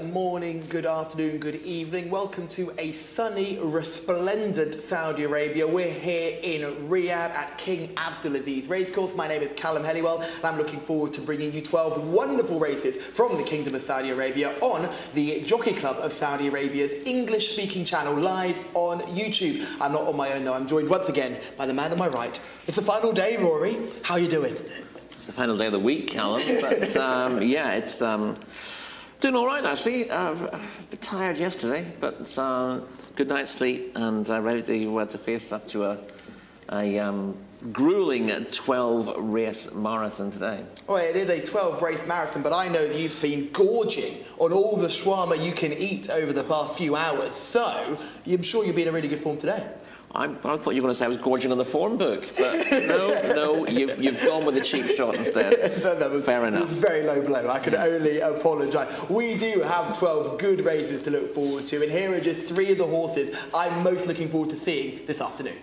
morning, good afternoon, good evening. Welcome to a sunny, resplendent Saudi Arabia. We're here in Riyadh at King Abdulaziz Racecourse. My name is Callum Helliwell, and I'm looking forward to bringing you 12 wonderful races from the Kingdom of Saudi Arabia on the Jockey Club of Saudi Arabia's English-speaking channel, live on YouTube. I'm not on my own though, I'm joined once again by the man on my right. It's the final day, Rory. How are you doing? It's the final day of the week, Callum, but yeah, it's doing all right actually. A bit tired yesterday, but good night's sleep and ready to face up to a grueling 12-race marathon today. Well, it is a 12-race marathon, but I know that you've been gorging on all the shawarma you can eat over the past few hours, so I'm sure you'll be in a really good form today. I thought you were going to say I was gorging on the form book, but no, you've gone with a cheap shot instead. Fair enough. Very low blow. I could only apologise. We do have 12 good races to look forward to, and here are just 3 of the horses I'm most looking forward to seeing this afternoon.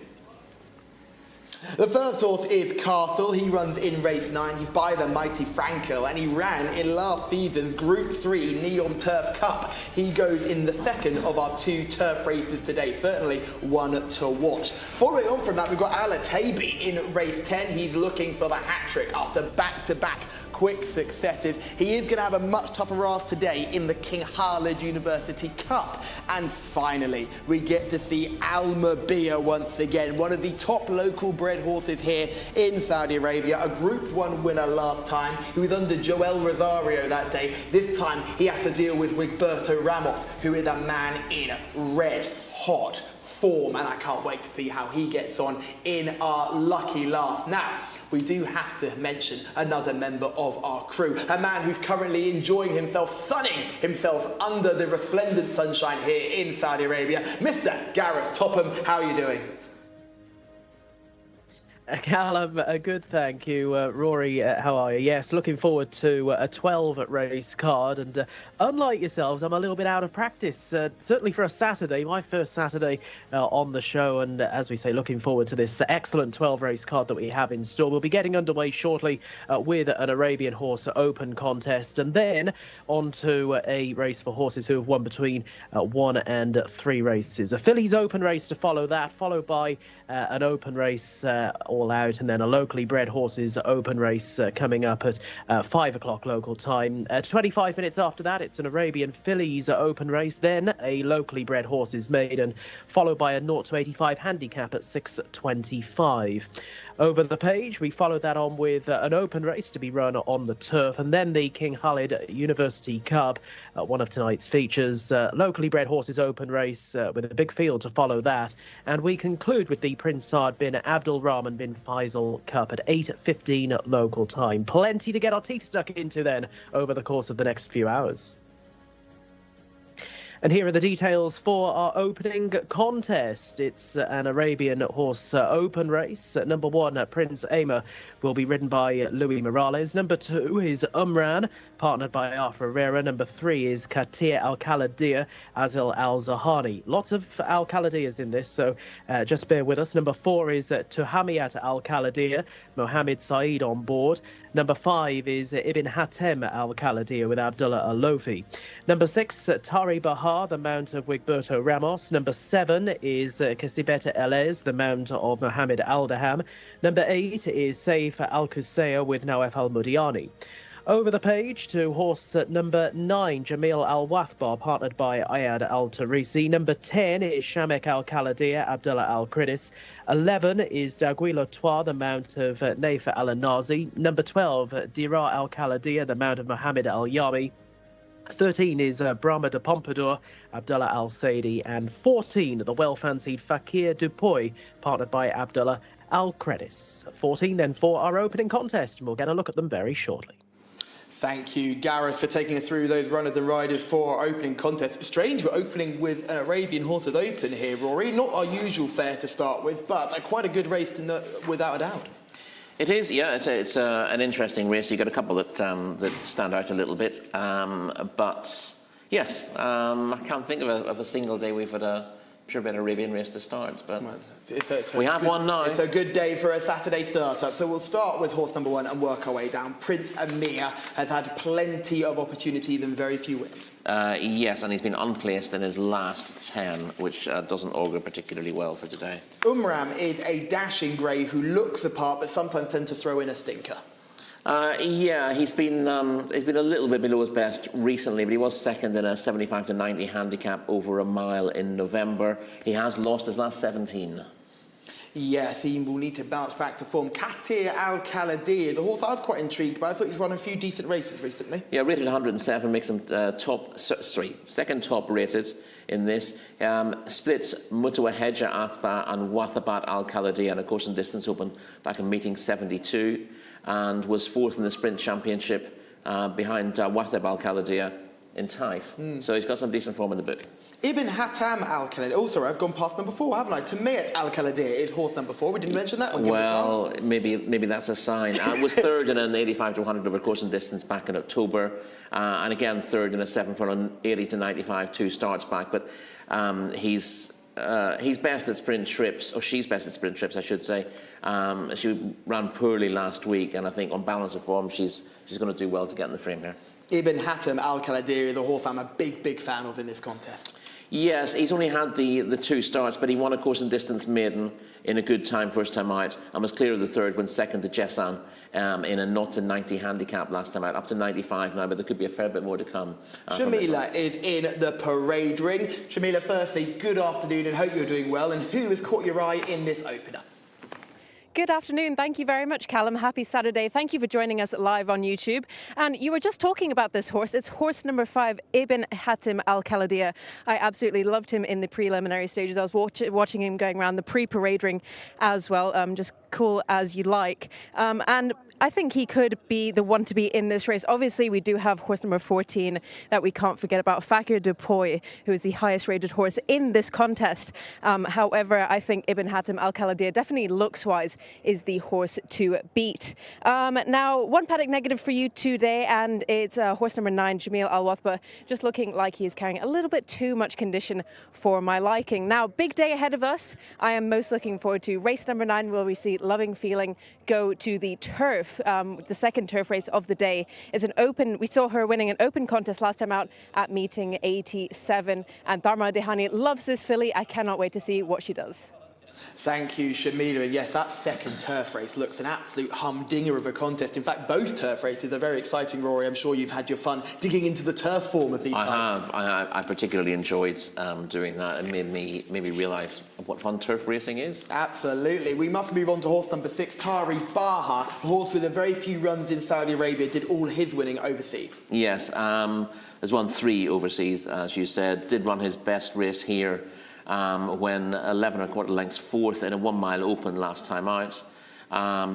The first horse is Castle. He runs in race 9. He's by the mighty Franco, and he ran in last season's Group 3 Neom Turf Cup. He goes in the second of our 2 turf races today. Certainly one to watch. Following on from that, we've got Alatabi in race 10. He's looking for the hat-trick after back-to-back quick successes. He is going to have a much tougher ask today in the King Khalid University Cup. And finally, we get to see Al Mabia once again, one of the top local bred horses here in Saudi Arabia, a Group 1 winner last time. He was under Joel Rosario that day. This time he has to deal with Wigberto Ramos, who is a man in red hot form, and I can't wait to see how he gets on in our lucky last. Now, we do have to mention another member of our crew, a man who's currently enjoying himself, sunning himself under the resplendent sunshine here in Saudi Arabia, Mr. Gareth Topham. How are you doing? Callum, good, thank you. Rory, how are you? Yes, looking forward to a 12-race card, and unlike yourselves, I'm a little bit out of practice, certainly for a Saturday, my first Saturday on the show, and as we say, looking forward to this excellent 12-race card that we have in store. We'll be getting underway shortly with an Arabian Horse Open contest, and then on to a race for horses who have won between 1 and 3 races. A Fillies Open race to follow that, followed by an open race all out, and then a locally bred horses open race coming up at 5 o'clock local time. 25 minutes after that, it's an Arabian Fillies open race, then a locally bred horses maiden, followed by a 0 to 85 handicap at 6:25. Over the page, we followed that on with an open race to be run on the turf, and then the King Khalid University Cup, one of tonight's features, locally bred horses open race with a big field to follow that. And we conclude with the Prince Saad bin Abdul Rahman bin Faisal Cup at 8:15 local time. Plenty to get our teeth stuck into then over the course of the next few hours. And here are the details for our opening contest. It's an Arabian Horse Open race. Number 1, Prince Aimer, will be ridden by Louis Morales. Number 2 is Umran, partnered by Arthur Herrera. Number 3 is Katir Al-Khaladiya, Azil Al-Zahani. Lots of Al-Khaladiyas in this, so just bear with us. Number 4 is Tuhamiyat Al-Khaladiya, Mohammed Saeed on board. Number 5 is Ibn Hatem Al-Khaladiya with Abdullah Al-Lofi. Number 6, Tari Bahar, the mount of Wigberto Ramos. Number 7 is Kasibeta Elez, the mount of Mohammed Al-Daham. Number 8 is Saif Al-Qusayya with Nawaf Al-Mudiani. Over the page to horse number 9, Jamil Al-Wathbar, partnered by Ayad Al-Tarisi. Number 10 is Shamek Al-Khaladiya, Abdullah Al-Kridis. 11 is Daguila Toir, the mount of Naifa Al-Nazi. Number 12, Dira Al-Khaladiya, the mount of Mohammed Al-Yami. 13 is Brahma de Pompadour, Abdullah Al-Saidi. And 14, the well-fancied Fakir Dupoy, partnered by Abdullah Al-Kredis. 14 then for our opening contest, and we'll get a look at them very shortly. Thank you, Gareth, for taking us through those runners and riders for our opening contest. Strange, we're opening with an Arabian Horses Open here, Rory. Not our usual fare to start with, but quite a good race without a doubt. It is, yeah. It's an interesting race. You've got a couple that stand out a little bit, but yes, I can't think of a single day we've had a sure been an Arabian race to start, but we have one now. It's a good day for a Saturday start-up. So we'll start with horse number 1 and work our way down. Prince Amir has had plenty of opportunities and very few wins. Yes, and he's been unplaced in his last 10, which doesn't augur particularly well for today. Umram is a dashing grey who looks the part, but sometimes tends to throw in a stinker. Yeah, he's been a little bit below his best recently, but he was second in a 75 to 90 handicap over a mile in November. He has lost his last 17. Yes, he will need to bounce back to form. Katir Al-Khalidi is a horse I was quite intrigued by. I thought he's run a few decent races recently. Yeah, rated 107, makes him second top rated in this. Split Mutawaheja Athba and Wathabat Al-Khalidi and a course and distance open back in meeting 72, and was fourth in the sprint championship behind Wathab Al-Khalidi in Taif. So he's got some decent form in the book. Ibn Hatam Al-Khalidi. Oh, sorry, I've gone past number 4, haven't I? Tamayat Al-Khalidi is horse number 4. We didn't mention that one. Well, maybe that's a sign. Was third in an 85 to 100 over course and distance back in October, and again third in a 7 furlong 80 to 95 2 starts back. But he's best at sprint trips, or she's best at sprint trips, I should say. She ran poorly last week, and I think on balance of form, she's going to do well to get in the frame here. Ibn Hatam Al-Khalidi is a horse I'm a big fan of in this contest. Yes, he's only had the 2 starts, but he won a course and distance maiden in a good time first time out, and was clear of the third when second to Jcsa in a 0 to 90 handicap last time out, up to 95 now, but there could be a fair bit more to come. Shamila is in the parade ring. Shamila, firstly, good afternoon and hope you're doing well. And who has caught your eye in this opener? Good afternoon. Thank you very much, Callum. Happy Saturday. Thank you for joining us live on YouTube. And you were just talking about this horse. It's horse number 5, Ibn Hatim Al-Khalidi. I absolutely loved him in the preliminary stages. I was watching him going around the pre-parade ring as well. Just cool as you like. And I think he could be the one to be in this race. Obviously, we do have horse number 14 that we can't forget about, Fakir Dupoy, who is the highest rated horse in this contest. However, I think Ibn Hatim Al-Khalidi definitely looks-wise is the horse to beat. Now, one paddock negative for you today, and it's horse number 9, Jamil Al-Wathba, just looking like he is carrying a little bit too much condition for my liking. Now, big day ahead of us. I am most looking forward to race number 9, where we see Loving Feeling go to the turf. The second turf race of the day. It's an open, we saw her winning an open contest last time out at meeting 87, and Dharma Dehani loves this filly. I cannot wait to see what she does. Thank you, Shamila. And yes, that second turf race looks an absolute humdinger of a contest. In fact, both turf races are very exciting, Rory. I'm sure you've had your fun digging into the turf form of these types. I particularly enjoyed doing that. It made me realise what fun turf racing is. Absolutely. We must move on to horse number 6, Tari Baha, a horse with a very few runs in Saudi Arabia, did all his winning overseas. Yes, has won 3 overseas, as you said. Did run his best race here when 11 1/4 lengths 4th in a 1 mile open last time out.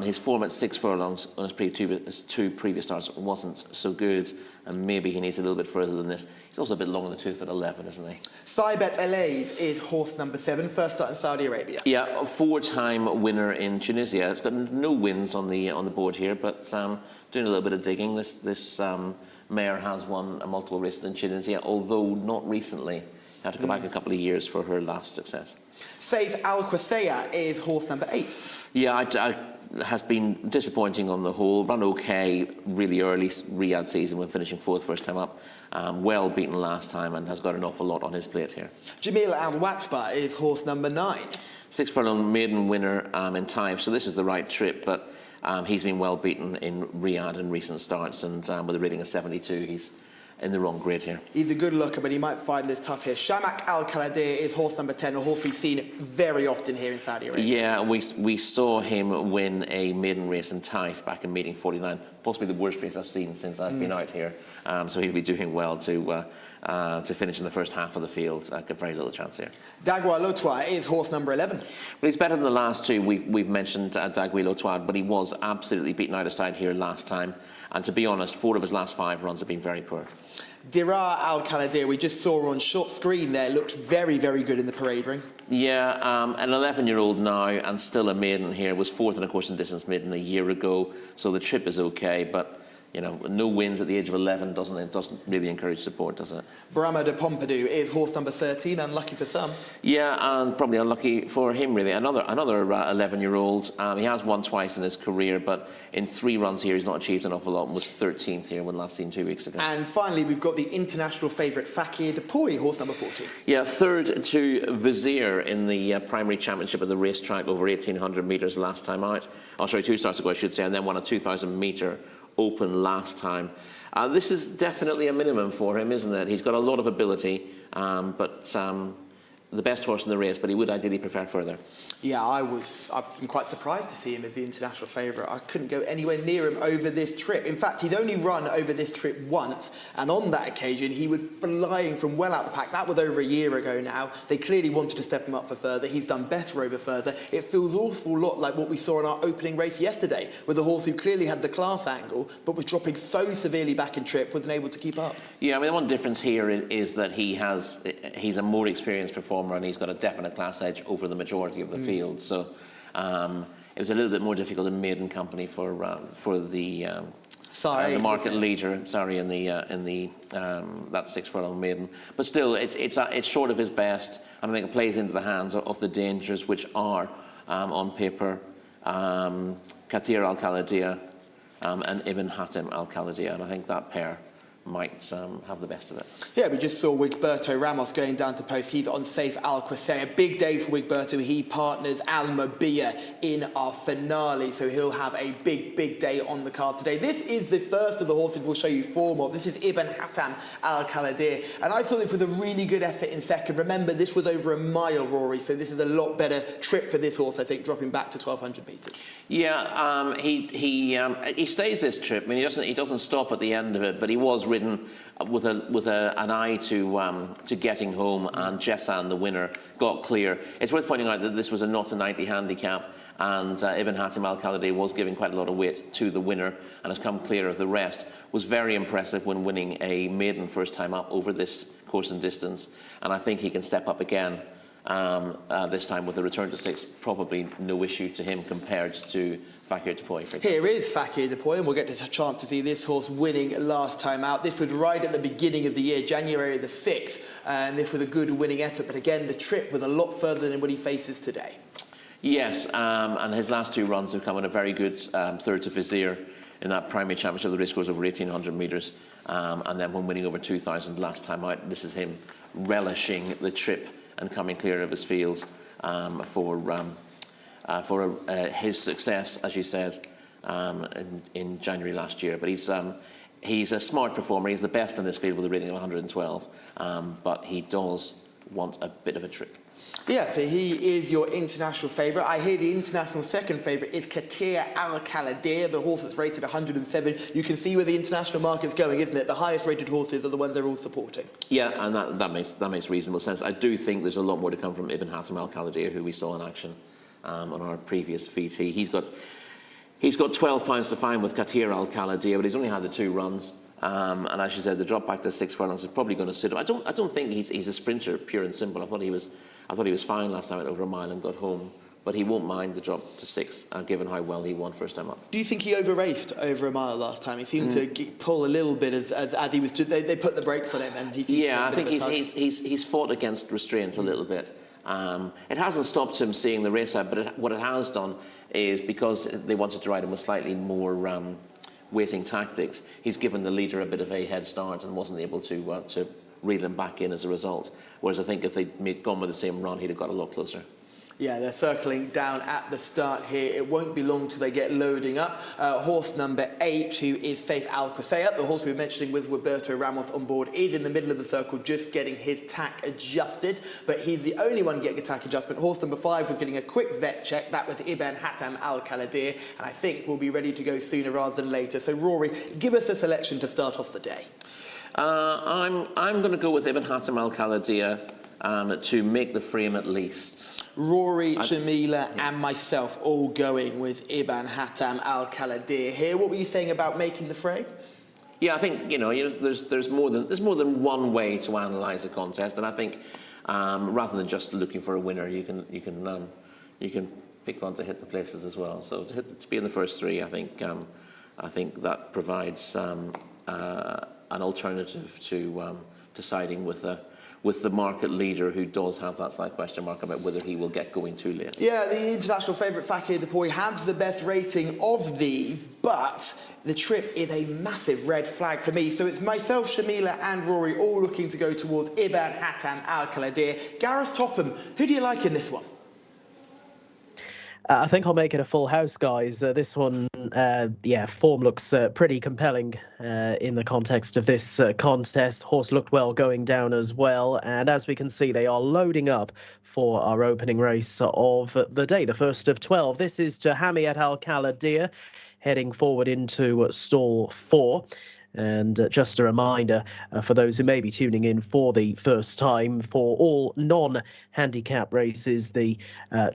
His form at 6 furlongs on his 2 previous starts wasn't so good, and maybe he needs a little bit further than this. He's also a bit long in the tooth at 11, isn't he? Saibet Elays is horse number 7, first start in Saudi Arabia. Yeah, a 4-time winner in Tunisia. It's got no wins on the board here, but doing a little bit of digging. This mare has won multiple races in Tunisia, although not recently. Had to go back a couple of years for her last success. Saif Al-Qusayya is horse number 8. Yeah, has been disappointing on the whole. Run okay really early Riyadh season when finishing 4th first time up. Well beaten last time and has got an awful lot on his plate here. Jamil Al-Watba is horse number 9. 6 furlong maiden winner in time, so this is the right trip, but he's been well beaten in Riyadh in recent starts, and with a rating of 72, he's in the wrong grade here. He's a good looker, but he might find this tough here. Shamak Al-Khalidi is horse number 10, a horse we've seen very often here in Saudi Arabia. Yeah, we saw him win a maiden race in Taif back in meeting 49, possibly the worst race I've seen since I've been out here. So he'll be doing well to finish in the first half of the field. Got very little chance here. Dagwa Lotwa is horse number 11. Well, he's better than the last 2. We've mentioned Dagwa Lotwa, but he was absolutely beaten out of sight here last time. And to be honest, 4 of his last 5 runs have been very poor. Dirar Al-Khalidi, we just saw on short screen there, looked very, very good in the parade ring. Yeah, an 11-year-old now and still a maiden here. Was 4th in a course and distance maiden a year ago, so the trip is okay, but you know, no wins at the age of 11 doesn't really encourage support, does it? Brahma de Pompadour is horse number 13, unlucky for some. Yeah, and probably unlucky for him, really. Another 11-year-old. He has won twice in his career, but in 3 runs here, he's not achieved an awful lot and was 13th here when last seen 2 weeks ago. And finally, we've got the international favourite Fakir Depoy, horse number 14. Yeah, third to Vizier in the primary championship of the racetrack over 1,800 metres last time out. Oh, sorry, 2 starts ago, I should say, and then won a 2,000-metre Open last time. This is definitely a minimum for him, isn't it? He's got a lot of ability, but the best horse in the race, but he would ideally prefer further. Yeah, I've been quite surprised to see him as the international favourite. I couldn't go anywhere near him over this trip. In fact, he'd only run over this trip once, and on that occasion, he was flying from well out the pack. That was over a year ago now. They clearly wanted to step him up for further. He's done better over further. It feels an awful lot like what we saw in our opening race yesterday, with a horse who clearly had the class angle, but was dropping so severely back in trip, wasn't able to keep up. Yeah, I mean, the one difference here is that he's a more experienced performer, and he's got a definite class edge over the majority of the field. So it was a little bit more difficult in maiden company for the market leader. Sorry, in the that 6 furlong maiden. But still, it's short of his best, and I think it plays into the hands of the dangers, which are on paper Katir Al Khalidiyah and Ibn Hatim Al Khalidiyah, and I think that pair might have the best of it. Yeah, we just saw Wigberto Ramos going down to post. He's on safe Al Quasay. A big day for Wigberto. He partners Almabia in our finale, so he'll have a big day on the card today. This is the first of the horses we'll show you form of. This is Ibn Hatim Al Khalidiyah, and I thought this was a really good effort in second. Remember, this was over a mile, Rory, so this is a lot better trip for this horse, I think, dropping back to 1,200 metres. Yeah, he stays this trip. I mean, he doesn't stop at the end of it, but he was ridden with an eye to getting home, and Jcsa, the winner, got clear. It's worth pointing out that this was a not a 90 handicap, and Ibn Hatim Al Khalidiyah was giving quite a lot of weight to the winner and has come clear of the rest. Was very impressive when winning a maiden first time up over this course and distance, and I think he can step up again this time with a return to 6. Probably no issue to him compared to Fakir Depoy. Here is Fakir Depoy, and we'll get a chance to see this horse winning last time out. This was right at the beginning of the year, January the 6th, and this was a good winning effort, but again, the trip was a lot further than what he faces today. Yes, and his last 2 runs have come in a very good third to Vizier in that primary championship of the racecourse over 1,800 metres, and then when winning over 2,000 last time out. This is him relishing the trip and coming clear of his field for his success, as you said, in January last year. But he's a smart performer. He's the best in this field with a rating of 112, but he does want a bit of a trip. Yeah, so he is your international favourite. I hear the international second favourite is Katir Al Khalidiyah, the horse that's rated 107. You can see where the international market's going, isn't it? The highest rated horses are the ones they're all supporting. Yeah, and that makes reasonable sense. I do think there's a lot more to come from Ibn Hatim Al Khalidiyah, who we saw in action on our previous VT. He's got £12 to find with Katir Al Khalidiyah, but he's only had the 2 runs. And as you said, the drop back to 6 furlongs is probably going to suit him. I don't think he's a sprinter, pure and simple. I thought he was fine last time out over a mile and got home, but he won't mind the drop to 6, given how well he won first time up. Do you think he over-raced over a mile last time? He seemed to pull a little bit as he was. They put the brakes on him, and he. Yeah, I think he's fought against restraint a little bit. It hasn't stopped him seeing the race out, but what it has done is, because they wanted to ride him with slightly more waiting tactics, he's given the leader a bit of a head start and wasn't able to reel him back in as a result. Whereas I think if they'd gone with the same run, he'd have got a lot closer. Yeah, they're circling down at the start here. It won't be long till they get loading up. Horse number 8, who is Safe Al Quasay, the horse we were mentioning with Wigberto Ramos on board, is in the middle of the circle, just getting his tack adjusted. But he's the only one getting a tack adjustment. Horse number 5 was getting a quick vet check. That was Ibn Hatim Al Khalidiyah, and I think we'll be ready to go sooner rather than later. So, Rory, give us a selection to start off the day. I'm going to go with Ibn Hatim Al Khalidiyah to make the frame at least. Rory, Jamila, and myself all going with Ibn Hatim Al Khalidiyah here. What were you saying about making the frame? Yeah, I think there's more than one way to analyse a contest, and I think rather than just looking for a winner, you can pick one to hit the places as well. So to be in the first 3, I think I think that provides an alternative to siding with the market leader, who does have that slight question mark about whether he will get going too late. Yeah, the international favourite Fakir Depoy has the best rating of these, but the trip is a massive red flag for me. So it's myself, Shamila and Rory all looking to go towards Ibn Hatam Al Kaladir. Gareth Topham, who do you like in this one? I think I'll make it a full house, guys. This one, form looks pretty compelling in the context of this contest. Horse looked well going down as well. And as we can see, they are loading up for our opening race of the day, the first of 12. This is Jahamiat Al Kaladir heading forward into stall 4. And just a reminder for those who may be tuning in for the first time, for all non-handicap races, the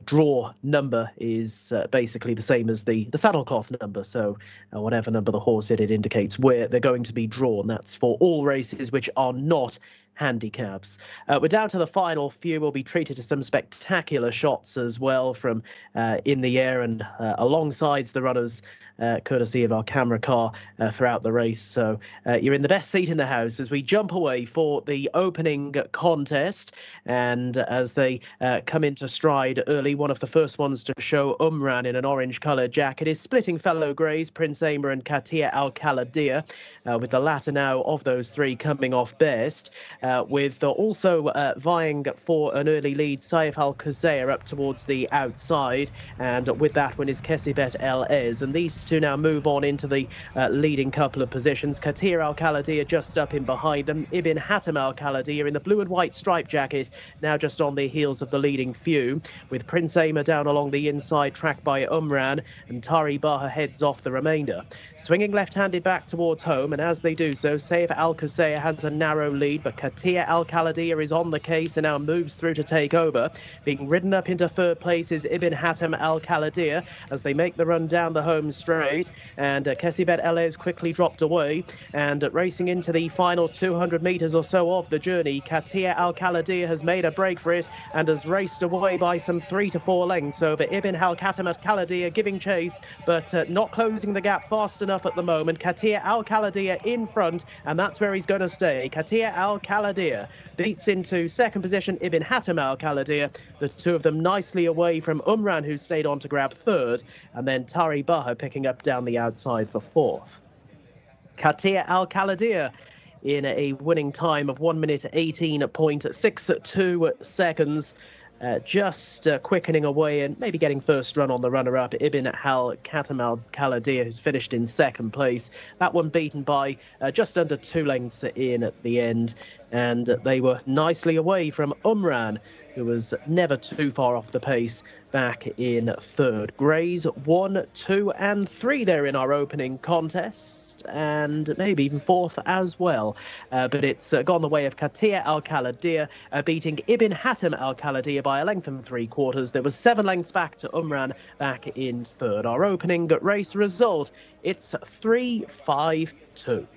draw number is basically the same as the saddlecloth number. So whatever number the horse hit, it indicates where they're going to be drawn. That's for all races which are not handicaps. We're down to the final few. We'll be treated to some spectacular shots as well from in the air and alongside the runners, courtesy of our camera car throughout the race. So you're in the best seat in the house as we jump away for the opening contest. And as they come into stride early, one of the first ones to show, Umran, in an orange-coloured jacket, is splitting fellow greys, Prince Aimer and Katia Al Kaladir, with the latter now of those three coming off best, with also vying for an early lead, Saif Al Khuzair up towards the outside, and with that one is Kesibet El Ez, and these two now move on into the leading couple of positions. Katir Al Kaladir just up in behind them, Ibn Hatam Al Kaladir in the blue and white striped jacket now just on the heels of the leading few, with Prince Aimer down along the inside, tracked by Umran, and Tari Baha heads off the remainder. Swinging left-handed back towards home, and as they do so, Saif Al Khuzair has a narrow lead, but Katia Al Kaladir is on the case and now moves through to take over. Being ridden up into third place is Ibn Hatam Al Kaladir as they make the run down the home straight, and Kesibet Elez quickly dropped away, and racing into the final 200 metres or so of the journey, Katia Al Kaladir has made a break for it and has raced away by some 3 to 4 lengths over Ibn Hatam Al Kaladir, giving chase but not closing the gap fast enough at the moment. Katia Al Kaladir in front, and that's where he's going to stay. Katia Al Kaladir beats into second position Ibn Hatam Al Kaladir, the two of them nicely away from Umran, who stayed on to grab third, and then Tari Baha picking up down the outside for fourth. Katia Al Kaladir in a winning time of 1 minute 18.62 seconds. Just quickening away and maybe getting first run on the runner-up, Ibn Hatam Al Kaladir, who's finished in second place. That one beaten by just under 2 lengths in at the end. And they were nicely away from Umran, who was never too far off the pace back in third. Greys 1, 2 and 3 there in our opening contest, and maybe even fourth as well. But it's gone the way of Katia Al Kaladir, beating Ibn Hatam Al Kaladir by a length and 3/4. There was 7 lengths back to Umran back in third. Our opening race result, it's 3-5-2.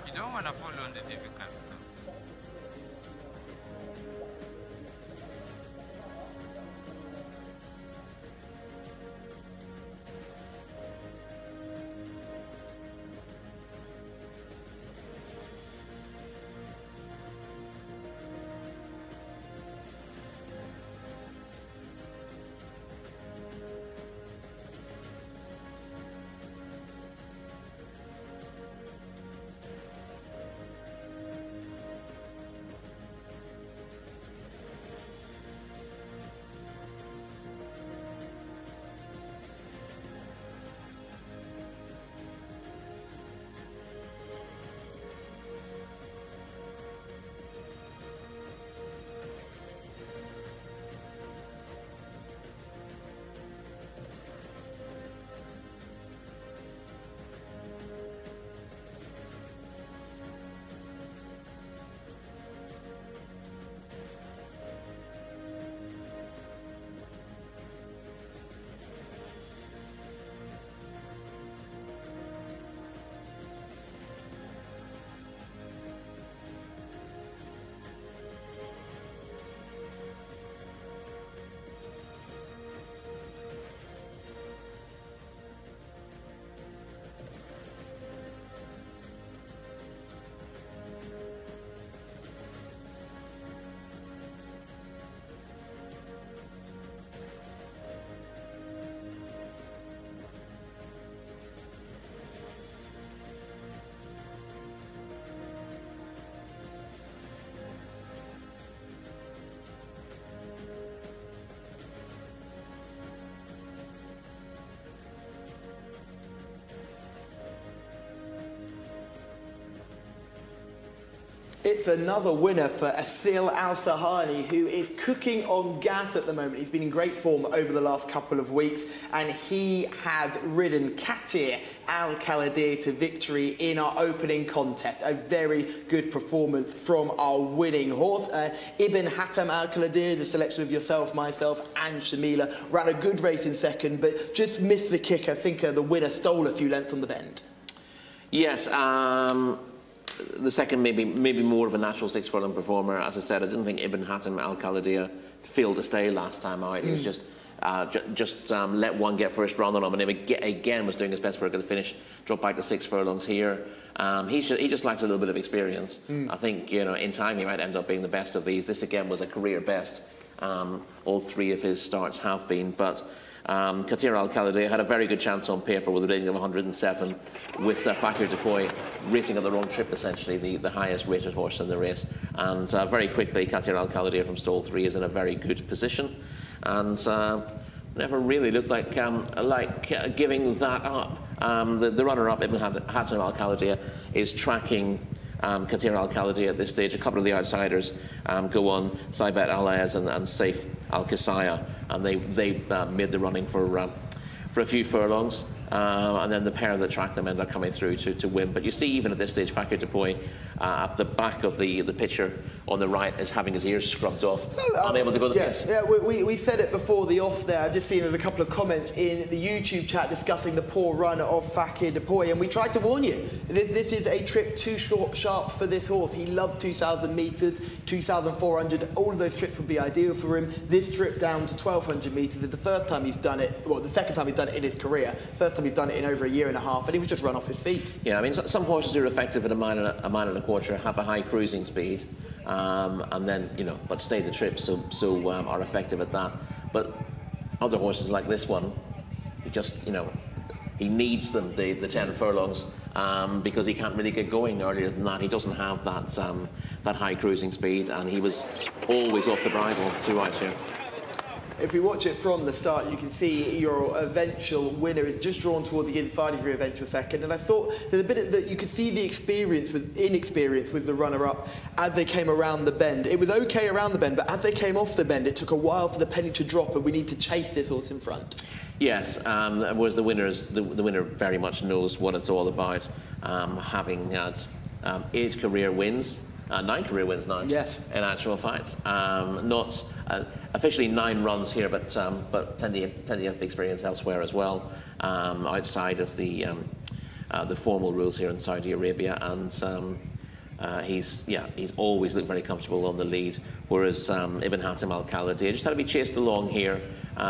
You don't want to follow on the difficult stuff. It's another winner for Asil Al-Sahani, who is cooking on gas at the moment. He's been in great form over the last couple of weeks, and he has ridden Katir Al-Khaldir to victory in our opening contest. A very good performance from our winning horse. Ibn Hatam Al-Khaldir, the selection of yourself, myself, and Shamila, ran a good race in second, but just missed the kick. I think the winner stole a few lengths on the bend. Yes, the second maybe more of a natural 6 furlong performer. As I said, I didn't think Ibn Hatam Al-Khaldir failed to stay last time out. He was just let one get first run on him, and again was doing his best work at the finish. Dropped back to 6 furlongs here. He just lacks a little bit of experience. I think in time he might end up being the best of these. This again was a career best. All 3 of his starts have been, but Katir Al-Khaldir had a very good chance on paper with a rating of 107, with Fakir Depoy racing on the wrong trip, essentially, the highest rated horse in the race. And very quickly, Katir Al-Khaldir from stall 3 is in a very good position, and never really looked like giving that up. The runner-up, Ibn Hatam Al-Khaldir, is tracking Katir Al-Khaldir at this stage. A couple of the outsiders go on, Saibet Al-Az and Saif Al-Qisaya, and they made the running for a few furlongs, and then the pair that track them end up coming through to win. But you see, even at this stage, Fakir Depoy at the back of the picture on the right is having his ears scrubbed off, unable to go to the pace. Yeah, we said it before the off there. I've just seen there's a couple of comments in the YouTube chat discussing the poor run of Fakir Depoy, and we tried to warn you. This is a trip too sharp for this horse. He loves 2,000 metres, 2,400. All of those trips would be ideal for him. This trip down to 1,200 metres is the first time he's done it, well, the second time he's done it in his career. First time he's done it in over a year and a half, and he was just run off his feet. Yeah, I mean, some horses who are effective at a mile and a quarter have a high cruising speed, and then but stay the trip, so are effective at that. But other horses like this one, he just he needs them the 10 furlongs because he can't really get going earlier than that. He doesn't have that high cruising speed, and he was always off the bridle throughout here. If we watch it from the start, you can see your eventual winner is just drawn towards the inside of your eventual second. And I thought there's a bit that you could see the inexperience with the runner-up as they came around the bend. It was okay around the bend, but as they came off the bend, it took a while for the penny to drop, and we need to chase this horse in front. Yes, whereas the winner very much knows what it's all about, having had 8 career wins. 9 career wins now. Yes. In actual fact, not officially 9 runs here, but plenty of experience elsewhere as well, outside of the formal rules here in Saudi Arabia, and he's always looked very comfortable on the lead. Whereas Ibn Hatam Al-Khaldir just had to be chased along here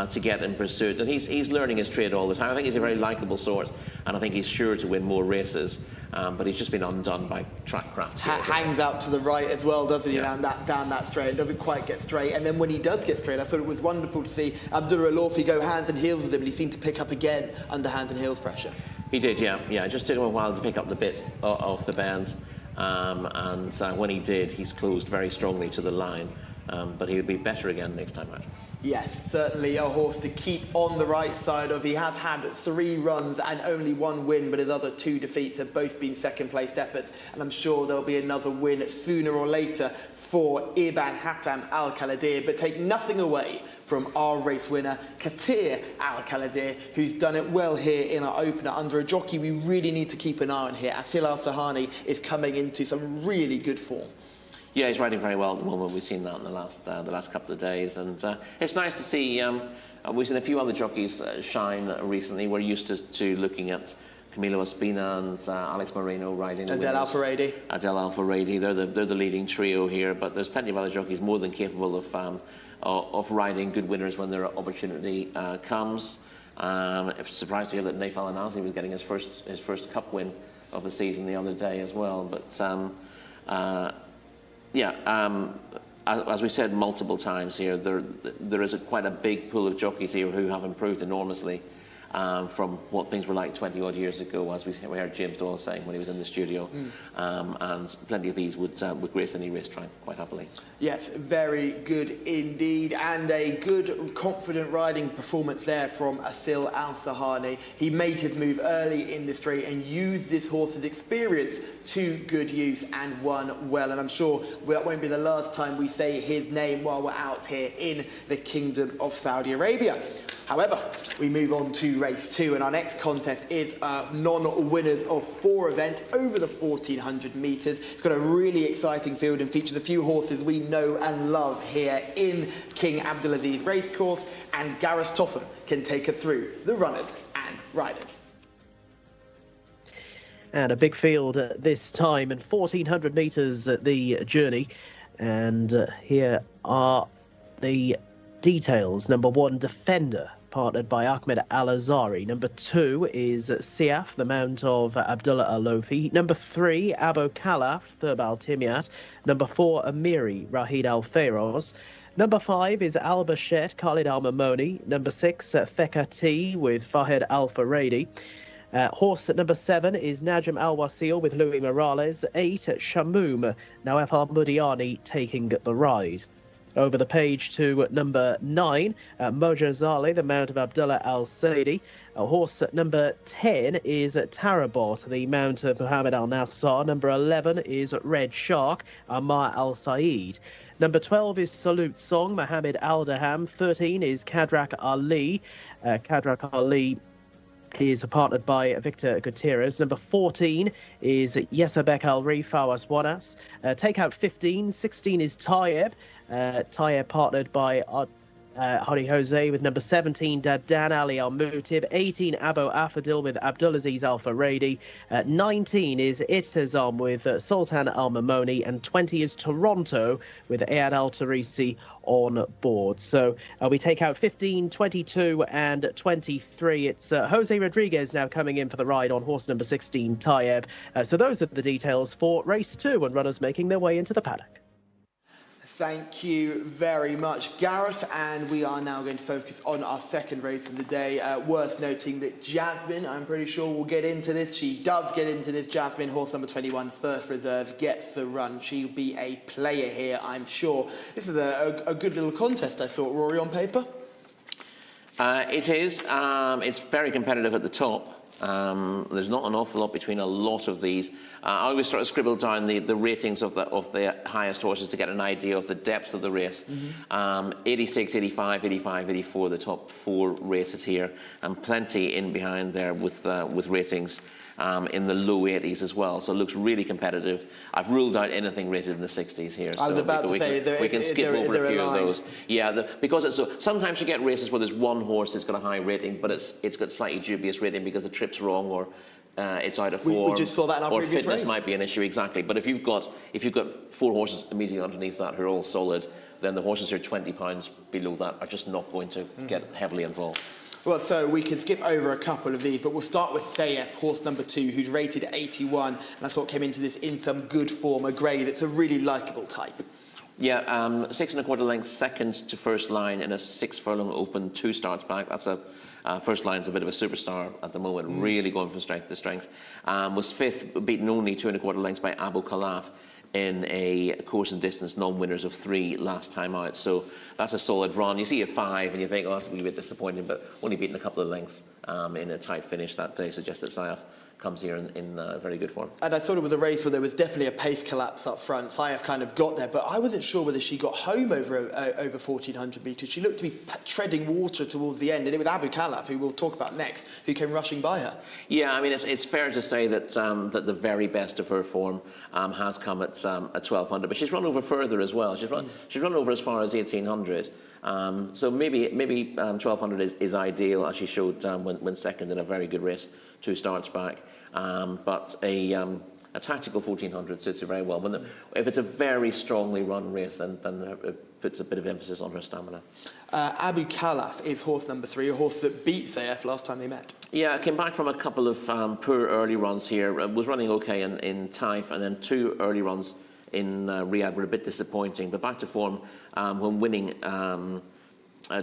to get in pursuit, and he's learning his trade all the time. I think he's a very likeable sort, and I think he's sure to win more races. But he's just been undone by track craft. Hangs out to the right as well, doesn't he? Yeah. Down that straight, and doesn't quite get straight. And then when he does get straight, I thought it was wonderful to see Abdullah Al-Orfi go hands and heels with him, and he seemed to pick up again under hands and heels pressure. He did, yeah. It just took him a while to pick up the bit off the bend, and when he did, he's closed very strongly to the line. But he'll be better again next time out. Yes, certainly a horse to keep on the right side of. He has had 3 runs and only 1 win, but his other 2 defeats have both been second-placed efforts, and I'm sure there'll be another win sooner or later for Ibn Hatam Al-Khaldir. But take nothing away from our race winner, Katir Al-Khaldir, who's done it well here in our opener under a jockey we really need to keep an eye on here. Asil Al-Sahani is coming into some really good form. Yeah, he's riding very well at the moment. We've seen that in the last couple of days, and it's nice to see. We've seen a few other jockeys shine recently. We're used to looking at Camilo Espina and Alex Moreno riding. Adel Al-Faradi. Adel Al-Faradi. They're the leading trio here, but there's plenty of other jockeys more than capable of riding good winners when their opportunity comes. I'm surprised to hear that Naif Al-Anazi was getting his first cup win of the season the other day as well, but. As we said multiple times here, there is quite a big pool of jockeys here who have improved enormously, from what things were like 20 odd years ago, as we heard James Doyle saying when he was in the studio. And plenty of these would grace any racetrack quite happily. Yes, very good indeed, and a good confident riding performance there from Asil Al-Sahani. He made his move early in the straight and used this horse's experience to good use and won well, and I'm sure that won't be the last time we say his name while we're out here in the Kingdom of Saudi Arabia. However, we move on to race 2, and our next contest is non-winners of 4 event over the 1400 metres. It's got a really exciting field and features a few horses we know and love here in King Abdulaziz Racecourse, and Gareth Topham can take us through the runners and riders. And a big field this time, and 1400 metres at the journey. And here are the details. Number 1, Defender, partnered by Ahmed Al-Azari. Number 2 is Siaf, the mount of Abdullah Al-Lofi. Number 3, Abu Khalaf, Thurb Al-Timyat. Number 4, Amiri, Rahid Al-Fayroz. Number 5 is Al-Bashet, Khalid Al-Mamoni. Number 6, Thekati with Fahid Al-Faradi. Horse at number 7 is Najm Al-Wasil with Louis Morales. 8, Shamoum, Nawaf Al-Mudiani taking the ride. Over the page to number 9, Moja Zali, the mount of Abdullah Al-Saidi. Horse at number 10 is Tarabot, the mount of Muhammad Al-Nassar. Number 11 is Red Shark, Ammar Al-Said. Number 12 is Salute Song, Mohammed Al-Daham. 13 is Kadrak Ali. Kadrak Ali is partnered by Victor Gutierrez. Number 14 is Yesabek Al-Rif Fawas Wanas. Take out 15. 16 is Tayeb. Tayeb partnered by Hari Jose with number 17, Dan Ali Al-Mutib. 18, Abu Afadil with Abdulaziz Al-Faradi. 19 is Ittizam with Sultan Al-Mamoni. And 20 is Toronto with Ayad Al-Tarisi on board. So we take out 15, 22 and 23. It's Jose Rodriguez now coming in for the ride on horse number 16, Tayeb. So those are the details for race 2 and runners making their way into the paddock. Thank you very much, Gareth, and we are now going to focus on our second race of the day. Worth noting that Jasmine, I'm pretty sure, will get into this. She does get into this. Jasmine, horse number 21, first reserve, gets the run. She'll be a player here, I'm sure. This is a good little contest, I thought, Rory, on paper. It is. It's very competitive at the top. There's not an awful lot between a lot of these. I always sort of scribble down the ratings of the highest horses to get an idea of the depth of the race. 86, 85, 85, 84, the top 4 races here, and plenty in behind there with ratings in the low 80s as well. So it looks really competitive. I've ruled out anything rated in the 60s here. I was about to say, we can skip over a few of those. Yeah, because it's so. Sometimes you get races where there's one horse that's got a high rating, but it's got slightly dubious rating because the trip's wrong or it's out of form. We just saw that in our or previous fitness race. might be an issue, exactly. But if you've got 4 horses immediately underneath that who are all solid, then the horses who are 20 pounds below that are just not going to get heavily involved. Well, so we can skip over a couple of these, but we'll start with Sayef, horse number 2, who's rated 81, and I thought came into this in some good form, a grey that's a really likeable type. Yeah, 6 1/4 lengths, second to first line in a 6 furlong open, 2 starts back. That's first line's a bit of a superstar at the moment, really going from strength to strength. Was 5th, beaten only 2 1/4 lengths by Abu Khalaf in a course and distance non-winners of 3 last time out. So that's a solid run. You see a 5 and you think, oh, that's a wee bit disappointing, but only beaten a couple of lengths in a tight finish that day suggests that Sayaf comes here in very good form. And I thought it was a race where there was definitely a pace collapse up front. Sayaf kind of got there, but I wasn't sure whether she got home over 1,400 metres. She looked to be treading water towards the end, and it was Abu Khalaf, who we'll talk about next, who came rushing by her. Yeah, I mean, it's fair to say that that the very best of her form has come at 1,200, but she's run over further as well. She's run over as far as 1,800. So maybe 1,200 is ideal, as she showed when second in a very good race, 2 starts back. But a tactical 1,400 suits her very well. If it's a very strongly run race, then it puts a bit of emphasis on her stamina. Abu Khalaf is horse number 3, a horse that beat Sayef last time they met. Yeah, came back from a couple of poor early runs here. Was running okay in Taif, and then 2 early runs in Riyadh were a bit disappointing, but back to form when winning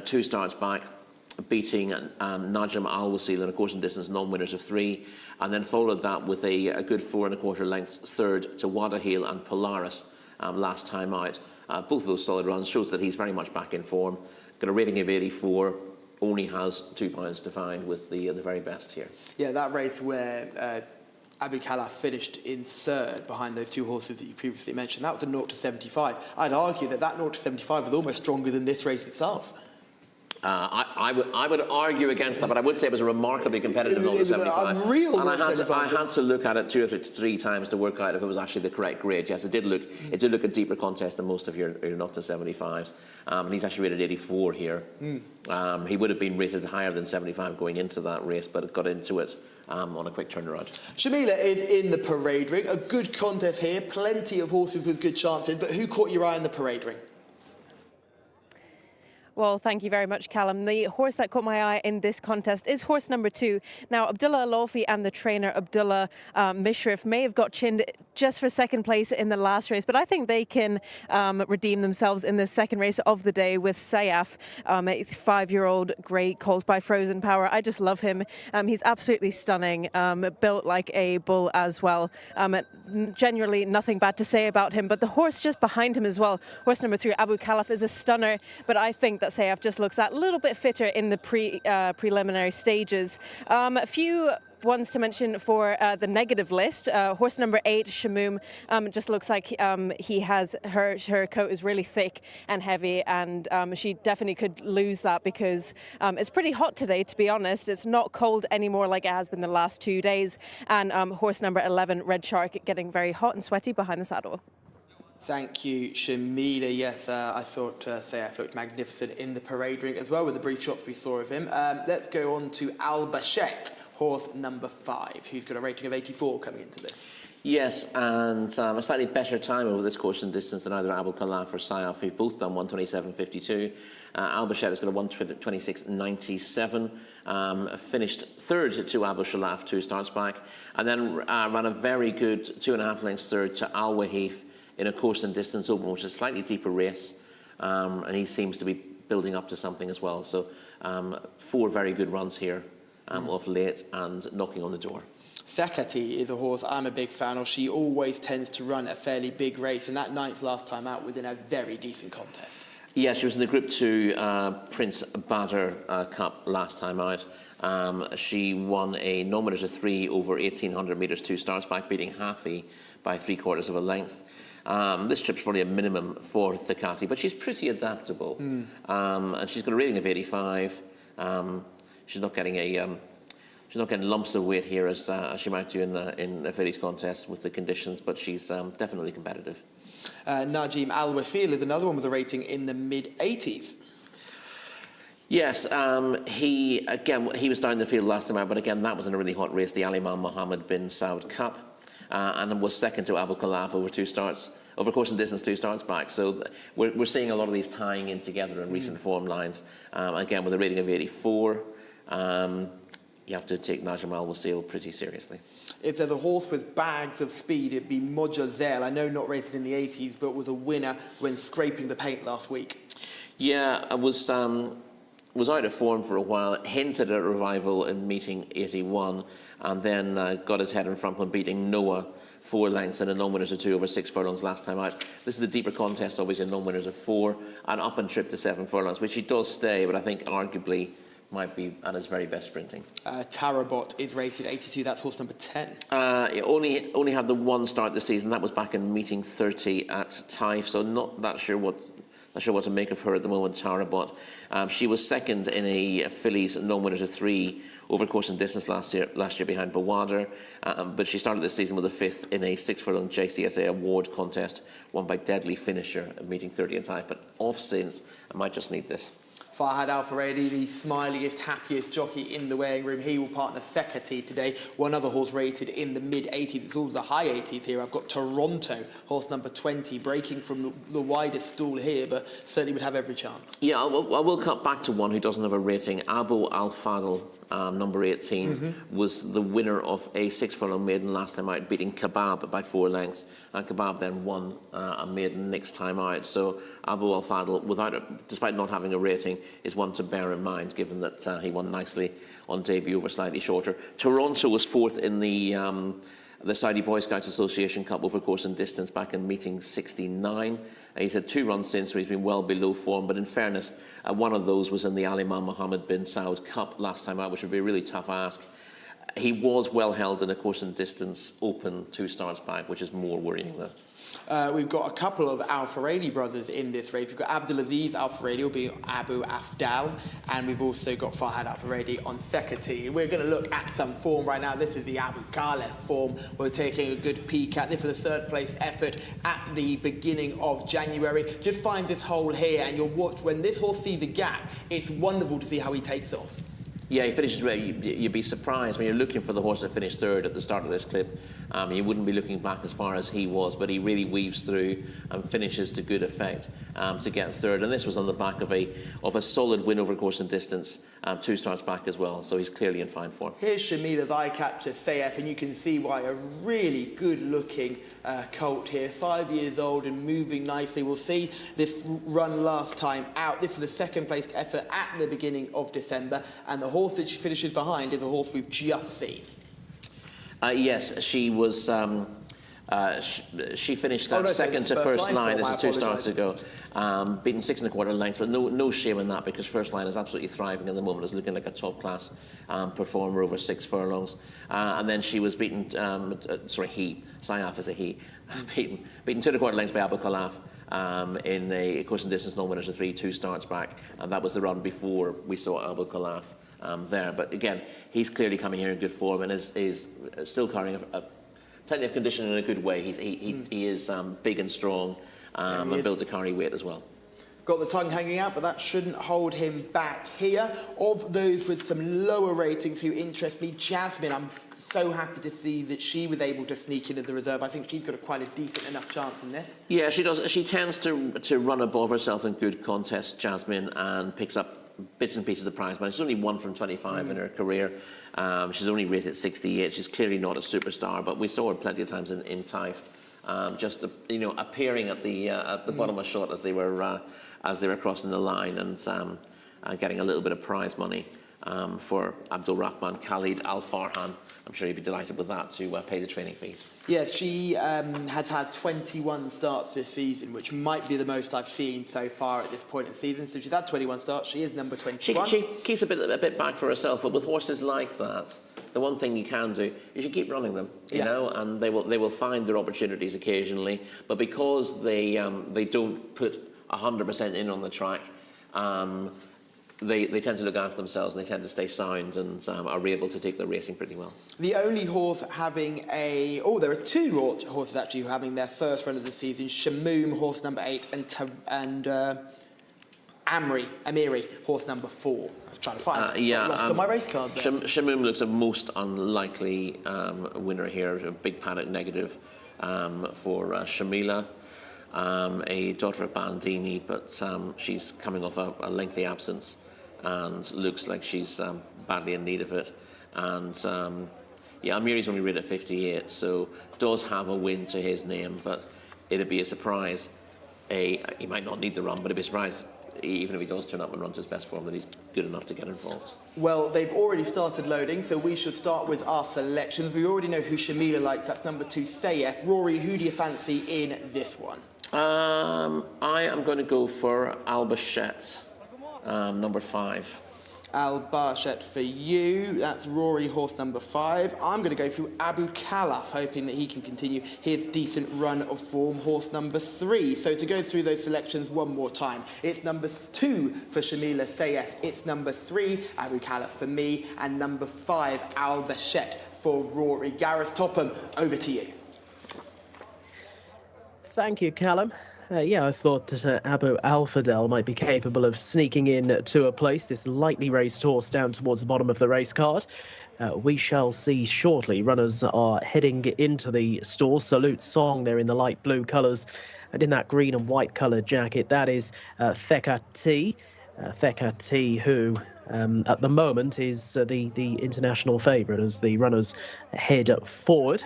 2 starts back. beating Najm Al Wasil in a course and distance non-winners of 3, and then followed that with a good 4 1/4 lengths third to Wadahil and Polaris last time out. Both of those solid runs shows that he's very much back in form. Got a rating of 84. Only has £2 to find with the very best here. Yeah, that race where Abu Khalaf finished in third behind those two horses that you previously mentioned, that was a 0 to 75. I'd argue that 0 to 75 was almost stronger than this race itself. I would argue against that, but I would say it was a remarkably competitive 0 to 75. Unreal. And I had to look at it 2 or 3 times to work out if it was actually the correct grade. Yes, it did look a deeper contest than most of your 0 to 75s. And he's actually rated 84 here. He would have been rated higher than 75 going into that race, but got into it on a quick turnaround. Shamila is in the parade ring. A good contest here. Plenty of horses with good chances. But who caught your eye in the parade ring? Well, thank you very much, Callum. The horse that caught my eye in this contest is horse number 2. Now, Abdullah Alofi and the trainer Abdullah Mishrif may have got chinned just for second place in the last race, but I think they can redeem themselves in the second race of the day with Sayaf, a 5-year-old grey colt by Frozen Power. I just love him. He's absolutely stunning, built like a bull as well. Genuinely nothing bad to say about him, but the horse just behind him as well, horse number 3, Abu Khalaf, is a stunner, but I think that Sayaf just looks that little bit fitter in the preliminary stages. A few ones to mention for the negative list. Horse number 8, Shamoom, just looks like he has her coat is really thick and heavy, and she definitely could lose that because it's pretty hot today, to be honest. It's not cold anymore like it has been the last 2 days. And horse number 11, Red Shark, getting very hot and sweaty behind the saddle. Thank you, Shamila. Yes, I thought Sayaf looked magnificent in the parade ring as well with the brief shots we saw of him. Let's go on to Al Bashet, horse number 5, who's got a rating of 84 coming into this. Yes, and a slightly better time over this course and distance than either Abu Khalaf or Sayaf, who've both done 1:27.52. Al Bashet has got a 1:26.97. Finished third to Abu Khalaf 2 starts back, and then ran a very good 2.5 lengths third to Al Wahif in a course and distance open, which is a slightly deeper race, and he seems to be building up to something as well. So 4 very good runs here of late and knocking on the door. Sakati is a horse I'm a big fan of. She always tends to run a fairly big race, and that 9th last time out was in a very decent contest. Yeah, she was in the Group 2 Prince Badr Cup last time out. She won a non-winners of 3 over 1,800 metres 2 starts back, beating Hafi by 3/4 of a length. This trip's probably a minimum for Thakati, but she's pretty adaptable. And she's got a rating of 85. She's not getting lumps of weight here as she might do in a fillies contest with the conditions, but she's definitely competitive. Najm Al Wasil is another one with a rating in the mid-80s. Yes, he was down the field last time out, but again that was in a really hot race, the Aliman Mohammed bin Saud Cup. And was second to Abu Khalaf over course and distance 2 starts back. So we're seeing a lot of these tying in together in recent form lines. Again, with a rating of 84, you have to take Najm Al Wasil pretty seriously. If there's a horse with bags of speed, it'd be Mojazel. I know not rated in the 80s, but was a winner when scraping the paint last week. Yeah, I was out of form for a while, hinted at a revival in meeting 81, and then got his head in front when beating Noah 4 lengths in a non-winners of 2 over 6 furlongs last time out. This is a deeper contest, obviously, non-winners of 4, and up and trip to 7 furlongs, which he does stay, but I think arguably might be at his very best sprinting. Tarabot is rated 82. That's horse number 10. He only had the 1 start this season. That was back in meeting 30 at Taif, so not that sure what to make of her at the moment, Tarabot. She was second in a fillies non-winners of 3 over course and distance last year behind Bawader, but she started this season with a 5th in a 6 furlong Jcsa award contest won by Deadly Finisher at meeting 30 at Taif, but off since. I might just need this. Farhad Al Faredi, the smiliest, happiest jockey in the weighing room. He will partner Sekati today. One other horse rated in the mid-80s. It's all the high 80s here. I've got Toronto, horse number 20, breaking from the widest stall here, but certainly would have every chance. Yeah, I will cut back to one who doesn't have a rating. Abu Al Fadl number 18, was the winner of a 6-furlong maiden last time out, beating Kebab by 4 lengths. And Kebab then won a maiden next time out. So Abu Al Fadl, despite not having a rating, is one to bear in mind, given that he won nicely on debut over slightly shorter. Toronto was 4th in the Saudi Boy Scouts Association Cup over course and distance back in meeting 69. He's had 2 runs since, so he's been well below form. But in fairness, one of those was in the Ali Mohammed bin Saud Cup last time out, which would be a really tough ask. He was well held in a course and distance open 2 starts back, which is more worrying though. We've got a couple of Al Faradi brothers in this race. We've got Abdulaziz Al Faradi, will be Abu Afdal, and we've also got Fahad Al Faradi on Sekati. We're going to look at some form right now. This is the Abu Khalef form we're taking a good peek at. This is a 3rd place effort at the beginning of January. Just find this hole here and you'll watch when this horse sees a gap. It's wonderful to see how he takes off. Yeah, he finishes. You'd be surprised when you're looking for the horse that finished 3rd at the start of this clip. You wouldn't be looking back as far as he was, but he really weaves through and finishes to good effect to get 3rd. And this was on the back of a solid win over course and distance, 2 starts back as well. So he's clearly in fine form. Here's Shamila's eye catcher, Sayef, and you can see why a really good-looking colt here, 5 years old and moving nicely. We'll see this run last time out. This is the 2nd placed effort at the beginning of December, and the horse that she finishes behind is a horse we've just seen. Yes, she was. She finished second to First Line. This is 2 starts ago, beaten 6 1/4 lengths, but no shame in that because First Line is absolutely thriving at the moment. It's looking like a top class performer over 6 furlongs, and then she was beaten. Sayaf is a he, beaten 2 1/4 lengths by Abu Khalaf. In a course and distance non-winners of 3, 2 starts back, and that was the run before we saw Abu Khalaf there. But again, he's clearly coming here in good form and is still carrying plenty of condition in a good way. He is big and strong and built to carry weight as well. Got the tongue hanging out, but that shouldn't hold him back here. Of those with some lower ratings who interest me, Jasmine, I'm so happy to see that she was able to sneak into the reserve. I think she's got quite a decent enough chance in this. Yeah, she does. She tends to run above herself in good contests, Jasmine, and picks up bits and pieces of prize money. She's only 1 from 25 in her career. She's only rated 68. She's clearly not a superstar, but we saw her plenty of times in Taif, just appearing at the bottom of shot as they were crossing the line and getting a little bit of prize money for Abdul Rahman Khalid Al Farhan. I'm sure you'd be delighted with that to pay the training fees. Yes, she has had 21 starts this season, which might be the most I've seen so far at this point in the season. So she's had 21 starts. She is number 21. She keeps a bit back for herself, but with horses like that, the one thing you can do is you keep running them, you know, and they will find their opportunities occasionally. But because they don't put 100% in on the track. They tend to look after themselves and they tend to stay sound and are able to take the racing pretty well. The only horse having there are 2 horses actually who are having their first run of the season. Shamoom, horse number 8, and Amiri, horse number 4. I'm trying to find it. I lost on my race card there. Shamoom looks a most unlikely winner here, a big panic negative for Shamila. A daughter of Bandini, but she's coming off a lengthy absence and looks like she's badly in need of it. And Amiri's only rated at 58, so does have a win to his name, but it'd be a surprise. He might not need the run, but it'd be a surprise, even if he does turn up and run to his best form, that he's good enough to get involved. Well, they've already started loading, so we should start with our selections. We already know who Shamila likes. That's number 2, Sayef. Rory, who do you fancy in this one? I am going to go for Al-Bashet, number 5. Al-Bashet for you. That's Rory, horse number 5. I'm going to go through Abu Khalaf, hoping that he can continue his decent run of form, horse number 3. So to go through those selections one more time, it's number 2 for Shamila Sayef, it's number 3, Abu Khalaf for me, and number 5, Al-Bashet for Rory. Gareth Topham, over to you. Thank you, Callum. I thought that Abu Al Fadl might be capable of sneaking in to a place, this lightly raced horse down towards the bottom of the race card. We shall see shortly. Runners are heading into the stall. Salute Song, they're in the light blue colours. And in that green and white coloured jacket, that is Theka T. Theka T, who at the moment is the international favourite as the runners head forward.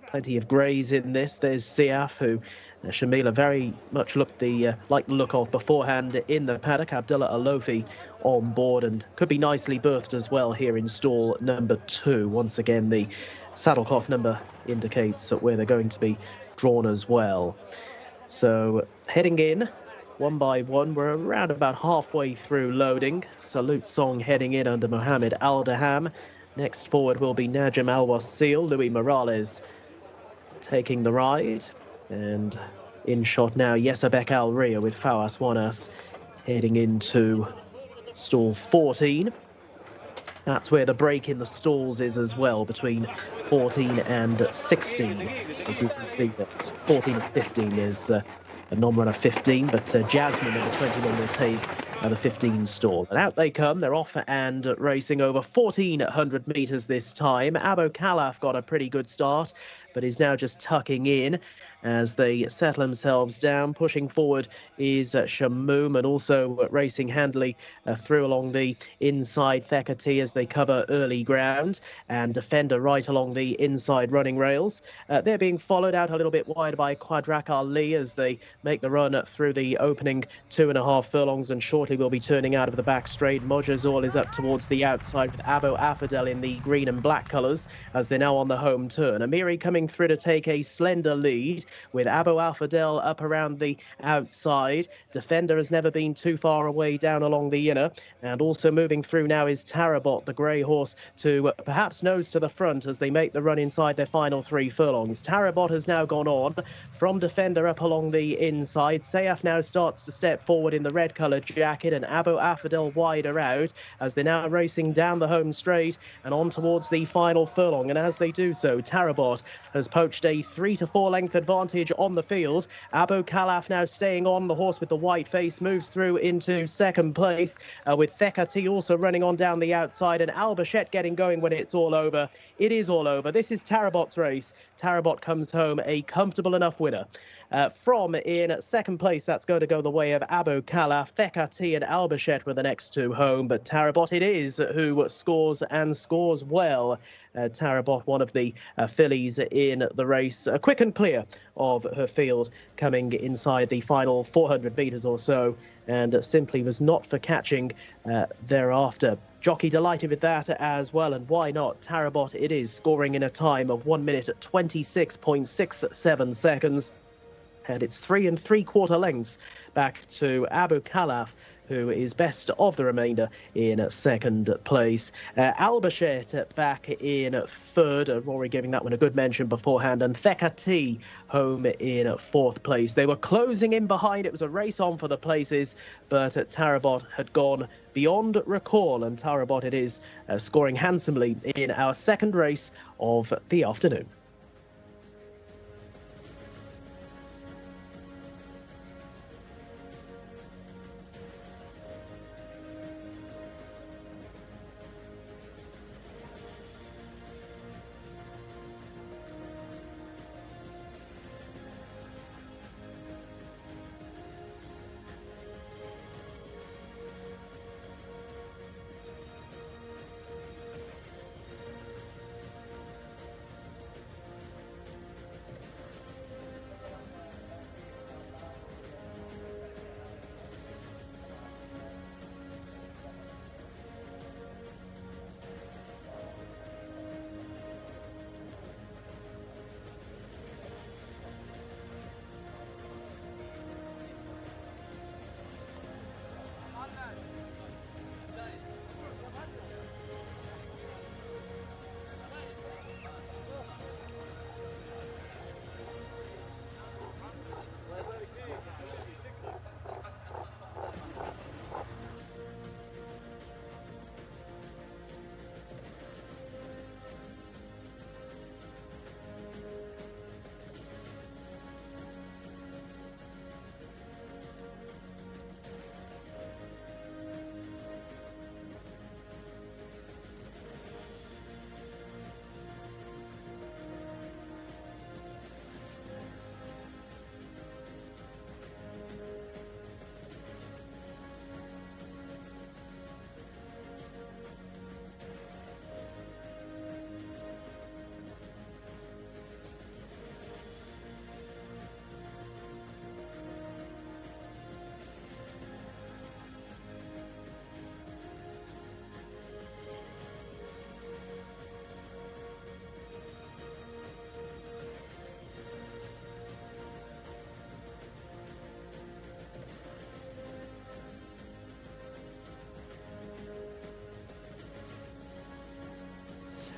Plenty of greys in this. There's Siaf, who Shamila very much looked like the look of beforehand in the paddock. Abdullah Alofi on board and could be nicely berthed as well here in stall number 2. Once again, the saddlecloth number indicates where they're going to be drawn as well. So heading in one by one, we're around about halfway through loading. Salute Song heading in under Mohammed Al-Daham. Next forward will be Najim Al-Wasil. Louis Morales taking the ride. And in shot now, Yesabek Al-Ria with Fawaz Wanas heading into stall 14. That's where the break in the stalls is as well, between 14 and 16. As you can see, that 14 and 15 is a non-runner 15, but Jasmine number 21 will take the 15 stall. And out they come. They're off and racing over 1,400 metres this time. Abu Khalaf got a pretty good start, but is now just tucking in as they settle themselves down. Pushing forward is Shamoom, and also racing handily through along the inside Thekati as they cover early ground, and Defender right along the inside running rails. They're being followed out a little bit wide by Quadrak Ali as they make the run through the opening 2.5 furlongs and shortly will be turning out of the back straight. Mojazol is up towards the outside with Abu Afadel in the green and black colours as they're now on the home turn. Amiri coming through to take a slender lead with Abu Al-Fadel up around the outside. Defender has never been too far away down along the inner, and also moving through now is Tarabot, the grey horse, to perhaps nose to the front as they make the run inside their final 3 furlongs. Tarabot has now gone on from Defender up along the inside. Sayaf now starts to step forward in the red coloured jacket, and Abu Afadel wider out as they're now racing down the home straight and on towards the final furlong. And as they do so, Tarabot has poached a 3 to 4 length advantage on the field. Abu Khalaf now staying on. The horse with the white face moves through into second place with Thekati also running on down the outside, and Al Bashet getting going when it's all over. It is all over. This is Tarabot's race. Tarabot comes home a comfortable enough winner. From in second place, that's going to go the way of Abu Khalaf. Thekati and Al Bashet were the next 2 home, but Tarabot it is who scores and scores well. Tarabot, one of the fillies in the race, quick and clear of her field, coming inside the final 400 metres or so, and simply was not for catching thereafter. Jockey delighted with that as well, and why not? Tarabot it is, scoring in a time of 1 minute at 26.67 seconds. And it's 3 3/4 lengths back to Abu Khalaf, who is best of the remainder in second place. Al Bashet back in third, Rory giving that one a good mention beforehand, and Thekati home in fourth place. They were closing in behind. It was a race on for the places, but Tarabot had gone beyond recall, and Tarabot it is, scoring handsomely in our second race of the afternoon.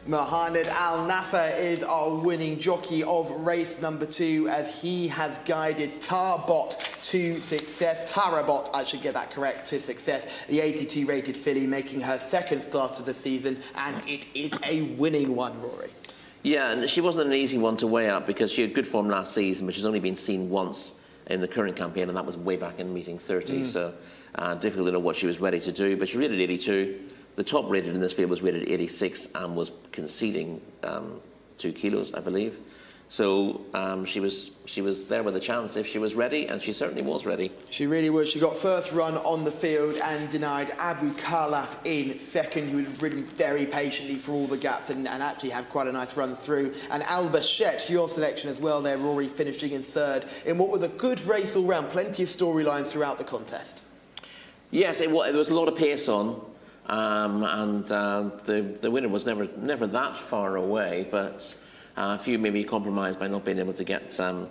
Mohamed Al Nasser is our winning jockey of race number 2 as he has guided Tarbot to success. Tarabot, I should get that correct, to success. The 82 rated filly making her second start of the season, and it is a winning one, Rory. Yeah, and she wasn't an easy one to weigh up because she had good form last season, but she's only been seen once in the current campaign, and that was way back in meeting 30, so difficult to know what she was ready to do, but she rated 82. The top rated in this field was rated 86 and was conceding 2 kilos, I believe. So she was there with a chance if she was ready, and she certainly was ready. She really was. She got first run on the field and denied Abu Khalaf in second, who was ridden very patiently for all the gaps and actually had quite a nice run through. And Al Bashet, your selection as well there, Rory, finishing in third in what was a good race all round. Plenty of storylines throughout the contest. Yes, there was a lot of pace on. The winner was never that far away, but a few maybe compromised by not being able to get an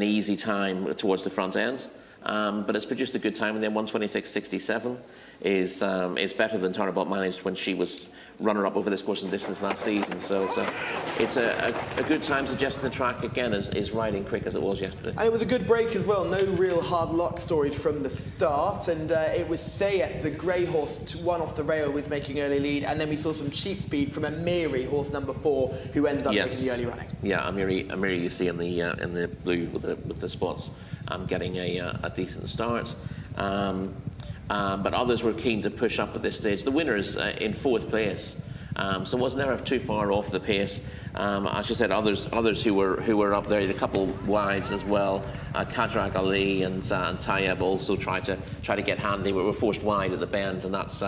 easy time towards the front end. But it's produced a good time, and then 1:26.67 is better than Tarabot managed when she was runner-up over this course and distance last season. So it's a good time, suggesting the track again is riding quick as it was yesterday. And it was a good break as well. No real hard luck stories from the start, and it was Sayef, the grey horse, one off the rail, was making early lead, and then we saw some cheap speed from Amiri, horse number 4, who ended up making the early running. Yeah, Amiri you see in the blue with the spots, getting a decent start. But others were keen to push up at this stage. The winner is in 4th place, so wasn't ever too far off the pace. As you said, others who were up there, a couple wides as well. Kadrag Ali and Tayeb also tried to get handy. We were forced wide at the bend, and that's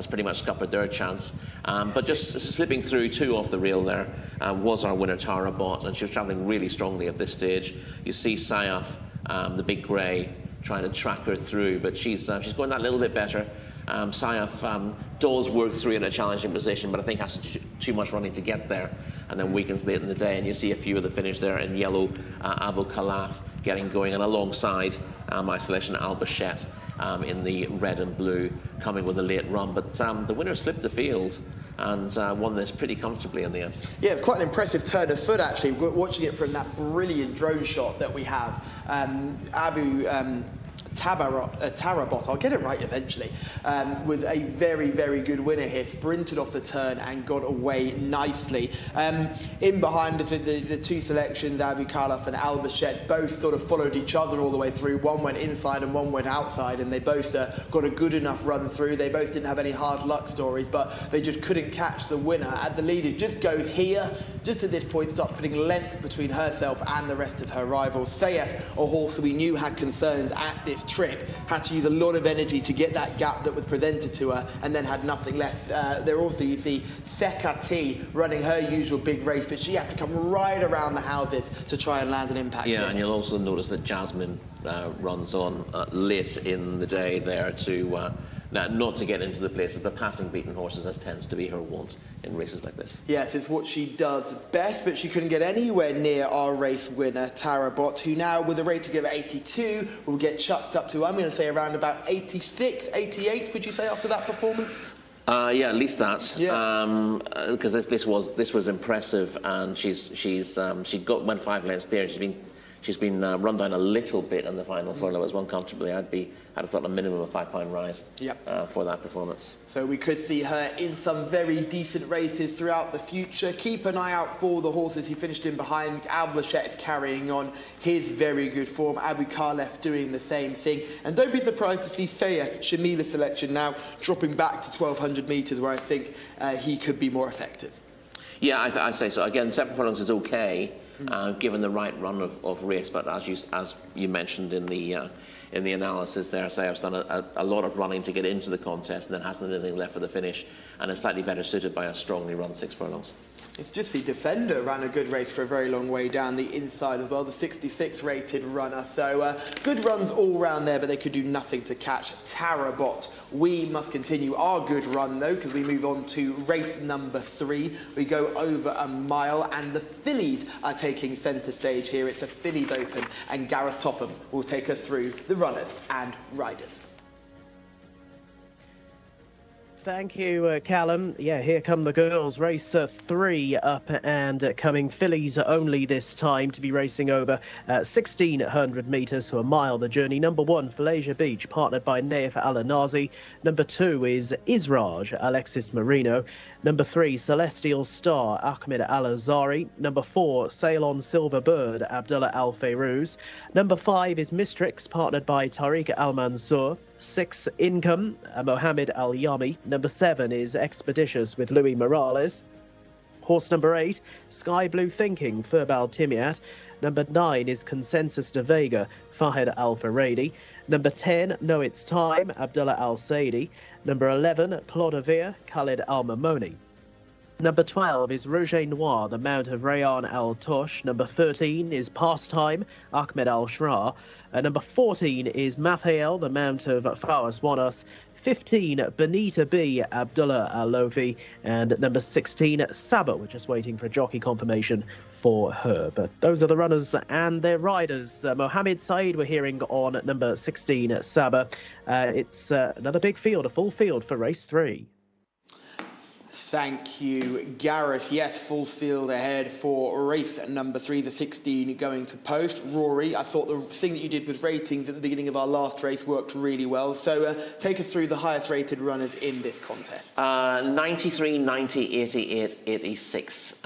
pretty much scuppered their chance. But just slipping through 2 off the rail there was our winner, Tara Bott, and she was travelling really strongly at this stage. You see Sayaf, the big grey, trying to track her through, but she's going that little bit better. Sayaf does work through in a challenging position, but I think has too much running to get there, and then weakens late in the day. And you see a few of the finish there in yellow. Abu Khalaf getting going, and alongside my selection Al Bashet in the red and blue, coming with a late run. But the winner slipped the field and won this pretty comfortably in the end. Yeah, it's quite an impressive turn of foot, actually, watching it from that brilliant drone shot that we have. Tarabot, I'll get it right eventually, was a very, very good winner here, sprinted off the turn and got away nicely. In behind the 2 selections, Abu Khalaf and Al Bashet, both sort of followed each other all the way through. One went inside and one went outside, and they both got a good enough run through. They both didn't have any hard luck stories, but they just couldn't catch the winner. And the leader just goes here, just at this point, starts putting length between herself and the rest of her rivals. Sayef, a horse we knew had concerns at this trip, had to use a lot of energy to get that gap that was presented to her, and then had nothing left. There also you see Sekati running her usual big race, but she had to come right around the houses to try and land an impact. Yeah, here. and you'll also notice that Jasmine runs on late in the day there to not to get into the places, but passing beaten horses, as tends to be her wont in races like this. Yes, it's what she does best, but she couldn't get anywhere near our race winner, Tara Bott, who now, with a rating of 82, will get chucked up to, I'm going to say, around about 86, 88, would you say, after that performance? Yeah, at least that. Yeah. Because this was impressive, and went 5 lengths there. She's been run down a little bit in the final furlong. As one comfortably. I'd have thought a minimum of £5 rise. Yep. For that performance. So we could see her in some very decent races throughout the future. Keep an eye out for the horses he finished in behind. Al Bashet is carrying on his very good form. Abu Khalaf doing the same thing. And don't be surprised to see Sayef, Shamila's selection, now dropping back to 1,200 metres, where I think he could be more effective. Yeah, I say so. Again, 7 furlongs is okay, given the right run of race. But as you mentioned in the analysis there, Sayef's done a lot of running to get into the contest, and then hasn't anything left for the finish, and is slightly better suited by a strongly run 6 furlongs. It's just the Defender ran a good race for a very long way down the inside as well, the 66 rated runner. So good runs all round there, but they could do nothing to catch Tarabot. We must continue our good run though, because we move on to race number 3. We go over a mile, and the fillies are taking centre stage here. It's a Fillies Open, and Gareth Topham will take us through the runners and riders. Thank you, Callum. Yeah, here come the girls. Race 3 up and coming. Fillies only this time to be racing over 1,600 metres, so a mile the journey. Number 1, Falacia Beach, partnered by Naif Al-Nazi. Number 2 is Israj, Alexis Marino. Number 3, Celestial Star, Ahmed Al-Azari. Number 4, Sail on Silver Bird, Abdullah Al-Fayrouz. Number 5 is Mistrix, partnered by Tariq Al-Mansour. 6, Income, Mohammed Al-Yami. Number 7 is Expeditious with Louis Morales. Horse number 8, Sky Blue Thinking, Furbal Timiat. Number 9 is Consensus de Vega, Fahid Al-Faradi. Number 10, Know It's Time, Abdullah Al-Saidi. Number 11, Plodavir, Khalid Al-Mamoni. Number 12 is Rouge Noir, the Mount of Rayan Al-Tosh. Number 13 is Pastime, Ahmed Al-Shra. Number 14 is Mafhael, the Mount of Fawas Wanas. 15, Benita B, Abdullah Al-Lofi. And number 16, Saba. We're just waiting for a jockey confirmation for her. But those are the runners and their riders. Mohammed Saeed, we're hearing on number 16, Saba. It's another big field, a full field for race 3. Thank you, Gareth. Yes, full field ahead for race number 3, the 16 going to post. Rory, I thought the thing that you did with ratings at the beginning of our last race worked really well. So take us through the highest rated runners in this contest. 93, 90, 88, 86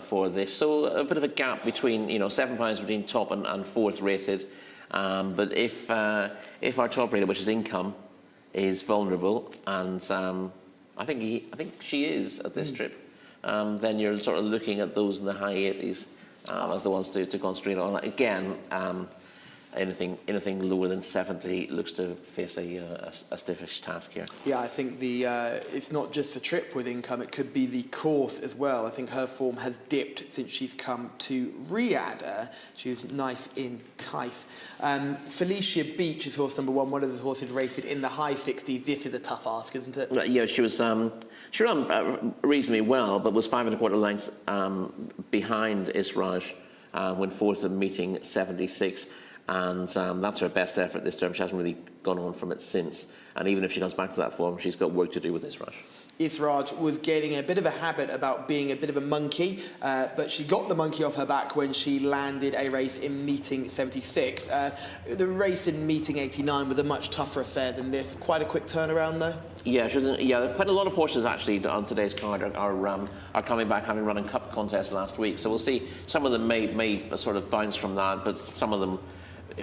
for this. So a bit of a gap between, you know, £7 between top and fourth rated. But if our top rated, which is Income, is vulnerable, and I think she is at this trip, then you're sort of looking at those in the high 80s as the ones to concentrate on. Again, anything lower than 70 looks to face a stiffish task here. Yeah, I think it's not just the trip with Income, it could be the course as well. I think her form has dipped since she's come to Riyadh. She was nice in Taif. Falacia Beach is horse number 1, one of the horses rated in the high 60s. This is a tough ask, isn't it? Yeah, she ran reasonably well, but was 5 1/4 lengths behind Israj when fourth and meeting 76. And that's her best effort this term. She hasn't really gone on from it since. And even if she comes back to that form, she's got work to do with Israj. Israj was getting a bit of a habit about being a bit of a monkey, but she got the monkey off her back when she landed a race in meeting 76. The race in meeting 89 was a much tougher affair than this. Quite a quick turnaround, though. Yeah, quite a lot of horses actually on today's card are coming back, having run in cup contests last week. So we'll see. Some of them may sort of bounce from that, but some of them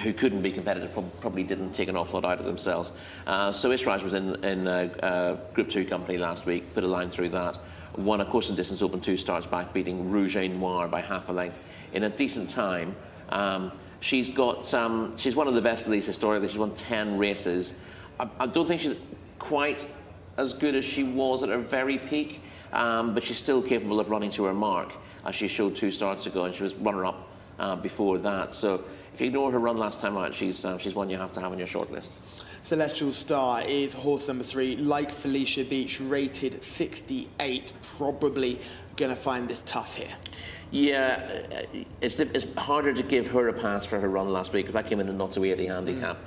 who couldn't be competitive probably didn't take an awful lot out of themselves. So Israj was in Group 2 company last week, put a line through that, won a course and distance open 2 starts back, beating Rouge Noir by half a length in a decent time. She's one of the best of these historically. She's won 10 races. I don't think she's quite as good as she was at her very peak, but she's still capable of running to her mark, as she showed 2 starts ago, and she was runner-up before that. So if you ignore her run last time out, she's one you have to have on your shortlist. Celestial Star is horse number 3, like Falacia Beach, rated 68. Probably going to find this tough here. Yeah, it's harder to give her a pass for her run last week because that came in a not to 80 handicap.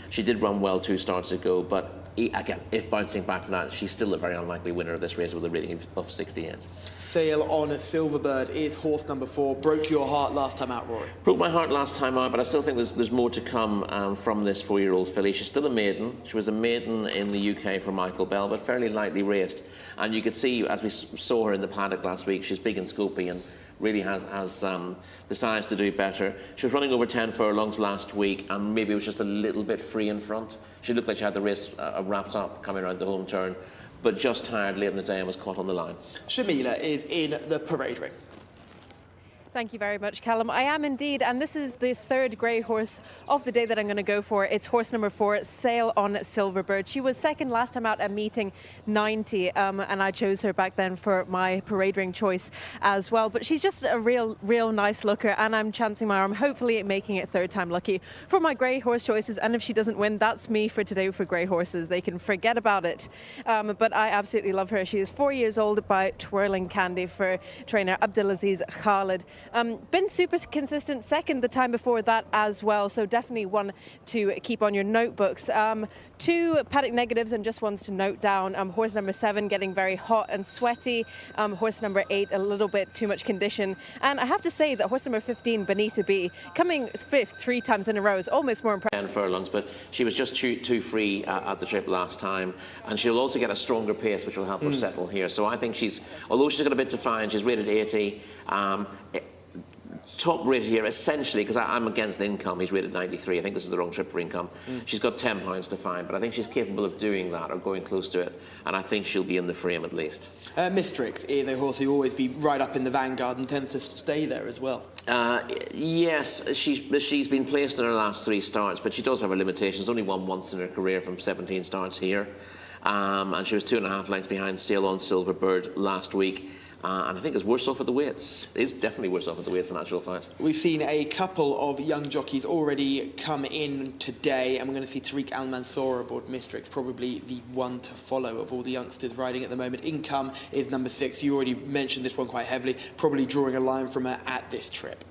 She did run well 2 starts ago, but again, if bouncing back to that, she's still a very unlikely winner of this race with a rating of 68. Sail on Silverbird is horse number 4. Broke your heart last time out, Rory. Broke my heart last time out, but I still think there's more to come from this 4-year-old filly. She's still a maiden. She was a maiden in the UK for Michael Bell, but fairly lightly raced. And you could see, as we saw her in the paddock last week, she's big and scopy and really has the size to do better. She was running over 10 furlongs last week, and maybe it was just a little bit free in front. She looked like she had the race wrapped up coming around the home turn, but just tired late in the day and was caught on the line. Shamila is in the parade ring. Thank you very much, Callum. I am indeed, and this is the 3rd grey horse of the day that I'm going to go for. It's horse number 4, Sail on Silverbird. She was second last time out at meeting 90, and I chose her back then for my parade ring choice as well. But she's just a real nice looker, and I'm chancing my arm, hopefully making it 3rd time lucky for my grey horse choices. And if she doesn't win, that's me for today for grey horses. They can forget about it. But I absolutely love her. She is 4 years old by Twirling Candy for trainer Abdulaziz Khalid. Been super consistent, second the time before that as well, so definitely one to keep on your notebooks. Two paddock negatives and just ones to note down. Horse number 7 getting very hot and sweaty. Horse number 8 a little bit too much condition. And I have to say that horse number 15, Benita B, coming 5th 3 times in a row is almost more impressive. 10 furlongs, but she was just too free at the trip last time, and she'll also get a stronger pace, which will help her settle here. So I think although she's got a bit to find, she's rated 80. Top rated here, essentially, because I'm against Income. He's rated 93. I think this is the wrong trip for Income. She's got £10 to find, but I think she's capable of doing that or going close to it, and I think she'll be in the frame at least. Mistrix is a horse who always be right up in the vanguard and tends to stay there as well. Yes, she's been placed in her last 3 starts, but she does have her limitations. Only won once in her career from 17 starts here, and she was 2.5 lengths behind Sail On Silverbird last week. And I think it's worse off at the weights. It's definitely worse off at the weights in actual fact. We've seen a couple of young jockeys already come in today, and we're going to see Tariq Al Mansour aboard Mistrix, probably the one to follow of all the youngsters riding at the moment. Income is number 6. You already mentioned this one quite heavily, probably drawing a line from her at this trip.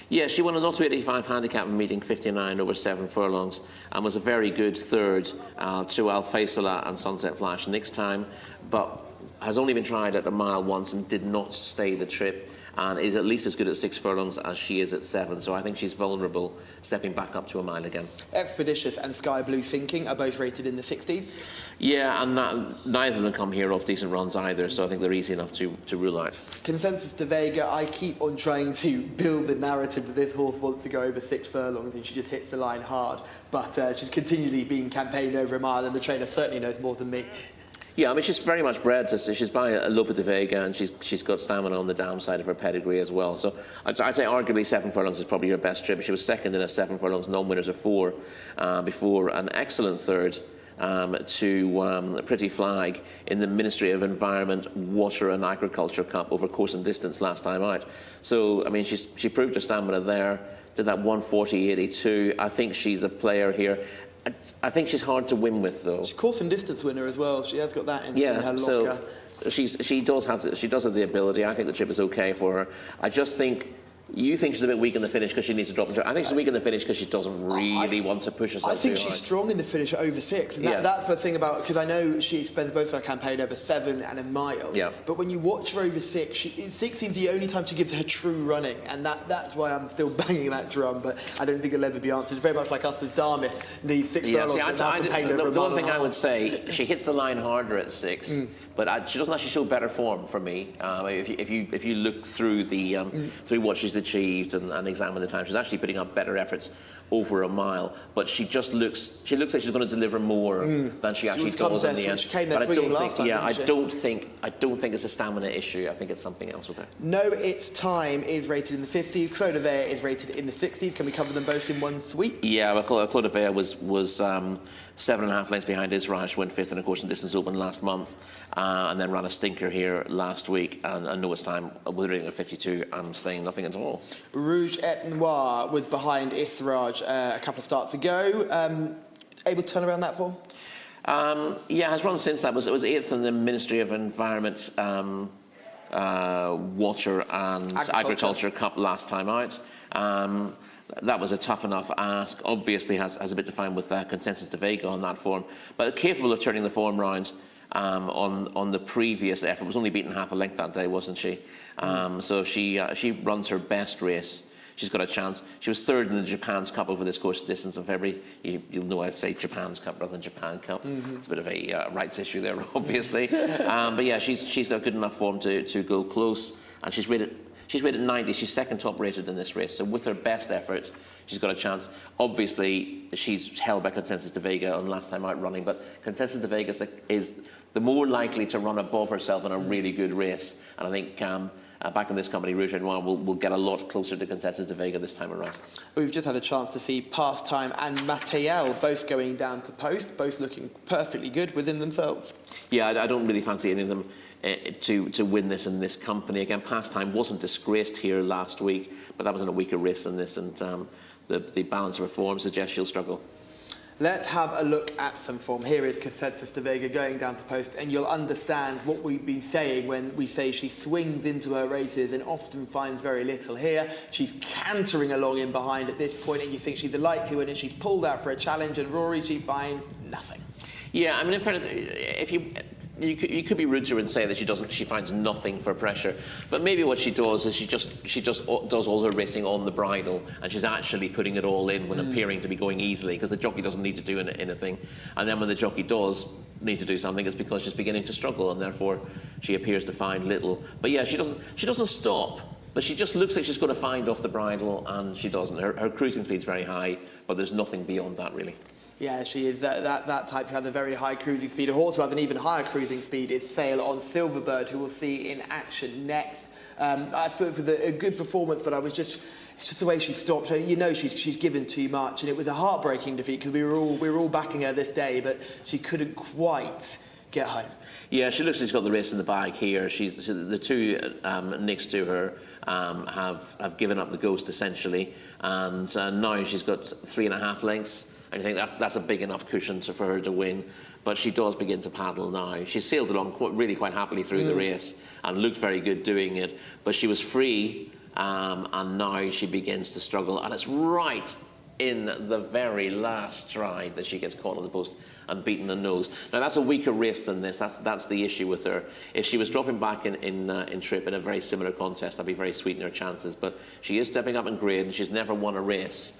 Yeah, she won a 0-85 handicap in meeting 59 over 7 furlongs and was a very good third to Al Faisala and Sunset Flash next time, but has only been tried at a mile once and did not stay the trip, and is at least as good at 6 furlongs as she is at 7. So I think she's vulnerable stepping back up to a mile again. Expeditious and Sky Blue Thinking are both rated in the 60s. Yeah, and neither of them come here off decent runs either, so I think they're easy enough to rule out. Consensus de Vega, I keep on trying to build the narrative that this horse wants to go over 6 furlongs and she just hits the line hard, but she's continually being campaigned over a mile, and the trainer certainly knows more than me. Yeah, I mean, she's very much bred to, she's by a Lope de Vega, and she's got stamina on the downside of her pedigree as well. So I'd say arguably 7 furlongs is probably her best trip. She was second in a 7 furlongs non-winners of 4 before an excellent third to Pretty Flag in the Ministry of Environment, Water and Agriculture Cup over course and distance last time out. So, I mean, she proved her stamina there, did that 140.82. I think she's a player here. I think she's hard to win with, though. She's course and distance winner as well. She has got that in her locker. So she does have the ability. I think the trip is okay for her. I just think you think she's a bit weak in the finish because she needs to drop the trip. I think she's weak in the finish because she doesn't really want to push herself. I think too she's hard. strong in the finish at over 6, and that's the thing about, because I know she spends both her campaign over 7 and a mile. Yeah. But when you watch her over 6, 6 seems the only time she gives her true running, and that's why I'm still banging that drum. But I don't think it'll ever be answered. It's very much like us with Dartmouth, the 6 furlongs. The one thing I would say, she hits the line harder at 6. But she doesn't actually show better form for me. If you look through through what she's achieved and examine the time, she's actually putting up better efforts over a mile. But she looks like she's going to deliver more than she actually does in the end. She came there swinging last time. I don't think it's a stamina issue. I think it's something else with her. No, It's Time is rated in the 50s. Claude Vert is rated in the 60s. Can we cover them both in one sweep? Yeah, well, Claude Vert was 7.5 lengths behind Isrash, went 5th in a course and distance open last month, and then ran a stinker here last week. And No It's Time, with a rating of 52, I'm saying nothing at all. Rouge et Noir was behind Israj a couple of starts ago. Able to turn around that form? Yeah, has run since that. It was 8th in the Ministry of Environment, Water and Agriculture Cup last time out. That was a tough enough ask. Obviously has a bit to find with Consensus de Vega on that form, but capable of turning the form round on the previous effort. Was only beaten half a length that day, wasn't she? So if she runs her best race, she's got a chance. She was 3rd in the Japan's Cup over this course distance in February. You'll know I'd say Japan's Cup rather than Japan Cup. It's a bit of a rights issue there, obviously. But yeah, she's got good enough form to go close, and she's rated 90. She's 2nd top rated in this race. So with her best effort, she's got a chance. Obviously, she's held by Consensus de Vega on last time out running, but Consensus de Vega is the more likely to run above herself in a really good race. And I think back in this company, Rouge et Noir will get a lot closer to Consensus de Vega this time around. We've just had a chance to see Pastime and Mattel both going down to post, both looking perfectly good within themselves. Yeah, I don't really fancy any of them to win this in this company. Again, Pastime wasn't disgraced here last week, but that was in a weaker race than this, and the balance of her form suggests she'll struggle. Let's have a look at some form. Here is Jcsa de Vega going down to post, and you'll understand what we've been saying when we say she swings into her races and often finds very little here. She's cantering along in behind at this point, and you think she's a likely winner. She's pulled out for a challenge, and Rory, she finds nothing. Yeah, I mean, in fairness, if you could be rude to her and say that she finds nothing for pressure, but maybe what she does is she just does all her racing on the bridle, and she's actually putting it all in when appearing to be going easily, because the jockey doesn't need to do anything, and then when the jockey does need to do something, it's because she's beginning to struggle, and therefore she appears to find little. But yeah, she doesn't stop, but she just looks like she's going to find off the bridle, and she doesn't. Her cruising speed's very high, but there's nothing beyond that really. Yeah, she is that type who has a very high cruising speed. A horse who has an even higher cruising speed is Sail on Silverbird, who we'll see in action next. I thought it was a good performance, but it's just the way she stopped. You know, she's given too much, and it was a heartbreaking defeat because we were all backing her this day, but she couldn't quite get home. Yeah, she looks like she's got the race in the bag here. The two next to her have given up the ghost essentially, and now she's got 3.5 lengths. And I think that's a big enough cushion for her to win. But she does begin to paddle now. She sailed along really quite happily through the race and looked very good doing it. But she was free, and now she begins to struggle. And it's right in the very last stride that she gets caught on the post and beaten the nose. Now, that's a weaker race than this. That's the issue with her. If she was dropping back in trip in a very similar contest, that'd be very sweet in her chances. But she is stepping up in grade, and she's never won a race.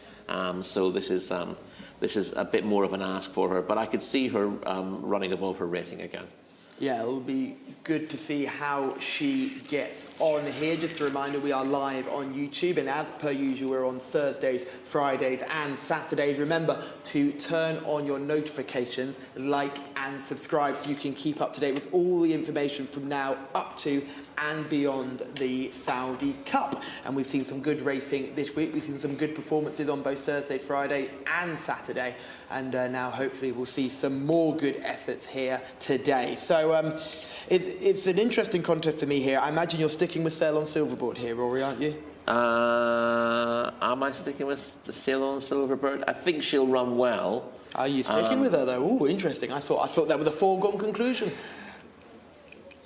So this is a bit more of an ask for her, but I could see her running above her rating again. Yeah, it'll be good to see how she gets on here. Just a reminder, we are live on YouTube, and as per usual, we're on Thursdays, Fridays and Saturdays. Remember to turn on your notifications, like and subscribe so you can keep up to date with all the information from now up to and beyond the Saudi Cup. And we've seen some good racing this week. We've seen some good performances on both Thursday, Friday and Saturday. And now hopefully we'll see some more good efforts here today. So it's an interesting contest for me here. I imagine you're sticking with Sail on Silverbird here, Rory, aren't you? Am I sticking with the Sail on Silverbird? I think she'll run well. Are you sticking with her though? Oh, interesting. I thought that was a foregone conclusion.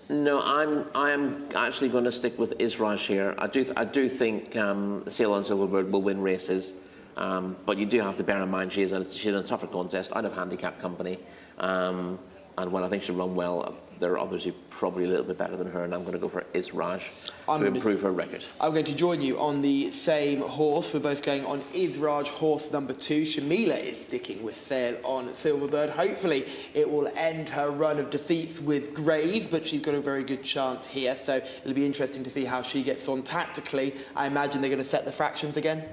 No, I am actually going to stick with Israj here. I do think Sail on Silverbird will win races, but you do have to bear in mind she's in a tougher contest out of handicap company, and while I think she'll run well, there are others who are probably a little bit better than her, and I'm going to go for Israj to improve her record. I'm going to join you on the same horse. We're both going on Israj, horse number 2. Shamila is sticking with Sail on Silverbird. Hopefully it will end her run of defeats with Graves, but she's got a very good chance here, so it'll be interesting to see how she gets on tactically. I imagine they're going to set the fractions again.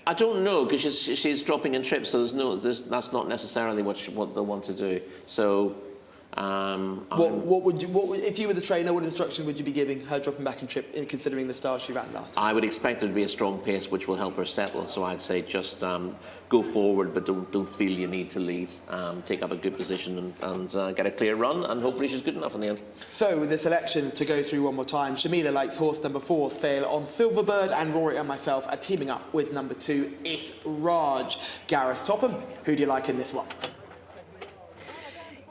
I don't know, because she's dropping in trips, so that's not necessarily what they'll want to do. So. If you were the trainer, what instruction would you be giving her dropping back in trip, considering the style she ran last time? I would expect there to be a strong pace which will help her settle. So I'd say just go forward, but don't feel you need to lead. Take up a good position and get a clear run, and hopefully she's good enough in the end. So with the selections to go through one more time, Shamila likes horse number 4, Sail on Silverbird, and Rory and myself are teaming up with number 2, Israj. Gareth Topham, who do you like in this one?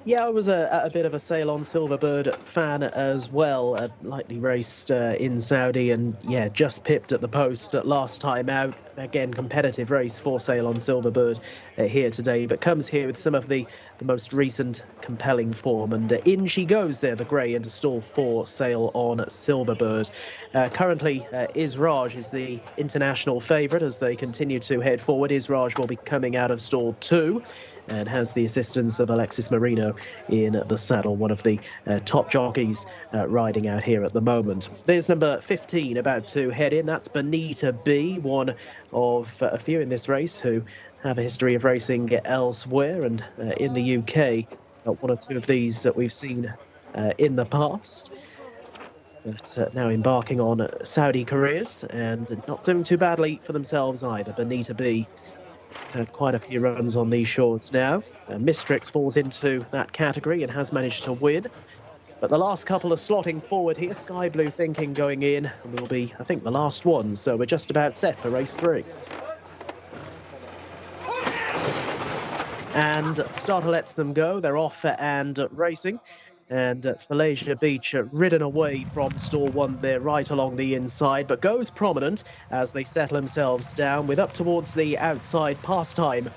Yeah, I was a bit of a Sail on Silverbird fan as well. Lightly raced in Saudi, and yeah, just pipped at the post last time out. Again, competitive race for Sail on Silverbird here today, but comes here with some of the most recent compelling form. And in she goes there, the grey, into stall 4, Sail on Silverbird. Currently, Israj is the international favourite as they continue to head forward. Israj will be coming out of stall 2. And has the assistance of Alexis Marino in the saddle, one of the top jockeys riding out here at the moment. There's number 15 about to head in. That's Benita B, one of a few in this race who have a history of racing elsewhere and in the UK. One or two of these that we've seen in the past. But now embarking on Saudi careers and not doing too badly for themselves either. Benita B had quite a few runs on these shorts now. Mistrix falls into that category and has managed to win. But the last couple are slotting forward here. Sky Blue Thinking going in will be, I think, the last one. So we're just about set for race 3. And starter lets them go. They're off and racing. And Falasia Beach ridden away from stall 1 there right along the inside, but goes prominent as they settle themselves down with up towards the outside Pastime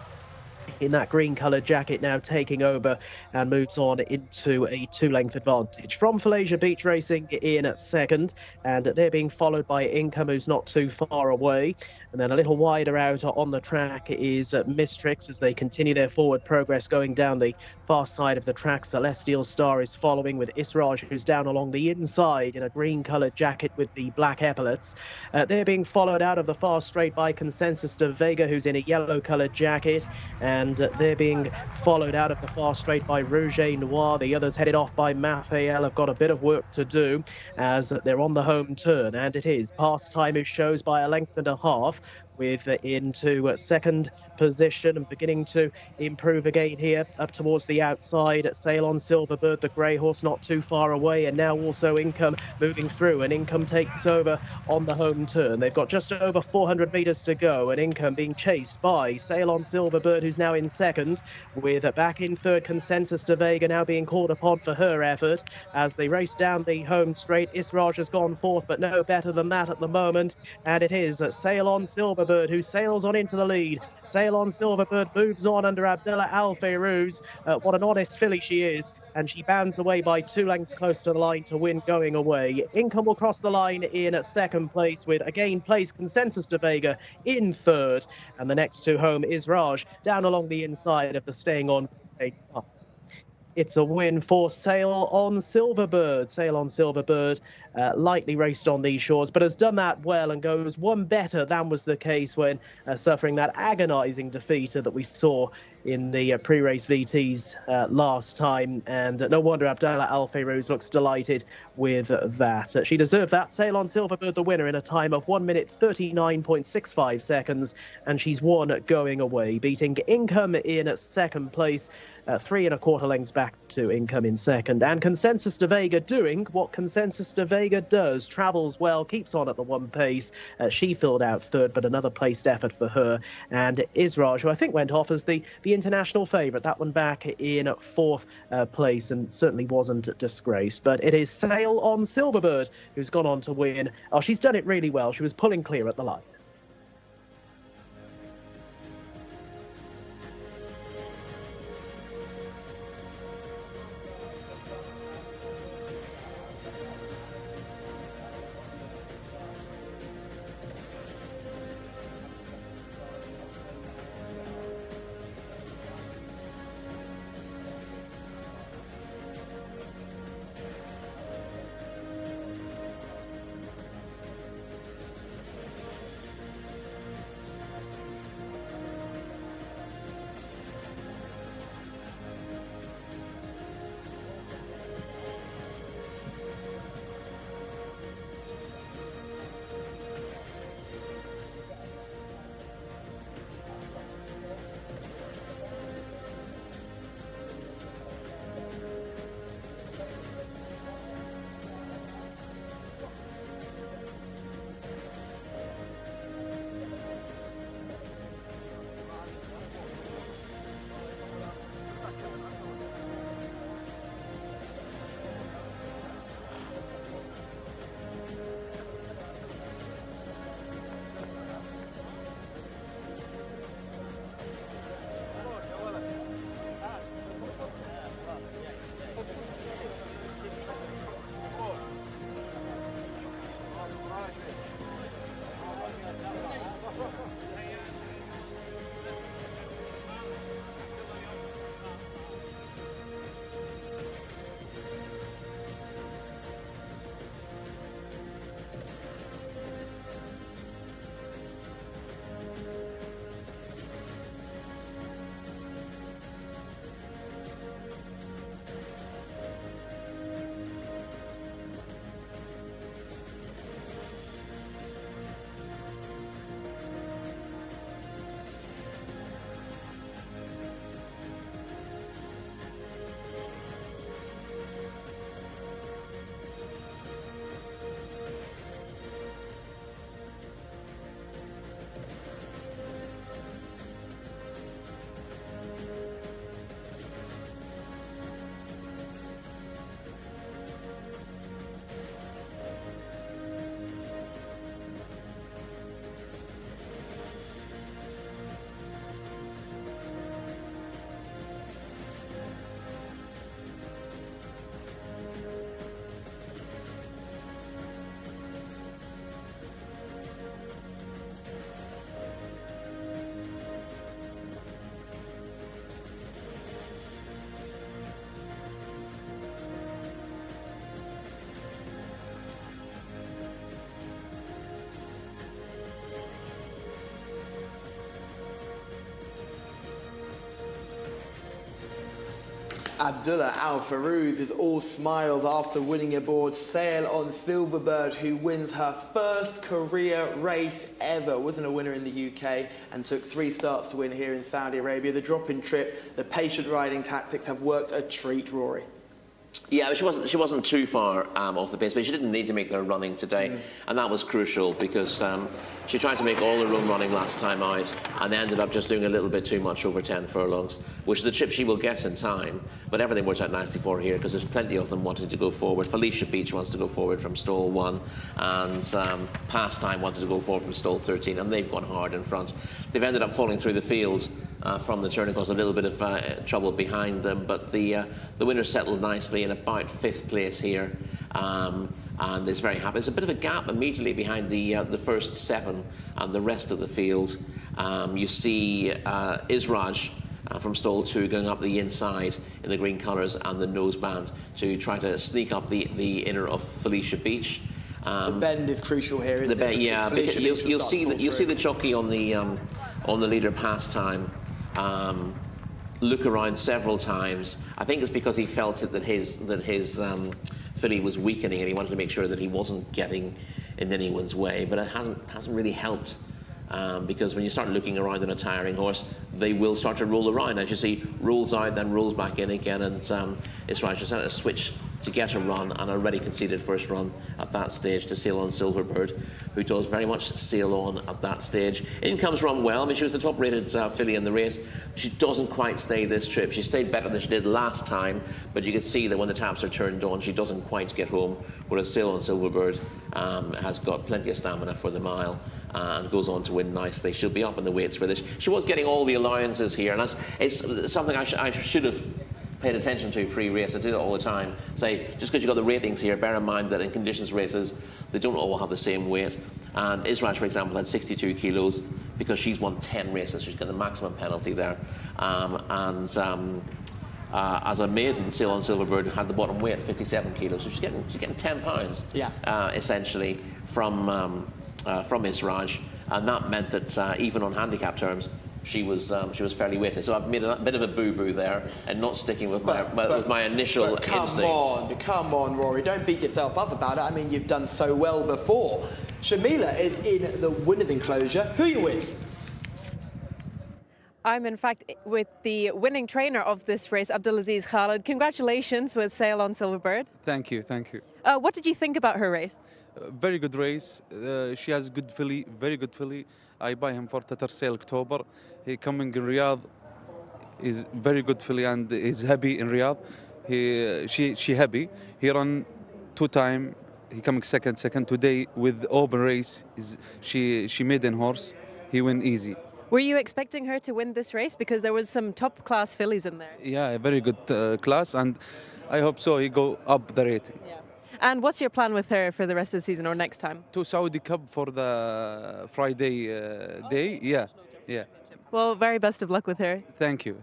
in that green-coloured jacket now taking over and moves on into a 2-length advantage. From Falasia Beach Racing in second, and they're being followed by Income, who's not too far away. And then a little wider out on the track is Mistrix as they continue their forward progress going down the far side of the track. Celestial Star is following with Israj, who's down along the inside in a green-coloured jacket with the black epaulets. They're being followed out of the far straight by Consensus de Vega, who's in a yellow-coloured jacket, and they're being followed out of the far straight by Rouge Noir. The others headed off by Raphael have got a bit of work to do as they're on the home turn, and it is Pastime who shows by a length and a half, with into second position and beginning to improve again here up towards the outside. Sail on Silverbird, the grey horse, not too far away, and now also Income moving through, and Income takes over on the home turn. They've got just over 400 metres to go, and Income being chased by Sail on Silverbird, who's now in second, with back in third Consensus de Vega now being called upon for her effort as they race down the home straight. Israj has gone fourth, but no better than that at the moment, and it is Sail on Silverbird who sails on into the lead. Sail on Silverbird moves on under Abdullah Al Fayrouz. What an honest filly she is, and she bounds away by 2 lengths close to the line to win going away. Income will cross the line in second place with again placed Consensus de Vega in third, and the next two home is Raj down along the inside of the staying on. It's a win for Sail on Silverbird. Sail on Silverbird lightly raced on these shores, but has done that well and goes one better than was the case when suffering that agonising defeat that we saw in the pre-race VTs last time. And no wonder Abdallah Al Fayrouz looks delighted with that. She deserved that. Sail on Silverbird, the winner, in a time of 1 minute 39.65 seconds, and she's won going away, beating Income in second place. 3 1/4 lengths back to Income in second. And Consensus de Vega doing what Consensus de Vega does. Travels well, keeps on at the 1 pace. She filled out third, but another placed effort for her. And Israj, who I think went off as the international favourite, that one back in fourth place, and certainly wasn't disgraced. But it is Sail on Silverbird who's gone on to win. Oh, she's done it really well. She was pulling clear at the line. Abdullah Al Farouz is all smiles after winning aboard Sail on Silverbird, who wins her first career race ever. Wasn't a winner in the UK and took 3 starts to win here in Saudi Arabia. The drop-in trip, the patient riding tactics have worked a treat, Rory. Yeah, she wasn't too far off the pace, but she didn't need to make her running today, and that was crucial because she tried to make all her own running last time out and ended up just doing a little bit too much over 10 furlongs, which is a trip she will get in time, but everything works out nicely for her here because there's plenty of them wanting to go forward. Felicia Beach wants to go forward from stall 1, and Pastime wanted to go forward from stall 13, and they've gone hard in front. They've ended up falling through the field from the turn. It caused a little bit of trouble behind them, but the winner settled nicely in about 5th place here, and is very happy. There's a bit of a gap immediately behind the first 7 and the rest of the field. You see Israj from stall 2 going up the inside in the green colours and the noseband to try to sneak up the inner of Felicia Beach. The bend is crucial here, isn't it? Yeah, because you'll see the jockey on the leader Pastime look around several times. I think it's because he felt that his filly was weakening and he wanted to make sure that he wasn't getting in anyone's way. But it hasn't really helped because when you start looking around on a tiring horse, they will start to roll around. As you see, rolls out, then rolls back in again, and it's right. Just had to switch to get a run, and already conceded first run at that stage to Sail on Silverbird, who does very much sail on at that stage. In comes Run Well. I mean, she was the top-rated filly in the race. She doesn't quite stay this trip. She stayed better than she did last time, but you can see that when the taps are turned on, she doesn't quite get home, whereas Sail on Silverbird has got plenty of stamina for the mile and goes on to win nicely. She'll be up in the weights for this. She was getting all the allowances here, and it's something I should have paid attention to pre-race. I did it all the time. Say, just because you've got the ratings here, bear in mind that in conditions races, they don't all have the same weight. And Israj, for example, had 62 kilos because she's won 10 races. She's got the maximum penalty there. As a maiden, Sail on Silverbird had the bottom weight, 57 kilos. So she's getting £10, essentially, from Israj. And that meant that even on handicap terms, she was fairly weighted. So I've made a bit of a boo-boo there and not sticking with my initial instincts. Come on, Rory, don't beat yourself up about it. I mean, you've done so well before. Shamila is in the winner's enclosure. Who are you with? I'm in fact with the winning trainer of this race, Abdulaziz Khalid. Congratulations with Sail on Silverbird. Thank you, thank you. What did you think about her race? Very good race. She has good filly, very good filly. I buy him for Tatar Sale October. He coming in Riyadh. Is very good filly and he's happy in Riyadh. She happy. He run 2 times. He coming second today with open race. She maiden horse. He win easy. Were you expecting her to win this race because there was some top class fillies in there? Yeah, a very good class, and I hope so. He go up the rating. Yeah. And what's your plan with her for the rest of the season or next time? To Saudi Cup for the Friday day. Yeah. Well, very best of luck with her. Thank you.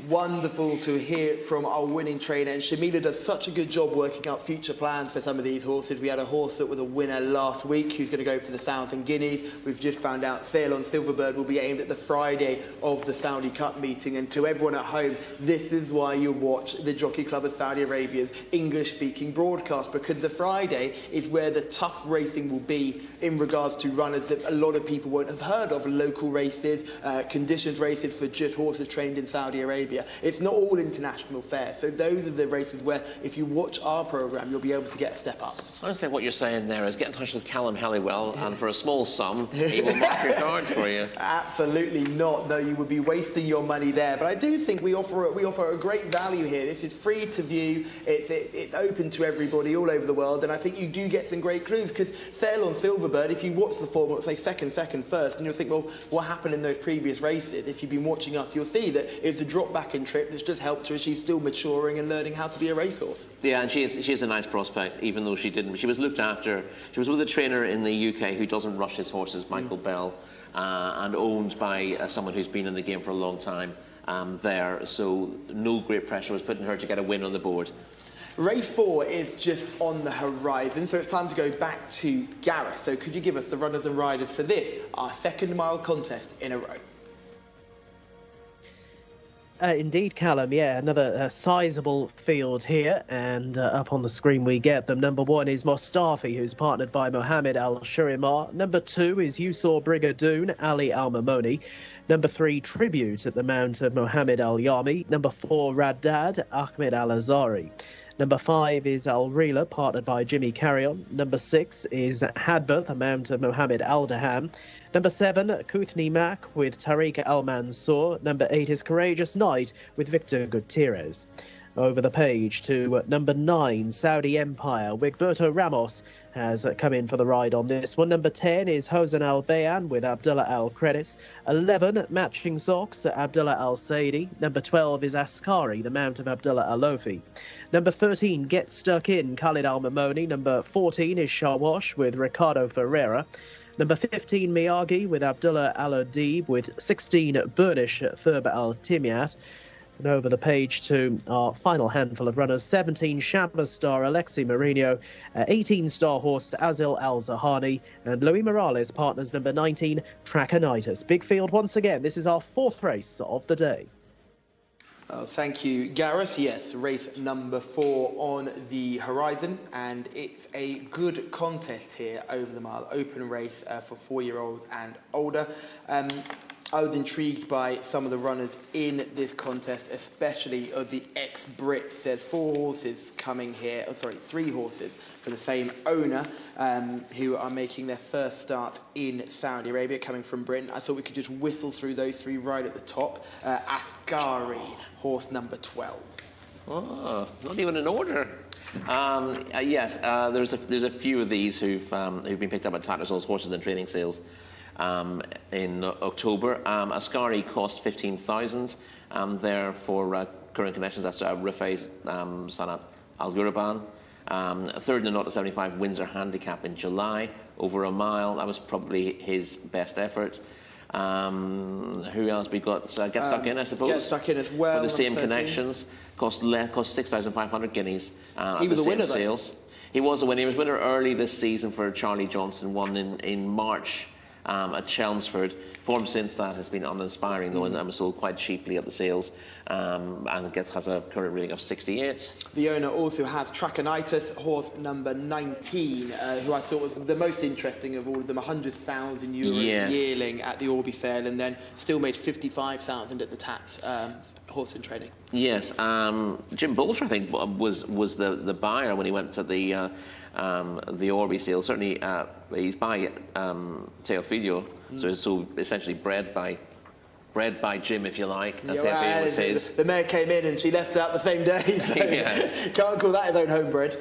Wonderful to hear from our winning trainer, and Shamila does such a good job working out future plans for some of these horses. We had a horse that was a winner last week who's going to go for the Thousand Guineas. We've just found out Sail on Silverbird will be aimed at the Friday of the Saudi Cup meeting, and to everyone at home, this is why you watch the Jockey Club of Saudi Arabia's English-speaking broadcast, because the Friday is where the tough racing will be in regards to runners that a lot of people won't have heard of, local races, conditioned races for just horses trained in Saudi Arabia. It's not all international fairs, so those are the races where if you watch our programme you'll be able to get a step up. So honestly, what you're saying there is get in touch with Callum Halliwell and for a small sum he will mark your card for you. Absolutely not. No, you would be wasting your money there. But I do think we offer a great value here. This is free to view. It's open to everybody all over the world, and I think you do get some great clues because Sail on Silverbird, if you watch the form, say second, first, and you'll think, well, what happened in those previous races? If you've been watching us, you'll see that it's a drop back in trip that's just helped her as she's still maturing and learning how to be a racehorse. Yeah, and she is a nice prospect, even though she was looked after. She was with a trainer in the UK who doesn't rush his horses, Michael Bell, and owned by someone who's been in the game for a long time there. So no great pressure was put on her to get a win on the board. Race 4 is just on the horizon, so it's time to go back to Gareth. So could you give us the runners and riders for this, our second mile contest in a row? Indeed, Callum. Yeah, another sizable field here, and up on the screen we get them. Number 1 is Mustafi, who's partnered by Mohammed Al Shurimar. Number 2 is Yusor Brigadoon, Ali Al Mamoni. Number 3, Tribute at the Mount of Mohammed Al Yami. Number 4, Raddad, Ahmed Al Azari. Number 5 is Al Rila, partnered by Jimmy Carrion. Number 6 is Hadbath, a mount of Mohammed Al Daham. Number 7, Kuthni Mak with Tariq Al Mansour. Number 8 is Courageous Knight with Victor Gutierrez. Over the page to number 9, Saudi Empire. Wigberto Ramos has come in for the ride on this one. Number 10 is Hosan Al Bayan with Abdullah Al Credis. 11, Matching Socks, Abdullah Al Saidi. Number 12 is Askari, the mount of Abdullah Al Lofi. Number 13, Get Stuck In, Khalid Al Mamoni. Number 14 is Shawash with Ricardo Ferreira. Number 15, Miyagi with Abdullah Al Adib. With 16, Burnish, Thurba Al Timiat. And over the page to our final handful of runners, 17 Shabbos star Alexi Marino, 18 star horse Azil Al Zahani, and Louis Morales partners number 19 Trachonitis. Big field once again. This is our 4th race of the day. Oh, thank you, Gareth. Yes, race number 4 on the horizon, and it's a good contest here over the mile. Open race for 4-year-olds and older. I was intrigued by some of the runners in this contest, especially of the ex-Brits. There's 4 horses coming here, 3 horses for the same owner who are making their first start in Saudi Arabia, coming from Britain. I thought we could just whistle through those 3 right at the top. Askari, horse number 12. Oh, not even in order. Yes, there's a few of these who've been picked up at Tattersall's Horses and Training Sales. In October. Askari cost 15,000 there for current connections. That's Rifai Sanat Al Ghuraban. 3rd in the 0 to 75 Windsor Handicap in July, over a mile. That was probably his best effort. Who else we got? Get Stuck In, I suppose. Get Stuck In as well. For the same connections. Cost 6,500 guineas. He was a winner, sales. He was a winner. He was winner early this season for Charlie Johnson, won in March. At Chelmsford. Form since that has been uninspiring, though, and was sold quite cheaply at the sales, and has a current rating of 68. The owner also has Trachonitis, horse number 19, who I thought was the most interesting of all of them. 100,000 euros yearling at the Orby sale, and then still made 55,000 at the Tats horse in training. Yes, Jim Bolger, I think, was the buyer when he went to the Orby sale. Certainly, he's by Teofilio, so essentially bred by Jim, if you like. And Teofilio was his. The mare came in and she left out the same day. So yes. Can't call that his own homebred.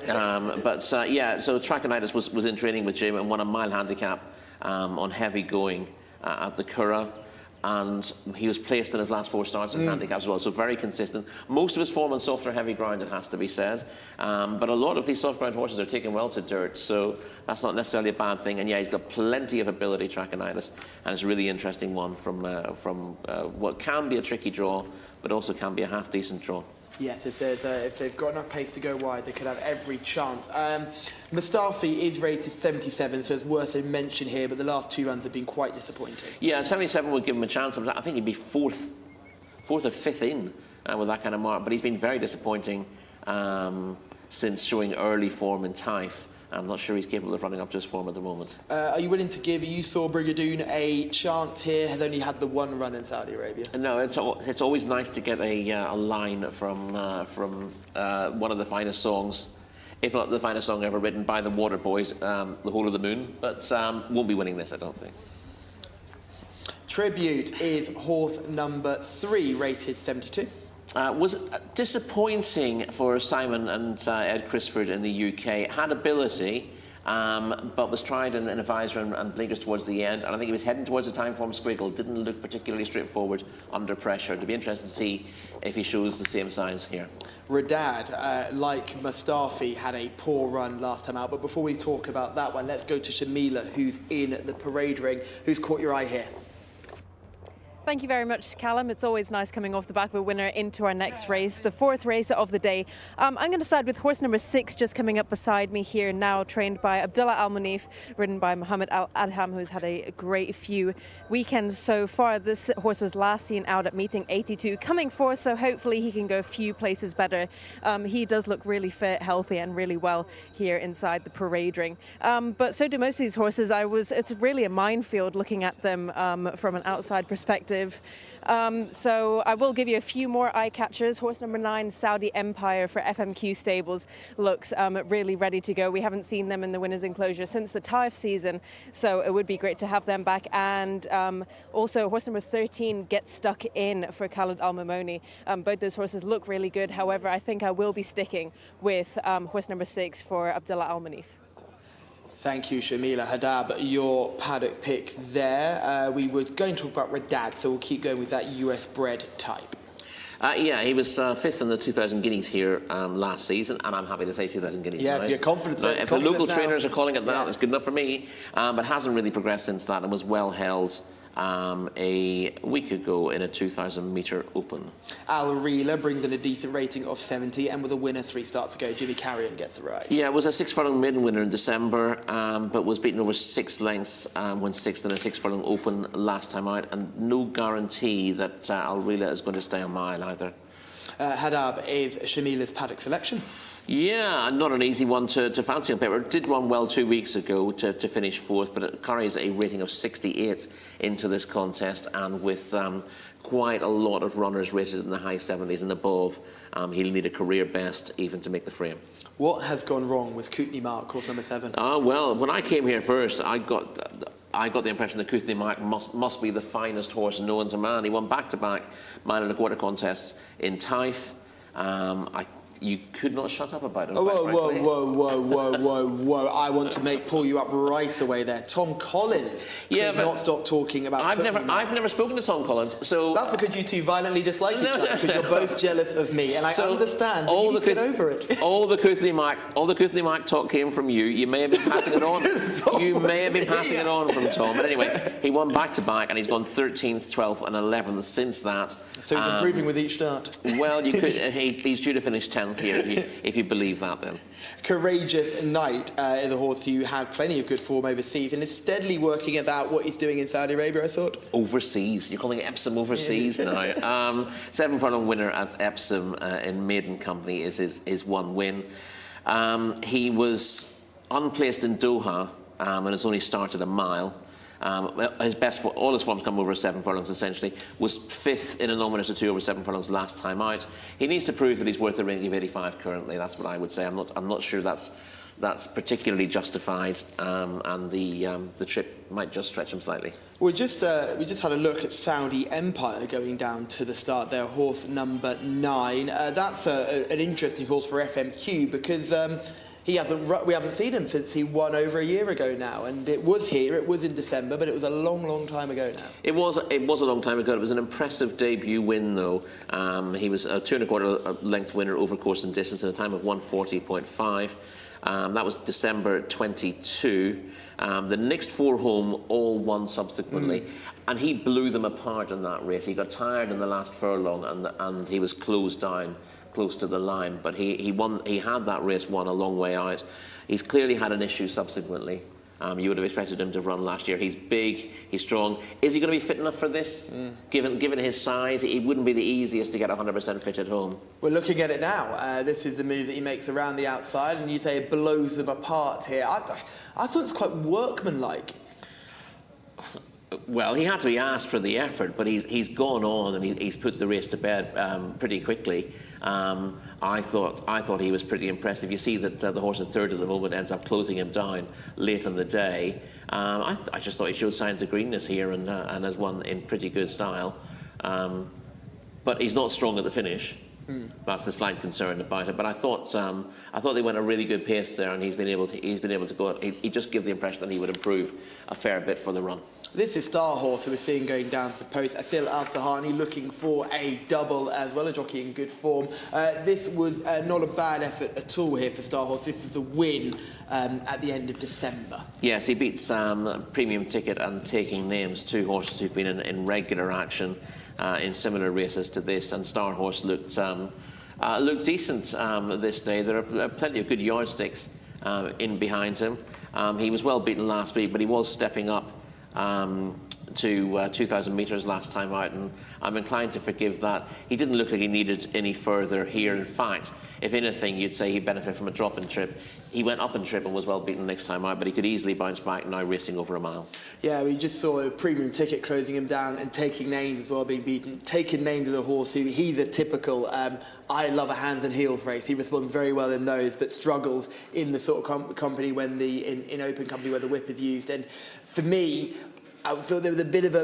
So Trachonitis was in training with Jim and won a mile handicap on heavy going at the Curragh. And he was placed in his last 4 starts in handicaps as well, so very consistent. Most of his form on softer, heavy ground, it has to be said. But a lot of these soft ground horses are taken well to dirt, so that's not necessarily a bad thing. And yeah, he's got plenty of ability, Trachonitis, and it's a really interesting one from what can be a tricky draw, but also can be a half-decent draw. Yes, if they've got enough pace to go wide, they could have every chance. Mustafi is rated 77, so it's worth a mention here, but the last 2 runs have been quite disappointing. Yeah, 77 would give him a chance. I think he'd be fourth or 5th in with that kind of mark, but he's been very disappointing since showing early form in Taif. I'm not sure he's capable of running up to his form at the moment. Are you willing to give Yusor Brigadoon a chance here? Has only had the 1 run in Saudi Arabia. No, it's always nice to get a line from one of the finest songs, if not the finest song ever written by the Water Boys, The Whole of the Moon, but won't be winning this, I don't think. Tribute is horse number 3, rated 72. Was disappointing for Simon and Ed Crisford in the UK. Had ability, but was tried in advisor and blinkers towards the end. And I think he was heading towards a time form squiggle. Didn't look particularly straightforward under pressure. It'll be interesting to see if he shows the same signs here. Riyadh, like Mustafi, had a poor run last time out. But before we talk about that one, let's go to Shamila, who's in the parade ring. Who's caught your eye here? Thank you very much, Callum. It's always nice coming off the back of a winner into our next race, the fourth race of the day. I'm going to start with horse number 6, just coming up beside me here now, trained by Abdullah Al Munif, ridden by Mohammed Al Adham, who's had a great few weekends so far. This horse was last seen out at meeting 82, coming fourth, so hopefully he can go a few places better. He does look really fit, healthy, and really well here inside the parade ring. But so do most of these horses. It's really a minefield looking at them from an outside perspective. So I will give you a few more eye catchers. Horse number 9, Saudi Empire for FMQ Stables, looks really ready to go. We haven't seen them in the winners' enclosure since the Taif season, so it would be great to have them back. And also horse number 13, Get Stuck In for Khalid Al Mamoni. Both those horses look really good. However, I think I will be sticking with horse number 6 for Abdullah Al Munif. Thank you, Shamila Hadab, your paddock pick there. We were going to talk about Riyadh, so we'll keep going with that US bred type. Yeah, he was 5th in the 2,000 guineas here last season, and I'm happy to say 2,000 guineas. Yeah, you're confident. Now, if the local trainers are calling it that, yeah, that's good enough for me, but hasn't really progressed since that and was well held a week ago in a 2,000-metre open. Al Reela brings in a decent rating of 70, and with a winner 3 starts ago, Jimmy Carrion gets it right. Yeah, it was a 6-furlong maiden winner in December, but was beaten over 6 lengths, won 6th in a 6-furlong open last time out, and no guarantee that Al Reela is going to stay a mile either. Hadab is Shamila's paddock selection. Yeah, not an easy one to fancy on paper. It did run well 2 weeks ago to finish 4th, but it carries a rating of 68 into this contest, and with quite a lot of runners rated in the high 70s and above, he'll need a career best even to make the frame. What has gone wrong with Kootenai Mark, horse number 7? Well, when I came here first, I got the impression that Kootenai Mark must be the finest horse known to man. He won back-to-back mile-and-a-quarter contests in Taif. You could not shut up about him. Whoa. I want to pull you up right away there. Tom Collins could not stop talking about I've never spoken to Tom Collins, so... That's because you two violently dislike each other, because you're both jealous of me, and I understand, but you need to get over it. All the Kootenai Mark talk came from you. You may have been passing it on. You may have been passing it on from Tom. But anyway, he won back-to-back, and he's gone 13th, 12th and 11th since that. So he's improving with each start. Well, he's due to finish 10th here, if you believe that, then. Courageous Knight is a horse who had plenty of good form overseas and is steadily working about what he's doing in Saudi Arabia, I thought. Overseas? You're calling Epsom overseas now? 7-furlong winner at Epsom in Maiden Company is his one win. He was unplaced in Doha and has only started a mile. All his forms come over 7 furlongs essentially. Was 5th in a nominous of 2 over 7 furlongs last time out. He needs to prove that he's worth a rating of 85 currently. That's what I would say. I'm not sure that's particularly justified, and the trip might just stretch him slightly. We just had a look at Saudi Empire going down to the start there, horse number 9. That's an interesting horse for FMQ because. We haven't seen him since he won over a year ago now, and it was in December, but it was a long time ago now. It was a long time ago. It was an impressive debut win, though. He was a 2 1/4 length winner over course and distance in a time of 1:40.5. That was December 22. The next 4 home all won subsequently, and he blew them apart in that race. He got tired in the last furlong, and he was closed down close to the line, but he won. He had that race won a long way out. He's clearly had an issue subsequently. You would have expected him to run last year. He's big, he's strong. Is he going to be fit enough for this? Given his size, it wouldn't be the easiest to get 100% fit at home. We're looking at it now. This is the move that he makes around the outside, and you say it blows them apart here. I thought it was quite workmanlike. Well, he had to be asked for the effort, but he's gone on and he's put the race to bed pretty quickly. I thought he was pretty impressive. You see that the horse in 3rd at the moment ends up closing him down late in the day. I just thought he showed signs of greenness here and has won in pretty good style. But he's not strong at the finish. That's the slight concern about it. But I thought they went a really good pace there, and he's been able to go. He just gave the impression that he would improve a fair bit for the run. This is Star Horse, who we're seeing going down to post. Asil Al-Sahani looking for a double as well, a jockey in good form. This was not a bad effort at all here for Star Horse. This is a win at the end of December. Yes, he beats Premium Ticket and Taking Names, two horses who've been in regular action in similar races to this, and Star Horse looked decent this day. There are plenty of good yardsticks in behind him. He was well beaten last week, but he was stepping up to 2,000 metres last time out, and I'm inclined to forgive that. He didn't look like he needed any further here. In fact, if anything, you'd say he benefited from a drop in trip. He went up in trip and was well beaten next time out, but he could easily bounce back now racing over a mile. Yeah, we just saw a Premium Ticket closing him down and Taking Names as well being beaten. Taking Names of the horse who he's a typical I love a hands and heels race. He responds very well in those, but struggles in the sort of company when in open company where the whip is used. And for me, I thought there was a bit of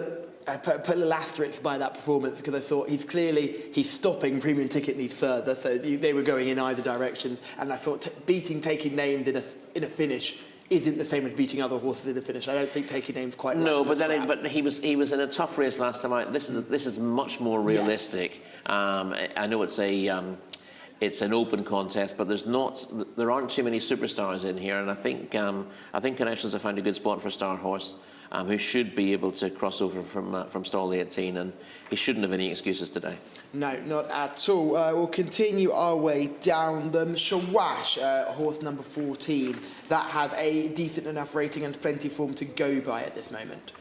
I put a little asterisk by that performance because I thought he's stopping Premium Ticket need further, so they were going in either directions, and I thought beating Taking Names in a finish isn't the same as beating other horses in a finish. I don't think Taking Names quite. No, but he was in a tough race last time out. This is much more realistic. Yes. I know it's an open contest, but there aren't too many superstars in here, and I think Connections have found a good spot for Star Horse, who should be able to cross over from stall 18, and he shouldn't have any excuses today. No, not at all. We'll continue our way down them. Shawash, horse number 14, that had a decent enough rating and plenty of form to go by at this moment.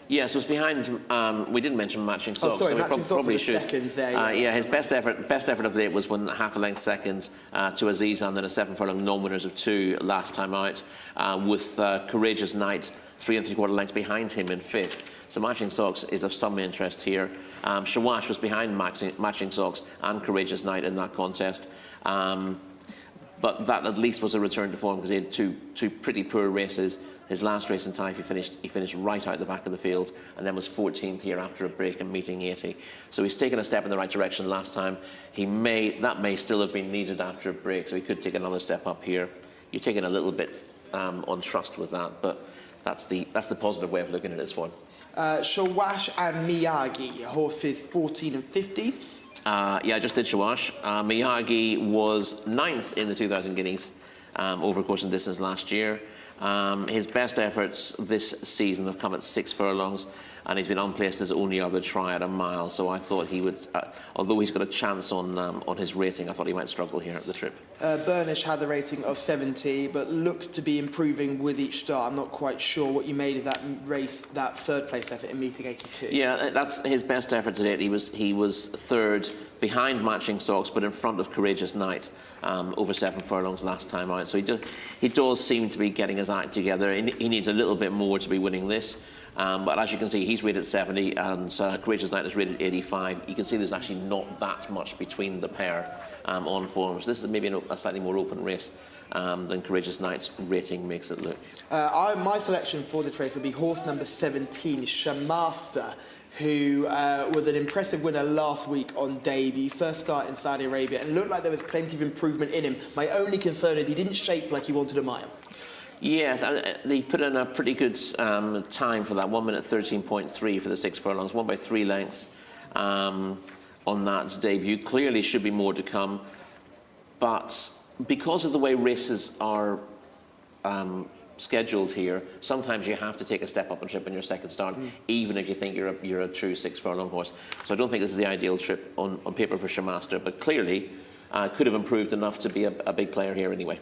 Yes, it was behind. We didn't mention Matching Socks. Oh, sorry, so Matching Socks probably was should. Second there. Yeah, his best effort of the day was when half a length second to Aziz, and then a 7 furlong non-winners of 2 last time out, with Courageous Knight 3 3/4 lengths behind him in 5th. So Matching Socks is of some interest here. Shawash was behind Matching Socks and Courageous Knight in that contest. But that at least was a return to form because he had two pretty poor races. His last race in Taif, he finished right out the back of the field, and then was 14th here after a break and meeting 80. So he's taken a step in the right direction last time. That may still have been needed after a break, so he could take another step up here. You're taking a little bit on trust with that, but that's the positive way of looking at this one. Shawash and Miyagi, horses 14 and 15. Yeah, I just did Shawash. Miyagi was 9th in the 2,000 guineas over course and distance last year. His best efforts this season have come at 6 furlongs, and he's been unplaced his only other try at a mile. So I thought he would, although he's got a chance on his rating, I thought he might struggle here at the trip. Burnish had a rating of 70, but looks to be improving with each start. I'm not quite sure what you made of that race, that third place effort in meeting 82. Yeah, that's his best effort to date. He was 3rd behind Matching Socks, but in front of Courageous Knight over 7 furlongs last time out. So he does seem to be getting his act together. He needs a little bit more to be winning this. But as you can see, he's rated 70 and Courageous Knight is rated 85. You can see there's actually not that much between the pair on form. So this is maybe a slightly more open race than Courageous Knight's rating makes it look. My selection for this race will be horse number 17, Shamaster, who was an impressive winner last week on debut, first start in Saudi Arabia, and looked like there was plenty of improvement in him. My only concern is he didn't shape like he wanted a mile. Yes, they put in a pretty good time for that, 1 minute 13.3 for the 6 furlongs, won by 3 lengths on that debut. Clearly should be more to come, but because of the way races are scheduled here, sometimes you have to take a step up and trip in your second start, even if you think you're a true 6 furlong horse. So I don't think this is the ideal trip on paper for Shamaster, but clearly could have improved enough to be a big player here anyway.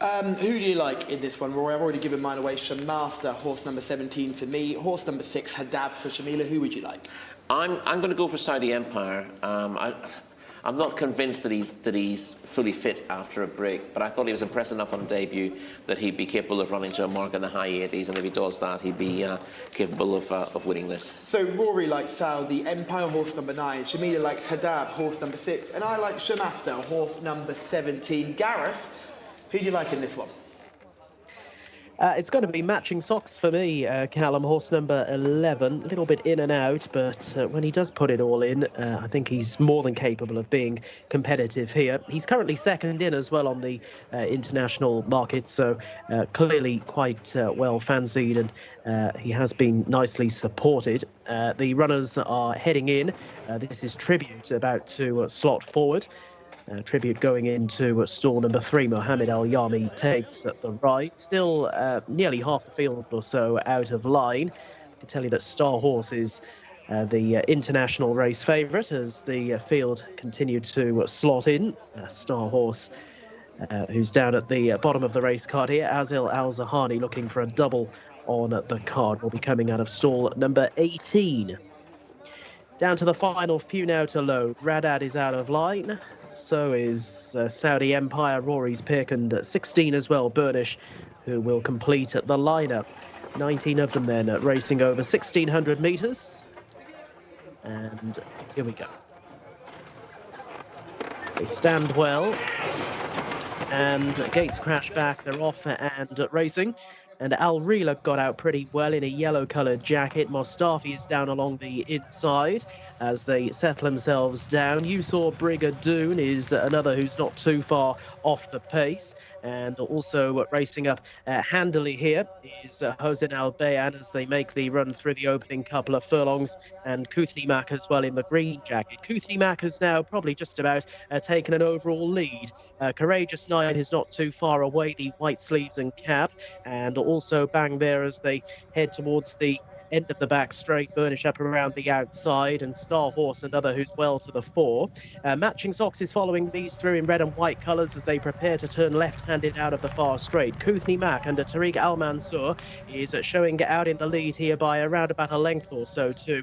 Who do you like in this one, Rory? I've already given mine away. Shamaster, horse number 17 for me. Horse number 6, Hadab for Shamila. Who would you like? I'm going to go for Saudi Empire. I'm not convinced that he's fully fit after a break, but I thought he was impressive enough on debut that he'd be capable of running to a mark in the high 80s, and if he does that, he'd be capable of winning this. So Rory likes Saudi Empire, horse number 9. Shamila likes Hadab, horse number 6. And I like Shamaster, horse number 17. Gareth, who do you like in this one? It's going to be Matching Socks for me, Callum, horse number 11. A little bit in and out, but when he does put it all in, I think he's more than capable of being competitive here. He's currently second in as well on the international market, so clearly quite well fancied, and he has been nicely supported. The runners are heading in. This is Tribute about to slot forward. Tribute going into stall number 3. Mohammed Al Yami takes the right. Still nearly half the field or so out of line. I can tell you that Star Horse is the international race favourite as the field continued to slot in. Star Horse, who's down at the bottom of the race card here. Azil Al Zahani looking for a double on the card, will be coming out of stall number 18. Down to the final few now to load. Radad is out of line. So is Saudi Empire, Rory's pick, and 16 as well, Burnish, who will complete the lineup. 19 of them then racing over 1,600 metres. And here we go. They stand well. And gates crash back. They're off and racing. And Al Rila got out pretty well in a yellow-coloured jacket. Mostafi is down along the inside as they settle themselves down. You saw Brigadoon is another who's not too far off the pace. And also racing up handily here is Hosen Al Bayan as they make the run through the opening couple of furlongs, and Kuthni Mak as well in the green jacket. Kuthni Mak has now probably just about taken an overall lead. Courageous Nine is not too far away, the white sleeves and cap, and also Bang there as they head towards the end of the back straight. Burnish up around the outside, and Star Horse, another who's well to the fore. Matching Socks is following these through in red and white colours as they prepare to turn left-handed out of the far straight. Kuthni Mak under Tariq Al Mansour is showing out in the lead here by around about a length or so to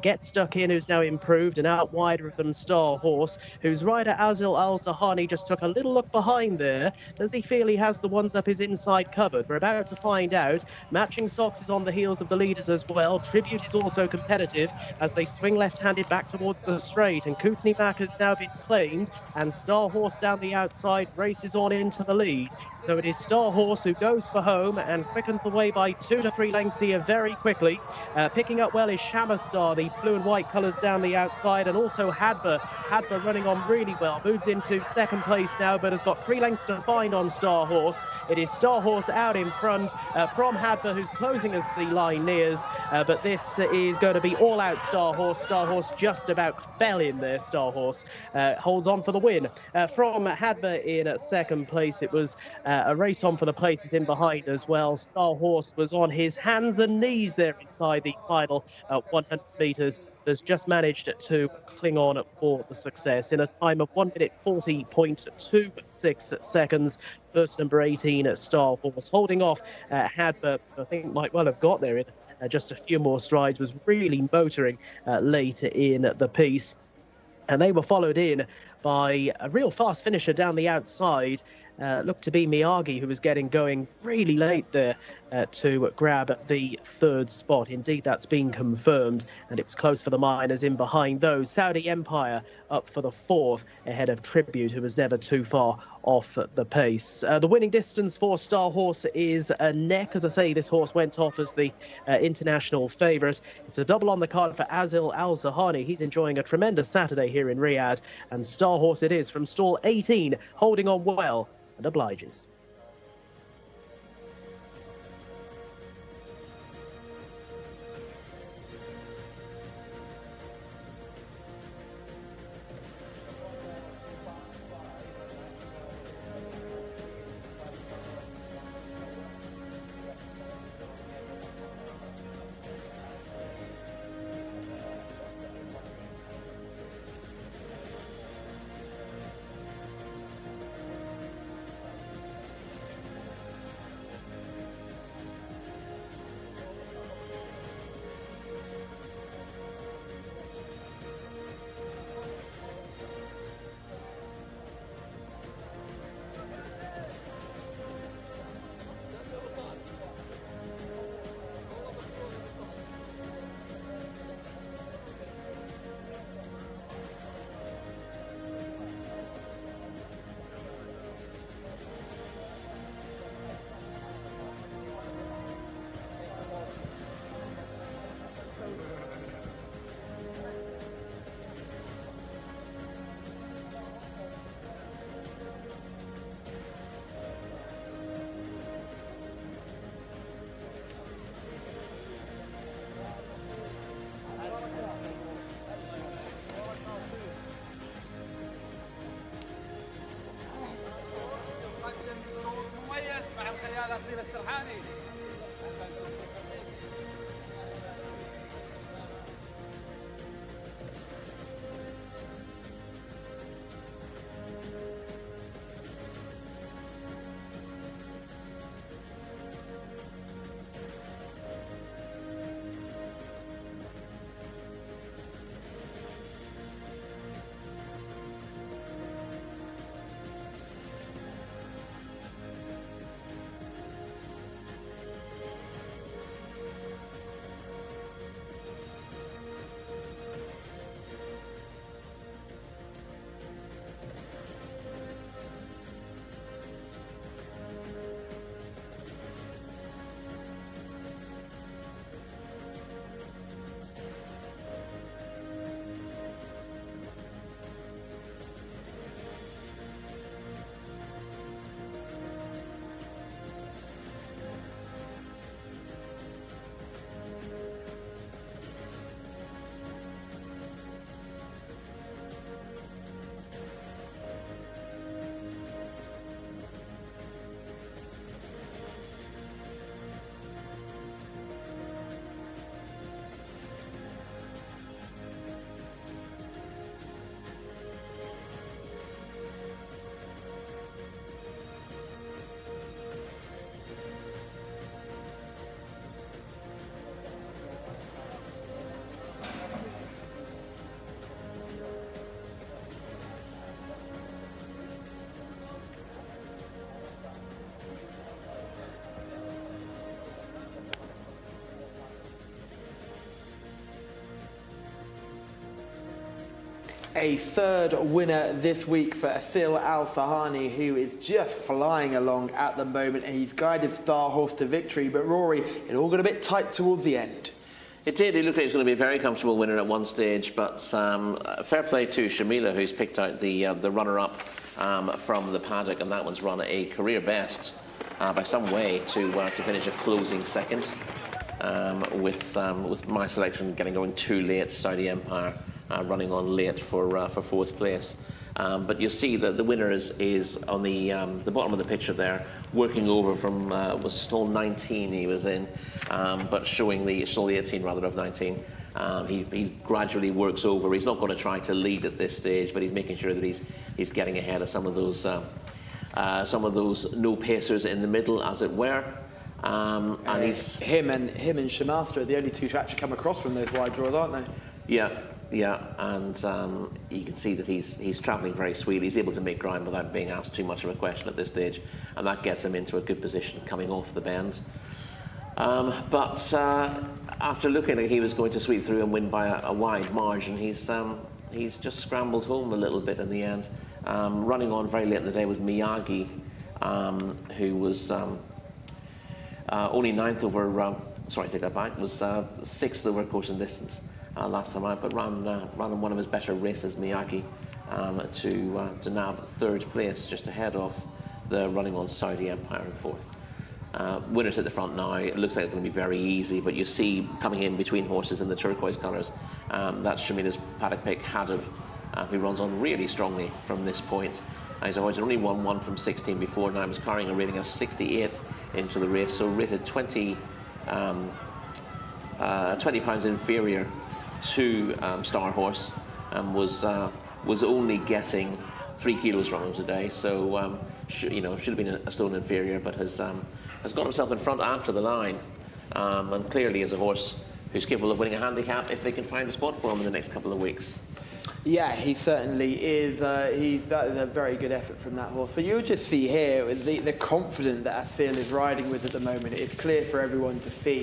Get Stuck In, who's now improved, and out wider of them Star Horse, whose rider Azil Al Zahani just took a little look behind there. Does he feel he has the ones up his inside covered? We're about to find out. Matching Socks is on the heels of the leaders as well. Tribute is also competitive as they swing left-handed back towards the straight, and Kuthni Mak has now been claimed, and Star Horse down the outside races on into the lead. So it is Star Horse who goes for home and quickens the way by 2 to 3 lengths here very quickly. Picking up well is Shamastar, the blue and white colours down the outside, and also Hadber. Hadber running on really well, moves into second place now, but has got 3 lengths to find on Star Horse. It is Star Horse out in front from Hadber, who's closing as the line nears, but this is going to be all out Star Horse. Star Horse just about fell in there. Star Horse holds on for the win. From Hadber in second place, it was a race on for the places in behind as well. Star Horse was on his hands and knees there inside the final 100 metres. Has just managed to cling on for the success in a time of 1 minute 40.26 seconds. First number 18 Star Horse holding off Hadber, I think might well have got there in just a few more strides, was really motoring late in the piece. And they were followed in by a real fast finisher down the outside. Looked to be Miyagi, who was getting going really late there to grab the third spot. Indeed, that's been confirmed, and it was close for the miners in behind those. Saudi Empire up for the fourth, ahead of Tribute, who was never too far off the pace. The winning distance for Star Horse is a neck. As I say, this horse went off as the international favourite. It's a double on the card for Azil Al Zahani. He's enjoying a tremendous Saturday here in Riyadh, and Star Horse it is from stall 18, holding on well and obliges. A third winner this week for Asil Al Sahani, who is just flying along at the moment, and he's guided Star Horse to victory. But Rory, it all got a bit tight towards the end. It did. It looked like he was going to be a very comfortable winner at one stage, but fair play to Shamila, who's picked out the runner-up from the paddock, and that one's run a career best by some way to finish a closing second, with my selection getting going too late. Saudi Empire running on late for fourth place. But you see that the winner is on the bottom of the picture there, working over from was still 19 he was in, but showing still the 18 rather of 19. He gradually works over. He's not going to try to lead at this stage, but he's making sure that he's getting ahead of some of those no pacers in the middle, as it were. And he's him and Shamasta are the only two to actually come across from those wide draws, aren't they? Yeah, and you can see that he's travelling very sweetly. He's able to make ground without being asked too much of a question at this stage, and that gets him into a good position coming off the bend. But after looking like he was going to sweep through and win by a wide margin, he's just scrambled home a little bit in the end. Running on very late in the day was Miyagi, who was only ninth over. Sorry, take that back. Was sixth over course and distance last time out, but ran in one of his better races, Miyagi, to nab third place, just ahead of the running on Saudi Empire in fourth. Winners at the front now. It looks like it's going to be very easy, but you see coming in between horses in the turquoise colours, that's Shamina's paddock pick, Hadib, who runs on really strongly from this point. He's only won one from 16 before, now was carrying a rating of 68 into the race, so rated 20 pounds inferior to Star Horse, and was only getting 3 kilos from him today, so should have been a stone inferior, but has got himself in front after the line, and clearly is a horse who's capable of winning a handicap if they can find a spot for him in the next couple of weeks. Yeah, he certainly is. That is a very good effort from that horse. But you'll just see here the confidence that Asil is riding with at the moment. It's clear for everyone to see.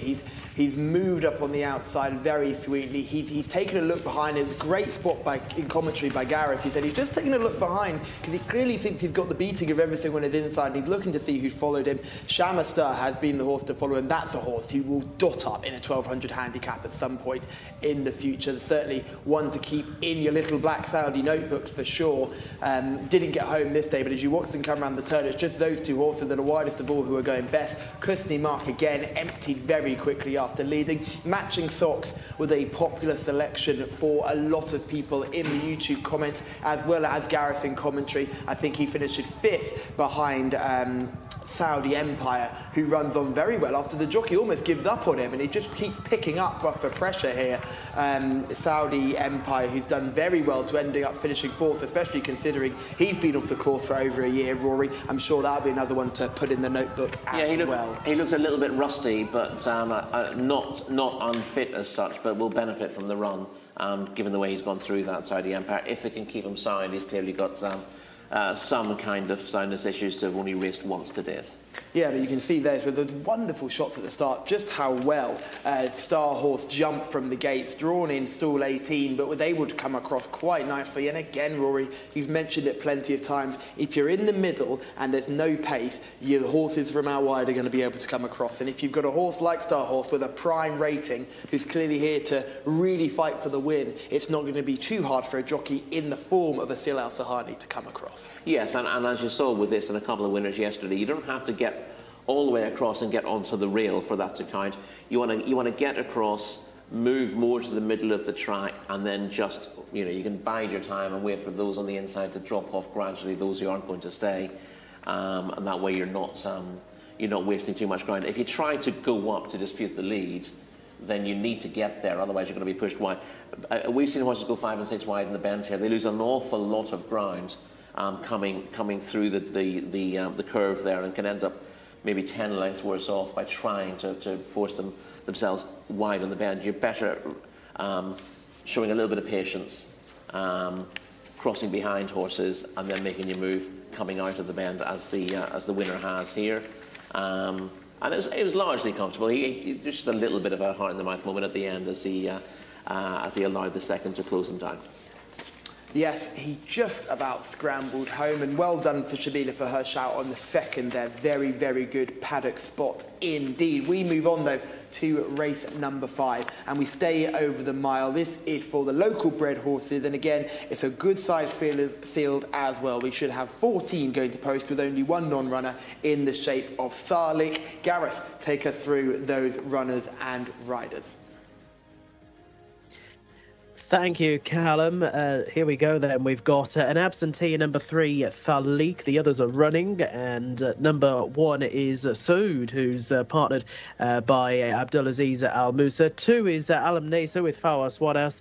He's moved up on the outside very sweetly. He's taken a look behind. It was a great spot in commentary by Gareth. He said he's just taking a look behind because he clearly thinks he's got the beating of everything on his inside. And he's looking to see who's followed him. Shamastar has been the horse to follow, and that's a horse who will dot up in a 1200 handicap at some point in the future. Certainly one to keep in your little black Saudi notebooks for sure. Didn't get home this day, but as you watch them come around the turn, it's just those two horses that are widest of all who are going best. Kusni Mark again emptied very quickly after leading. Matching Socks was a popular selection for a lot of people in the YouTube comments, as well as Gareth in commentary. I think he finished 5th behind Saudi Empire, who runs on very well after the jockey almost gives up on him, and he just keeps picking up rougher pressure here. Saudi Empire, who's done very well to ending up finishing fourth, especially considering he's been off the course for over a year, Rory. I'm sure that'll be another one to put in the notebook as well. He looks a little bit rusty, but not unfit as such, but will benefit from the run, given the way he's gone through that Saudi Empire. If they can keep him sound, he's clearly got some kind of soundness issues to have only raced once to date. Yeah, but you can see there with those wonderful shots at the start, just how well Star Horse jumped from the gates, drawn in stall 18, but was able to come across quite nicely. And again, Rory, you've mentioned it plenty of times, if you're in the middle and there's no pace, your horses from out wide are going to be able to come across. And if you've got a horse like Star Horse with a prime rating, who's clearly here to really fight for the win, it's not going to be too hard for a jockey in the form of a Sil Al Sahani to come across. Yes, and as you saw with this and a couple of winners yesterday, you don't have to get all the way across and get onto the rail for that to count. You want to get across, move more to the middle of the track, and then just, you can bide your time and wait for those on the inside to drop off gradually, those who aren't going to stay, and that way you're not wasting too much ground. If you try to go up to dispute the lead, then you need to get there, otherwise you're going to be pushed wide. We've seen horses go 5 and 6 wide in the bend here. They lose an awful lot of ground coming through the curve there, and can end up maybe 10 lengths worse off by trying to force themselves wide on the bend. You're better showing a little bit of patience, crossing behind horses, and then making your move coming out of the bend as the winner has here. And it was largely comfortable. He just a little bit of a heart in the mouth moment at the end as he allowed the second to close him down. Yes, he just about scrambled home, and well done for Shabila for her shout on the second there. Very, very good paddock spot indeed. We move on though to race number 5, and we stay over the mile. This is for the local bred horses, and again, it's a good side field as well. We should have 14 going to post with only one non-runner in the shape of Sarlik. Gareth, take us through those runners and riders. Thank you, Callum. Here we go then. We've got an absentee, number 3, Thalik. The others are running, and number 1 is Saud, who's partnered by Abdulaziz Al Musa. 2 is Alam Nesa with Fawaz Wadas.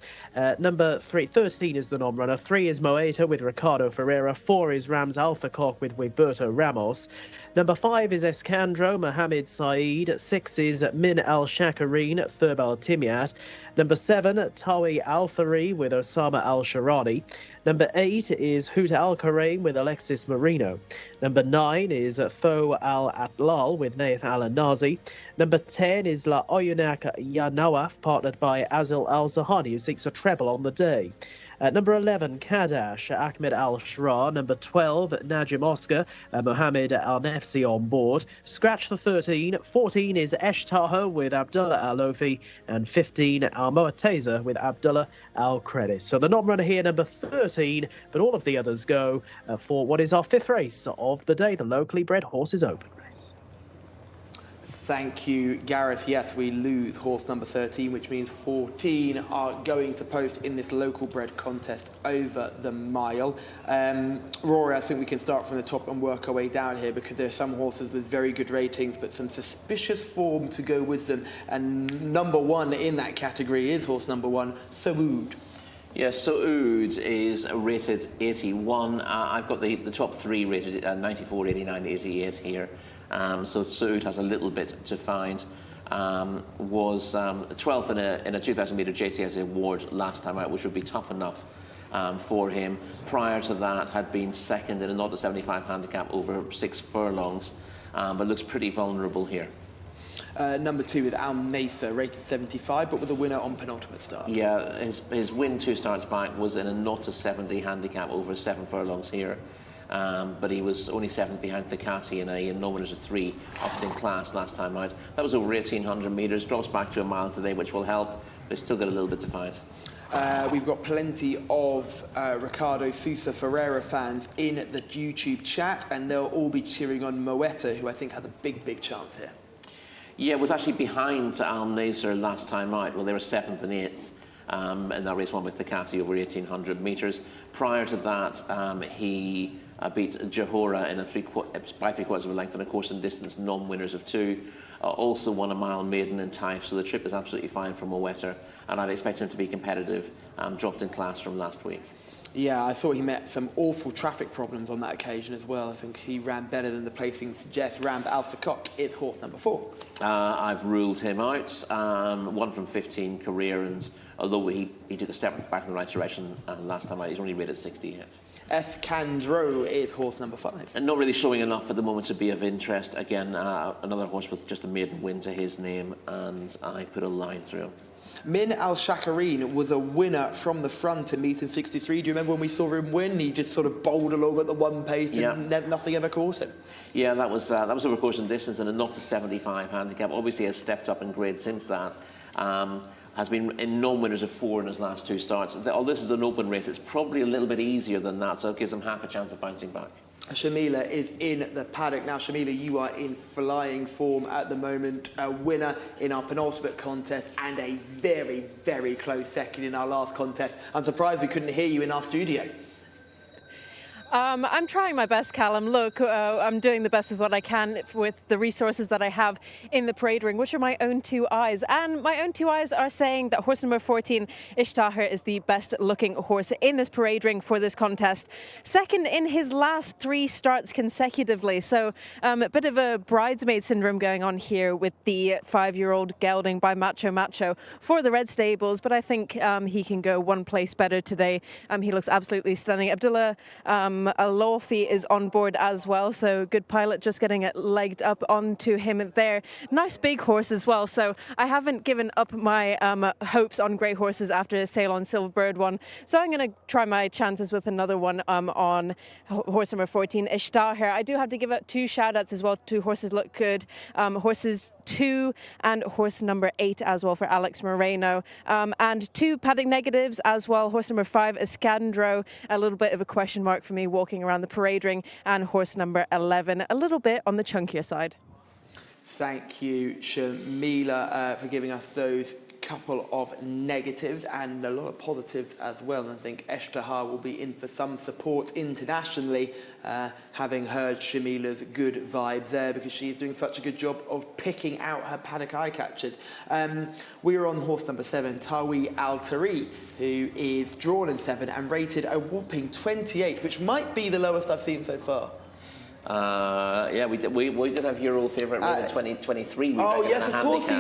Number 13 is the non-runner. 3 is Moeta with Ricardo Ferreira. 4 is Rams Alpha Cock with Wigberto Ramos. Number 5 is Escandro Mohamed Saeed. 6 is Min Al Shakareen, Thurb Al Timyat. Number 7, Tawi Al Thari with Osama Al Sharani. Number 8 is Huta Al Karaim with Alexis Marino. Number 9 is Tho Al Atlal with Nath Al Nazi. Number 10 is La Oyunak Yanawaf, partnered by Azil Al Zahani, who seeks a treble on the day. Number 11, Kadash, Ahmed Al-Shra. Number 12, Najim Oscar, Mohamed Al-Nefsi on board. Scratch the 13. 14 is Esh Taha with Abdullah Al-Lofi. And 15, Al-Mu'taza with Abdullah Al-Credis. So the non-runner here, number 13, but all of the others go for what is our 5th race of the day, the locally bred horses open race. Thank you, Gareth. Yes, we lose horse number 13, which means 14 are going to post in this local bred contest over the mile. Rory, I think we can start from the top and work our way down here, because there are some horses with very good ratings, but some suspicious form to go with them. And number 1 in that category is horse number 1, Saud. Yes, Saud is rated 81. I've got the top 3 rated 94, 89, 88 here. So Saud has a little bit to find. Was 12th in a 2,000 metre Jcsa award last time out, which would be tough enough for him. Prior to that, had been 2nd in a 0 to 75 handicap over 6 furlongs, but looks pretty vulnerable here. Number 2 with Al Nesa, rated 75, but with a winner on penultimate start. Yeah, his win 2 starts back was in a 0 to 70 handicap over 7 furlongs here. But he was only 7th behind Thakati in a nominal of 3 upped in class last time out. That was over 1,800 metres, drops back to a mile today, which will help, but he's still got a little bit to find. We've got plenty of Ricardo Sousa Ferreira fans in the YouTube chat, and they'll all be cheering on Moeta, who I think had a big, big chance here. Yeah, was actually behind Al Nasser last time out. Well, they were 7th and 8th in that race one with Thakati over 1,800 metres. Prior to that, he beat Johora in by 3/4 of a length, and of course in distance non-winners of 2. Also won a mile maiden in time, so the trip is absolutely fine from a wetter, and I'd expect him to be competitive. Dropped in class from last week. Yeah, I thought he met some awful traffic problems on that occasion as well. I think he ran better than the placing suggests. Ramd Al Sakok is horse number 4. I've ruled him out. 1 from 15 career, and although he took a step back in the right direction last time out, he's only rated 60 yet. Escandro is horse number 5. And not really showing enough at the moment to be of interest. Again, another horse with just a maiden win to his name, and I put a line through him. Min Al Shakareen was a winner from the front in meeting 63. Do you remember when we saw him win? He just sort of bowled along at the one pace and nothing ever caught him. Yeah, that was over course and distance and a not to 75 handicap. Obviously has stepped up in grade since that. Has been in non-winners of 4 in his last 2 starts. Although this is an open race, it's probably a little bit easier than that, so it gives him half a chance of bouncing back. Shamila is in the paddock. Now, Shamila, you are in flying form at the moment. A winner in our penultimate contest and a very, very close second in our last contest. I'm surprised we couldn't hear you in our studio. I'm trying my best, Callum. Look, I'm doing the best with what I can with the resources that I have in the parade ring, which are my own 2 eyes. And my own 2 eyes are saying that horse number 14, Ishtahar, is the best looking horse in this parade ring for this contest. Second in his last 3 starts consecutively. So a bit of a bridesmaid syndrome going on here with the 5-year-old gelding by Macho Macho for the Red Stables. But I think he can go one place better today. He looks absolutely stunning. Abdullah Alofi is on board as well, so good pilot, just getting it legged up onto him there. Nice big horse as well, so I haven't given up my hopes on great horses after Ceylon Silverbird one, so I'm going to try my chances with another one on horse number 14, Ishtahar. I do have to give out 2 shout-outs as well to horses look good, horses 2 and horse number 8 as well for Alex Moreno, and 2 paddock negatives as well. Horse number 5, Escandro, a little bit of a question mark for me walking around the parade ring, and horse number 11, a little bit on the chunkier side. Thank you, Shamila, for giving us those couple of negatives and a lot of positives as well. And I think Ishtahar will be in for some support internationally, having heard Shamila's good vibes there, because she's doing such a good job of picking out her paddock eye catchers. We are on horse number 7, Tawi Al-Tari, who is drawn in 7 and rated a whopping 28, which might be the lowest I've seen so far. Yeah, we did have your old favourite rated 2023. Oh yes, of course.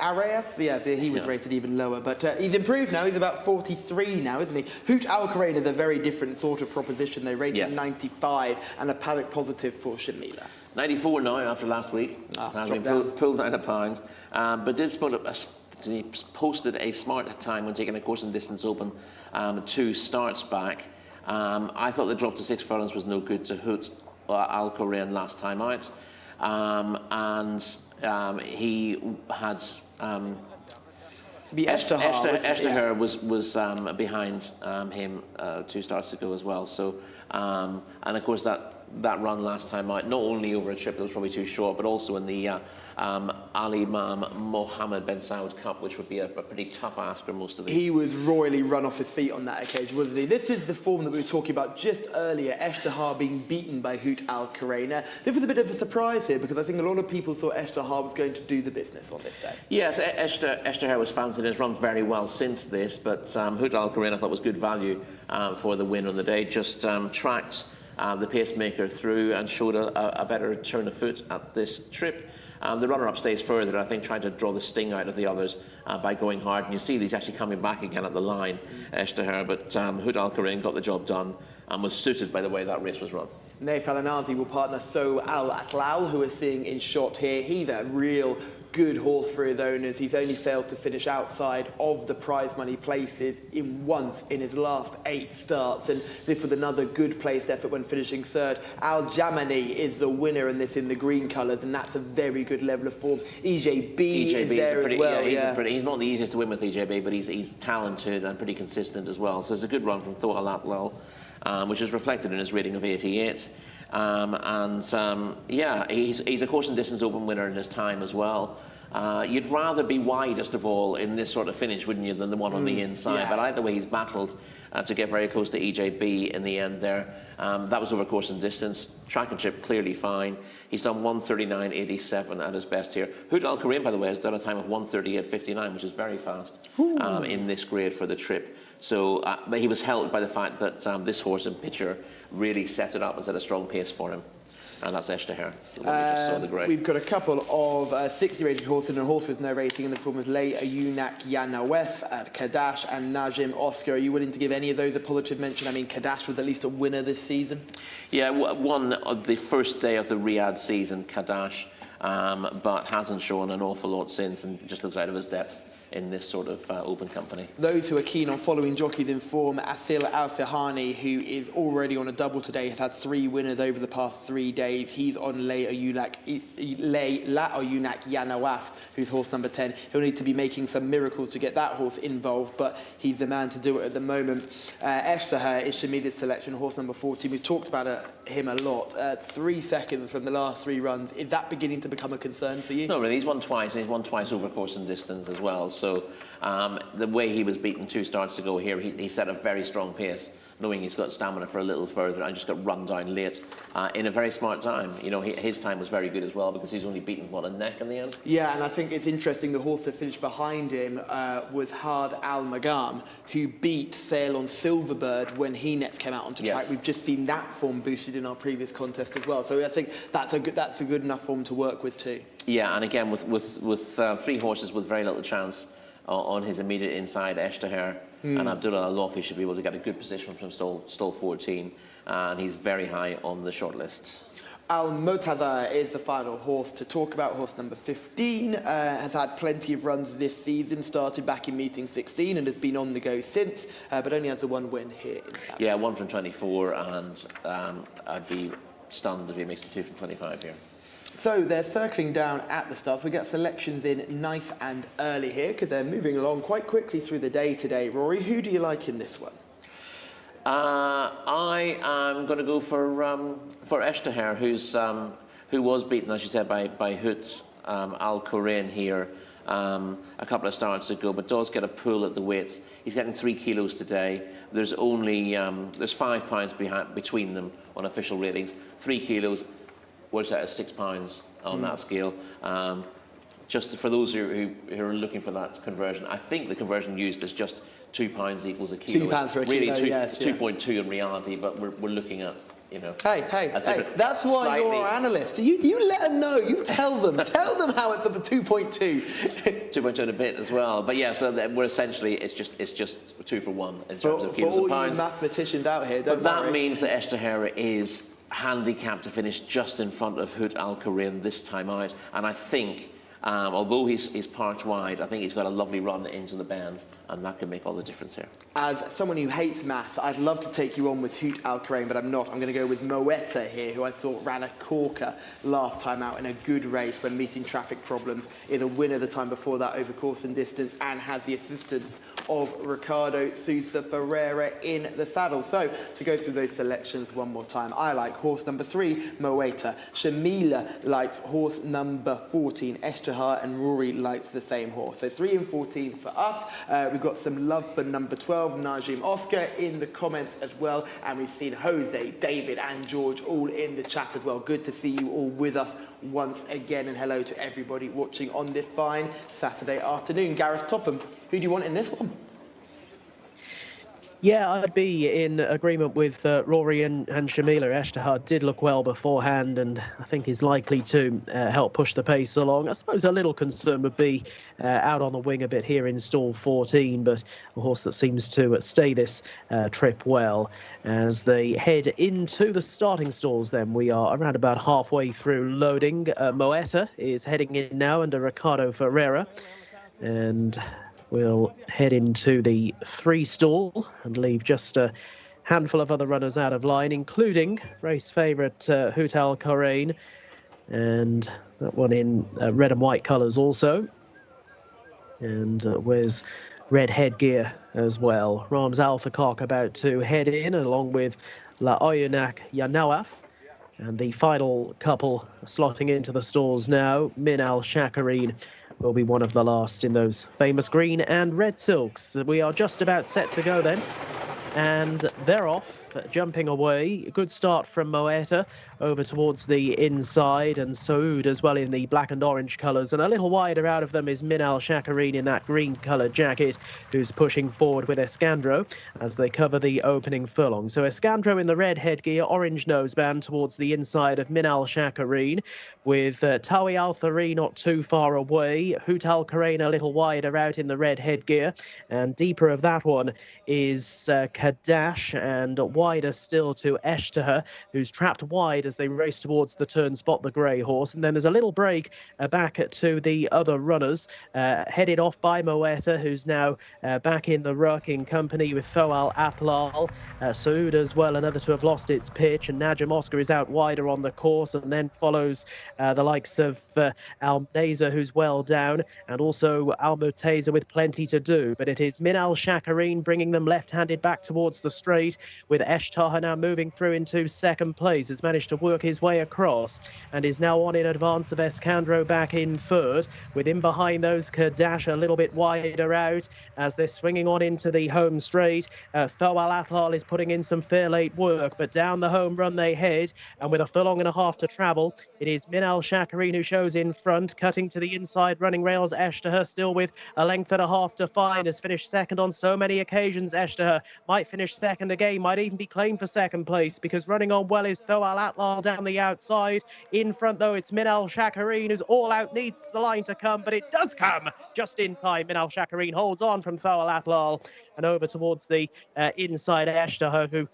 Arias, yeah, he was rated even lower, but he's improved now. He's about 43 now, isn't he? Hoot Al-Qurain is a very different sort of proposition. They rated 95 and a paddock positive for Shamila. 94 now after last week. Has been pulled down a pound, but he posted a smart time when taking a course and distance open 2 starts back. I thought the drop to 6 furlongs was no good to Hoot Al-Qurain last time out, and he had Ishtahar was behind him 2 starts ago as well. So and of course that run last time out, not only over a trip that was probably too short, but also in the Ali Imam Mohammed bin Saud Cup, which would be a pretty tough ask for most of these. He was royally run off his feet on that occasion, wasn't he? This is the form that we were talking about just earlier, Ishtahar being beaten by Hoot Al-Qurain. This was a bit of a surprise here, because I think a lot of people thought Ishtahar was going to do the business on this day. Yes, Ishtahar was fancied and has run very well since this, but Hoot Al-Qurain I thought was good value for the win on the day. Just tracked the pacemaker through and showed a better turn of foot at this trip. The runner-up stays further, I think, trying to draw the sting out of the others by going hard. And you see he's actually coming back again at the line, Ishtahar. But Hoot Al-Qurain got the job done and was suited by the way that race was run. Naif Al-Anazi will partner So Al-Atlal, who we're seeing in shot here. He's a real good horse for his owners. He's only failed to finish outside of the prize money places once in his last 8 starts, and this was another good placed effort when finishing 3rd. Al-Jamani is the winner in this in the green colours, and that's a very good level of form. EJB is there as well. He's not the easiest to win with EJB, but he's talented and pretty consistent as well. So it's a good run from So Al-Atlal, which is reflected in his rating of 88. Yeah, he's a course and distance open winner in his time as well. You'd rather be widest of all in this sort of finish, wouldn't you, than the one on the inside? yeah. But either way, he's battled to get very close to EJB in the end there. That was over course and distance. Track and chip clearly fine. He's done 1:39.87 at his best here. Hood Al Karim, by the way, has done a time of 1:38.59, which is very fast in this grade for the trip. So but he was helped by the fact that this horse in picture really set it up and set a strong pace for him. And that's Eshtaher, the one we just saw in the grey. We've got a couple of 60 rated horses and a horse with no rating in the form of Lay Ayunak Yanawef at Kadash and Najim Oscar. Are you willing to give any of those a positive mention? I mean, Kadash was at least a winner this season. Yeah, won on the first day of the Riyadh season, Kadash, but hasn't shown an awful lot since and just looks out of his depth in this sort of open company. Those who are keen on following jockeys in form, Asil Al-Fihani, who is already on a double today, has had 3 winners over the past 3 days. He's on La Ayunak Yanawaf, who's horse number 10. He'll need to be making some miracles to get that horse involved, but he's the man to do it at the moment. Eshtaher is Shamila's selection, horse number 14. We've talked about him a lot. 3 seconds from the last 3 runs. Is that beginning to become a concern for you? No, really. He's won twice, and he's won twice over course and distance as well. So the way he was beaten 2 starts to go here, he set a very strong pace, knowing he's got stamina for a little further, and just got run down late in a very smart time. You know, his time was very good as well, because he's only beaten, what, a neck in the end? Yeah, and I think it's interesting the horse that finished behind him was Hard Al Magam, who beat Sail on Silverbird when he next came out onto track. We've just seen that form boosted in our previous contest as well. So I think that's a good enough form to work with too. Yeah, and again, with 3 horses with very little chance on his immediate inside, Eshtaher and Abdullah Al-Lofi should be able to get a good position from stall 14, and he's very high on the short list. Al-Murtaza is the final horse to talk about. Horse number 15 has had plenty of runs this season, started back in meeting 16 and has been on the go since, but only has the 1 win here in Saudi. Yeah, 1 from 24, and I'd be stunned if he makes it 2 from 25 here. So they're circling down at the start. So we get selections in nice and early here because they're moving along quite quickly through the day today. Rory, who do you like in this one? I am going to go for Eshtaher, who was beaten, as you said, by Hoot Al Korean here a couple of starts ago, but does get a pull at the weights. He's getting 3 kilos today. There's only there's 5 pounds between them on official ratings. 3 kilos works out as 6 pounds on that scale. Just for those who are looking for that conversion, I think the conversion used is just £2 equals a kilo. £2 for a kilo, yes. 2.2 in reality, but we're looking at, you know. Hey, that's why you're our analyst. You let them know. You tell them. Tell them how it's up at 2.2. 2.2 and a bit as well. But yeah, so we're essentially, it's just 2 for 1 in terms of kilos and pounds. For all you mathematicians out here, don't worry. But that means that Eshtaher is handicapped to finish just in front of Hoot Al Korean this time out. And I think, although he's parked wide, I think he's got a lovely run into the bend, and that can make all the difference here. As someone who hates maths, I'd love to take you on with Hoot Al Korean, but I'm not. I'm going to go with Moetta here, who I thought ran a corker last time out in a good race when meeting traffic problems. Is a winner the time before that over course and distance, and has the assistance of Ricardo Sousa Ferreira in the saddle. So, to go through those selections one more time, I like horse number 3, Moetta. Shamila likes horse number 14, Eshtaher, and Rory likes the same horse. So 3 and 14 for us. We've got some love for number 12, Najim Oscar, in the comments as well. And we've seen Jose, David and George all in the chat as well. Good to see you all with us once again. And hello to everybody watching on this fine Saturday afternoon. Gareth Topham, who do you want in this one? Yeah, I'd be in agreement with Rory and Shamila. Eshtaher did look well beforehand, and I think is likely to help push the pace along. I suppose a little concern would be out on the wing a bit here in stall 14, but a horse that seems to stay this trip well. As they head into the starting stalls, then we are around about halfway through loading. Moetta is heading in now under Ricardo Ferreira, and we'll head into the 3 stall and leave just a handful of other runners out of line, including race favourite Hoot Al Korean, and that one in red and white colours also, and wears red headgear as well. Rams Alpha Cock about to head in along with La Oyunak Yanawaf, and the final couple slotting into the stalls now, Min Al Shakareen will be one of the last in those famous green and red silks. We are just about set to go then. And they're off, jumping away. Good start from Moeta over towards the inside, and Saud as well in the black and orange colours. And a little wider out of them is Minal Shakarin in that green-coloured jacket, who's pushing forward with Escandro as they cover the opening furlong. So Escandro in the red headgear, orange noseband towards the inside of Minal Shakarin, with Tawi Al-Thari not too far away. Hut Al-Karain a little wider out in the red headgear, and deeper of that one is Kadash, and wider still to Eshtaha, who's trapped wide as they race towards the turn, spot the grey horse. And then there's a little break back to the other runners, headed off by Moeta, who's now back in the ruck in company with Thoal Atlal. Saud as well, another to have lost its pitch, and Najam Oscar is out wider on the course, and then follows the likes of Al Mneza, who's well down, and also Al Muteza with plenty to do. But it is Minal Shakarin bringing them left-handed back towards the straight, with Eshtaha now moving through into second place, has managed to work his way across and is now on in advance of Escandro back in third, with him behind those Kadash a little bit wider out as they're swinging on into the home straight. Thoal Atlal is putting in some fair late work, but down the home run they head, and with a furlong and a half to travel, it is Minal Shakarin who shows in front, cutting to the inside running rails. Eshtaha still with a length and a half to find, has finished second on so many occasions. Eshtaha might finish second again, might even be claimed for second place, because running on well is Thoal Atlal down the outside. In front, though, it's Minal Shakarin, who's all out, needs the line to come, but it does come just in time. Minal Shakarin holds on from Thoal Atlal and over towards the inside Eshtaha, who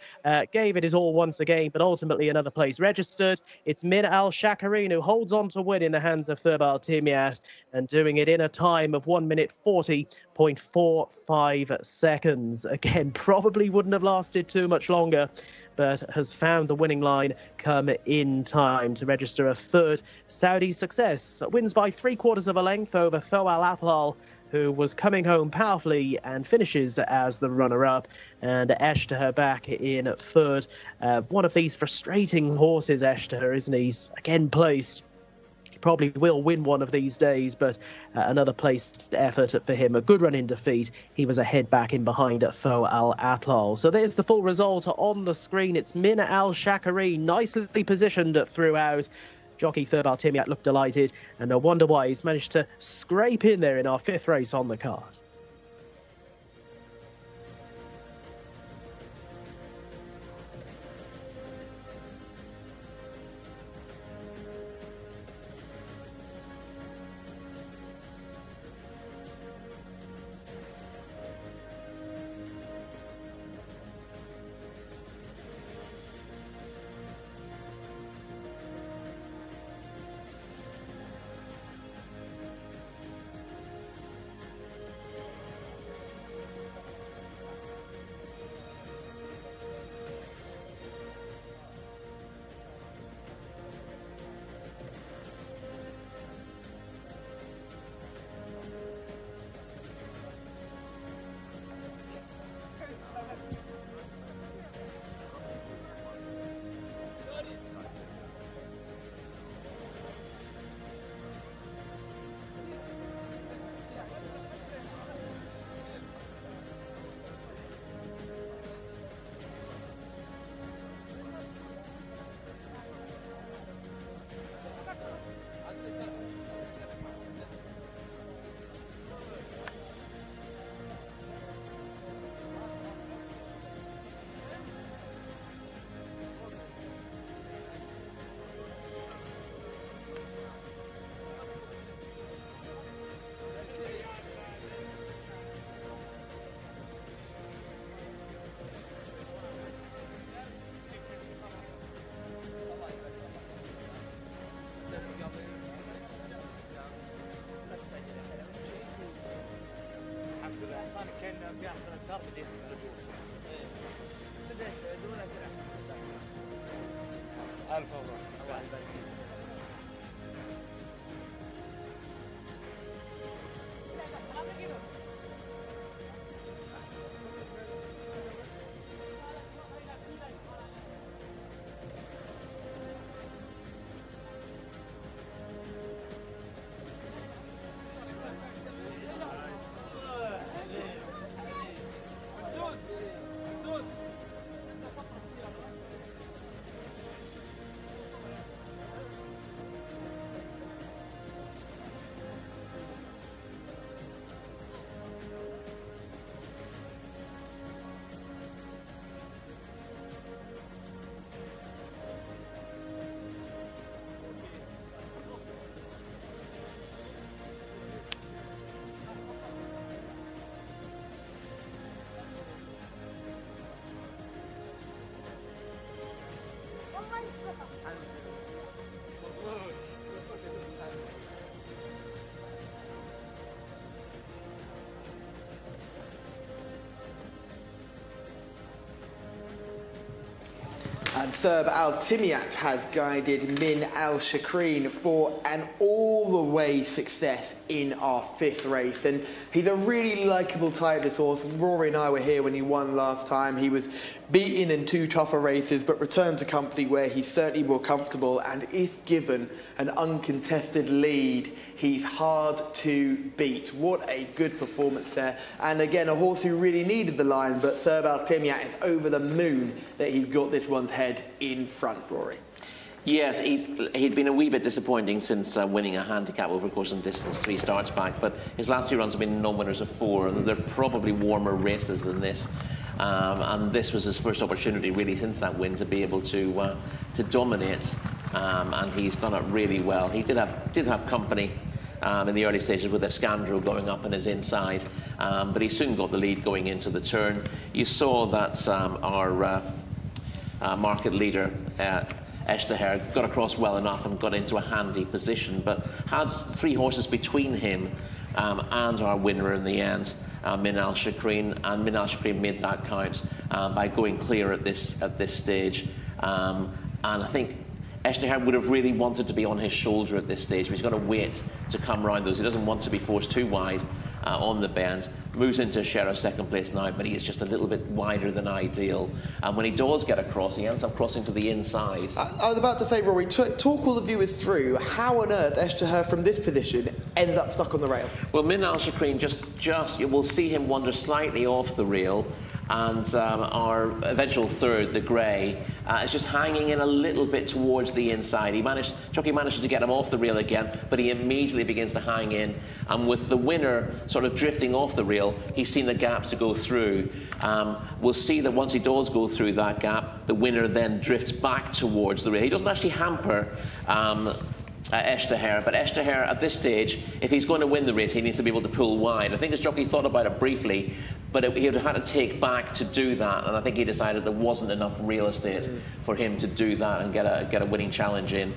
gave it his all once again, but ultimately another place registered. It's Minal Shakarin who holds on to win in the hands of Thurbal Timiat, and doing it in a time of 1 minute 40.45 seconds. Again, probably wouldn't have lasted too much longer, but has found the winning line come in time to register a third Saudi success. Wins by 3/4 of a length over Thoal Atlal, who was coming home powerfully, and finishes as the runner-up. And Eshtaha back in third. One of these frustrating horses, Eshtaha, isn't he? He's again placed. He probably will win one of these days, but another placed effort for him. A good run in defeat. He was ahead back in behind at Thoal Atlal. So there's the full result on the screen. It's Minal Shakarin, nicely positioned throughout. Jockey Thurbal Timiat looked delighted, and no wonder why he's managed to scrape in there in our fifth race on the card. And Serb Al-Timiat has guided Min Al-Shakrin for an all-the-way success in our 5th race. And he's a really likeable type, this horse. Rory and I were here when he won last time. He was beaten in 2 tougher races, but returned to company where he's certainly more comfortable. And if given an uncontested lead, he's hard to beat. What a good performance there. And again, a horse who really needed the line, but Serb Al-Timiat is over the moon that he's got this one's head in front, Rory. Yes, he'd been a wee bit disappointing since winning a handicap over course and distance 3 starts back, but his last 2 runs have been non-winners of 4, and they're probably warmer races than this. And this was his first opportunity, really, since that win, to be able to dominate, and he's done it really well. He did have company in the early stages with Escandro going up on his inside, but he soon got the lead going into the turn. You saw that our market leader, Eshtaher, got across well enough and got into a handy position, but had 3 horses between him and our winner in the end, Min Al-Shakrin, and Min Al-Shakrin made that count by going clear at this stage. And I think Eshtaher would have really wanted to be on his shoulder at this stage, but he's got to wait to come round those. He doesn't want to be forced too wide on the bend. Moves into Sheriff's 2nd place now, but he is just a little bit wider than ideal. And when he does get across, he ends up crossing to the inside. I was about to say, Rory, talk all the viewers through how on earth Eshtaher from this position ends up stuck on the rail. Well, Min Al-Shakrin you will see him wander slightly off the rail, and our eventual 3rd, the grey, is just hanging in a little bit towards the inside. Jockey manages to get him off the rail again, but he immediately begins to hang in, and with the winner sort of drifting off the rail, he's seen the gap to go through. We'll see that once he does go through that gap, the winner then drifts back towards the rail. He doesn't actually hamper Eshtaher, but Eshtaher at this stage, if he's going to win the race, he needs to be able to pull wide. I think his jockey thought about it briefly, but he would have had to take back to do that, and I think he decided there wasn't enough real estate for him to do that and get a winning challenge in.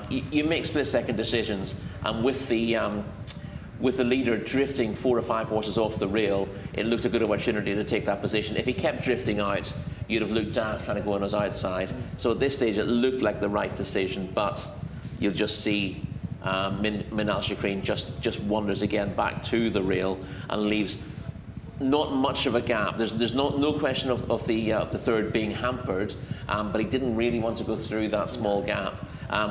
You make split-second decisions, and with the leader drifting 4 or 5 horses off the rail, it looked a good opportunity to take that position. If he kept drifting out, you'd have looked daft trying to go on his outside. So at this stage, it looked like the right decision, but you'll just see Min Al-Shakrin just wanders again back to the rail and leaves not much of a gap. There's no question of the 3rd being hampered, but he didn't really want to go through that small gap.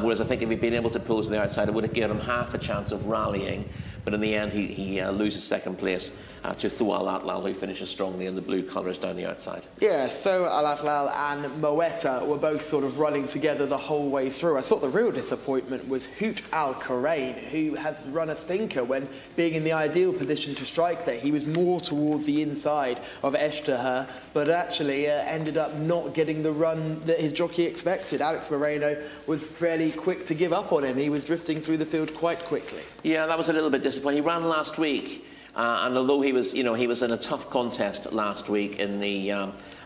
Whereas I think if he'd been able to pull to the outside, it would have given him half a chance of rallying. But in the end, he loses 2nd place to Thua Al-Atlal, who finishes strongly in the blue colours down the outside. Yeah, so Al-Atlal and Moetta were both sort of running together the whole way through. I thought the real disappointment was Hoot Al-Karain, who has run a stinker when being in the ideal position to strike there. He was more towards the inside of Eshtaher, but actually ended up not getting the run that his jockey expected. Alex Moreno was fairly quick to give up on him. He was drifting through the field quite quickly. Yeah, that was a little bit disappointing. He ran last week. And although he was in a tough contest last week in the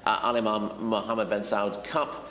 Al-Imam Mohammed bin Saud Cup,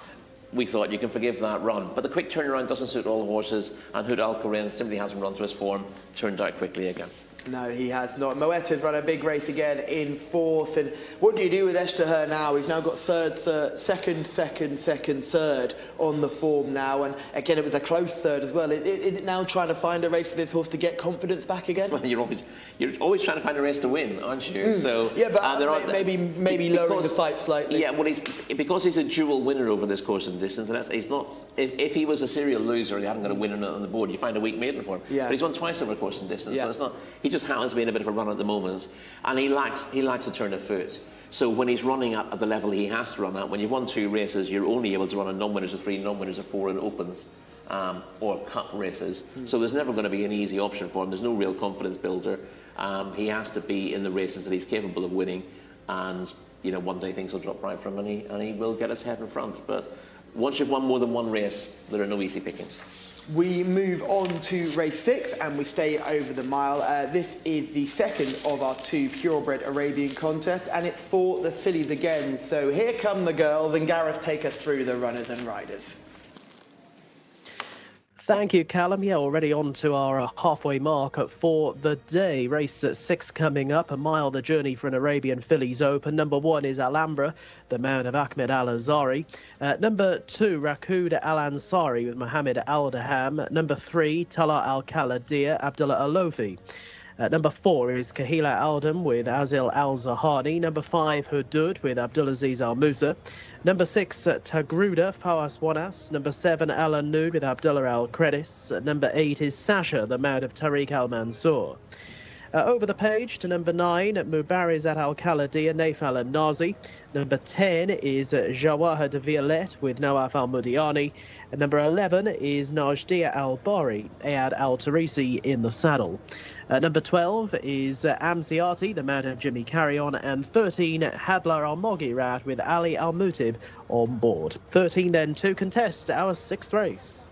we thought you can forgive that run. But the quick turnaround doesn't suit all the horses, and Hoot Al-Karain simply hasn't run to his form, turned out quickly again. No, he has not. Moetta's run a big race again in 4th. And what do you do with Eshtaher now? We've now got second, third on the form now. And again, it was a close 3rd as well. Is it now trying to find a race for this horse to get confidence back again? Well, you're always trying to find a race to win, aren't you? So yeah, but maybe lowering the sights slightly. Yeah, well, because he's a dual winner over this course and distance, and he's not. If he was a serial loser, he hadn't got a winner on the board, you find a weak maiden for him. Yeah. But he's won twice over course and distance, so it's not. He just happens to be in a bit of a run at the moment, and he lacks a turn of foot. So when he's running at the level he has to run at, when you've won 2 races, you're only able to run a non-winners of 3, non-winners of 4 in opens. Or cup races. So there's never going to be an easy option for him. There's no real confidence builder. He has to be in the races that he's capable of winning, and one day things will drop right from him, and he will get his head in front. But once you've won more than 1 race, there are no easy pickings. We move on to race 6 and we stay over the mile. This is the 2nd of our 2 purebred Arabian contests, and it's for the fillies again. So here come the girls, and Gareth, take us through the runners and riders. Thank you, Callum. Yeah, already on to our halfway mark for the day. Race at 6 coming up, a mile the journey for an Arabian Fillies Open. Number 1 is Alhambra, the mount of Ahmed Al Azari. Number 2, Rakud Al Ansari with Mohammed Al Daham. Number 3, Talal Al Kaladir, Abdullah Al Lofi. Number 4 is Kahila Aldam with Azil Al Zahani. Number 5, Hudud with Abdulaziz Al Musa. Number 6, Tagruda, Fawaz Wanas. Number 7, Al Anud with Abdullah Al Credis. Number 8 is Sasha, the mount of Tariq Al Mansour. Over the page to number 9, Mubarizat Al Kaladir, Naif Al Nazi. Number 10 is Jawahar de Violette with Nawaf Al Mudiani. And number 11 is Najdia Al Bari, Ayad Al Tarisi in the saddle. Number 12 is Amsiati, the mount of Jimmy Carrion, and 13, Hadlar Al Mogirat with Ali Al Mutib on board. 13 then to contest our 6th race.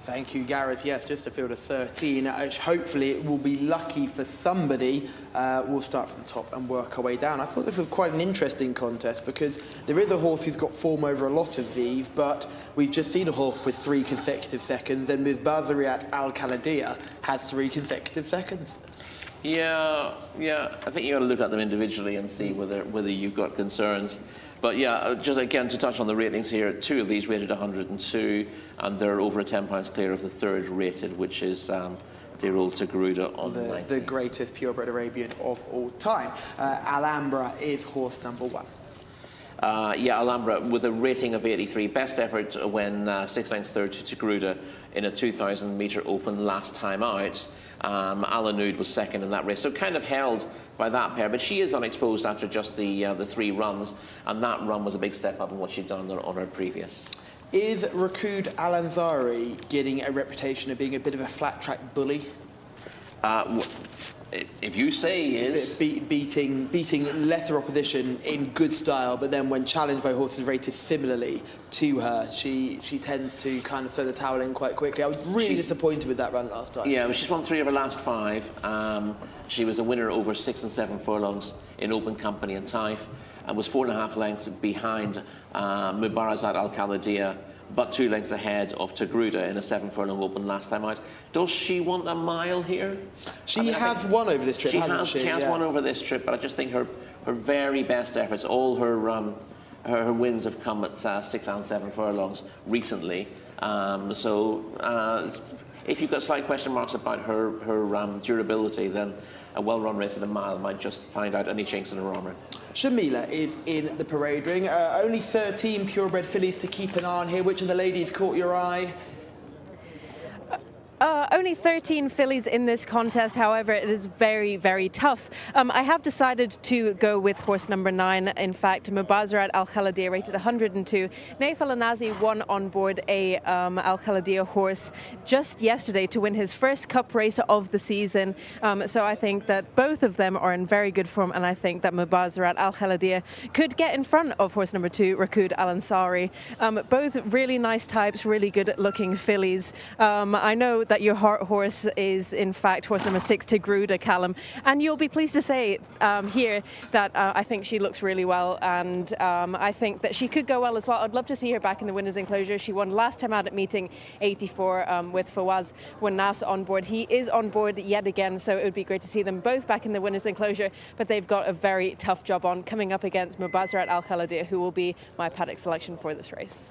Thank you, Gareth. Yes, just a field of 13. Hopefully it will be lucky for somebody. We'll start from the top and work our way down. I thought this was quite an interesting contest because there is a horse who's got form over a lot of these, but we've just seen a horse with 3 consecutive seconds, and with Bazariat Al Kaladir has 3 consecutive seconds. Yeah. I think you got to look at them individually and see whether you've got concerns. But yeah, just again to touch on the ratings here, 2 of these rated 102, and they're over 10 pounds clear of the 3rd rated, which is dear old Tagruda on the greatest purebred Arabian of all time. Alhambra is horse number 1. Alhambra with a rating of 83. Best effort when 6 lengths third to Tagruda in a 2,000-metre open last time out. Al Anud was second in that race, so kind of held by that pair, but she is unexposed after just the 3 runs, and that run was a big step up in what she'd done on her previous. Is Rakud Al Ansari getting a reputation of being a bit of a flat track bully? If you say he is. Beating lesser opposition in good style, but then when challenged by horses rated similarly to her, she tends to kind of throw the towel in quite quickly. I was really disappointed with that run last time. Yeah, she's won 3 of her last 5. She was a winner over 6 and 7 furlongs in open company and Taif, and was 4.5 lengths behind Mubarazat Al Kaladir, but 2 lengths ahead of Tagruda in a 7 furlong open last time out. Does she want a mile here? She has won over this trip, hasn't she? She has won over this trip, but I just think her very best efforts, all her wins have come at 6 and 7 furlongs recently. If you've got slight question marks about her durability, then a well-run race at a mile might just find out any chinks in her armour. Shamila is in the parade ring. Only 13 purebred fillies to keep an eye on here. Which of the ladies caught your eye? Only 13 fillies in this contest, however, it is very, very tough. I have decided to go with horse number 9. In fact, Mubazirat Al Kaladir rated 102. Naif Al Nazi won on board a Al Kaladir horse just yesterday to win his first cup race of the season. So I think that both of them are in very good form, and I think that Mubazirat Al Kaladir could get in front of horse number 2, Rakud Al Ansari. Both really nice types, really good looking fillies. I know that your heart horse is in fact horse number 6, Tagruda, Callum, and you'll be pleased to say here that I think she looks really well, and I think that she could go well as well. I'd love to see her back in the winners' enclosure. She won last time out at meeting 84 with Fawaz Wanas on board. He is on board yet again, so it would be great to see them both back in the winners' enclosure, but they've got a very tough job on coming up against Mubazirat Al Kaladir, who will be my paddock selection for this race.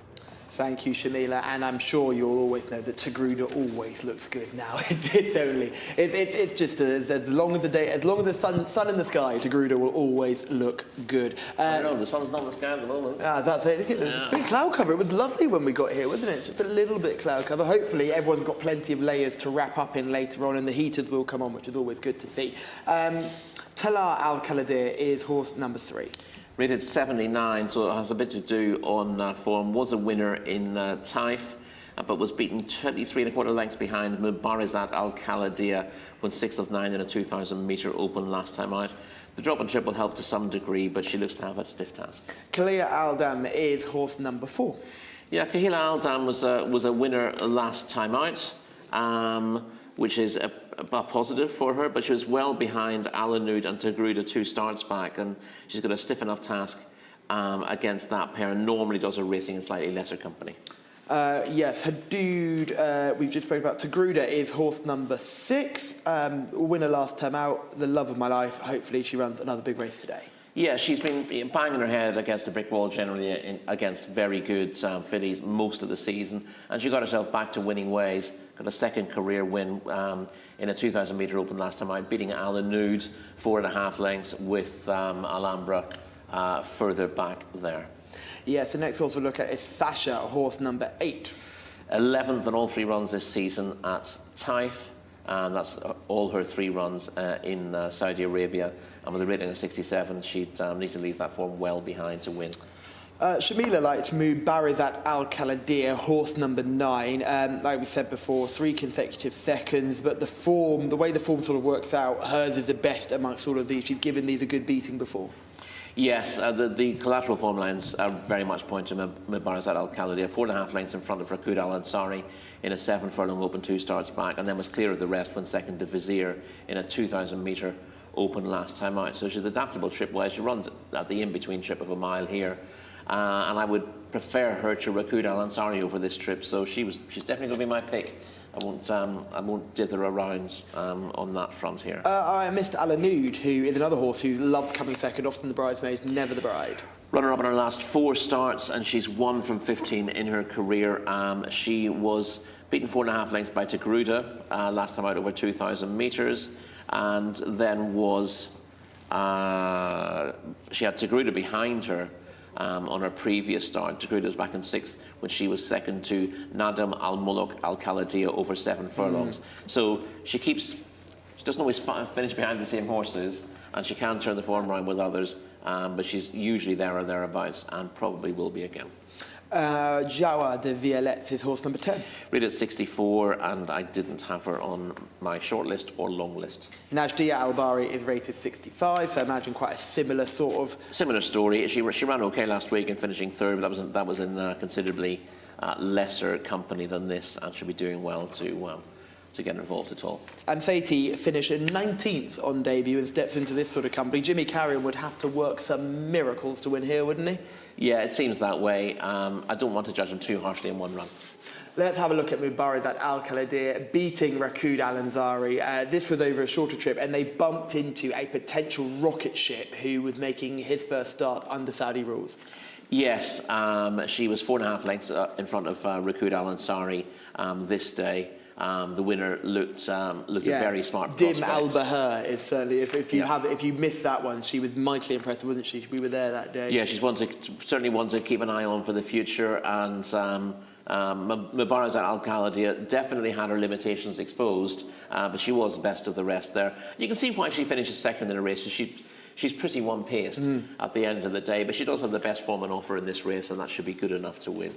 Thank you, Shamila, and I'm sure you'll always know that Tagruda always looks good now. It's just as long as the sun in the sky, Tagruda will always look good. I don't know, the sun's not in the sky at the moment. That's it. Look at this big cloud cover. It was lovely when we got here, wasn't it? Just a little bit cloud cover. Hopefully, everyone's got plenty of layers to wrap up in later on, and the heaters will come on, which is always good to see. Talal Al Kaladir is horse number 3. Rated 79, so it has a bit to do on form. Was a winner in Taif, but was beaten 23.25 lengths behind Mubarizat Al Kaladir when 6th of 9 in a 2,000-metre open last time out. The drop and trip will help to some degree, but she looks to have a stiff task. Kahila Aldam is horse number 4. Yeah, Kahila Aldam was a winner last time out, which is a positive for her, but she was well behind Al Anud and Tagruda 2 starts back, and she's got a stiff enough task against that pair, and normally does her racing in slightly lesser company. Yes, Hadood, we've just spoken about. Tagruda is horse number 6. Winner last time out, the love of my life. Hopefully she runs another big race today. Yeah, she's been banging her head against the brick wall generally against very good fillies most of the season. And she got herself back to winning ways. Got a second career win in a 2,000 metre open last time out, beating Alanud 4.5 lengths with Alhambra further back there. Yes, the next horse we'll look at is Sasha, horse number 8. 11th in all 3 runs this season at Taif. And that's all her 3 runs in Saudi Arabia. And with a rating of 67, she'd need to leave that form well behind to win. Shamila liked Mubarizat Al Kaladir, horse number 9. Like we said before, 3 consecutive seconds, but the way the form sort of works out, hers is the best amongst all of these. She's given these a good beating before. Yes, the collateral form lines are very much point to Mubarizat Al Kaladir, 4.5 lengths in front of Rakud Al Ansari in a 7 furlong open 2 starts back, and then was clear of the rest when second to Vizier in a 2,000 metre open last time out. So she's adaptable trip-wise. She runs at the in-between trip of a mile here. And I would prefer her to Rakud Al Ansari over this trip, so she's definitely going to be my pick. I won't dither around on that front here. I missed Alhanud, who is another horse who loves coming second, often the bridesmaid, never the bride. Runner-up in her last 4 starts, and she's 1 from 15 in her career. She was beaten 4.5 lengths by Tagruda last time out over 2,000 metres, and then was she had Tagruda behind her on her previous start. Tagruda was back in 6th when she was second to Nadam Al-Muluk Al-Kaladia over 7 furlongs. So she doesn't always finish behind the same horses, and she can turn the form around with others, but she's usually there or thereabouts, and probably will be again. Jawa de Violettes is horse number 10. Rated 64, and I didn't have her on my short list or long list. Najdia Al-Bari is rated 65, so I imagine quite a similar sort of... Similar story. She ran okay last week in finishing 3rd, but that was in considerably lesser company than this, and should be doing well to get involved at all. And Satie finished 19th on debut and steps into this sort of company. Jimmy Carrion would have to work some miracles to win here, wouldn't he? Yeah, it seems that way. I don't want to judge him too harshly in one run. Let's have a look at Mubarizat Al Kaladir beating Rakud Al Ansari. This was over a shorter trip, and they bumped into a potential rocket ship who was making his first start under Saudi rules. Yes, she was 4.5 lengths in front of Rakud Al Ansari this day. The winner looked a very smart prospect. Dim Al Bahar is certainly, if you missed that one, she was mightily impressive, wasn't she? We were there that day. Yeah, she's certainly one to keep an eye on for the future, and Mubarizat Al Kaladia definitely had her limitations exposed, but she was best of the rest there. You can see why she finishes second in a race. She's pretty one-paced at the end of the day, but she does have the best form on offer in this race, and that should be good enough to win.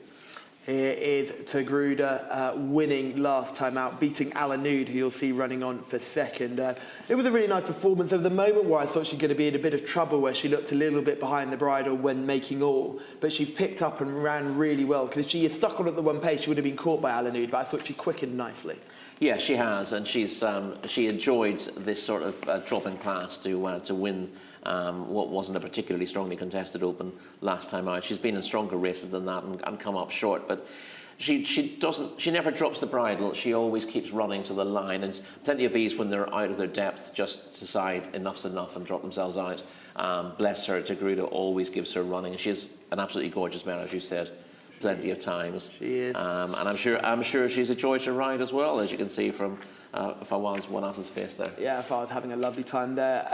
Here is Tagruda winning last time out, beating Alhanud, who you'll see running on for second. It was a really nice performance. There was a moment where I thought she'd going to be in a bit of trouble, where she looked a little bit behind the bridle when making all, but she picked up and ran really well, because if she had stuck on at the one pace, she would have been caught by Alhanud, but I thought she quickened nicely. Yeah, she has, and she enjoyed this sort of drop in class to win what wasn't a particularly strongly contested open last time out. She's been in stronger races than that and come up short, but she never drops the bridle. She always keeps running to the line, and plenty of these, when they're out of their depth, just decide enough's enough and drop themselves out. Bless her, Tagruda always gives her running. She's an absolutely gorgeous mare, as you said, plenty of times. She is. And I'm sure she's a joy to ride as well, as you can see from Fawaz one else's face there. Yeah, Fawaz having a lovely time there.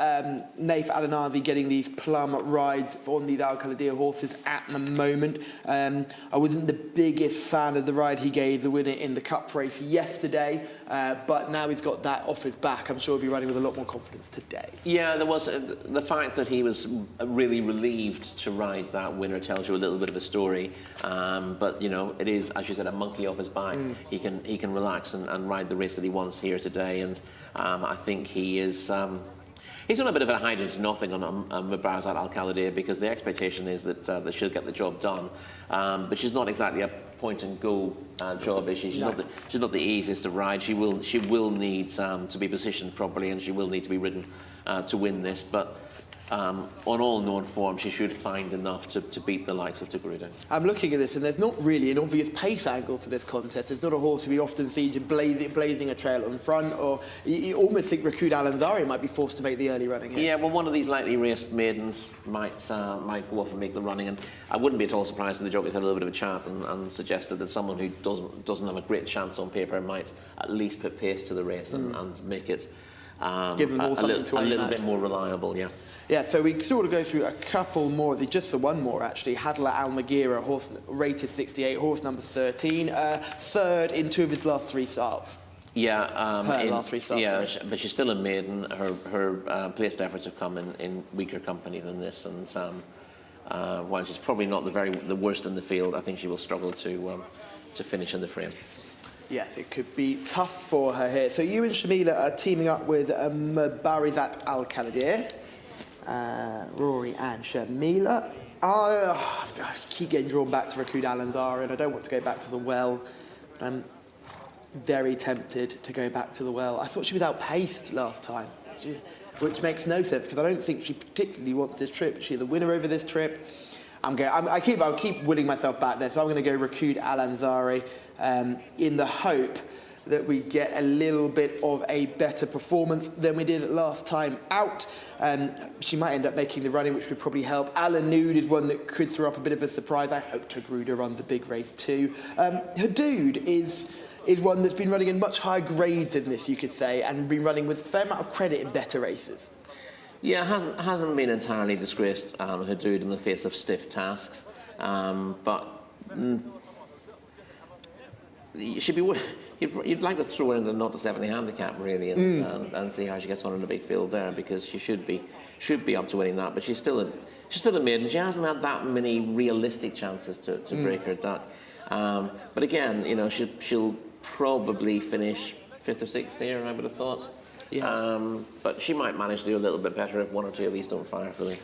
Naif Al-Anazi getting these plum rides on these Al Kaladir horses at the moment. I wasn't the biggest fan of the ride he gave the winner in the Cup race yesterday, but now he's got that off his back. I'm sure he'll be riding with a lot more confidence today. Yeah, there was the fact that he was really relieved to ride that winner tells you a little bit of a story. But you know, it is, as you said, a monkey off his back. He can relax and ride the race that he wants here today, and I think he is. He's on a bit of a hide into nothing on Mubarizat Al Kaladir, because the expectation is that she'll get the job done. But she's not exactly a point and go job, is she? She's not the easiest to ride. She will need to be positioned properly, and she will need to be ridden to win this. But on all known form, she should find enough to beat the likes of Garuda. I'm looking at this, and there's not really an obvious pace angle to this contest. It's not a horse we often see just blazing a trail in front, or you almost think Rakud Alanzari might be forced to make the early running here. Yeah, well, one of these lightly raced maidens might go off and make the running, and I wouldn't be at all surprised if the jockeys had a little bit of a chat and suggested that someone who doesn't have a great chance on paper might at least put pace to the race and make it Give them all something to a aim little at. bit more reliable, yeah. Yeah, so we sort of go through a couple more, just the one more actually. Hadla Almagira, horse rated 68, horse number 13, third in 2 of his last 3 starts. Yeah, last 3 starts. Yeah, but she's still a maiden. Her placed efforts have come in weaker company than this, and while she's probably not the worst in the field, I think she will struggle to finish in the frame. Yes, it could be tough for her here. So you and Shamila are teaming up with Barizat Al Khaldir. Rory and Shamila. I keep getting drawn back to Rakud Alanzari, and I don't want to go back to the well. I'm very tempted to go back to the well. I thought she was outpaced last time, which makes no sense because I don't think she particularly wants this trip. She's the winner over this trip. I'll keep willing myself back there, so I'm going to go Rakud Alanzari in the hope that we get a little bit of a better performance than we did last time out. She might end up making the running, which would probably help. Alanud is one that could throw up a bit of a surprise. I hope Togruda runs the big race too. Hadood is one that's been running in much higher grades than this, you could say, and been running with a fair amount of credit in better races. Yeah, hasn't been entirely disgraced, Hadood, in the face of stiff tasks, but you'd like to throw her in the 0-70 handicap really, and see how she gets on in the big field there, because she should be up to winning that. But she's still a maiden. She hasn't had that many realistic chances to break her duck. But again, she'll probably finish 5th or 6th here, I would have thought. Yeah. But she might manage to do a little bit better if 1 or 2 of these don't fire fully.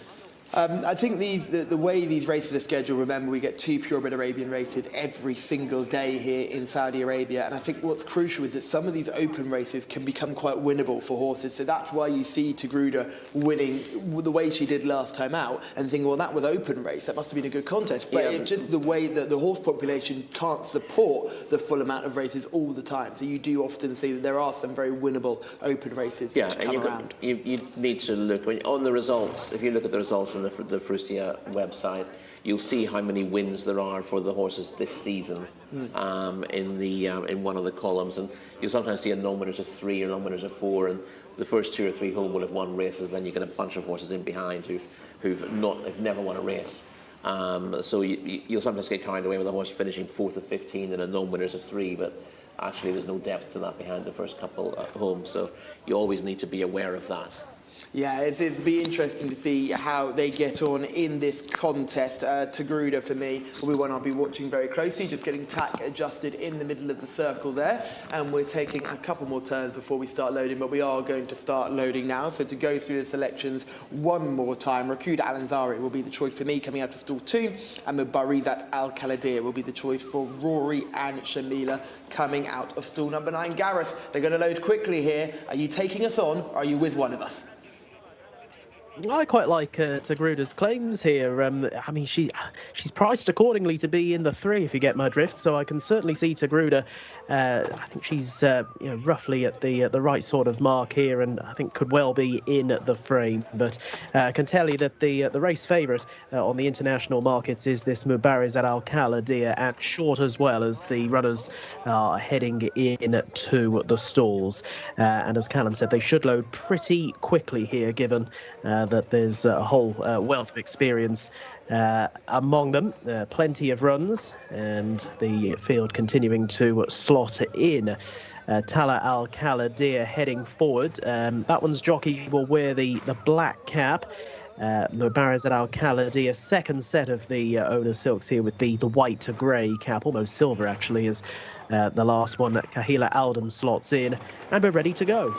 I think the way these races are scheduled, remember we get 2 purebred Arabian races every single day here in Saudi Arabia, and I think what's crucial is that some of these open races can become quite winnable for horses, so that's why you see Togruda winning the way she did last time out and think, well, that was open race, that must have been a good contest, but it's just the way that the horse population can't support the full amount of races all the time, so you do often see that there are some very winnable open races to come around. You need to look on the results. If you look at the results in the Frusia website, you'll see how many wins there are for the horses this season in one of the columns, and you'll sometimes see a non-winners of 3 or non-winners of 4, and the first 2 or 3 home will have won races. Then you get a bunch of horses in behind who've never won a race. So you'll sometimes get carried away with a horse finishing 4th or 15 and a non-winners of 3, but actually there's no depth to that behind the first couple at home. So you always need to be aware of that. Yeah, it'd be interesting to see how they get on in this contest. Togruda, for me, will be one I'll be watching very closely, just getting tack adjusted in the middle of the circle there. And we're taking a couple more turns before we start loading, but we are going to start loading now. So to go through the selections one more time, Rakud Alanzari will be the choice for me coming out of stall 2, and Barizat Al Khaldir will be the choice for Rory and Shamila coming out of stall number 9. Gareth, they're going to load quickly here. Are you taking us on, or are you with one of us? I quite like Togruda's claims here. I mean, she's priced accordingly to be in the 3, if you get my drift. So I can certainly see Togruda. I think she's roughly at the right sort of mark here, and I think could well be in the frame. But I can tell you that the race favourite on the international markets is this Mubarizat Al Khaldir at short, as well as the runners are heading in to the stalls. And as Callum said, they should load pretty quickly here, given that there's a whole wealth of experience among them, plenty of runs, and the field continuing to slot in. Tala Al Khaldir heading forward. That one's jockey will wear the black cap. Mubarizat Al Khaldir, second set of the owner silks here with the white to grey cap, almost silver actually, as the last one that Kahila Alden slots in, and we're ready to go.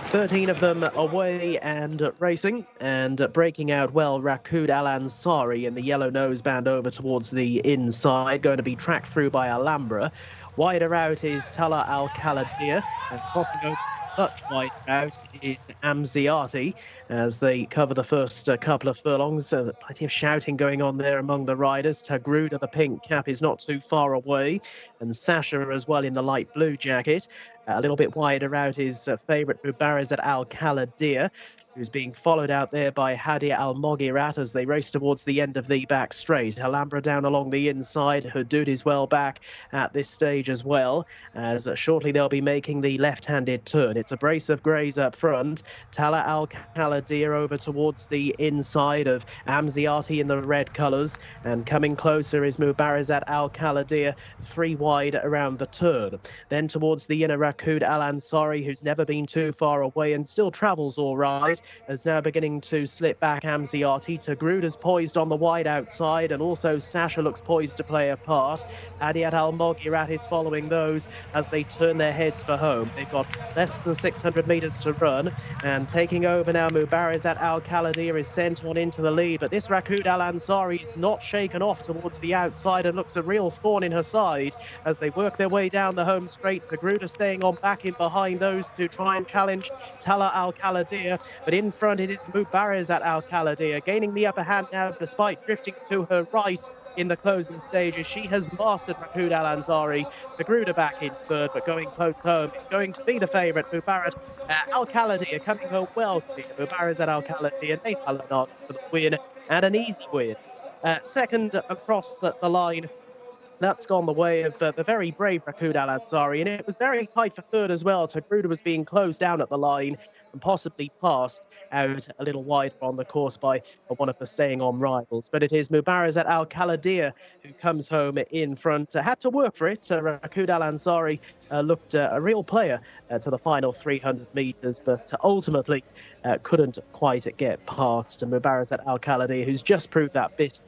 13 of them away and racing, and breaking out well, Rakud Alanzari in the yellow noseband over towards the inside, going to be tracked through by Alhambra. Wider out is Tala Al Khaldir, and crossing over much wider out is Amziati as they cover the first couple of furlongs. Plenty of shouting going on there among the riders. Tagruda, the pink cap, is not too far away, and Sasha as well in the light blue jacket. A little bit wider out is favourite Mubarazat Al Kaladir, who's being followed out there by Hadia Al Moghirat as they race towards the end of the back straight. Alhambra down along the inside. Hudud is well back at this stage as well, as shortly they'll be making the left-handed turn. It's a brace of greys up front. Tala Al Kaladir over towards the inside of Amziati in the red colours, and coming closer is Mubarazat Al Kaladir, 3 wide around the turn. Then towards the inner, Rakud Al Ansari, who's never been too far away and still travels all right, is now beginning to slip back Amziati. Tagruda's poised on the wide outside, and also Sasha looks poised to play a part. Adiat Al Moghirat is following those as they turn their heads for home. They've got less than 600 metres to run, and taking over now, Mubarazat Al Kaladir is sent on into the lead, but this Rakud Al Ansari is not shaken off towards the outside and looks a real thorn in her side as they work their way down the home straight. Tagruda staying on back in behind those to try and challenge Tala Al Kaladir, but in front it is Mubarazat Al Kaladir gaining the upper hand now despite drifting to her right in the closing stages. She has mastered Rakud Al Ansari. Tagruda back in third, but going close home. It's going to be the favourite, Mubarazat Al Kaladir, coming her well clear. Mubarazat Al Kaladir, Nathan Leonard for the win, and an easy win. Second across the line, that's gone the way of the very brave Rakud Al Ansari, and it was very tight for third as well. Tagruda was being closed down at the line and possibly passed out a little wider on the course by one of the staying on rivals. But it is Mubarazat Al Kaladir who comes home in front. Had to work for it. Rakud Al Ansari looked a real player to the final 300 metres, but ultimately couldn't quite get past Mubarazat Al Kaladir, who's just proved that bit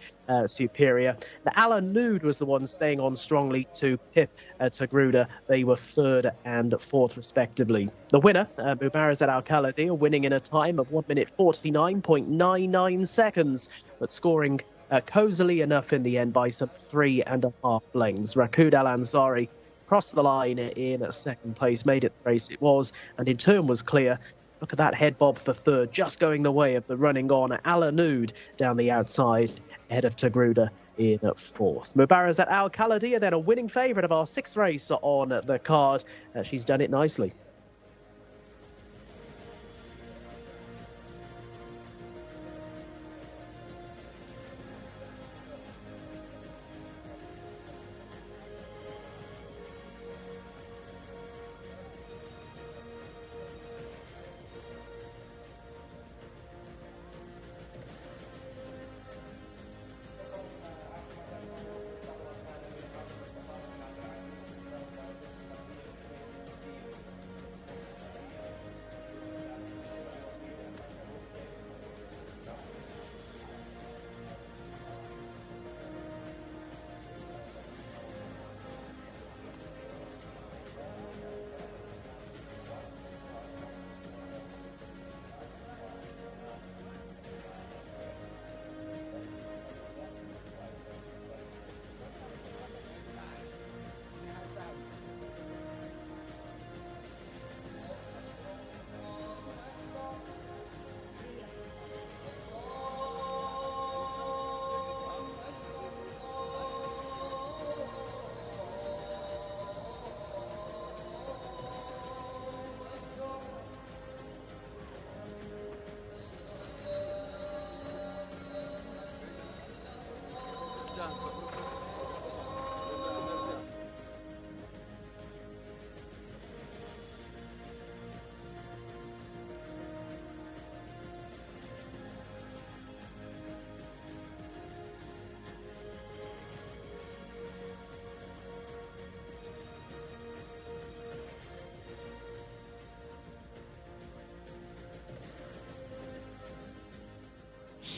superior. Now, Alan Nude was the one staying on strongly to pip Tagruda. They were third and fourth, respectively. The winner, Mubarazat Al Kaladir, winning in a time of 1 minute 49.99 seconds, but scoring cosily enough in the end by some 3.5 lengths. Rakud Al Ansari crossed the line in second place, made it the race it was, and in turn was clear. Look at that head bob for third, just going the way of the running on Alanud down the outside, ahead of Tagruda in fourth. Mubarazat Al Kaladir, then a winning favourite of our sixth race on the card. She's done it nicely.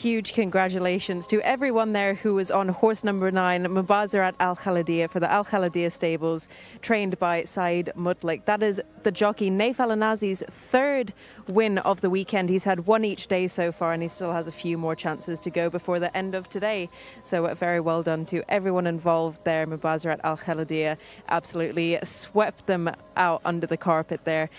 huge congratulations to everyone there who was on horse number 9, Mubazarat Al Khalidiyah, for the Al Khalidiyah stables, trained by Saeed Mutlik. That is the jockey Naif Al Anazi's third win of the weekend. He's had one each day so far, and he still has a few more chances to go before the end of today. So very well done to everyone involved there. Mubazarat Al Khalidiyah absolutely swept them out under the carpet there.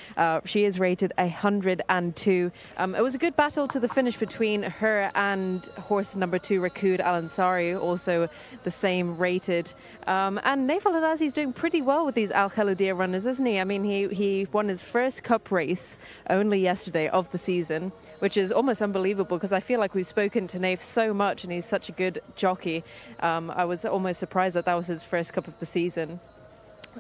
She is rated 102. It was a good battle to the finish between her and horse number 2, Rakud Al Ansari, also the same rated. And Naif Al Anazi is doing pretty well with these Al Khalidiyah runners, isn't he? I mean, he won his first cup race only yesterday of the season, which is almost unbelievable because I feel like we've spoken to Naif so much and he's such a good jockey. I was almost surprised that was his first cup of the season.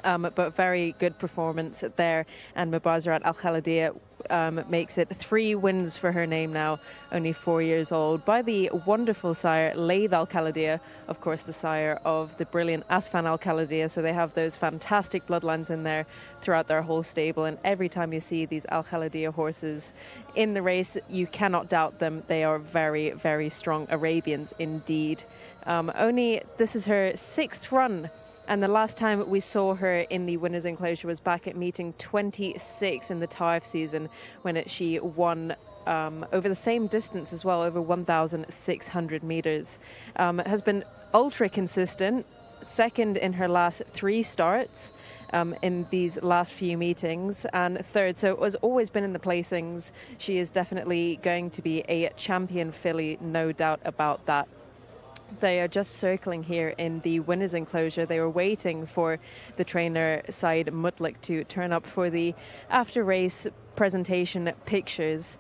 But very good performance there, and Mubazarat Al Khalidiyah makes it 3 wins for her name now, only 4 years old, by the wonderful sire Layth Al Khalidiyah, of course the sire of the brilliant Asfan Al Khalidiyah. So they have those fantastic bloodlines in there throughout their whole stable, and every time you see these Al Khalidiyah horses in the race, you cannot doubt them. They are very, very strong Arabians indeed. This is her 6th run, and the last time we saw her in the winners' enclosure was back at meeting 26 in the Taif season, when she won over the same distance as well, over 1,600 meters. Has been ultra consistent, second in her last 3 starts in these last few meetings, and third. So it has always been in the placings. She is definitely going to be a champion filly, no doubt about that. They are just circling here in the winners' enclosure. They were waiting for the trainer Saeed Mutlik to turn up for the after-race presentation pictures.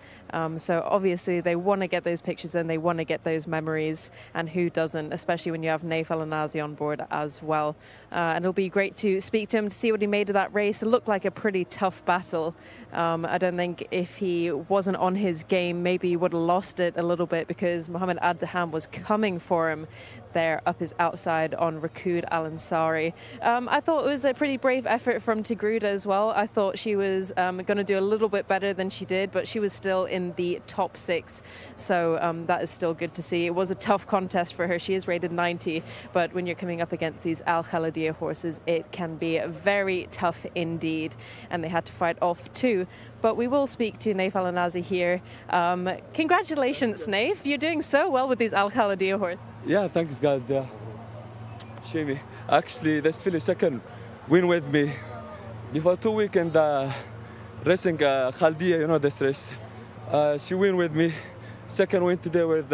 So obviously they want to get those pictures and they want to get those memories, and who doesn't, especially when you have Naif Al Anazi on board as well. And it'll be great to speak to him to see what he made of that race. It looked like a pretty tough battle. I don't think if he wasn't on his game, maybe he would have lost it a little bit, because Mohammed Ad-Daham was coming for him there up his outside on Rakud Al Ansari. I thought it was a pretty brave effort from Tigruda as well. I thought she was going to do a little bit better than she did, but she was still in the top 6. So that is still good to see. It was a tough contest for her. She is rated 90, but when you're coming up against these Al Khalidiyah horses, it can be very tough indeed. And they had to fight off 2. But we will speak to Naif Al Anazi here. Congratulations, Naif. You're doing so well with these Al Khalidiyah horses. Yeah, thanks God. Shimi. Actually, this filly second win with me. Before 2 weeks in the racing Khalidiyah, you know this race. She win with me. Second win today with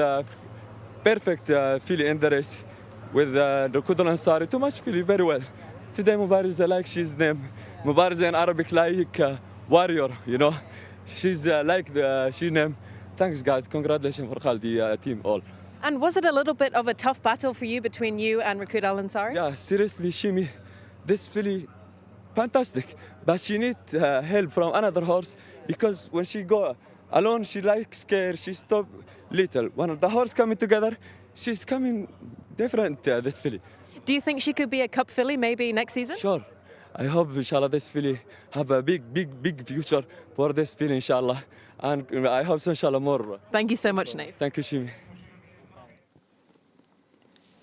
perfect filly in the race with Rakud Al Ansari. Too much filly, very well. Today Mubariza, like she's named Mubariza in Arabic, like warrior, you know. She's like she named. Thanks God. Congratulations for Khalidiyah team all. And was it a little bit of a tough battle for you between you and Rakud Al Ansari? Yeah, seriously, Shimi, this filly, fantastic. But she need help from another horse, because when she go alone, she like scared, she stop little. When the horse coming together, she's coming different, this filly. Do you think she could be a cup filly maybe next season? Sure. I hope, inshallah, this filly have a big future for this filly, inshallah. And I hope so, inshallah, more. Thank you so much, Naif. Thank you, Shimi.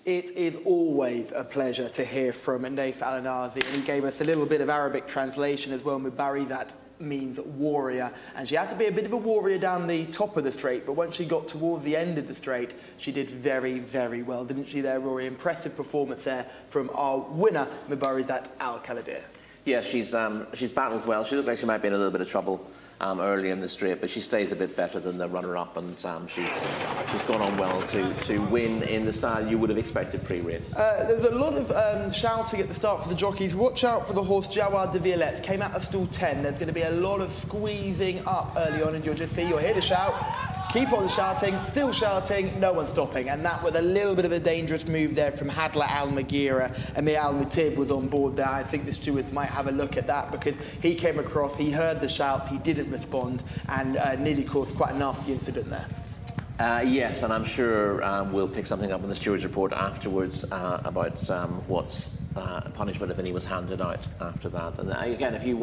It is always a pleasure to hear from Naif Al Anazi, and he gave us a little bit of Arabic translation as well. Mubarizat means warrior, and she had to be a bit of a warrior down the top of the straight, but once she got towards the end of the straight, she did very, very well, didn't she there, Rory? Impressive performance there from our winner, Mubarizat Al Khalidiyah. Yeah, she's battled well. She looked like she might be in a little bit of trouble early in the straight, but she stays a bit better than the runner-up, and she's gone on well to win in the style you would have expected pre-race. There's a lot of shouting at the start for the jockeys. Watch out for the horse Jawad de Violettes. Came out of stall 10. There's going to be a lot of squeezing up early on, and you'll just see, you'll hear the shout. Keep on shouting, still shouting, no one's stopping. And that was a little bit of a dangerous move there from Hadla Al Maghira, and the Al Mutib was on board there. I think the stewards might have a look at that, because he came across, he heard the shouts, he didn't respond, and nearly caused quite a nasty incident there. Yes, and I'm sure we'll pick something up in the steward's report afterwards about what punishment, if any, was handed out after that. And again, if you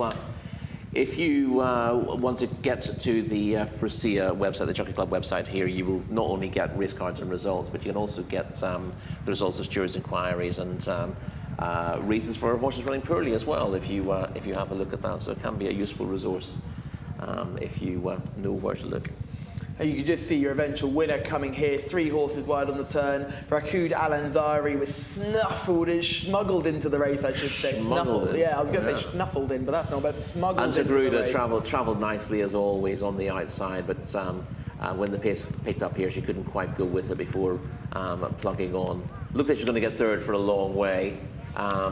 If you want to get to the Jcsa website, the Jockey Club website here, you will not only get race cards and results, but you can also get the results of stewards' inquiries and reasons for horses running poorly as well, if you have a look at that. So it can be a useful resource if you know where to look. And you can just see your eventual winner coming here, 3 horses wide on the turn. Rakud Alanzari was smuggled into the race, I should say. Smuggled in. Yeah, I was going to say snuffled in, but that's not bad. Smuggled into the race. Travelled nicely as always on the outside, but when the pace picked up here, she couldn't quite go with it before plugging on. Looked like she's going to get third for a long way.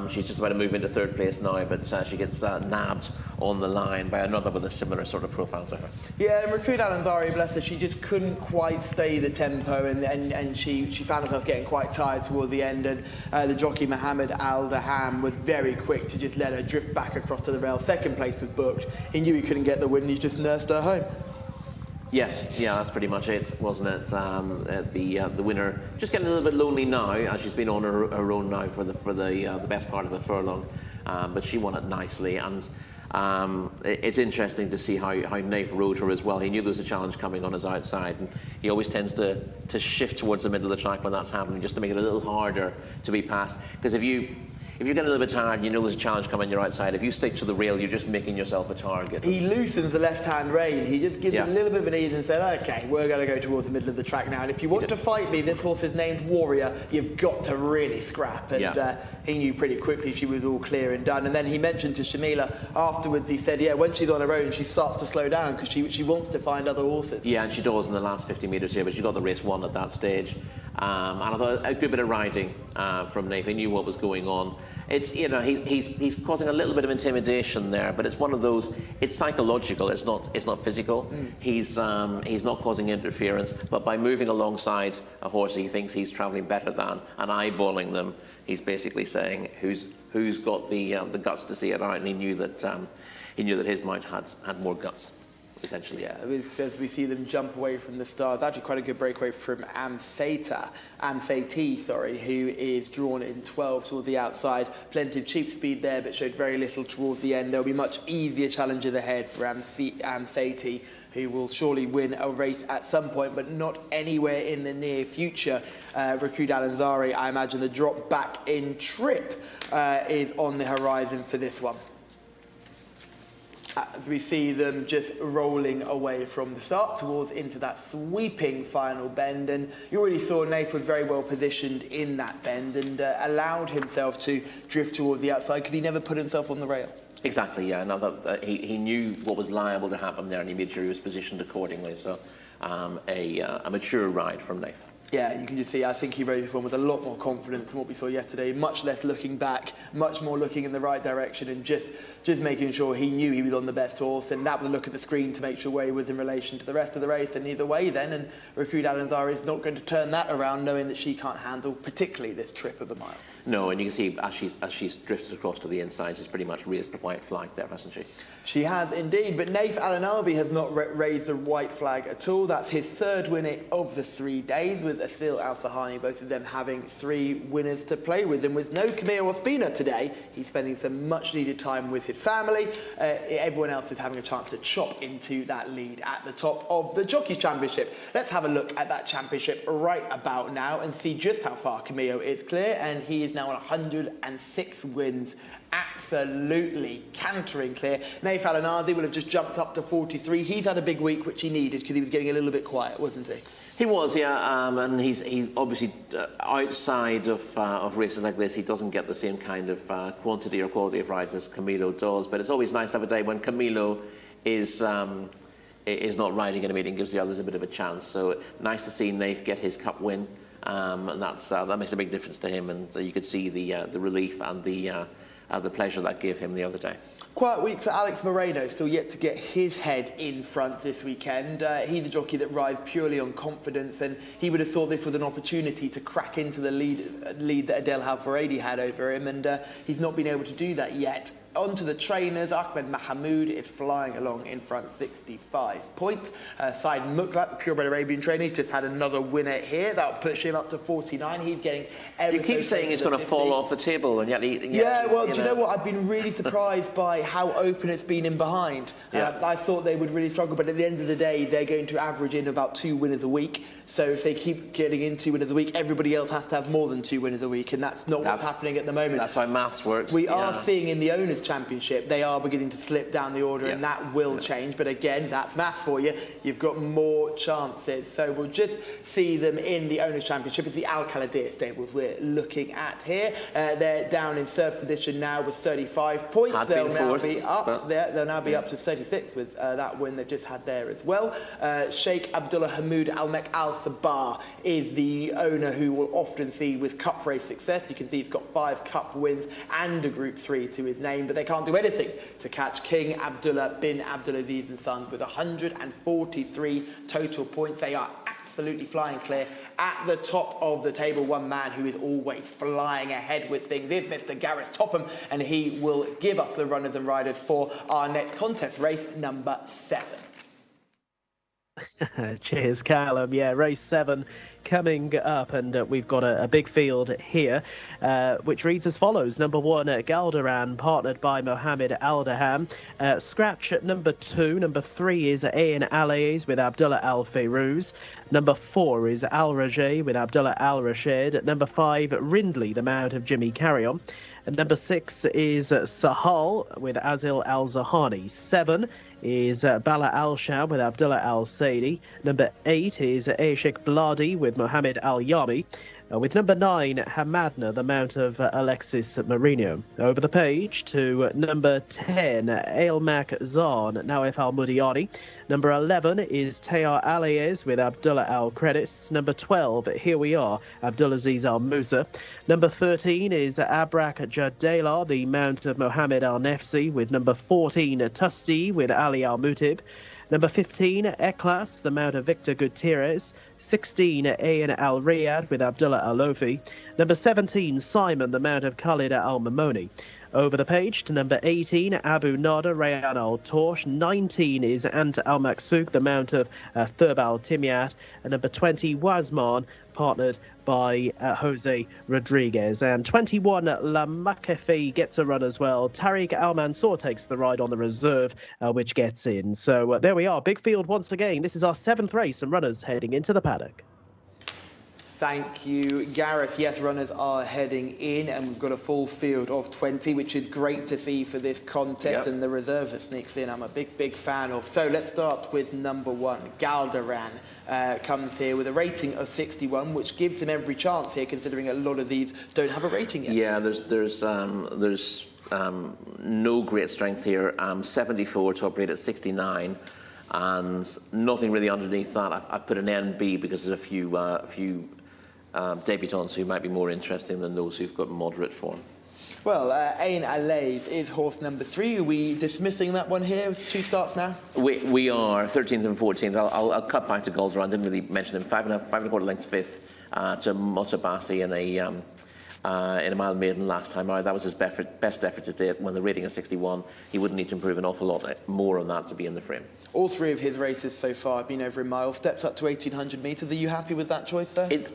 She's just about to move into third place now, but she gets nabbed on the line by another with a similar sort of profile to her. Yeah, and Rakud Alanzari, bless her, she just couldn't quite stay the tempo, and she found herself getting quite tired towards the end, and the jockey Mohammed Al-Daham was very quick to just let her drift back across to the rail. Second place was booked. He knew he couldn't get the win, and he just nursed her home. Yes, yeah, that's pretty much it, wasn't it? The winner just getting a little bit lonely now, as she's been on her own now for the best part of the furlong, but she won it nicely, and it's interesting to see how Naif rode her as well. He knew there was a challenge coming on his outside, and he always tends to shift towards the middle of the track when that's happening, just to make it a little harder to be passed. Because if you get a little bit tired, you know there's a challenge coming on your outside. If you stick to the rail, you're just making yourself a target. He loosens the left-hand rein. He just gives it a little bit of an ease and said, OK, we're going to go towards the middle of the track now. And if you want to fight me, this horse is named Warrior, you've got to really scrap. And he knew pretty quickly she was all clear and done. And then he mentioned to Shamila afterwards, he said, yeah, when she's on her own, she starts to slow down because she wants to find other horses. Yeah, and she does in the last 50 metres here, but she got the race won at that stage. And I thought a good bit of riding from Naif. He knew what was going on. It's, you know, he's causing a little bit of intimidation there, but it's one of those. It's psychological. It's not physical. He's not causing interference, but by moving alongside a horse he thinks he's travelling better than and eyeballing them, he's basically saying who's got the guts to see it out, and he knew that his mount had more guts. Essentially. Yeah, as we see them jump away from the start, it's actually quite a good breakaway from Amsati, who is drawn in 12 towards the outside. Plenty of cheap speed there, but showed very little towards the end. There'll be much easier challenges ahead for Amsati, who will surely win a race at some point, but not anywhere in the near future. Rakud Alanzari, I imagine the drop back in trip is on the horizon for this one. As we see them just rolling away from the start towards into that sweeping final bend, and you already saw Naif was very well positioned in that bend and allowed himself to drift towards the outside because he never put himself on the rail. Exactly, yeah. Now that he knew what was liable to happen there, and he made sure he was positioned accordingly. So a mature ride from Naif. Yeah, you can just see, I think he rode this one with a lot more confidence than what we saw yesterday. Much less looking back, much more looking in the right direction, and just making sure he knew he was on the best horse. And that was a look at the screen to make sure where he was in relation to the rest of the race. And either way then, and Rakud Alanzari is not going to turn that around, knowing that she can't handle particularly this trip of a mile. No, and you can see as she's drifted across to the inside, she's pretty much raised the white flag there, hasn't she? She has indeed, but Naif Alanavi has not raised the white flag at all. That's his third winner of the 3 days, with Asil Al-Sahani, both of them having 3 winners to play with. And with no Camille Ospina today, he's spending some much-needed time with his family. Everyone else is having a chance to chop into that lead at the top of the Jockeys Championship. Let's have a look at that championship right about now and see just how far Camillo is clear, and he is now on 106 wins, absolutely cantering clear. Naif Alanazi will have just jumped up to 43. He's had a big week, which he needed because he was getting a little bit quiet, wasn't he? He was, yeah, and he's obviously outside of races like this. He doesn't get the same kind of quantity or quality of rides as Camilo does. But it's always nice to have a day when Camilo is not riding in a meeting, gives the others a bit of a chance. So nice to see Naif get his cup win, and that makes a big difference to him. And you could see the relief and the pleasure that gave him the other day. Quiet week for Alex Moreno, still yet to get his head in front this weekend. He's a jockey that rides purely on confidence, and he would have thought this was an opportunity to crack into the lead that Adel Halfaredi had over him, and he's not been able to do that yet. onto the trainers, Ahmed Mahamoud is flying along in front, 65 points. Said Muklak, the purebred Arabian trainer, he's just had another winner here. That'll push him up to 49. He's getting ever You keep so saying close he's to going to 50. fall off the table, and yet Yeah, well, do you know what? I've been really surprised by how open it's been in behind. Yeah. I thought they would really struggle, but at the end of the day, they're going to average in about 2 winners a week. So if they keep getting in 2 winners a week, everybody else has to have more than 2 winners a week, and that's not what's happening at the moment. That's how maths works. We are seeing in the Owners' Championship, they are beginning to slip down the order, and that will change. But again, that's maths for you. You've got more chances. So we'll just see them in the Owners' Championship. It's the Al Khalidiyah stables we're looking at here. They're down in third position now with 35 points. They'll now be up there. They'll now be up to 36 with that win they've just had there as well. Sheikh Abdullah Hamoud Al-Mek Al-Sabah is the owner who we'll often see with cup race success. You can see he's got 5 cup wins and a Group 3 to his name, but they can't do anything to catch King Abdullah bin Abdulaziz and Sons with 143 total points. They are absolutely flying clear at the top of the table. One man who is always flying ahead with things is Mr. Gareth Topham, and he will give us the runners and riders for our next contest, race number 7. Cheers, Callum. Yeah, race 7 coming up, and we've got a big field here, which reads as follows. Number 1, Galdaran, partnered by Mohammed Al-Daham. Scratch at number 2. Number 3 is Ain Alays with Abdullah Al-Fayrouz. Number 4 is Al-Rajay with Abdullah Al-Rashid. Number 5, Rindley, the mount of Jimmy Carrion. And number 6 is Sahal with Azil Al-Zahani. 7 is Bala Al-Sham with Abdullah Al-Saidi. Number 8 is Ashik Bladi with Mohammed Al-Yami. With number 9, Hamadna, the mount of Alexis Marino. Over the page to number 10, Ailmak Zahn, Nawef Al-Mudiani. Number 11 is Tayar Aliez with Abdullah Al-Credis. Number 12, Here We Are, Abdulaziz Al-Musa. Number 13 is Abrak Jadela, the mount of Mohammed Al-Nefsi, with number 14, Tusti with Ali Al-Mutib. Number 15, Eklas, the mount of Victor Gutierrez. 16, Ayan Al-Riyad with Abdullah Al-Lofi. Number 17, Simon, the mount of Khalid Al-Mamoni. Over the page to number 18, Abu Nada Rayan Al-Torsh. 19 is Ant Al-Maksuk, the mount of Thurb Al-Timiat. And number 20, Wazman, partnered by Jose Rodriguez. And 21, La Makafi gets a run as well. Tariq Al-Mansour takes the ride on the reserve, which gets in. So there we are, big field once again. This is our 7th race and runners heading into the paddock. Thank you, Gareth. Yes, runners are heading in, and we've got a full field of 20, which is great to see for this contest, and the reserve that sneaks in, I'm a big fan of. So let's start with number 1. Galdaran comes here with a rating of 61, which gives him every chance here, considering a lot of these don't have a rating yet. Yeah, there's no great strength here. 74 top rate at 69. And nothing really underneath that. I've put an NB because there's a few debutants who might be more interesting than those who've got moderate form. Well, Ain Alays is horse number 3. Are we dismissing that one here with 2 starts now? We are 13th and 14th. I'll cut back to Galdaran. Didn't really mention him. 5.25 lengths 5th to Motsabasi in a mile maiden last time out. That was his best effort to date. When the rating is 61, he wouldn't need to improve an awful lot more on that to be in the frame. All 3 of his races so far have been over a mile. Steps up to 1,800 metres. Are you happy with that choice there? It's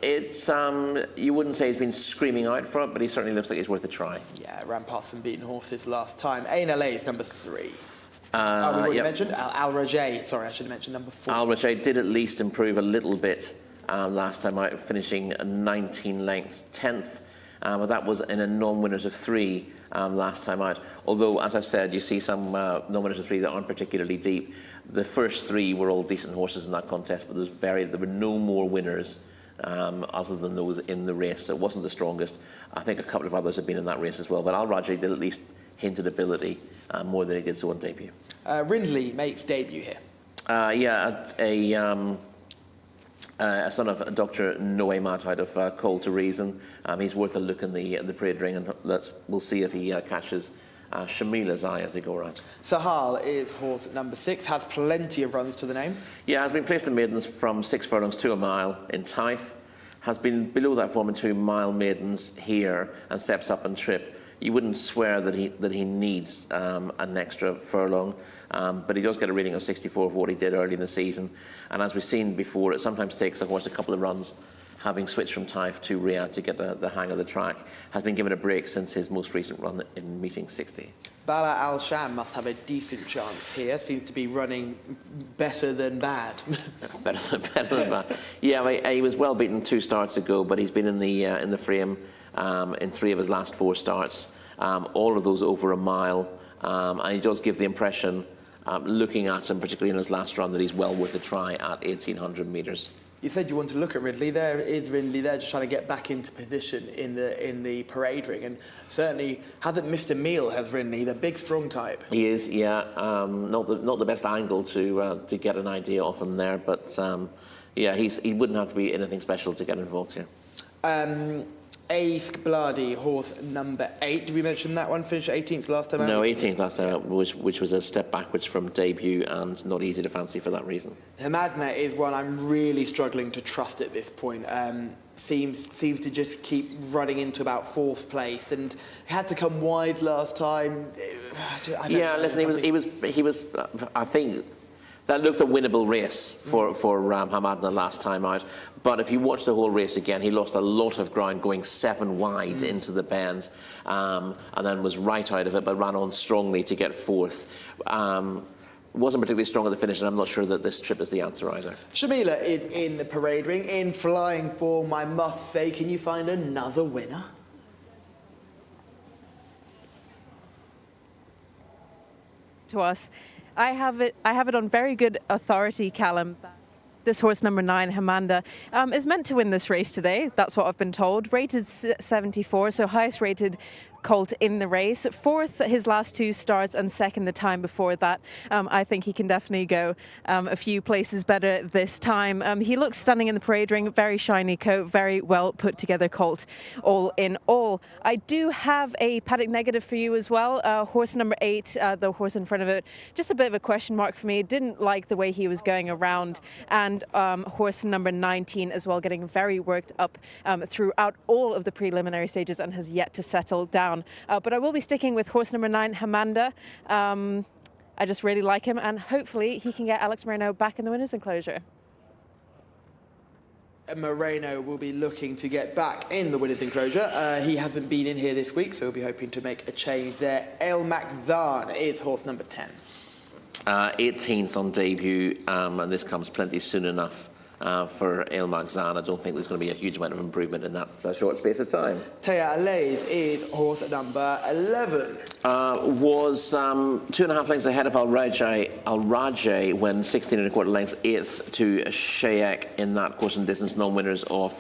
you wouldn't say he's been screaming out for it, but he certainly looks like he's worth a try. Yeah, ran past some beaten horses last time. Ain Alays, number 3. We already mentioned Al-Rajay. Sorry, I should have mentioned number 4. Al-Rajay did at least improve a little bit last time out, finishing 19 lengths 10th. But that was in a non-winners of 3 last time out. Although, as I've said, you see some non-winners of 3 that aren't particularly deep. The first 3 were all decent horses in that contest, but there were no more winners other than those in the race. So it wasn't the strongest. I think a couple of others have been in that race as well. But Al-Rajay did at least hint at ability more than he did so on debut. Rindley makes debut here. A son of Dr. Noé Matt out of Call to Reason. He's worth a look in the parade ring, and we'll see if he catches Shamila's eye as they go around. Sahal is horse number 6, has plenty of runs to the name. Yeah, has been placed in maidens from 6 furlongs to a mile in Taif. Has been below that form in 2 mile maidens here, and steps up and trip. you wouldn't swear that he needs an extra furlong. But he does get a reading of 64 for what he did early in the season. And as we've seen before, it sometimes takes a horse a couple of runs, having switched from Taif to Riyadh to get the hang of the track. Has been given a break since his most recent run in meeting 60. Bala Al Sham must have a decent chance here. Seems to be running better than bad. better than bad. Yeah, he was well beaten 2 starts ago, but he's been in the frame in 3 of his last 4 starts. All of those over a mile, and he does give the impression, looking at him, particularly in his last run, that he's well worth a try at 1,800 metres. You said you want to look at Ridley. There is Ridley there, just trying to get back into position in the parade ring, and certainly hasn't missed a meal, has Ridley. The big, strong type. He is, yeah. Not the best angle to get an idea of him there, but yeah, he wouldn't have to be anything special to get involved here. Ace Bladi, horse number 8. Did we mention that one? Finished 18th last time out? No, 18th last time out, which was a step backwards from debut and not easy to fancy for that reason. Hamadna is one I'm really struggling to trust at this point. Seems to just keep running into about 4th place, and had to come wide last time. Listen, he was. I think that looked a winnable race for Hamadna last time out. But if you watch the whole race again, he lost a lot of ground going 7 wide into the bend, and then was right out of it, but ran on strongly to get 4th. Wasn't particularly strong at the finish, and I'm not sure that this trip is the answer either. Shamila is in the parade ring, in flying form, I must say. Can you find another winner? To us, I have it on very good authority, Callum. This horse, number 9, Hamanda, is meant to win this race today. That's what I've been told. Rated 74, so highest rated colt in the race. 4th his last 2 starts, and 2nd the time before that. I think he can definitely go a few places better this time. He looks stunning in the parade ring. Very shiny coat, very well put together colt, all in all. I do have a paddock negative for you as well. Horse number 8, the horse in front of it, just a bit of a question mark for me. Didn't like the way he was going around. And horse number 19 as well, getting very worked up throughout all of the preliminary stages and has yet to settle down. But I will be sticking with horse number 9, Hamanda. I just really like him, and hopefully he can get Alex Moreno back in the winner's enclosure. Moreno will be looking to get back in the winner's enclosure. He hasn't been in here this week, so he'll be hoping to make a change there. El Makzan is horse number 10. 18th on debut, and this comes plenty soon enough for El Makzan. I don't think there's going to be a huge amount of improvement in that short space of time. Taya Alays is horse number 11. Was 2.5 lengths ahead of Al Rajay when 16 1/4 lengths 8th to Shayak in that course and distance non-winners of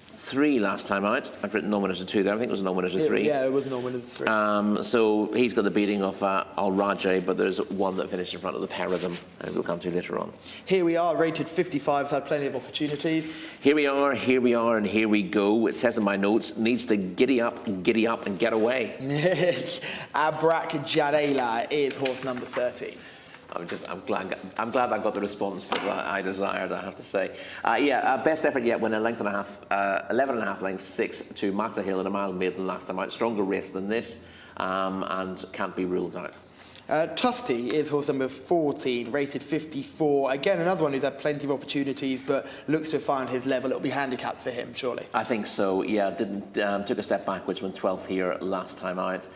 3 last time out. I've written non-winners of 2 there. I think it was non-winners of 3. Yeah, it was non-winners of 3. So he's got the beating of Al Rajay, but there's one that finished in front of the pair of them, and we'll come to later on. Here we are, rated 55, had plenty of opportunities. Here we are, and here we go. It says in my notes, needs to giddy up, and get away. Abrak Jadela is horse number 13. I'm glad I got the response that I desired, I have to say. Best effort yet when 11.5 lengths 6 to Mata Hill in a mile maiden last time out. Stronger race than this, and can't be ruled out. Tufty is horse number 14, rated 54. Again, another one who's had plenty of opportunities, but looks to find his level. It'll be handicaps for him, surely. I think so, yeah. Took a step backwards when 12th here last time out.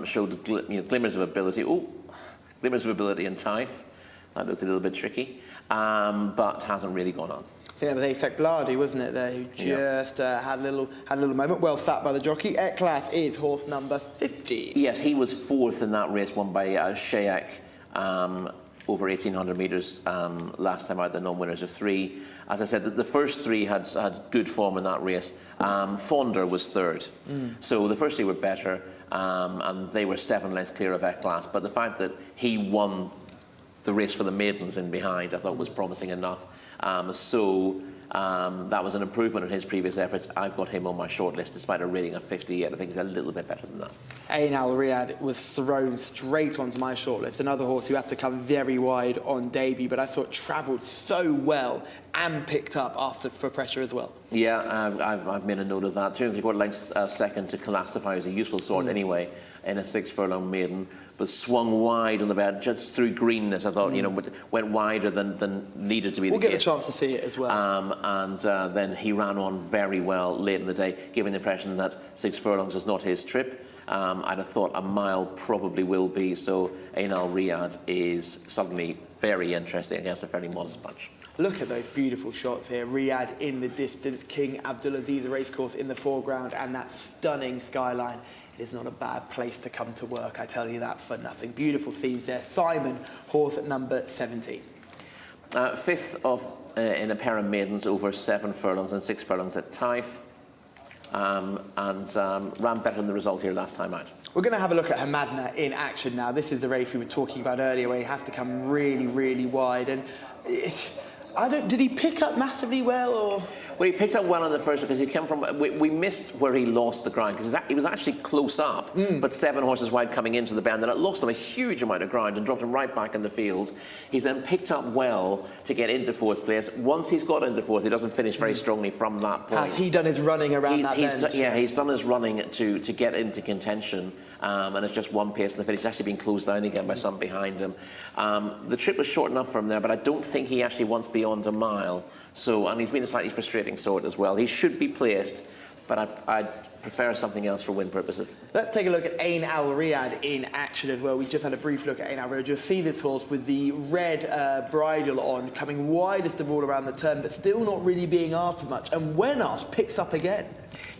Showed glimmers of ability. Glimmers of ability in Taif. That looked a little bit tricky, but hasn't really gone on. I think that was Ace Bladi, wasn't it, there, who just had a little moment. Well sat by the jockey. Eklas is horse number 15. Yes, he was 4th in that race won by Shayak over 1,800 metres last time out, the non-winners of 3. As I said, the first 3 had good form in that race. Fonder was 3rd. So the first 3 were better. And they were 7 lengths clear of Eklas. But the fact that he won the race for the maidens in behind, I thought was promising enough. So That was an improvement on his previous efforts. I've got him on my shortlist despite a rating of 58. I think he's a little bit better than that. Ain Al Riyadh was thrown straight onto my shortlist. Another horse who had to come very wide on debut, but I thought travelled so well and picked up for pressure as well. Yeah, I've made a note of that. 2 3/4 lengths second to Calastify is a useful sort anyway in a 6 furlong maiden, but swung wide on the bed just through greenness. I thought, went wider than needed to be the case. We'll get a chance to see it as well. Then he ran on very well late in the day, giving the impression that 6 furlongs is not his trip. I'd have thought a mile probably will be, so Ain Al Riyadh is suddenly very interesting against a fairly modest bunch. Look at those beautiful shots here. Riyadh in the distance, King Abdulaziz racecourse in the foreground, and that stunning skyline. It is not a bad place to come to work, I tell you that for nothing. Beautiful scenes there. Simon, horse at number 17. Fifth in a pair of maidens over 7 furlongs and 6 furlongs at Taif. Ran better than the result here last time out. We're going to have a look at Hamadna in action now. This is the race we were talking about earlier where he has to come really, really wide. And did he pick up massively well, or? Well, he picked up well in the first because he came from. We missed where he lost the ground because he was actually close up, but 7 horses wide coming into the bend, and it lost him a huge amount of ground and dropped him right back in the field. He's then picked up well to get into 4th place. Once he's got into 4th, he doesn't finish very strongly from that point. Has he done his running around that bend? He's done his running to get into contention. And it's just one pace in the finish. He's actually been closed down again by some behind him. The trip was short enough for him there, but I don't think he actually wants beyond a mile. And he's been a slightly frustrating sort as well. He should be placed, but I'd prefer something else for win purposes. Let's take a look at Ain Al Riyadh in action as well. We just had a brief look at Ain Al Riyadh. You'll see this horse with the red bridle on, coming widest of all around the turn, but still not really being asked for much. And when asked, picks up again.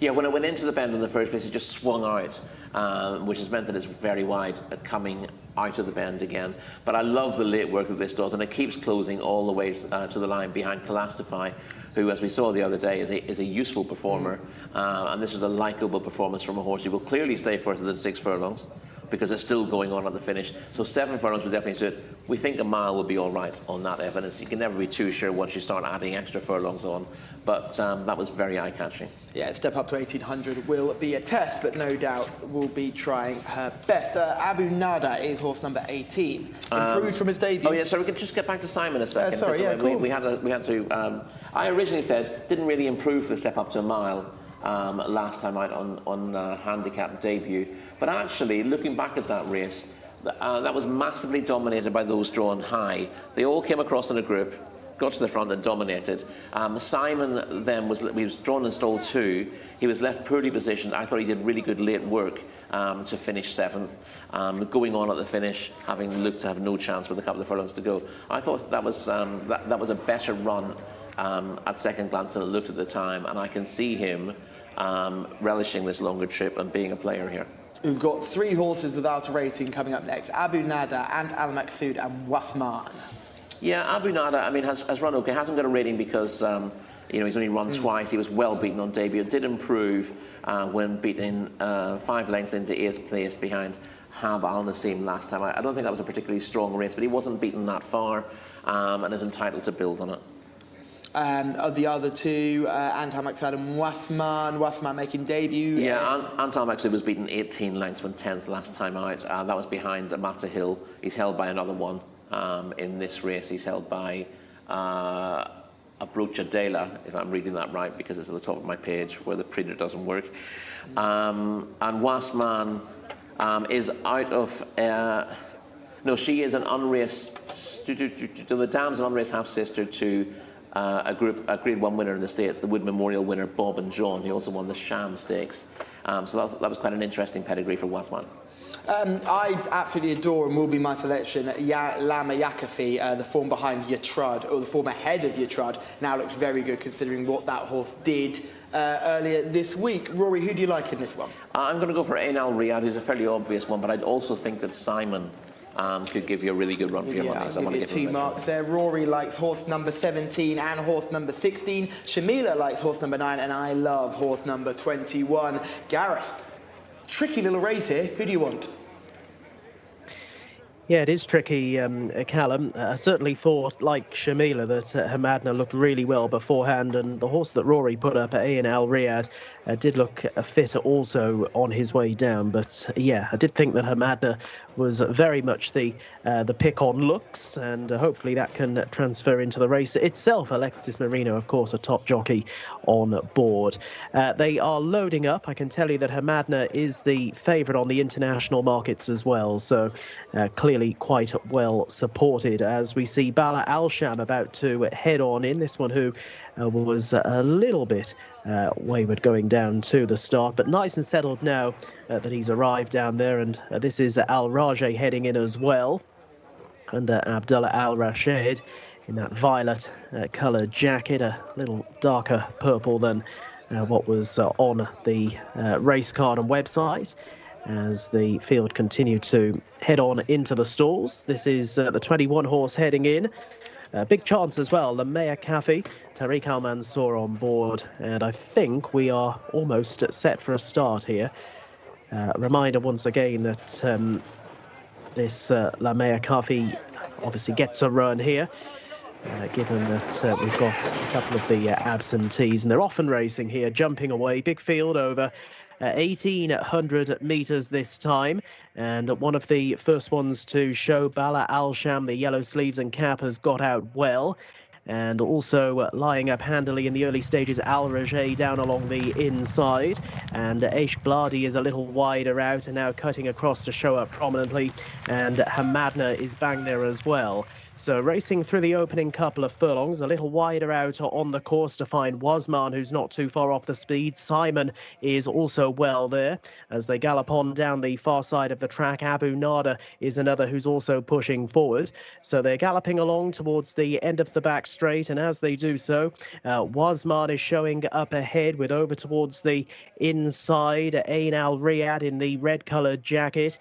Yeah, when it went into the bend in the first place, it just swung out, which has meant that it's very wide coming out of the bend again. But I love the late work that this does, and it keeps closing all the way to the line behind Calastify, who, as we saw the other day, is a useful performer. And this was a likeable performance from a horse who will clearly stay further than 6 furlongs because it's still going on at the finish. So 7 furlongs will definitely suit. We think a mile will be all right on that evidence. You can never be too sure once you start adding extra furlongs on. But that was very eye-catching. Yeah, step up to 1800 will be a test, but no doubt will be trying her best. Abu Nada is horse number 18. Improved from his debut. Oh, yeah, so we can just get back to Simon a second. Sorry, yeah, cool. We had to... I originally said didn't really improve for the step up to a mile last time out on handicap debut. But actually, looking back at that race, that was massively dominated by those drawn high. They all came across in a group, got to the front and dominated. Simon then was drawn in stall 2. He was left poorly positioned. I thought he did really good late work to finish 7th, going on at the finish, having looked to have no chance with a couple of furlongs to go. I thought that was a better run at second glance than it looked at the time, and I can see him relishing this longer trip and being a player here. We've got 3 horses without a rating coming up next. Abu Nada, and Al Maqsood and Wasman. Yeah, Abu Nada, I mean, has run okay. Hasn't got a rating because, he's only run twice. He was well beaten on debut. Did improve when beaten 5 lengths into 8th place behind Hab Al Nasim last time. I don't think that was a particularly strong race, but he wasn't beaten that far and is entitled to build on it. Of the other 2, Antal Maqsood and Wasman making debut. Yeah, Antal Maqsood was beaten 18 lengths when 10th last time out. That was behind Amata Hill. He's held by another one in this race. He's held by Abrocha Dela, if I'm reading that right, because it's at the top of my page where the printer doesn't work. And Wasman is out of... no, she is an unraced... The dam's an unraced half-sister to... a Grade 1 winner in the States, the Wood Memorial winner Bob and John. He also won the Sham Stakes. So that was quite an interesting pedigree for Wasman. I absolutely adore and will be my selection. Lama Yakafi, the form behind Yatrud, or the form ahead of Yatrud, now looks very good considering what that horse did earlier this week. Rory, who do you like in this one? I'm going to go for Ain Al Riyadh, who's a fairly obvious one, but I'd also think that Simon could give you a really good run for your money. I'll give you 2 marks there. Rory likes horse number 17 and horse number 16. Shamila likes horse number 9, and I love horse number 21. Gareth, tricky little race here. Who do you want? Yeah, it is tricky, Callum. I certainly thought, like Shamila, that Hamadna looked really well beforehand, and the horse that Rory put up, Ain Al Riyadh, did look fit also on his way down. But yeah, I did think that Hamadna was very much the pick on looks, and hopefully that can transfer into the race itself. Alexis Marino, of course, a top jockey on board. They are loading up. I can tell you that Hamadna is the favourite on the international markets as well, so clearly quite well supported, as we see Bala Al-Sham about to head on in. This one who was a little bit wayward going down to the start, but nice and settled now that he's arrived down there. And this is Al Rajeh heading in as well, and Abdullah Al Rashid in that violet coloured jacket, a little darker purple than what was on the race card and website, as the field continued to head on into the stalls. This is the 21 horse heading in. Big chance as well, Lamea Kafi, Tariq Al Mansour on board, and I think we are almost set for a start here. Reminder once again that this Lamea Kafi obviously gets a run here, given that we've got a couple of the absentees, and they're often racing here, jumping away. Big field over 1,800 metres this time, and one of the first ones to show, Bala Al-Sham, the yellow sleeves and cap, has got out well. And also lying up handily in the early stages, Al Rajeh down along the inside, and Aish Bladi is a little wider out and now cutting across to show up prominently, and Hamadna is bang there as well. So racing through the opening couple of furlongs, a little wider out on the course to find Wasman, who's not too far off the speed. Simon is also well there as they gallop on down the far side of the track. Abu Nada is another who's also pushing forward. So they're galloping along towards the end of the back straight, and as they do so, Wasman is showing up ahead with over towards the inside Ain Al Riyadh in the red coloured jacket.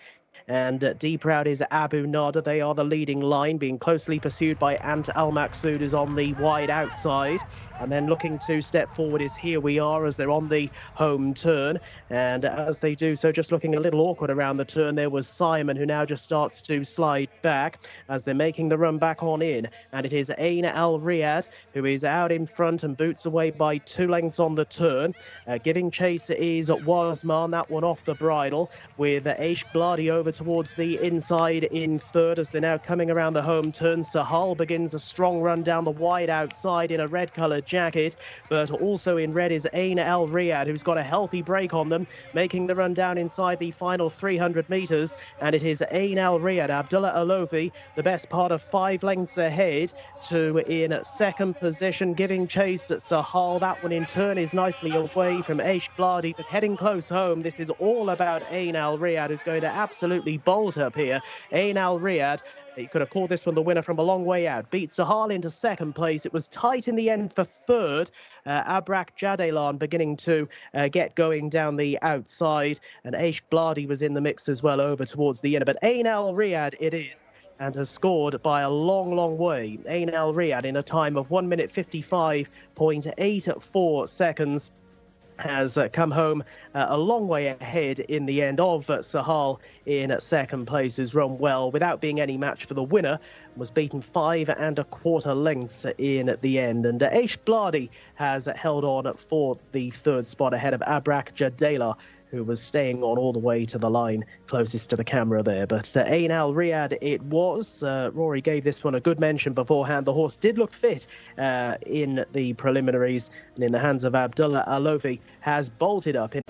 And deep out is Abu Nada. They are the leading line, being closely pursued by Ant Al Maqsood, who's on the wide outside. And then looking to step forward is Here We Are, as they're on the home turn. And as they do so, just looking a little awkward around the turn, there was Simon, who now just starts to slide back as they're making the run back on in. And it is Ain Al Riyadh who is out in front and boots away by 2 lengths on the turn. Giving chase is Wasman, that one off the bridle, with Aish Bladi over towards the inside in third as they're now coming around the home turn. Sahal begins a strong run down the wide outside in a red coloured jacket, but also in red is Ain Al Riyadh, who's got a healthy break on them, making the run down inside the final 300 metres. And it is Ain Al Riyadh, Abdullah Alofi, the best part of 5 lengths ahead, to in second position, giving chase at Sahal. That one in turn is nicely away from Aish Bladi, but heading close home. This is all about Ain Al Riyadh, who's going to absolutely bolt up here. Ain Al Riyadh, you could have called this one the winner from a long way out. Beat Sahal into second place. It was tight in the end for third. Abrak Jadelan beginning to get going down the outside. And Aish Bladi was in the mix as well over towards the end. But Ain Al Riyadh it is, and has scored by a long, long way. Ain Al Riyadh in a time of 1 minute 55.84 seconds. Has come home a long way ahead in the end of Sahal in second place, who's run well without being any match for the winner, was beaten 5 1/4 lengths in the end. And Aish Bladi has held on for the third spot ahead of Abrak Jadela, who was staying on all the way to the line closest to the camera there. But Ain Al Riyadh it was. Rory gave this one a good mention beforehand. The horse did look fit in the preliminaries, and in the hands of Abdullah Alofi has bolted up in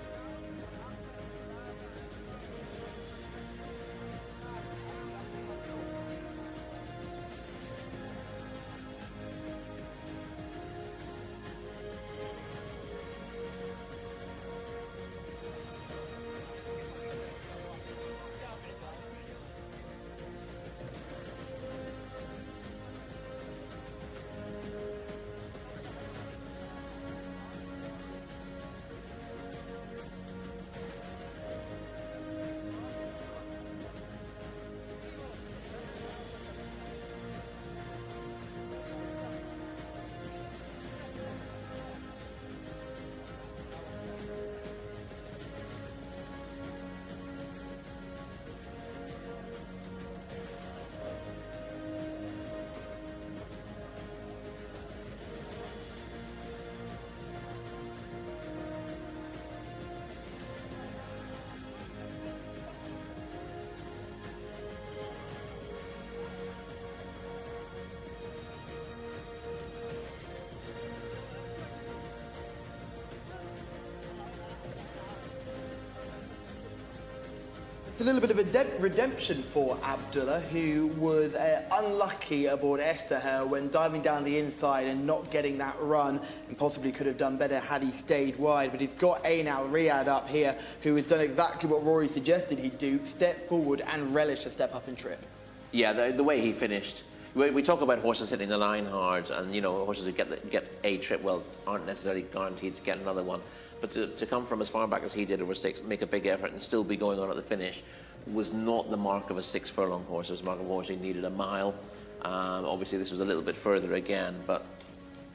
It's a little bit of a redemption for Abdullah, who was unlucky aboard Esther when diving down the inside and not getting that run, and possibly could have done better had he stayed wide. But he's got Ain Al Riyadh up here, who has done exactly what Rory suggested he'd do, step forward and relish a step up and trip. Yeah, the way he finished. We talk about horses hitting the line hard, and you know, horses who get a trip well aren't necessarily guaranteed to get another one. But to come from as far back as he did over 6, make a big effort, and still be going on at the finish, was not the mark of a 6 furlong horse. It was the mark of a horse who needed a mile. Obviously, this was a little bit further again, but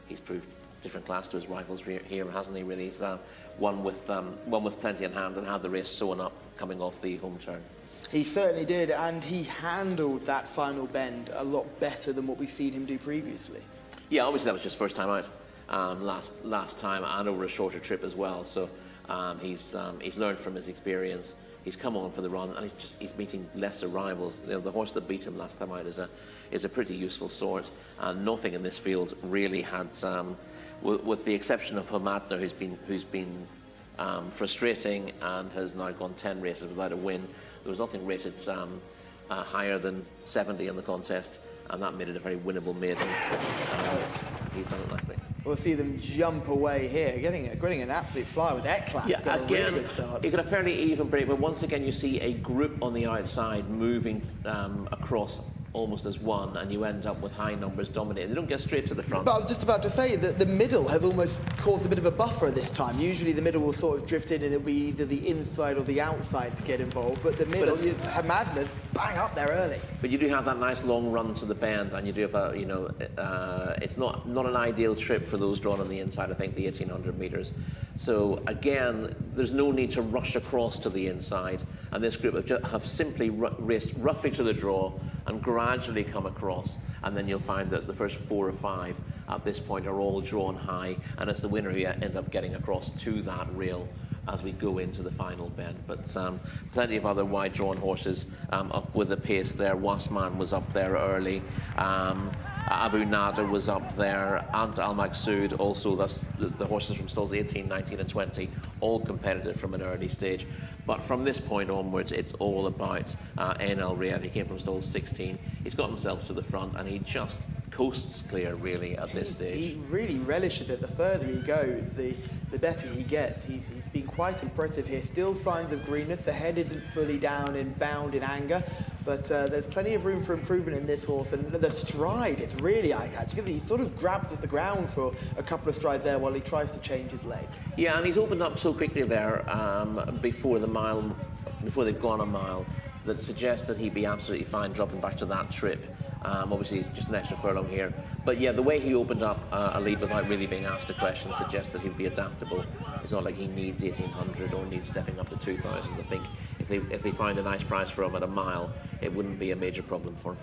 he's proved different class to his rivals here, hasn't he? Really, he's one with plenty in hand and had the race sewn up coming off the home turn. He certainly did, and he handled that final bend a lot better than what we've seen him do previously. Yeah, obviously that was just first time out. Last time, and over a shorter trip as well. So he's learned from his experience. He's come on for the run, and he's meeting lesser rivals. You know, the horse that beat him last time out is a pretty useful sort. And nothing in this field really had, with the exception of Hamadna, who's been frustrating and has now gone 10 races without a win. There was nothing rated higher than 70 in the contest, and that made it a very winnable maiden. He's done it nicely. We'll see them jump away here, getting an absolute fly with Eklas. Yeah, got again, a really good start. you got a fairly even break, but once again you see a group on the outside moving across almost as one, and you end up with high numbers dominating. They don't get straight to the front. But I was just about to say that the middle have almost caused a bit of a buffer this time. Usually the middle will sort of drift in and it'll be either the inside or the outside to get involved, but the middle, Hamadna's bang up there early. But you do have that nice long run to the bend, and you do have a, you know, it's not an ideal trip for those drawn on the inside, I think, the 1800 metres. So again, there's no need to rush across to the inside, and this group have simply raced roughly to the draw and gradually come across, and then you'll find that the first 4 or 5 at this point are all drawn high, and it's the winner who ends up getting across to that rail as we go into the final bend. But plenty of other wide drawn horses up with the pace there. Wasman was up there early. Abu Nada was up there. Ant Al Maksud also. That's the horses from stalls 18, 19 and 20, all competitive from an early stage. But from this point onwards, it's all about Ain Al Riyadh. He came from stall 16. He's got himself to the front, and he just coasts clear, really, at this stage. He really relishes it. The further he goes, the better he gets. He's been quite impressive here. Still signs of greenness. The head isn't fully down and bound in anger, but there's plenty of room for improvement in this horse. And the stride is really eye-catching. He sort of grabs at the ground for a couple of strides there while he tries to change his legs. Yeah, and he's opened up so quickly there before they've gone a mile, that suggests that he'd be absolutely fine dropping back to that trip. Obviously, just an extra furlong here. But yeah, the way he opened up a lead without really being asked a question suggests that he'll be adaptable. It's not like he needs 1800 or needs stepping up to 2000. I think if they find a nice price for him at a mile, it wouldn't be a major problem for him.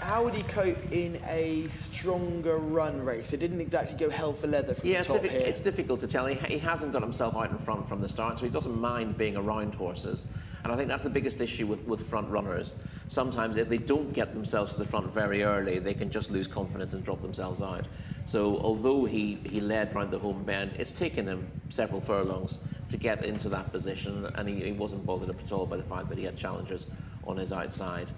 How would he cope in a stronger run race? It didn't exactly go hell for leather from the top here. It's difficult to tell. He hasn't got himself out in front from the start, so he doesn't mind being around horses. And I think that's the biggest issue with front runners. Sometimes if they don't get themselves to the front very early, they can just lose confidence and drop themselves out. So although he led round the home bend, it's taken him several furlongs to get into that position, and he wasn't bothered at all by the fact that he had challengers on his outside.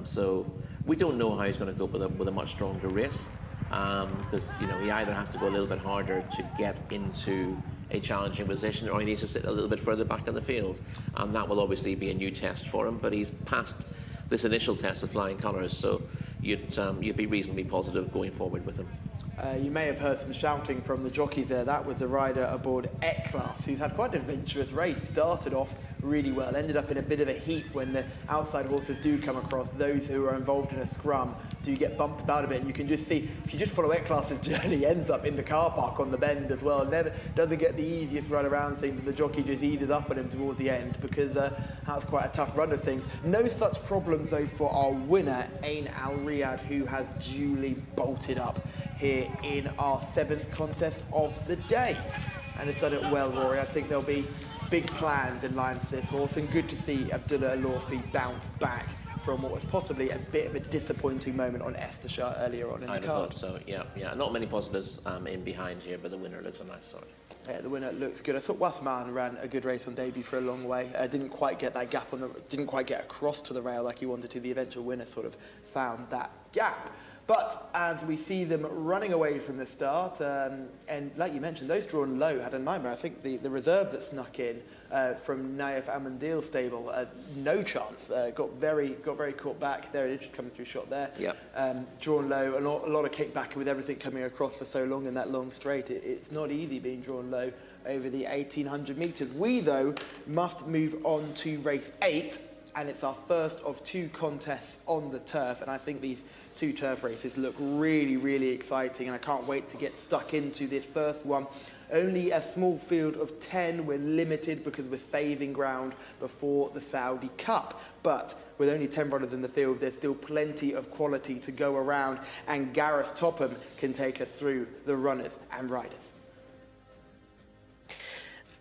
So we don't know how he's going to go with a much stronger race, because you know, he either has to go a little bit harder to get into a challenging position, or he needs to sit a little bit further back in the field, and that will obviously be a new test for him. But he's passed this initial test with flying colours, so you'd be reasonably positive going forward with him. You may have heard some shouting from the jockeys there. That was a rider aboard Eklas, who's had quite an adventurous race. Started off really well, ended up in a bit of a heap when the outside horses do come across. Those who are involved in a scrum do get bumped about a bit, and you can just see, if you just follow Eklas's journey, ends up in the car park on the bend as well. Never doesn't get the easiest run around thing, but the jockey just eases up on him towards the end, because that's quite a tough run of things. No such problems though for our winner, Ain Al Riyadh, who has duly bolted up here in our 7th contest of the day, and has done it well, Rory. I think there'll be big plans in line for this horse, and good to see Abdullah Al-Lorfi bounce back from what was possibly a bit of a disappointing moment on Esther earlier on in the card. I thought so, yeah. Not many positives in behind here, but the winner looks a nice sort. Yeah, the winner looks good. I thought Wasserman ran a good race on debut for a long way. Didn't quite get that gap didn't quite get across to the rail like he wanted to. The eventual winner sort of found that gap. But as we see them running away from the start, and like you mentioned, those drawn low had a nightmare. I think the reserve that snuck in from Naif Amandil stable, no chance. Got very caught back. There it is, just coming through shot there. Yep. Drawn low, a lot of kickback with everything coming across for so long in that long straight. It's not easy being drawn low over the 1,800 metres. We, though, must move on to race 8. And it's our first of 2 contests on the turf, and I think these 2 turf races look really exciting, and I can't wait to get stuck into this first one. Only a small field of 10. We're limited because we're saving ground before the Saudi Cup, but with only 10 runners in the field, there's still plenty of quality to go around, and Gareth Topham can take us through the runners and riders.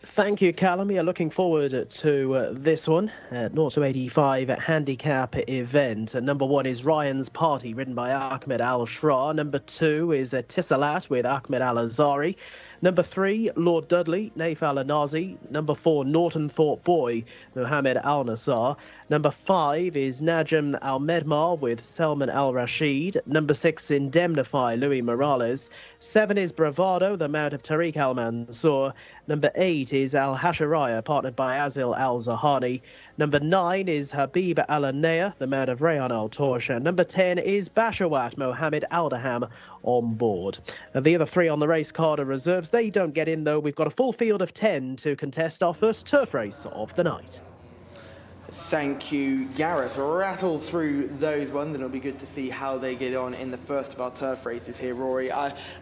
Thank you, Callum. Yeah, looking forward to this one. 0-85 handicap event. Number 1 is Ryan's Party, ridden by Ahmed Al-Shra. Number 2 is Tissalat with Ahmed Al-Azari. Number 3, Lord Dudley, Naif Al-Anazi. Number 4, Norton Thorpe Boy, Mohammed Al-Nassar. Number 5 is Najm Al-Medmar with Salman Al-Rashid. Number 6, Indemnify, Louis Morales. 7 is Bravado, the mount of Tariq Al-Mansour. Number 8 is Al-Hasharaya, partnered by Azil Al-Zahani. Number 9 is Habib Al-Anaya, the mount of Rayan Al-Torsha. Number 10 is Bashawat, Mohammed Aldaham on board. The other 3 on the race card are reserves. They don't get in, though. We've got a full field of 10 to contest our first turf race of the night. Thank you, Gareth. Rattle through those ones, and it'll be good to see how they get on in the first of our turf races here, Rory.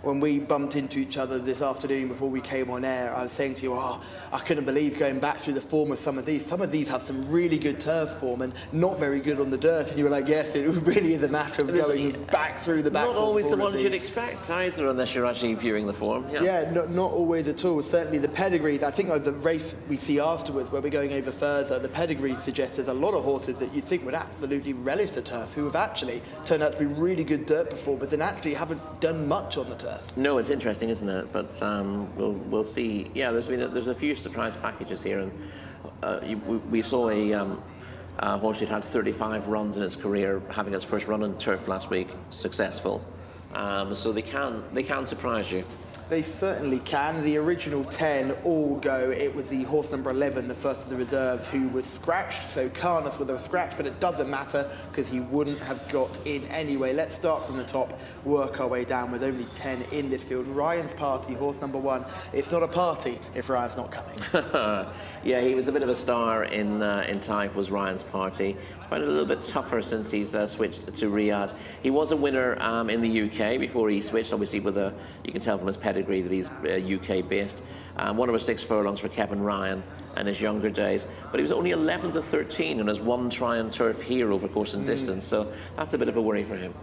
When we bumped into each other this afternoon before we came on air, I was saying to you, I couldn't believe going back through the form of some of these. Some of these have some really good turf form and not very good on the dirt. And you were like, yes, it really is a matter of going back through the back. Not always the ones you'd expect either, unless you're actually viewing the form. Yeah, not always at all. Certainly the pedigrees, I think of the race we see afterwards, where we're going over further, the pedigrees suggest there's a lot of horses that you think would absolutely relish the turf who have actually turned out to be really good dirt performers and actually haven't done much on the turf. No, it's interesting, isn't it? But we'll see. Yeah, there's a few surprise packages here, and we saw a horse who'd had 35 runs in its career having its first run on turf last week, successful. So they can surprise you. They certainly can. The original 10 all go. It was the horse number 11, the first of the reserves, who was scratched. So Carnus with a scratch, but it doesn't matter because he wouldn't have got in anyway. Let's start from the top, work our way down with only 10 in this field. Ryan's Party, horse number 1. It's not a party if Ryan's not coming. Yeah, he was a bit of a star in Taif, was Ryan's Party. I find it a little bit tougher since he's switched to Riyadh. He was a winner in the UK before he switched, obviously you can tell from his pedigree that he's UK based. 1 over 6 furlongs for Kevin Ryan in his younger days, but he was only 11th of 13 and has 1 try on turf here over course and distance, so that's a bit of a worry for him.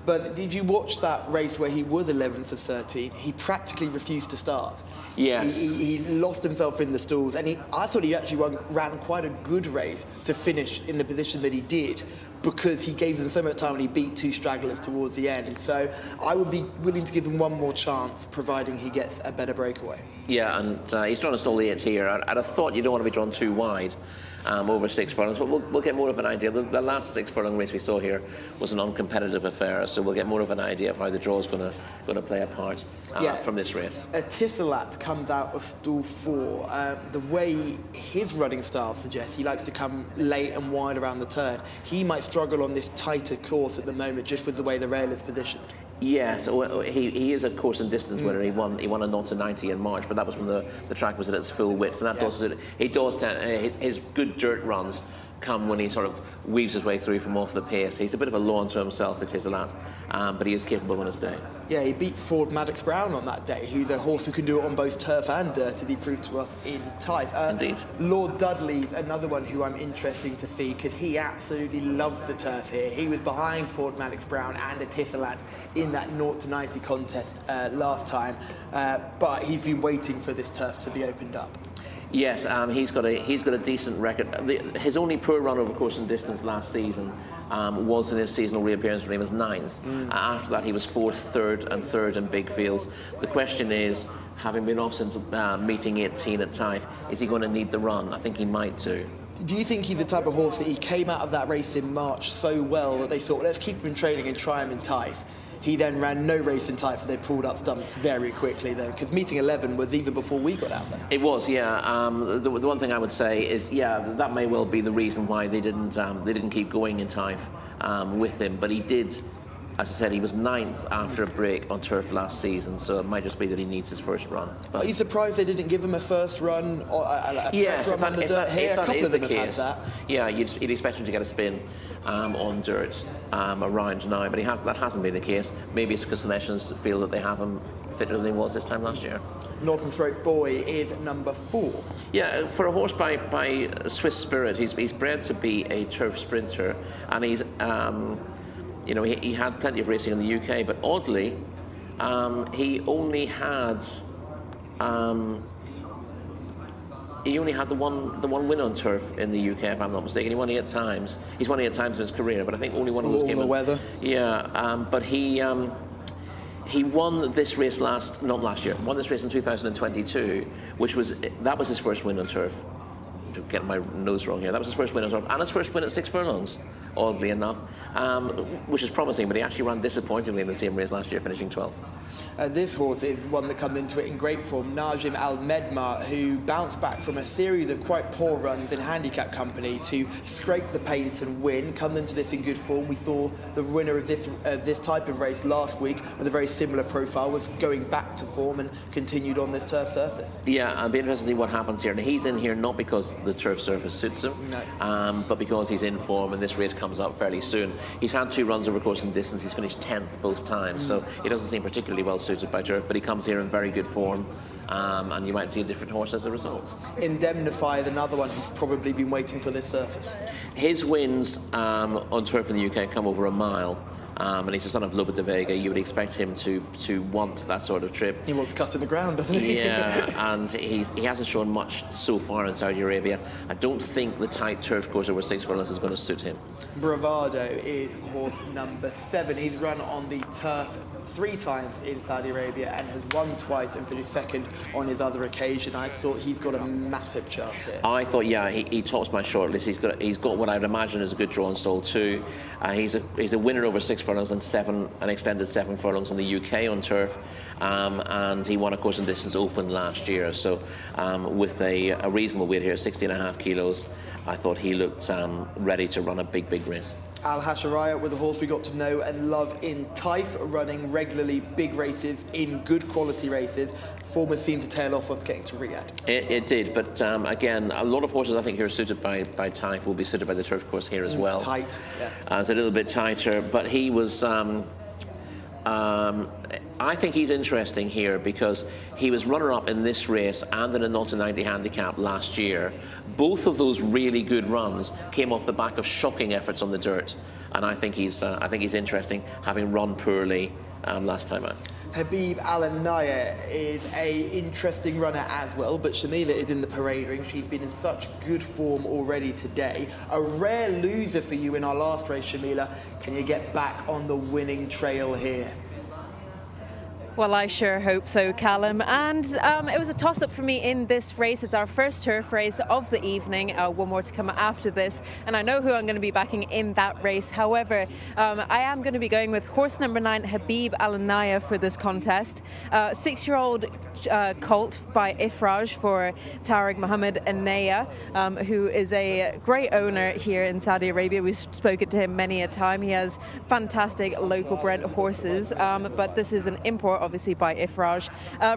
But did you watch that race where he was 11th of 13? He practically refused to start. Yes. He lost himself in the stalls, and I thought he actually ran quite a good race to finish in the position that he did, because he gave them so much time and he beat 2 stragglers towards the end. So I would be willing to give him 1 more chance, providing he gets a better breakaway. Yeah, and he's trying to stall the 8 here. I'd have thought you don't want to be drawn too wide over 6 furlongs, but we'll get more of an idea. The last 6 furlong race we saw here was an uncompetitive affair, so we'll get more of an idea of how the draw is going to play a part from this race. A Tissalat comes out of stall 4. The way his running style suggests, he likes to come late and wide around the turn. He might struggle on this tighter course at the moment, just with the way the rail is positioned. Yes, he is a course and distance winner. He won a 0-90 in March, but that was when the track was at its full width, and that does his good dirt runs come when he sort of weaves his way through from off the pace. He's a bit of a law unto himself, it's his lad, but he is capable on his day. Yeah, he beat Ford Maddox Brown on that day, who's a horse who can do it on both turf and dirt, as he proved to us in Taif. Indeed. Lord Dudley's another one who I'm interesting to see, because he absolutely loves the turf here. He was behind Ford Maddox Brown and a Tissalat in that 0-90 contest last time, but he's been waiting for this turf to be opened up. Yes, he's got a decent record. His only poor run over course and distance last season was in his seasonal reappearance when he was 9th. After that, he was 4th, 3rd, and 3rd in big fields. The question is, having been off since meeting 18 at Taif, is he going to need the run? I think he might do. Do you think he's the type of horse that he came out of that race in March so well that they thought, let's keep him in training and try him in Taif? He then ran no race in Taif and they pulled up stumps very quickly then, because meeting 11 was even before we got out there. It was, yeah. The one thing I would say is, yeah, that may well be the reason why they didn't keep going in Taif with him, but he did. As I said, he was 9th after a break on turf last season, so it might just be that he needs his first run. But are you surprised they didn't give him a first run or a yes, prep run on the dirt here? A couple of them have had that. Yeah, you'd expect him to get a spin on dirt around now, but that hasn't been the case. Maybe it's because Nations feel that they have him fitter than he was this time last year. Northern Throat Boy is number 4. Yeah, for a horse by Swiss Spirit, he's bred to be a turf sprinter, and he's you know, he had plenty of racing in the UK, but oddly, he only had the one win on turf in the UK, if I'm not mistaken. He won 8 times. He's won 8 times in his career, but I think only one of those came in. All the weather. Yeah, but he won this race won this race in 2022, which was his first win on turf. Get my nose wrong here. That was his first win on turf, and his first win at 6 furlongs, oddly enough, which is promising, but he actually ran disappointingly in the same race last year, finishing 12th. This horse is one that comes into it in great form, Najim Al Medma, who bounced back from a series of quite poor runs in handicap company to scrape the paint and win, comes into this in good form. We saw the winner of this type of race last week with a very similar profile, was going back to form and continued on this turf surface. Yeah, I'll be interested to see what happens here. And he's in here not because the turf surface suits him, no. But because he's in form and this race comes up fairly soon. He's had 2 runs over course and distance. He's finished 10th both times, so he doesn't seem particularly well suited by turf, but he comes here in very good form, and you might see a different horse as a result. Indemnify, another one who's probably been waiting for this surface. His wins on turf in the UK come over a mile. And he's a son of Lobo de Vega. You would expect him to want that sort of trip. He wants cut in the ground, doesn't he? Yeah, and he hasn't shown much so far in Saudi Arabia. I don't think the tight turf course over 6 furlongs is going to suit him. Bravado is horse number 7. He's run on the turf 3 times in Saudi Arabia and has won twice and finished 2nd on his other occasion. I thought he's got a massive chance here. I thought, yeah, he tops my shortlist. He's got what I'd imagine is a good draw and stall too. He's a winner over 6 furlongs and an extended 7 furlongs in the UK on turf, and he won a course and distance open last year. So with a reasonable weight here, 60.5 kilos, I thought he looked ready to run a big race. Al Hasharaya with a horse we got to know and love in Taif, running regularly big races in good quality races. Form has seemed to tail off once getting to Riyadh. It did, but again, a lot of horses I think here are suited by Taif will be suited by the turf course here as well. Tight, yeah. It's a little bit tighter, but he was. I think he's interesting here because he was runner-up in this race and in a 0-90 handicap last year. Both of those really good runs came off the back of shocking efforts on the dirt, and I think he's interesting, having run poorly last time out. Habib Al-Naya is a interesting runner as well, but Shamila is in the parade ring. She's been in such good form already today. A rare loser for you in our last race, Shamila. Can you get back on the winning trail here? Well, I sure hope so, Callum. And it was a toss-up for me in this race. It's our first turf race of the evening. One more to come after this. And I know who I'm going to be backing in that race. However, I am going to be going with horse number 9, Habib Al-Naya, for this contest. 6-year-old colt by Ifraj for Tariq Mohammed Anaya, who is a great owner here in Saudi Arabia. We've spoken to him many a time. He has fantastic local bred horses, but this is an import, obviously, by Ifraj.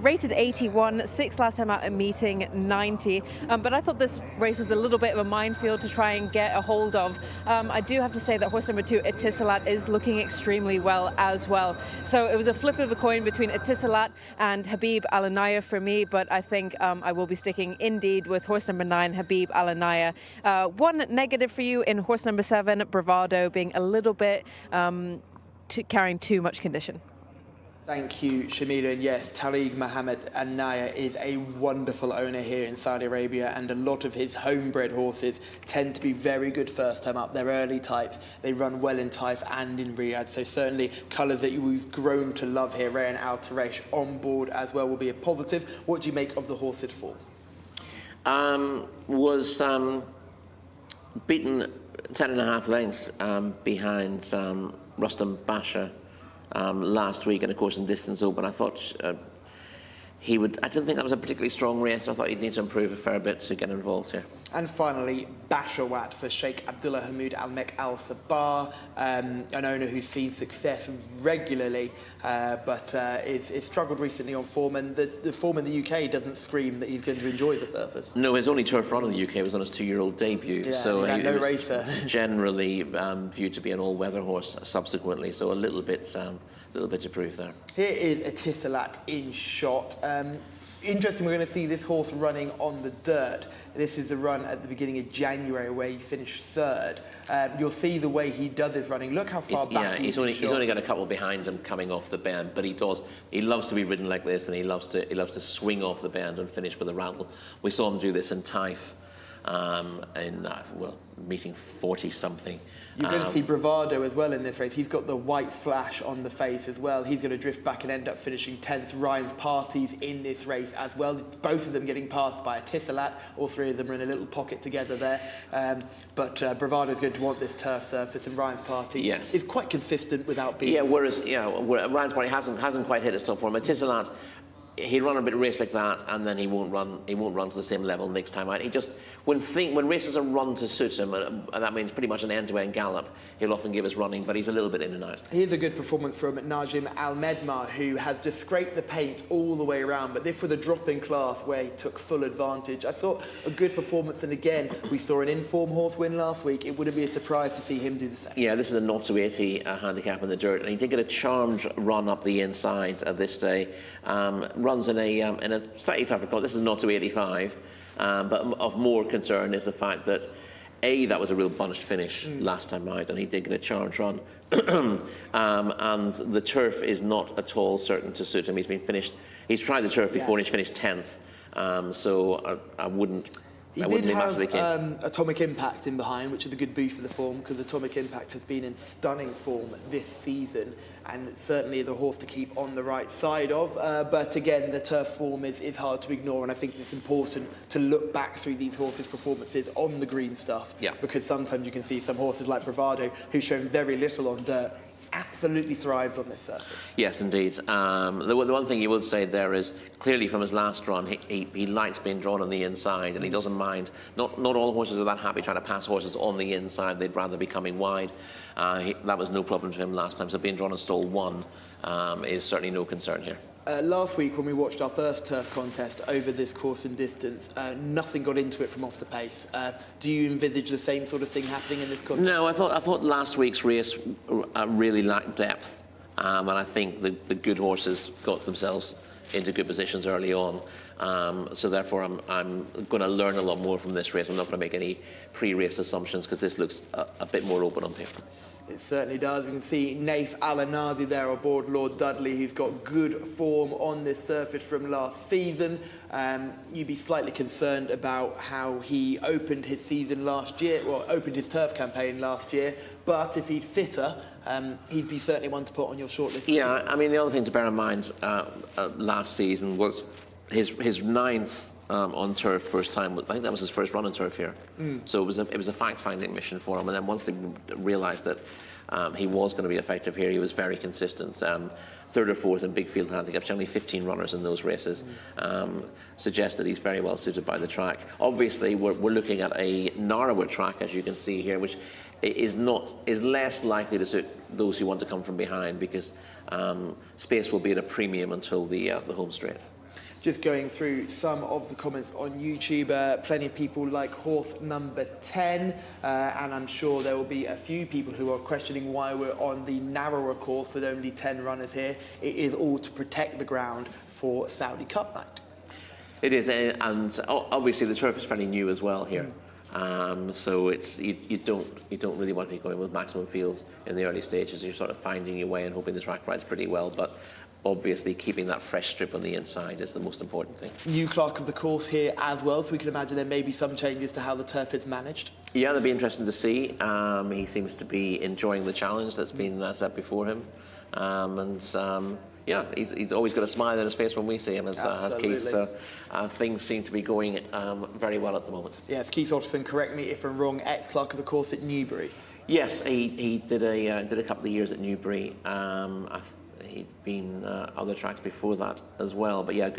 Rated 81, 6th last time out, a meeting 90. But I thought this race was a little bit of a minefield to try and get a hold of. I do have to say that horse number 2, Etisalat, is looking extremely well as well. So it was a flip of a coin between Etisalat and Habib Al-Naya for me, but I think I will be sticking indeed with horse number 9, Habib Al-Naya. One negative for you in horse number 7, Bravado, being a little bit carrying too much condition. Thank you, Shamila. And yes, Tariq Mohammed Al Naya is a wonderful owner here in Saudi Arabia, and a lot of his homebred horses tend to be very good first time up. They're early types. They run well in Taif and in Riyadh. So certainly colours that we've grown to love here. Rayan Al Taresh on board as well will be a positive. What do you make of the horse's form? Was beaten 10.5 lengths behind Rustam Basha last week, and of course in Distance Open. I thought he would. I didn't think that was a particularly strong race. I thought he'd need to improve a fair bit to get involved here. And finally, Bashawat for Sheikh Abdullah Hamoud Al Mek Al Sabah, an owner who's seen success regularly, but is struggled recently on form, and the form in the UK doesn't scream that he's going to enjoy the surface. No, his only turf run in the UK was on his 2-year-old debut, Yeah, so he had no racer. Generally viewed to be an all-weather horse subsequently, so a little bit to prove there. Here is a Tissalat in shot. Interesting, we're going to see this horse running on the dirt. This is a run at the beginning of January where he finished third. You'll see the way he does his running. Look how far back he's only got a couple behind him coming off the bend, but he loves to be ridden like this, and he loves to swing off the bend and finish with a rattle. We saw him do this in Taif, meeting 40-something. You're going to see bravado as well in this race. He's got the white flash on the face as well. He's going to drift back and end up finishing 10th. Ryan's Parties in this race as well. Both of them getting passed by a Tissalat. All three of them are in a little pocket together there. But Bravado's going to want this turf surface, and Ryan's Party is quite consistent without being... Yeah, whereas Ryan's Party hasn't quite hit its top form. A Tissalat, he'd run a bit of race like that, and then he won't run to the same level next time out. He just when races are run to suit him, and that means pretty much an end-to-end gallop, he'll often give us running, but he's a little bit in and out. Here's a good performance from Najim Al Medmar, who has just scraped the paint all the way around, but this was a drop-in class where he took full advantage. I thought a good performance, and again, we saw an in-form horse win last week. It wouldn't be a surprise to see him do the same. Yeah, this is a 0-80 handicap in the dirt, and he did get a charmed run up the inside at this day. Runs in a slightly tougher course. This is 0-85. But of more concern is the fact that that was a real bunched finish last time out, and he did get a charged run. And the turf is not at all certain to suit him. He's tried the turf before, and he's finished 10th. So I wouldn't. He did have Atomic Impact in behind, which is a good boost for the form, because Atomic Impact has been in stunning form this season, and certainly the horse to keep on the right side of. But again, the turf form is hard to ignore, and I think it's important to look back through these horses' performances on the green stuff, because sometimes you can see some horses like Bravado, who's shown very little on dirt, absolutely thrives on this surface. Yes, indeed. The one thing you would say there is, clearly from his last run, he likes being drawn on the inside, and he doesn't mind. Not all horses are that happy trying to pass horses on the inside. They'd rather be coming wide. That was no problem to him last time, so being drawn on stall 1 is certainly no concern here. Last week, when we watched our first turf contest over this course and distance, nothing got into it from off the pace. Do you envisage the same sort of thing happening in this contest? No, I thought last week's race really lacked depth, and I think the good horses got themselves into good positions early on. So therefore, I'm going to learn a lot more from this race. I'm not going to make any pre-race assumptions, because this looks a bit more open on paper. It certainly does. We can see Naif Al-Anazi there aboard Lord Dudley, who's got good form on this surface from last season. You'd be slightly concerned about how he opened his season last year, well, opened his turf campaign last year, but if he's fitter, he'd be certainly one to put on your shortlist. Yeah, I mean, the other thing to bear in mind last season was his ninth on turf first time. I think that was his first run on turf here. So it was a fact-finding mission for him. And then once they realised that he was going to be effective here, he was very consistent. Third or fourth in big field handicaps, generally 15 runners in those races, suggests that he's very well suited by the track. Obviously, we're looking at a narrower track, as you can see here, which is less likely to suit those who want to come from behind, because space will be at a premium until the home straight. Just going through some of the comments on YouTube, plenty of people like horse number 10, and I'm sure there will be a few people who are questioning why we're on the narrower course with only 10 runners here. It is all to protect the ground for Saudi Cup night. It is, and obviously the turf is fairly new as well here. So you don't really want to be going with maximum fields in the early stages. You're sort of finding your way and hoping the track rides pretty well. But obviously keeping that fresh strip on the inside is the most important thing. New clerk of the course here as well, so we can imagine there may be some changes to how the turf is managed. Yeah, that'll be interesting to see. He seems to be enjoying the challenge that's been set before him. Yeah, he's always got a smile on his face when we see him, as Keith. So things seem to be going very well at the moment. Yes, Keith Otterson, correct me if I'm wrong, ex-clerk of the course at Newbury. Yes, he did a couple of years at Newbury. He'd been other tracks before that as well. But yeah,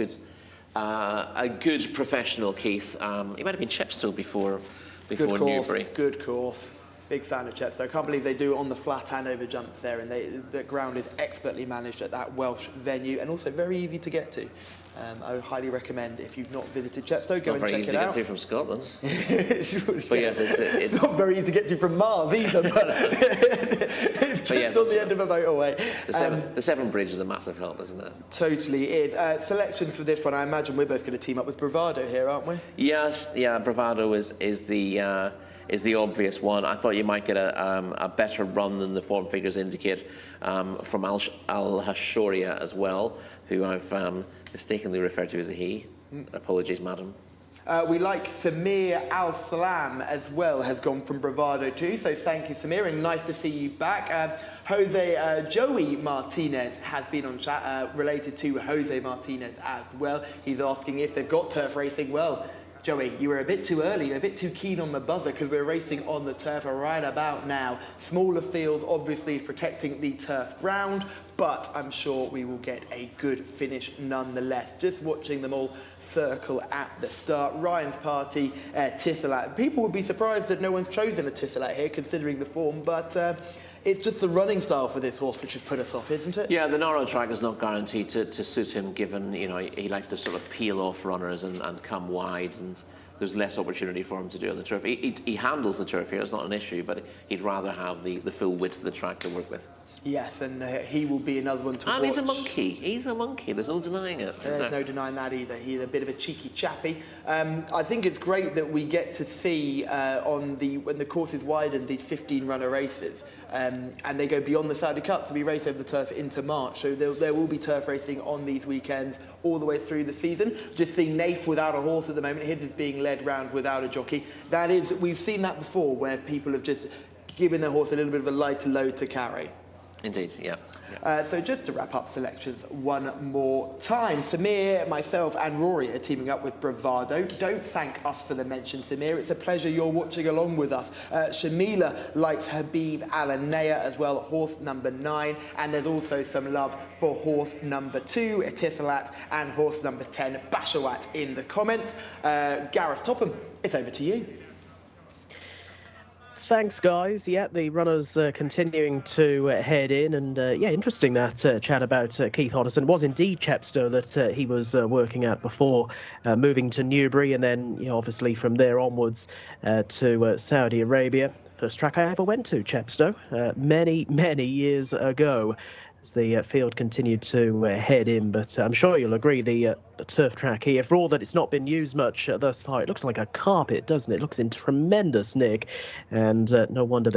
a good professional, Keith. He might have been Chepstow before Good course, Newbury. good course. Big fan of Chepstow. I can't believe they do it on the flat and over jumps there, and the ground is expertly managed at that Welsh venue, and also very easy to get to. I would highly recommend, if you've not visited Chepstow, go and check it out. Not very easy to get to from Scotland. But yes, it's not very easy to get to from Mars either, but it's just on the end of a motorway. The Severn Bridge is a massive help, isn't it? Totally is. Selections for this one, I imagine we're both going to team up with Bravado here, aren't we? Yes, yeah, Bravado is the obvious one. I thought you might get a better run than the form figures indicate from Al Hashoria as well, who I've mistakenly referred to as a he. Apologies, madam. We like Samir Al Salam as well, has gone from Bravado too, so thank you, Samir, and nice to see you back. Joey Martinez has been on chat, related to Jose Martinez as well. He's asking if they've got turf racing. Well, Joey, you were a bit too early, a bit too keen on the buzzer, because we're racing on the turf right about now. Smaller fields, obviously protecting the turf ground, but I'm sure we will get a good finish nonetheless. Just watching them all circle at the start. Ryan's party, Tisselat. People would be surprised that no one's chosen a Tisselat here, considering the form, but it's just the running style for this horse which has put us off, isn't it? Yeah, the narrow track is not guaranteed to suit him, given, you know, he likes to sort of peel off runners and come wide, and there's less opportunity for him to do on the turf. He handles the turf here, it's not an issue, but he'd rather have the full width of the track to work with. Yes, and he will be another one to watch. And he's a monkey. He's a monkey. There's no denying it. There's no denying that either. He's a bit of a cheeky chappy. I think it's great that we get to see when the course is widened, these 15-runner races, and they go beyond the Saudi Cup to be raced over the turf into March. So there will be turf racing on these weekends all the way through the season. Just seeing Nath without a horse at the moment. His is being led round without a jockey. We've seen that before, where people have just given their horse a little bit of a lighter load to carry. Indeed, yeah. So just to wrap up selections one more time, Samir, myself and Rory are teaming up with Bravado. Don't thank us for the mention, Samir. It's a pleasure you're watching along with us. Shamila likes Habib Alanea as well, horse number 9. And there's also some love for horse number 2, Etisalat, and horse number 10, Bashawat, in the comments. Gareth Topham, it's over to you. Thanks, guys. Yeah, the runners continuing to head in, and yeah, interesting that chat about Keith Otterson. It was indeed Chepstow that he was working at before moving to Newbury, and then, you know, obviously from there onwards to Saudi Arabia. First track I ever went to, Chepstow, many years ago, as the field continued to head in. But I'm sure you'll agree the turf track here, for all that it's not been used much thus far, it looks like a carpet, doesn't it? It looks in tremendous nick, and no wonder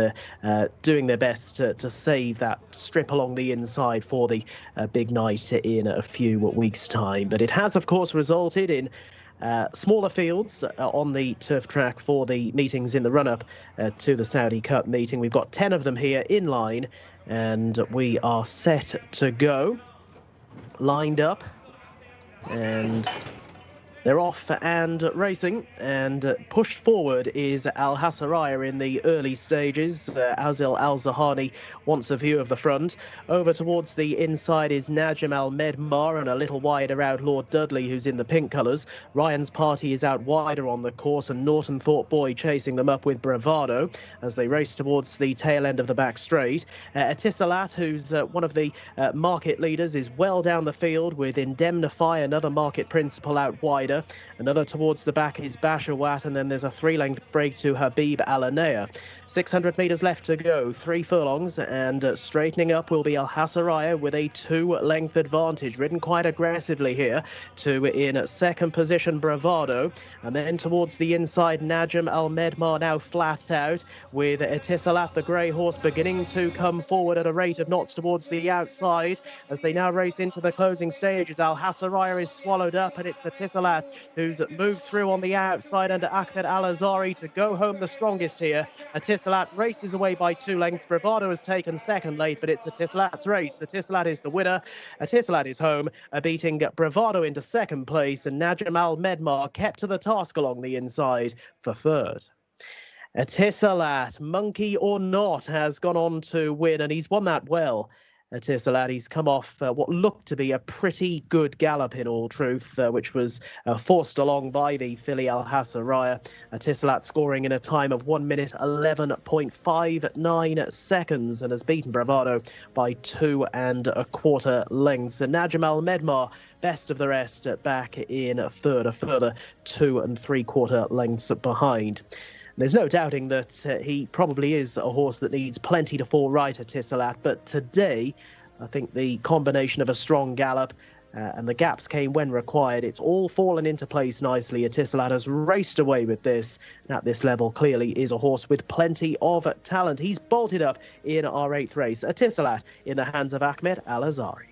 they're doing their best to save that strip along the inside for the big night in a few weeks' time. But it has, of course, resulted in smaller fields on the turf track for the meetings in the run-up to the Saudi Cup meeting. We've got 10 of them here in line, and we are set to go, lined up, and they're off and racing, and pushed forward is Al Hasaraya in the early stages. Azil Al Zahani wants a view of the front. Over towards the inside is Najm Al Medmar, and a little wider out Lord Dudley, who's in the pink colours. Ryan's party is out wider on the course, and Norton Thorpe Boy chasing them up with Bravado as they race towards the tail end of the back straight. Etisalat, who's one of the market leaders, is well down the field with Indemnify, another market principal, out wider. leader. Another towards the back is Bashawat, and then there's a 3-length break to Habib Alanea. 600 metres left to go, 3 furlongs, and straightening up will be Al Hassaraya with a 2-length advantage. Ridden quite aggressively here to in second position Bravado, and then towards the inside Najm Al Medmar now flat out, with Etisalat the grey horse beginning to come forward at a rate of knots towards the outside as they now race into the closing stages. Al Hassaraya is swallowed up, and it's Etisalat who's moved through on the outside under Ahmed Al Azari to go home the strongest here. Etisalat races away by 2 lengths. Bravado has taken second late, but it's Etisalat's race. Etisalat is the winner. Etisalat is home, beating Bravado into second place, and Najm Al Medmar kept to the task along the inside for third. Etisalat, monkey or not, has gone on to win, and he's won that well. Etisalat, he's come off what looked to be a pretty good gallop in all truth, which was forced along by the filly Al Hassaraya. Etisalat scoring in a time of 1 minute 11.59 seconds and has beaten Bravado by 2 1/4 lengths. And Najm Al Medmar, best of the rest, back in third, a further 2 3/4 lengths behind. There's no doubting that he probably is a horse that needs plenty to fall right at Etisalat, but today I think the combination of a strong gallop and the gaps came when required. It's all fallen into place nicely. Etisalat has raced away with this, and at this level clearly is a horse with plenty of talent. He's bolted up in our 8th race. Etisalat in the hands of Ahmed Al Azari.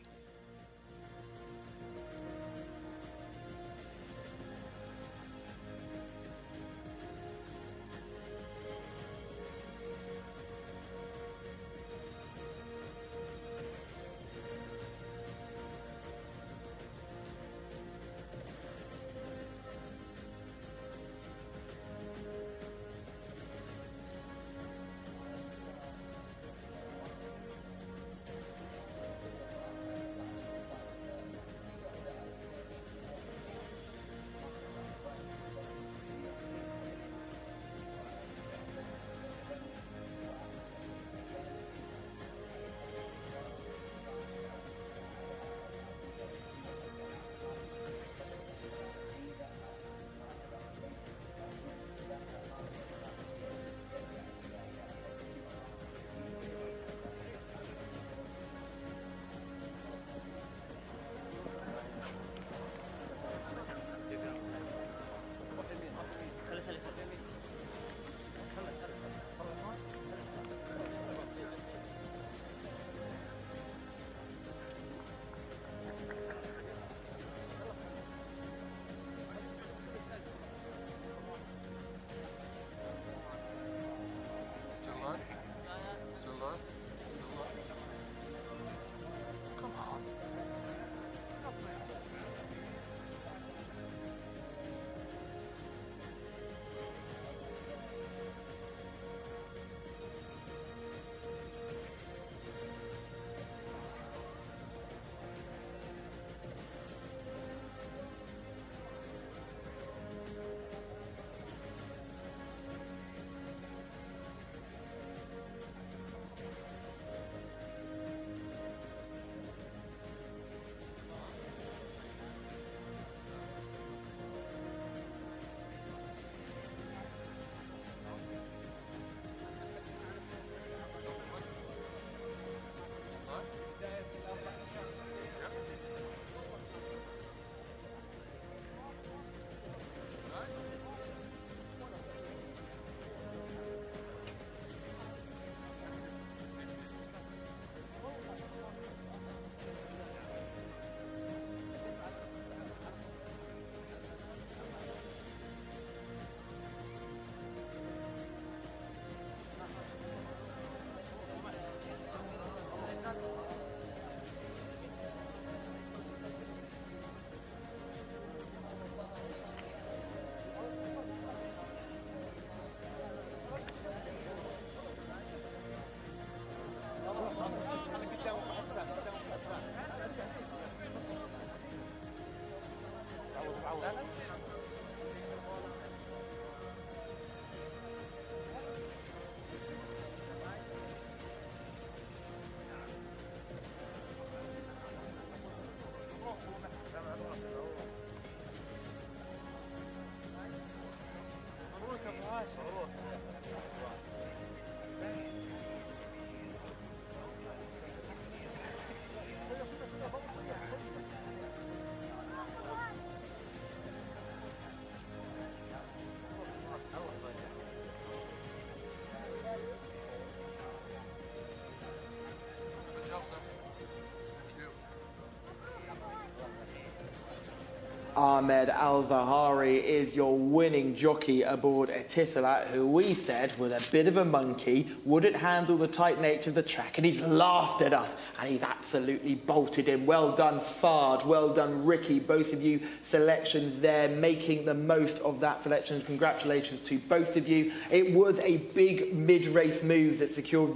Ahmed Al-Zahari is your winning jockey aboard Etisalat, who we said was a bit of a monkey, wouldn't handle the tight nature of the track, and he's laughed at us, and he's absolutely bolted in. Well done, Fard. Well done, Ricky. Both of you selections there, making the most of that selection. Congratulations to both of you. It was a big mid-race move that secured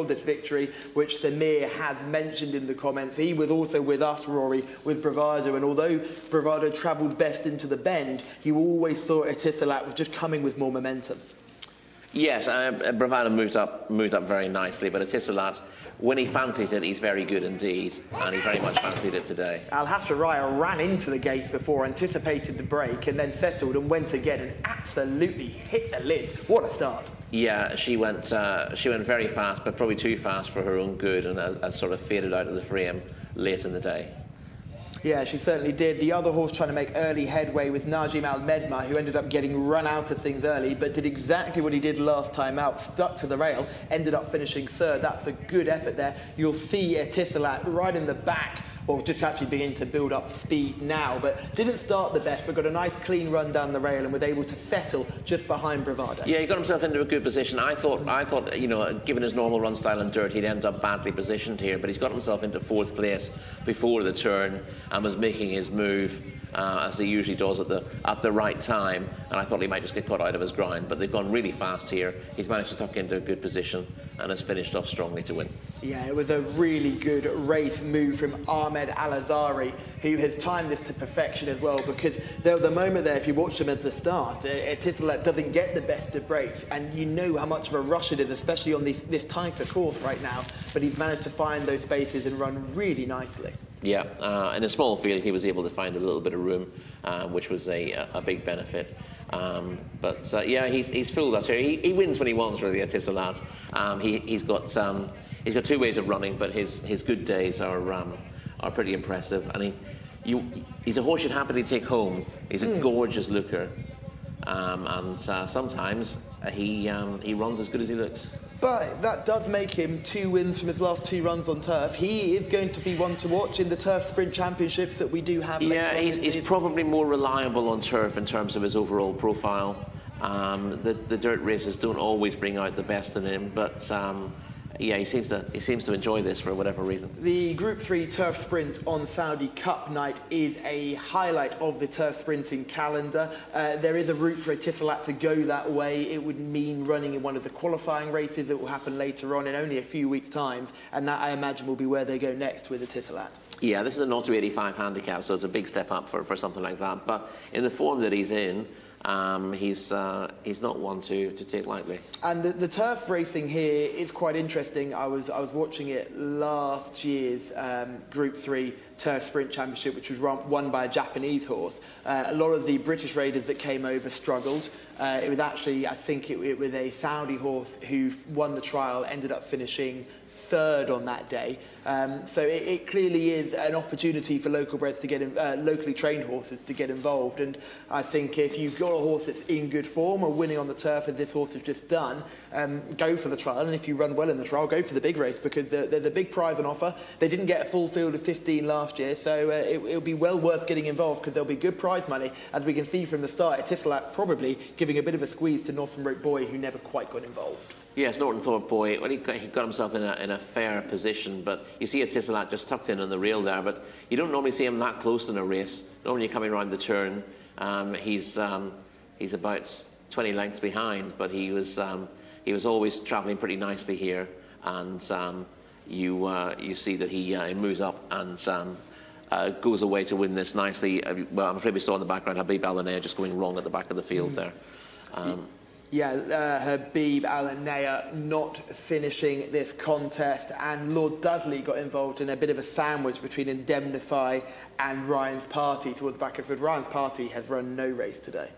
this victory, which Samir has mentioned in the comments. He was also with us, Rory, with Bravado, and although Bravado travelled best into the bend, you always saw Etisalat was just coming with more momentum. Yes, Bravado moved up very nicely, but Etisalat, when he fancies it, he's very good indeed, and he very much fancied it today. Al Hasharaya ran into the gates before, anticipated the break, and then settled and went again and absolutely hit the lids. What a start. Yeah, she went very fast, but probably too fast for her own good, and has sort of faded out of the frame late in the day. Yeah, she certainly did. The other horse trying to make early headway was Najim Al-Medma, who ended up getting run out of things early, but did exactly what he did last time out, stuck to the rail, ended up finishing third. That's a good effort there. You'll see Etisalat right in the back, or just actually beginning to build up speed now, but didn't start the best, but got a nice clean run down the rail and was able to settle just behind Bravado. Yeah, he got himself into a good position. I thought, you know, given his normal run style and dirt, he'd end up badly positioned here, but he's got himself into fourth place before the turn and was making his move as he usually does at the right time, and I thought he might just get caught out of his grind, but they've gone really fast here. He's managed to tuck into a good position and has finished off strongly to win. Yeah, it was a really good race move from Ahmed Al-Azhari, who has timed this to perfection as well, because there was a moment there, if you watch him at the start, Etisalat doesn't get the best of breaks, and you know how much of a rush it is, especially on this tighter course right now, but he's managed to find those spaces and run really nicely. Yeah, in a small field he was able to find a little bit of room, which was a big benefit. Yeah, he's fooled us here. He wins when he wants, really, Etisalat. He's got two ways of running, but his good days are pretty impressive. And he's a horse you'd happily take home. He's a gorgeous looker, and sometimes he runs as good as he looks. But that does make him 2 wins from his last 2 runs on turf. He is going to be one to watch in the Turf Sprint Championships that we do have later on. He's probably more reliable on turf in terms of his overall profile. The dirt races don't always bring out the best in him, but yeah, he seems to enjoy this for whatever reason. The Group 3 Turf Sprint on Saudi Cup night is a highlight of the turf sprinting calendar. There is a route for Etisalat to go that way. It would mean running in one of the qualifying races that will happen later on in only a few weeks' time, and that, I imagine, will be where they go next with Etisalat. Yeah, this is an 0-85 handicap, so it's a big step up for something like that. But in the form that he's in, he's not one to take lightly. And the turf racing here is quite interesting. I was watching it last year's Group 3 Turf Sprint Championship, which was won by a Japanese horse. A lot of the British raiders that came over struggled. It was actually, I think it was a Saudi horse who won the trial, ended up finishing third on that day. So it clearly is an opportunity for local breds to get locally trained horses to get involved. And I think if you've got a horse that's in good form or winning on the turf, as this horse has just done, go for the trial. And if you run well in the trial, go for the big race, because there's a big prize on offer. They didn't get a full field of 15 last year, so it'll be well worth getting involved, because there'll be good prize money. As we can see from the start, Etisalat probably giving a bit of a squeeze to Northern Rope Boy, who never quite got involved. Yes, Norton Thorpe Boy, well, he got himself in a fair position, but you see Etisalat just tucked in on the rail there, but you don't normally see him that close in a race. Normally coming around the turn, he's about 20 lengths behind, but he was always travelling pretty nicely here, and you see that he moves up and goes away to win this nicely. Well, I'm afraid we saw in the background Habib Al-Anaya just going wrong at the back of the field there. Habib Al-Anaya not finishing this contest, and Lord Dudley got involved in a bit of a sandwich between Indemnify and Ryan's Party towards the back of the field. Ryan's Party has run no race today.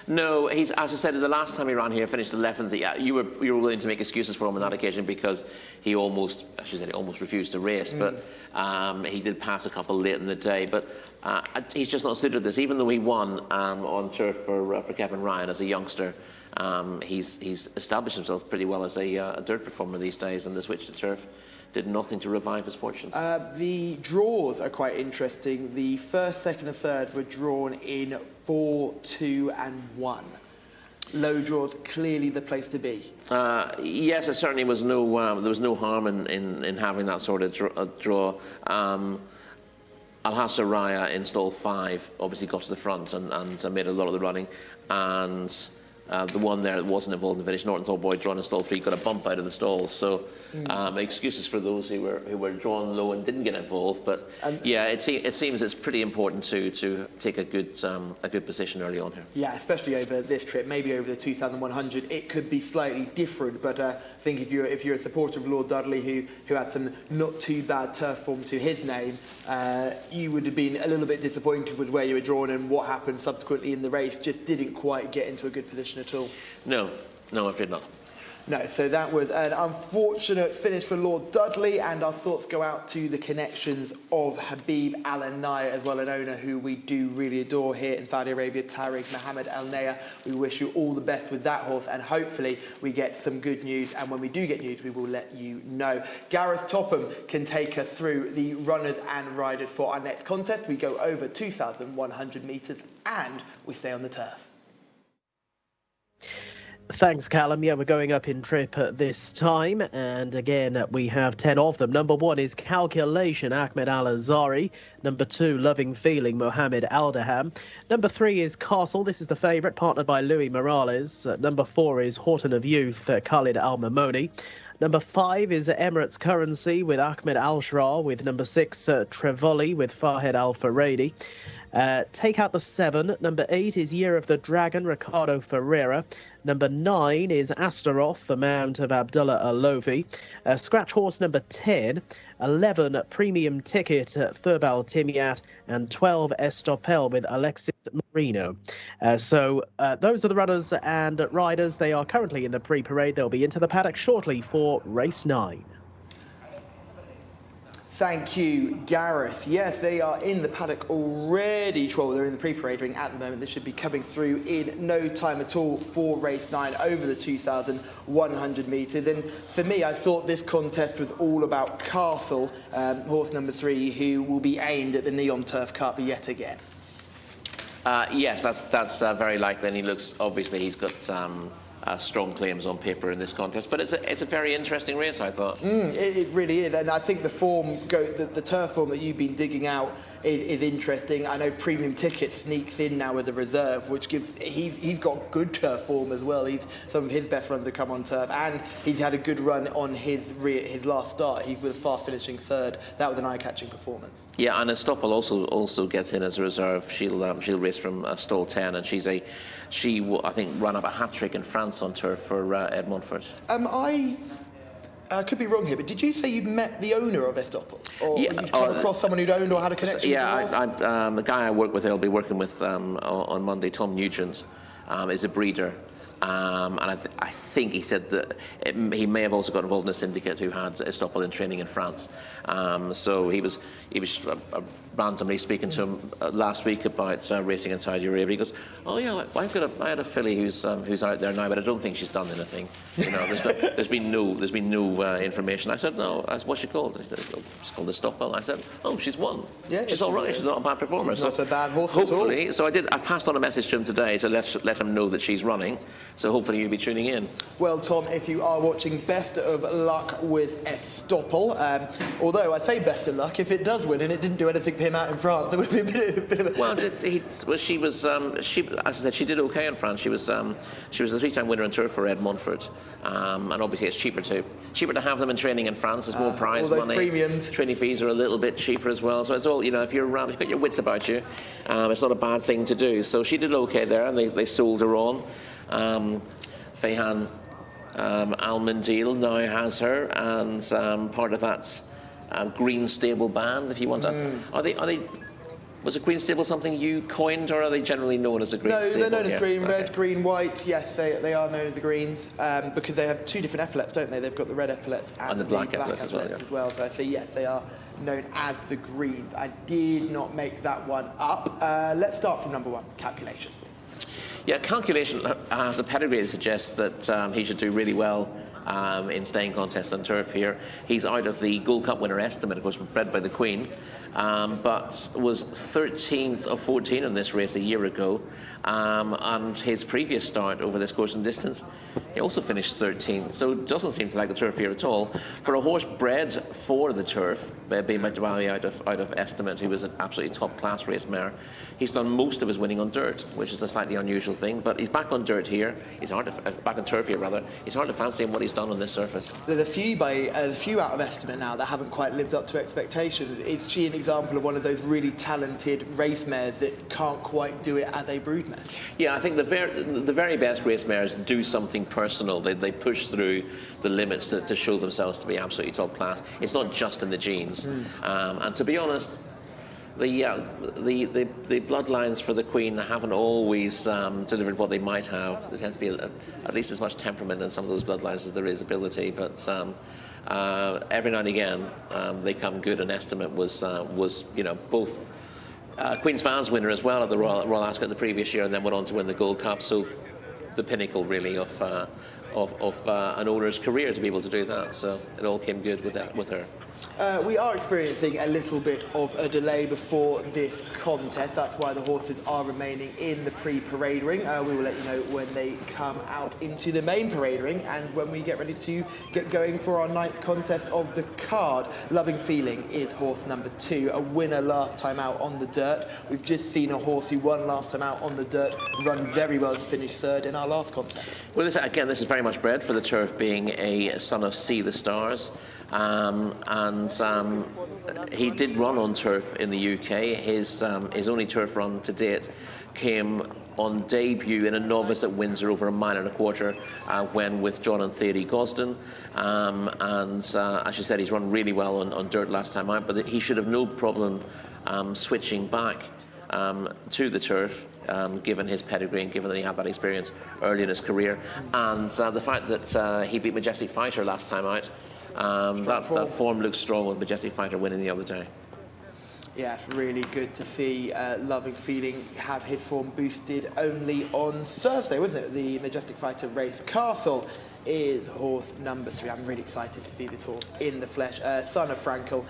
No, he's, as I said, the last time he ran here, finished 11th. You were willing to make excuses for him on that occasion because he almost refused to race, but he did pass a couple late in the day. But he's just not suited this, even though he won on turf for Kevin Ryan as a youngster. He's established himself pretty well as a dirt performer these days, and the switch to turf did nothing to revive his fortunes. The draws are quite interesting. The first, second and third were drawn in 4, 2 and 1. Low draws, clearly the place to be. Yes, there certainly was no there was no harm in having that sort of draw. Al-Hasser Raya in stall 5 obviously got to the front and made a lot of the running, and the one there that wasn't involved in the finish, Norton Tall Boy, drawn in stall 3, got a bump out of the stall. So excuses for those who were drawn low and didn't get involved. But yeah, it seems it's pretty important to take a good position early on here. Yeah, especially over this trip, maybe over the 2,100, it could be slightly different. But I think if you're a supporter of Lord Dudley, who had some not too bad turf form to his name, you would have been a little bit disappointed with where you were drawn, and what happened subsequently in the race just didn't quite get into a good position at all. No, I'm afraid not. No, so that was an unfortunate finish for Lord Dudley, and our thoughts go out to the connections of Habib Al Naya, as well, an owner who we do really adore here in Saudi Arabia, Tariq Mohammed Al Naya. We wish you all the best with that horse, and hopefully we get some good news, and when we do get news, we will let you know. Gareth Topham can take us through the runners and riders for our next contest. We go over 2,100 metres, and we stay on the turf. Thanks, Callum. Yeah, we're going up in trip at this time, and again, we have 10 of them. Number 1 is Calculation, Ahmed Al-Azari. Number 2, Loving Feeling, Mohammed Aldaham. Number 3 is Castle. This is the favourite, partnered by Louis Morales. Number 4 is Horton of Youth, Khalid Al-Mamoni. Number 5 is Emirates Currency with Ahmed Al-Shra, with number 6, Trevoli with Fahed Al-Faradi. Take out the 7. Number 8 is Year of the Dragon, Ricardo Ferreira. Number 9 is Astaroth, the Mount of Abdullah Alofi. Scratch horse number 10. 11, Premium Ticket, Thurbal Timiat. And 12, Estopel with Alexis Marino. So those are the runners and riders. They are currently in the pre-parade. They'll be into the paddock shortly for race 9. Thank you, Gareth. Yes, they are in the paddock already. Well, they're in the pre-parade ring at the moment. They should be coming through in no time at all for race 9 over the 2,100 metres. And for me, I thought this contest was all about Castle, horse number 3, who will be aimed at the Neon Turf Cup yet again. Yes, that's very likely, and he looks, obviously he's got strong claims on paper in this contest, but it's a very interesting race, I thought. It really is, and I think the turf form that you've been digging out is interesting. I know Premium Ticket sneaks in now as a reserve, which gives he's got good turf form as well. Some of his best runs have come on turf, and he's had a good run on his last start. He was fast finishing 3rd. That was an eye-catching performance. Yeah, and Estoppel also gets in as a reserve. She'll race from stall 10, and she I think ran up a hat-trick in France on turf for Ed Montfort. I could be wrong here, but did you say you met the owner of Estoppel? Or you'd come across someone who'd owned or had a connection with the horse? The guy I work with, I'll be working with on Monday, Tom Nugent, is a breeder. And I think he said that he may have also got involved in a syndicate who had Estoppel in training in France. So he was randomly speaking to him last week about racing in Saudi Arabia. He goes, "Oh yeah, I had a filly who's out there now, but I don't think she's done anything. You know, there's been no information." I said, "No, what's she called?" He said, "Oh, she's called Estoppel." I said, "Oh, she's won. Yeah, she's all right. She's not a bad performer. She's not a bad horse hopefully, at all." So I passed on a message to him today to let him know that she's running. So hopefully you'll be tuning in. Well, Tom, if you are watching, best of luck with Estoppel. Although I say best of luck, if it does win and it didn't do anything for him out in France, it would be a bit of a... Well, she was, as I said, she did okay in France. She was a 3-time winner on tour for Ed Montfort. And obviously it's cheaper to have them in training in France. There's more prize money. Premiums. Training fees are a little bit cheaper as well. So it's all, you know, if you've got your wits about you, it's not a bad thing to do. So she did okay there, and they sold her on. Fayhan Al-Mandil now has her, and part of that's Green Stable band, if you want that. Are they? Was a Green Stable something you coined, or are they generally known as a Green Stable? No, they're known as green, red, green, white. Yes, they are known as the Greens because they have 2 different epaulets, don't they? They've got the red epaulets and the black epaulets as well. So I say yes, they are known as the Greens. I did not make that one up. Let's start from number 1, Calculation. Yeah, Calculation has a pedigree that suggests that he should do really well in staying contests on turf here. He's out of the Gold Cup winner estimate, of course, bred by the Queen, but was 13th of 14 in this race a year ago. And his previous start over this course and distance, he also finished 13th, so doesn't seem to like the turf here at all. For a horse bred for the turf, being Majwali out of estimate, he was an absolutely top-class race mare. He's done most of his winning on dirt, which is a slightly unusual thing, but he's back on dirt here. He's hard to, back on turf here, rather. He's hard to fancy him what he's done on this surface. There's a few out of estimate now that haven't quite lived up to expectations. Is she an example of one of those really talented race mares that can't quite do it as a brood mare? Yeah, I think the very best race mares do something personal. They push through the limits to show themselves to be absolutely top class. It's not just in the genes. And to be honest, the bloodlines for the Queen haven't always delivered what they might have. There tends to be at least as much temperament in some of those bloodlines as there is ability. But every now and again, they come good. An estimate was both Queen's Vans winner as well at the Royal Ascot the previous year, and then went on to win the Gold Cup. So the pinnacle really of an owner's career to be able to do that. So it all came good with her. We are experiencing a little bit of a delay before this contest. That's why the horses are remaining in the pre-parade ring. We will let you know when they come out into the main parade ring and when we get ready to get going for our 9th contest of the card. Loving Feeling is horse number 2, a winner last time out on the dirt. We've just seen a horse who won last time out on the dirt run very well to finish 3rd in our last contest. Well, this is very much bred for the turf, being a son of See the Stars. He did run on turf in the UK. His only turf run to date came on debut in a novice at Windsor over 1.25 miles when with John and Thierry Gosden. As you said, he's run really well on dirt last time out, but he should have no problem switching back to the turf, given his pedigree and given that he had that experience early in his career. And the fact that he beat Majestic Fighter last time out, that form looks strong with Majestic Fighter winning the other day. Yeah, it's really good to see Loving Feeling have his form boosted only on Thursday, wasn't it? The Majestic Fighter race. Castle is horse number 3. I'm really excited to see this horse in the flesh. Son of Frankel,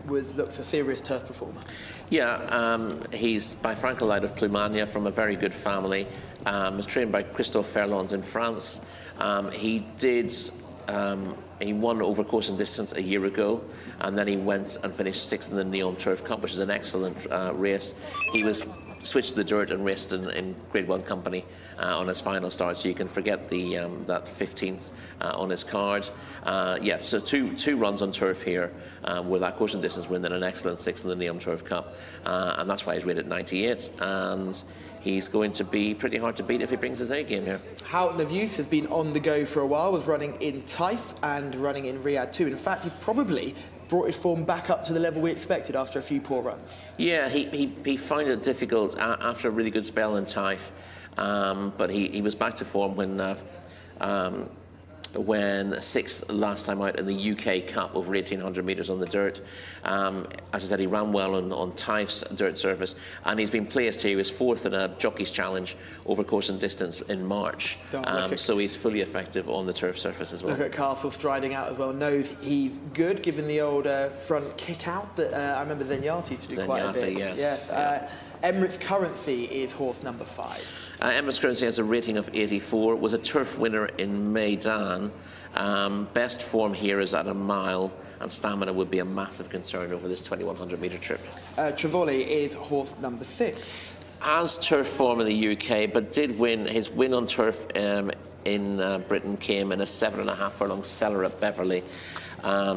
looks a serious turf performer. Yeah, he's by Frankel out of Plumania from a very good family. Was trained by Christophe Ferland in France. He won over course and distance a year ago, and then he went and finished 6th in the Neom Turf Cup, which is an excellent race. He was switched to the dirt and raced in Grade 1 company on his final start, so you can forget that 15th on his card. So two runs on turf here with that course and distance win and an excellent 6th in the Neom Turf Cup, and that's why he's rated 98. And he's going to be pretty hard to beat if he brings his A game here. Houghton of Youth has been on the go for a while, was running in Taif and running in Riyadh too. In fact, he probably brought his form back up to the level we expected after a few poor runs. Yeah, he found it difficult after a really good spell in Taif, but he was back to form when 6th last time out in the UK Cup over 1,800 metres on the dirt. As I said, he ran well on Taif's dirt surface, and he's been placed here. He was 4th in a Jockey's Challenge over course and distance in March. So he's fully effective on the turf surface as well. Look at Castle striding out as well. Knows he's good, given the old front kick out that I remember Zenyatta used to do quite a bit. Yes. Emirates Currency is horse number 5. Emirates Currency has a rating of 84, was a turf winner in Maidan. Best form here is at a mile, and stamina would be a massive concern over this 2,100 metre trip. Trevoli is horse number 6. Has turf form in the UK, but did win. His win on turf in Britain came in a 7.5 furlong seller at Beverley.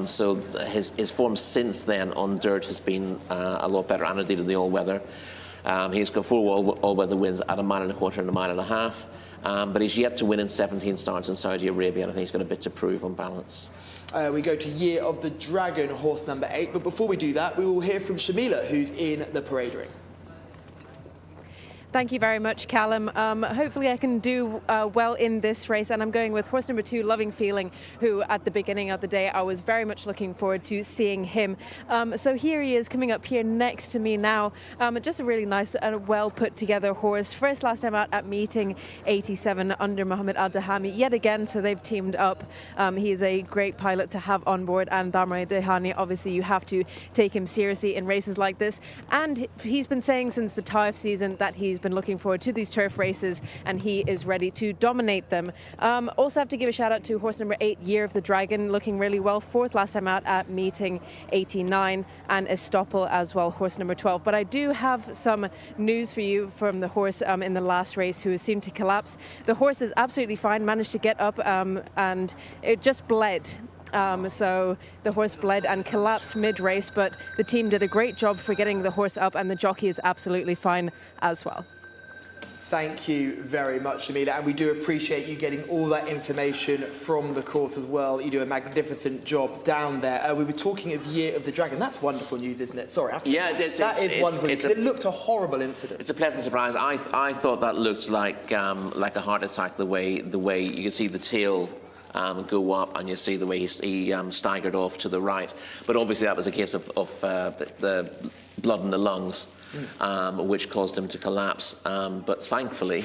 So his form since then on dirt has been a lot better, and indeed in the all-weather. He's got 4 all-weather wins at 1.25 and 1.5 miles, but he's yet to win in 17 starts in Saudi Arabia, and I think he's got a bit to prove on balance. We go to Year of the Dragon, horse number 8, but before we do that, we will hear from Shamila, who's in the parade ring. Thank you very much, Callum. Hopefully I can do well in this race, and I'm going with horse number 2, Loving Feeling, who at the beginning of the day I was very much looking forward to seeing him. So here he is coming up here next to me now. Just a really nice and well put together horse. First last time out at meeting 87 under Mohammed Al Dahami yet again, so they've teamed up. He is a great pilot to have on board, and Damrai Dehani, obviously you have to take him seriously in races like this, and he's been saying since the Taif season that he's been looking forward to these turf races, and he is ready to dominate them. Also have to give a shout out to horse number 8, Year of the Dragon, looking really well. 4th last time out at meeting 89, and Estoppel as well, horse number 12. But I do have some news for you from the horse in the last race who seemed to collapse. The horse is absolutely fine, managed to get up, and it just bled. So the horse bled and collapsed mid-race, but the team did a great job for getting the horse up, and the jockey is absolutely fine as well. Thank you very much, Shamila, and we do appreciate you getting all that information from the course as well. You do a magnificent job down there. We were talking of Year of the Dragon. That's wonderful news, isn't it? Sorry. Yeah, that is wonderful. It looked a horrible incident. It's a pleasant surprise. I thought that looked like a heart attack. The way you can see the tail go up, and you see the way he staggered off to the right. But obviously that was a case of the blood in the lungs, which caused him to collapse. But thankfully,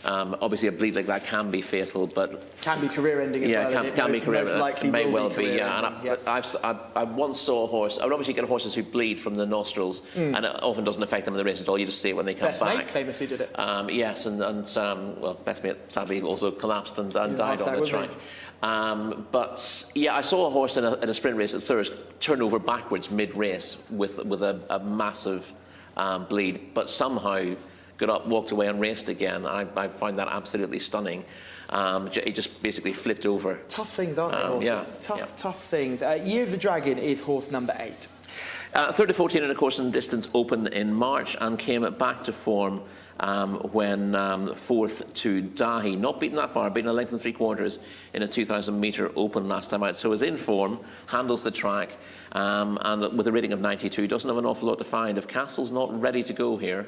obviously a bleed like that can be fatal, but can be career-ending as well. Yeah, can be career-ending. May well be. Yeah, and yes. I once saw a horse. I would obviously get horses who bleed from the nostrils, and it often doesn't affect them in the race at all. You just see it when they come Best back. Mate famously did it. Yes, and well, Best Mate sadly also collapsed and died on the track. But yeah, I saw a horse in a sprint race at Thurles turn over backwards mid-race with a massive bleed, but somehow got up, walked away and raced again. I find that absolutely stunning. He just basically flipped over. Tough things, aren't they, horses? Yeah. Tough things. Year of the Dragon is horse number 8. 30-14 in a course and distance open in March, and came back to form when 4th to Dahi, not beaten that far, beaten a length and 3/4 in a 2,000 metre open last time out. So is in form, handles the track, and with a rating of 92, doesn't have an awful lot to find. If Castle's not ready to go here,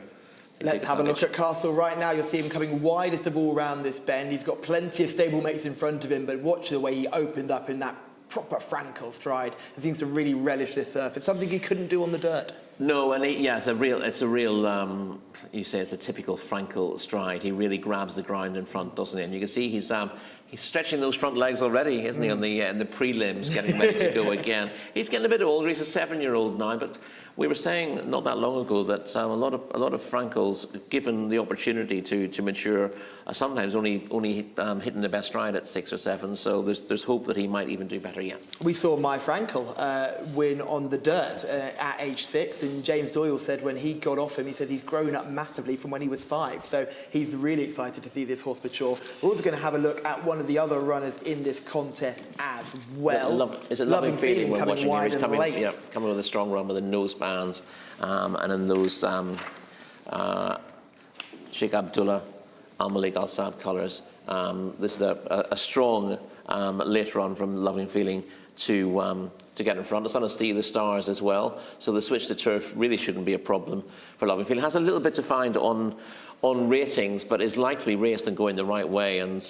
let's have a look at Castle right now. You'll see him coming widest of all round this bend. He's got plenty of stablemates in front of him, but watch the way he opened up in that proper Frankel stride. He seems to really relish this surface, something he couldn't do on the dirt. No, and it's a real. You say it's a typical Frankel stride. He really grabs the ground in front, doesn't he? And you can see he's stretching those front legs already, isn't he? On the in the prelims, getting ready to go again. He's getting a bit older. He's a 7-year-old now, but we were saying not that long ago that a lot of Frankels, given the opportunity to mature, sometimes only hitting the best stride at 6 or 7. So there's hope that he might even do better yet. We saw my Frankel win on the dirt at age 6, and James Doyle said when he got off him, he said he's grown up massively from when he was 5. So he's really excited to see this horse mature. We're also going to have a look at one of the other runners in this contest as well. Is it Loving Feeling when coming watching wide him? and late. Yeah, coming with a strong run with a nose band, and in those Sheikh Abdullah Al Malik Al Saad colours. This is a strong late run from Loving Feeling to get in front. It's on a Steve the Stars as well, so the switch to turf really shouldn't be a problem for Loving Feeling. Has a little bit to find on ratings, but is likely raced and going the right way, and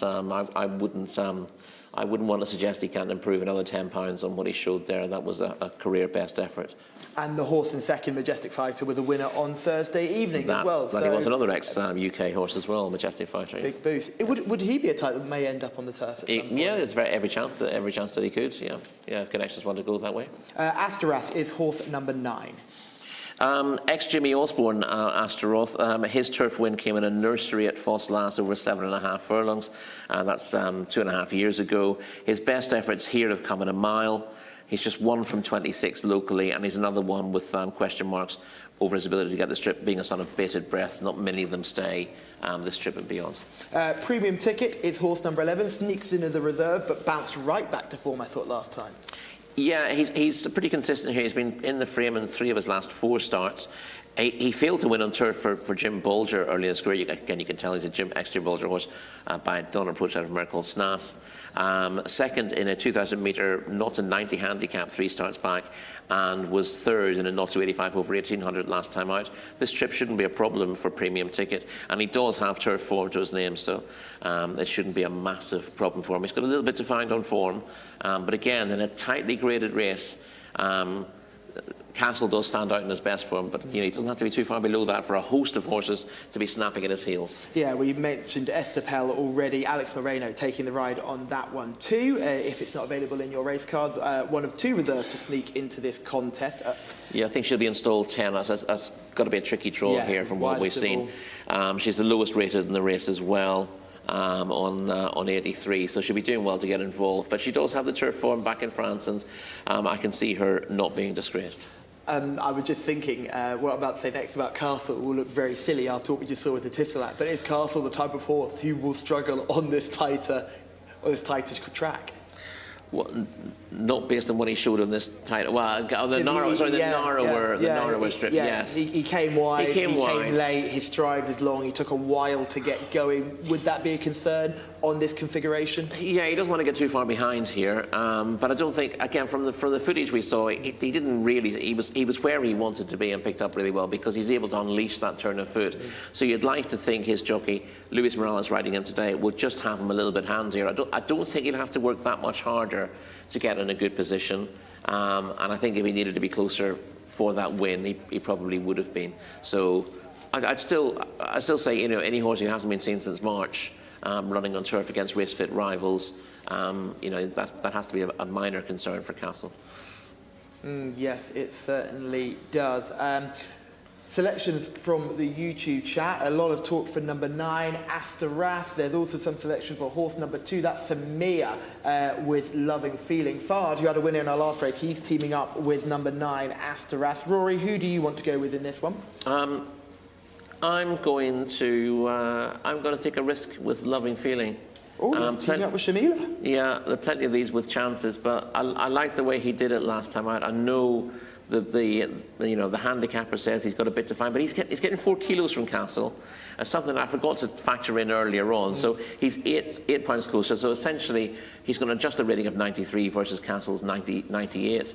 I wouldn't want to suggest he can't improve another £10 on what he showed there. That was a career best effort. And the horse in second, Majestic Fighter, with a winner on Thursday evening as well. He was another ex-UK horse as well, Majestic Fighter. Big boost. Would he be a type that may end up on the turf at some point? Yeah, there's every chance that he could. Yeah, if connections want to go that way. Astaroth is horse number 9. Ex-Jimmy Osborne, Astaroth, his turf win came in a nursery at Fosslas over 7.5 furlongs, and that's 2.5 years ago. His best efforts here have come in a mile. He's just 1 from 26 locally, and he's another one with question marks over his ability to get the strip, being a son of bated breath. Not many of them stay this trip and beyond. Premium Ticket is horse number 11, sneaks in as a reserve, but bounced right back to form, I thought, last time. Yeah, he's pretty consistent here. He's been in the frame in 3 of his last 4 starts. He failed to win on turf for Jim Bolger early in his career. Again, you can tell he's a Jim extra Bolger horse by Donner approach out of Merkel Snas. Second in a 2,000 metre 0 to 90 handicap 3 starts back, and was third in a 0 to 85 over 1800 last time out. This trip shouldn't be a problem for premium ticket, and he does have turf form to his name, so it shouldn't be a massive problem for him. He's got a little bit to find on form, but again, in a tightly graded race, Castle does stand out in his best form, but he doesn't have to be too far below that for a host of horses to be snapping at his heels. Yeah, we mentioned Estapel already. Alex Moreno taking the ride on that one too. If it's not available in your race cards, one of 2 reserves to sneak into this contest. Yeah, I think she'll be installed 10. That's got to be a tricky draw here from what we've seen. She's the lowest rated in the race as well. On 83, so she'll be doing well to get involved, but she does have the turf form back in France, and I can see her not being disgraced. I was just thinking, what I'm about to say next about Castle will look very silly after what we just saw with the Titillac, but is Castle the type of horse who will struggle on this tighter track? What, not based on what he showed on this title. Well, the narrower strip. Yeah. Yes, he came wide. He came wide. late. His stride was long. He took a while to get going. Would that be a concern on this configuration? Yeah, he doesn't want to get too far behind here. But I don't think, again, from the footage we saw, he didn't really. He was where he wanted to be and picked up really well because he's able to unleash that turn of foot. So you'd like to think his jockey, Luis Morales, riding him today, would just have him a little bit handier. I don't think he'll have to work that much harder to get in a good position, and I think if he needed to be closer for that win, he probably would have been. So I'd still say any horse who hasn't been seen since March running on turf against race fit rivals, that has to be a minor concern for Castle. Yes, it certainly does. Selections from the YouTube chat. A lot of talk for number 9, Astaras. There's also some selection for horse number 2. That's Samir with Loving Feeling. Fard, who had a winner in our last race, he's teaming up with number 9, Astaras. Rory, who do you want to go with in this one? I'm going to take a risk with Loving Feeling. Oh, teaming up with Shamila? Yeah, there are plenty of these with chances, but I like the way he did it last time out. I know the handicapper says he's got a bit to find, but he's getting 4 kilos from Castle. Something I forgot to factor in earlier on. So he's 8 pounds closer. So essentially, he's going to adjust a rating of 93 versus Castle's 98.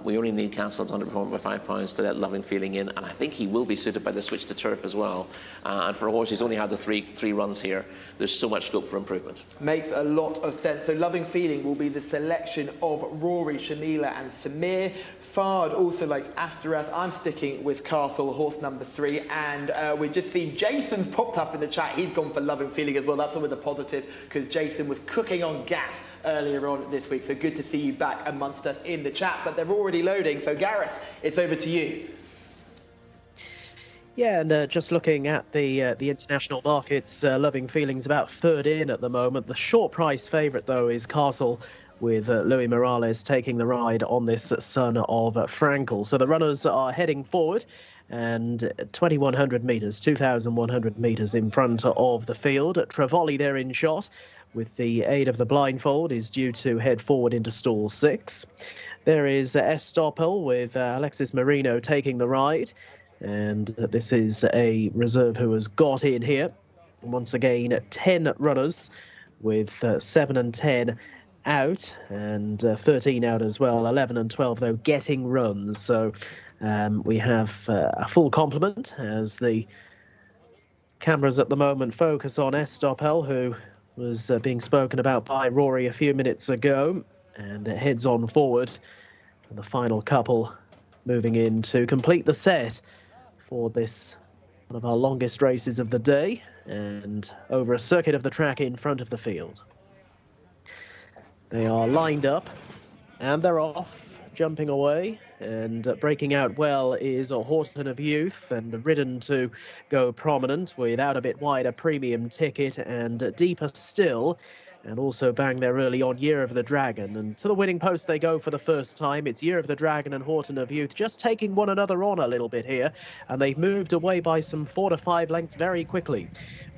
We only need Castle to underperform by 5 pounds to let Loving Feeling in, and I think he will be suited by the switch to turf as well. And for a horse who's only had the three runs here, there's so much scope for improvement. Makes a lot of sense. So Loving Feeling will be the selection of Rory, Shamila and Samir. Fard also likes Astaras. I'm sticking with Castle, horse number 3, and we've just seen Jason's popped up in the chat. He's gone for Loving Feeling as well. That's always a positive because Jason was cooking on gas earlier on this week. So good to see you back amongst us in the chat. But they're already loading. So Gareth, it's over to you. Yeah, and just looking at the international markets, Loving Feeling's about third in at the moment. The short price favourite, though, is Castle, with Luis Morales taking the ride on this son of Frankel. So the runners are heading forward, and 2,100 metres, 2,100 metres in front of the field. Trevoli there in shot, with the aid of the blindfold, is due to head forward into stall 6. There is Estopel with Alexis Marino taking the ride, and this is a reserve who has got in here. Once again, 10 runners with 7 and 10 out, and 13 out as well. 11 and 12, though, getting runs. So we have a full complement as the cameras at the moment focus on Estopel, who was being spoken about by Rory a few minutes ago, and it heads on forward. And the final couple moving in to complete the set for this, one of our longest races of the day, and over a circuit of the track in front of the field. They are lined up, and they're off, jumping away, and breaking out well is a Horton of Youth, and ridden to go prominent without a bit wider premium ticket, and deeper still, and also bang there early on Year of the Dragon. And to the winning post they go for the first time. It's Year of the Dragon and Horton of Youth just taking one another on a little bit here, and they've moved away by some 4 to 5 lengths very quickly.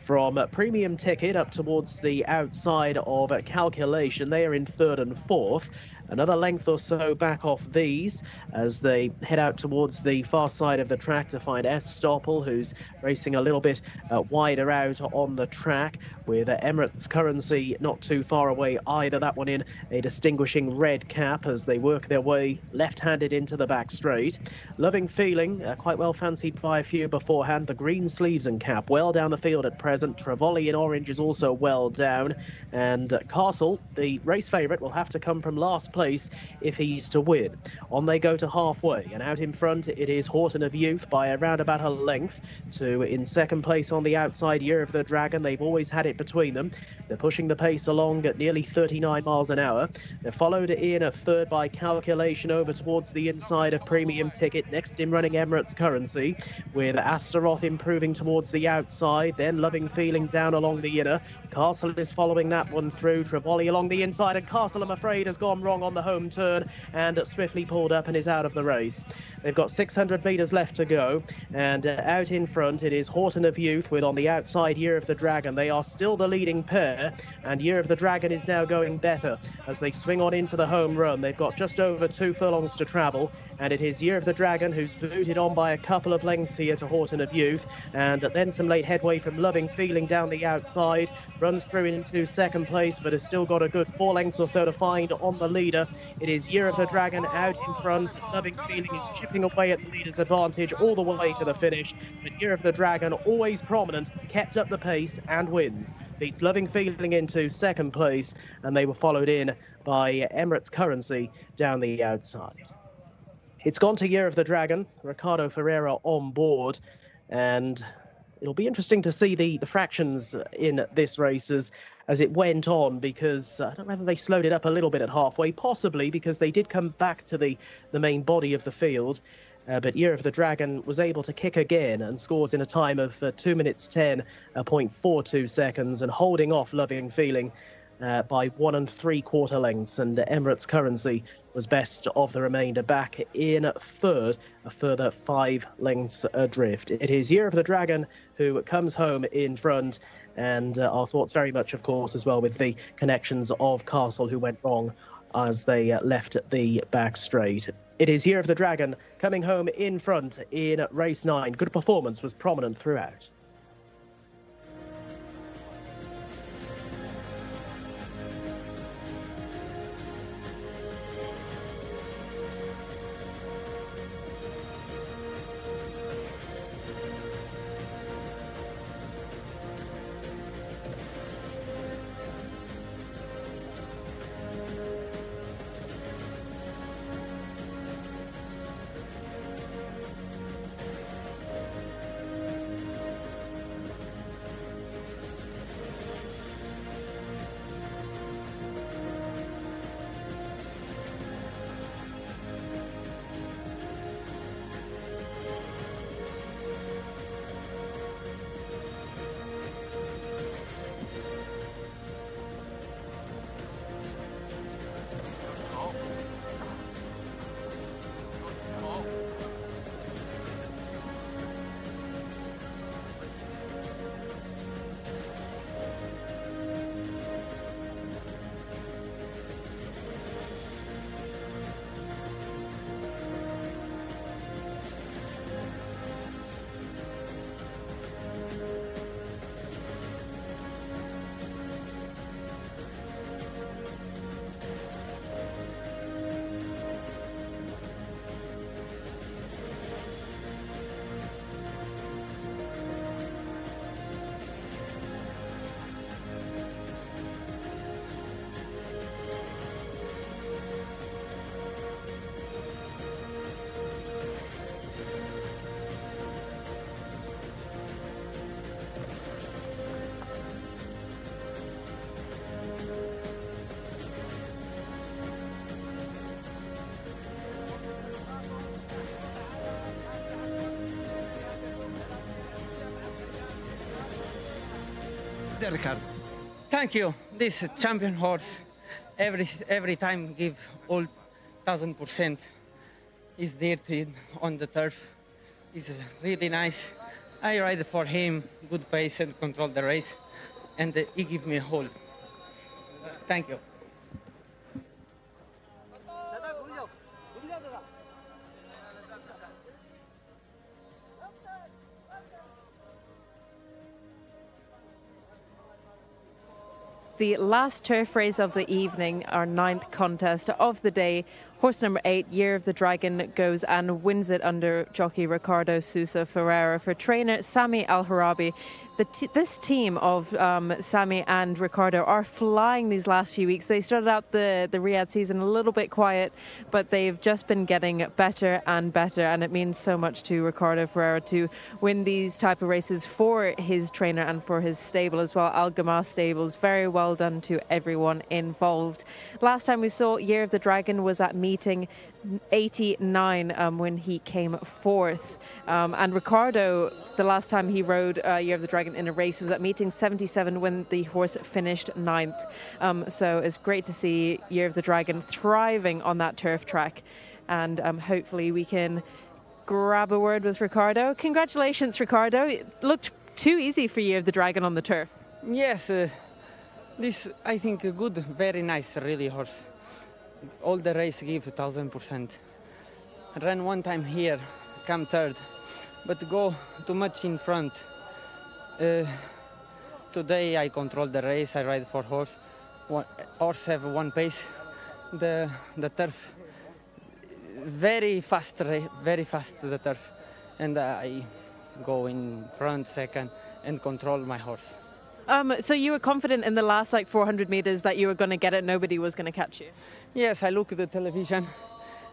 From Premium Ticket up towards the outside of Calculation, they are in third and fourth. Another length or so back off these as they head out towards the far side of the track to find S. Stoppel, who's racing a little bit wider out on the track, with Emirates Currency not too far away either. That one in a distinguishing red cap as they work their way left-handed into the back straight. Loving Feeling, quite well fancied by a few beforehand. The green sleeves and cap well down the field at present. Trevoli in orange is also well down. And Castle, the race favourite, will have to come from last place if he's to win. On they go to halfway, and out in front it is Horton of Youth by around about a length to in second place on the outside Year of the Dragon. They've always had it between them. They're pushing the pace along at nearly 39 miles an hour. They're followed in a third by Calculation over towards the inside of Premium Ticket. Next in running Emirates Currency, with Astaroth improving towards the outside, then Loving Feeling down along the inner. Castle is following that one through. Trevoli along the inside, and Castle, I'm afraid, has gone wrong on the home turn and swiftly pulled up and is out of the race. They've got 600 metres left to go, and out in front it is Horton of Youth with on the outside Year of the Dragon. They are still the leading pair, and Year of the Dragon is now going better as they swing on into the home run. They've got just over 2 furlongs to travel, and it is Year of the Dragon who's booted on by a couple of lengths here to Horton of Youth, and then some late headway from Loving Feeling down the outside, runs through into second place, but has still got a good 4 lengths or so to find on the leader. It is Year of the Dragon out in front. Loving Feeling is chipping away at the leader's advantage all the way to the finish, but Year of the Dragon, always prominent, kept up the pace and wins. Beats Loving Feeling into second place, and they were followed in by Emirates Currency down the outside. It's gone to Year of the Dragon, Ricardo Ferreira on board, and it'll be interesting to see the fractions in this race as it went on, because I don't know whether they slowed it up a little bit at halfway, possibly because they did come back to the main body of the field. But Year of the Dragon was able to kick again and scores in a time of 2 minutes 10.42 seconds, and holding off Loving Feeling by 1 3/4 lengths. And Emirates Currency was best of the remainder, back in third, a further 5 lengths adrift. It is Year of the Dragon who comes home in front, and our thoughts very much, of course, as well with the connections of Castle, who went wrong as they left the back straight. It is Year of the Dragon coming home in front in race 9. Good performance was prominent throughout. Ricardo. Thank you. This champion horse, every time give all 1000%. Is dirty on the turf. It's really nice. I ride for him, good pace and control the race, and he give me a hold. Thank you. The last turf race of the evening, our 9th contest of the day. Horse number 8, Year of the Dragon, goes and wins it under jockey Ricardo Sousa Ferreira for trainer Sami Al-Harabi. This team of Sami and Ricardo are flying these last few weeks. They started out the Riyadh season a little bit quiet, but they've just been getting better and better, and it means so much to Ricardo Ferreira to win these type of races for his trainer and for his stable as well, Al Gamma Stables. Very well done to everyone involved. Last time we saw Year of the Dragon was at meeting 89 when he came 4th. And Ricardo, the last time he rode Year of the Dragon in a race was at meeting 77 when the horse finished 9th. So it's great to see Year of the Dragon thriving on that turf track. And hopefully we can grab a word with Ricardo. Congratulations, Ricardo. It looked too easy for Year of the Dragon on the turf. Yes, this I think a good, very nice, really horse. All the race give 1000%. Ran one time here, come 3rd, but go too much in front. Today I control the race. I ride for horse. Horse have one pace. The turf very fast the turf, and I go in front 2nd and control my horse. So you were confident in the last 400 meters that you were going to get it, nobody was going to catch you? Yes, I look at the television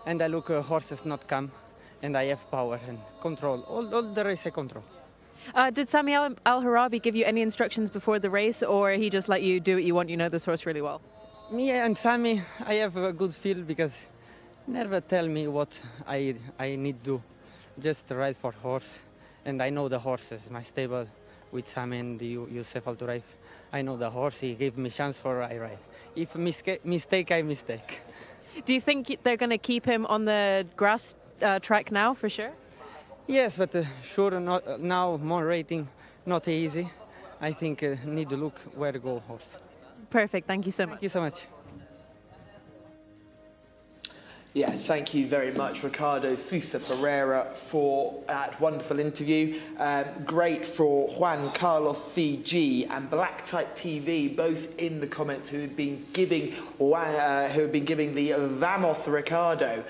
and I look horses not come, and I have power and control. All the race I control. Did Sami Al-Harabi give you any instructions before the race, or he just let you do what you want? You know this horse really well. Me and Sami, I have a good feel because never tell me what I need to do. Just ride for horse, and I know the horses. My stable with Sami and Jcsa Al-Turaif. I know the horse. He gave me chance for I ride. If mistake, I mistake. Do you think they're going to keep him on the grass track now for sure? Yes, but sure not, now more rating, not easy. I think need to look where to go horse. Perfect. Thank you so much. Thank you so much. Yeah, thank you very much, Ricardo Sousa Ferreira, for that wonderful interview. Great for Juan Carlos CG and Black Type TV, both in the comments, who have been giving the Vamos Ricardo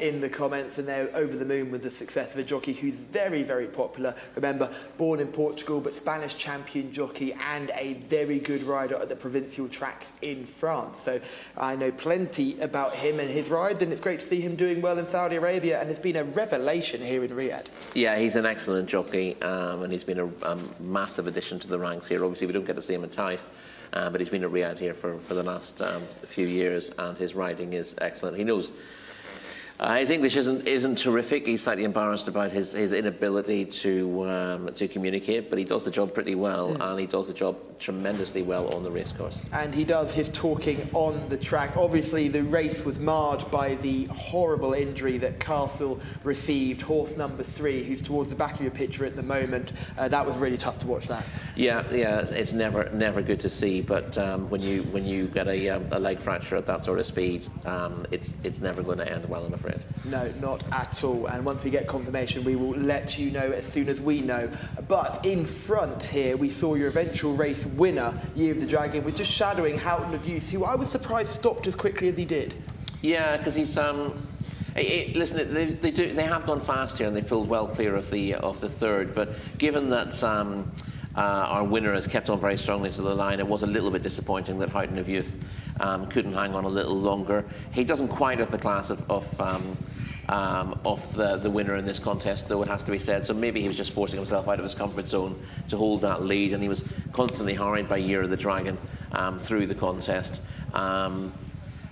in the comments, and they're over the moon with the success of a jockey who's very, very popular. Remember, born in Portugal, but Spanish champion jockey and a very good rider at the provincial tracks in France. So I know plenty about him and his rides, and it's great to see him doing well in Saudi Arabia, and it's been a revelation here in Riyadh. Yeah, he's an excellent jockey, and he's been a massive addition to the ranks here. Obviously, we don't get to see him at Taif, but he's been at Riyadh here for the last few years, and his riding is excellent. He knows. His English isn't terrific. He's slightly embarrassed about his inability to communicate, but he does the job pretty well, and he does the job tremendously well on the racecourse. And he does his talking on the track. Obviously, the race was marred by the horrible injury that Castle received, horse number 3, who's towards the back of your picture at the moment. That was really tough to watch that. Yeah, it's never good to see, but when you get a leg fracture at that sort of speed, it's never going to end well, I'm afraid. No, not at all. And once we get confirmation, we will let you know as soon as we know. But in front here, we saw your eventual race winner, Year of the Dragon, was just shadowing Houghton of Youth, who I was surprised stopped as quickly as he did. Yeah, because he's listen, they have gone fast here, and they pulled well clear of the third. But given that our winner has kept on very strongly to the line, it was a little bit disappointing that Houghton of Youth couldn't hang on a little longer. He doesn't quite have the class of the winner in this contest, though, it has to be said. So maybe he was just forcing himself out of his comfort zone to hold that lead, and he was constantly harried by Year of the Dragon through the contest.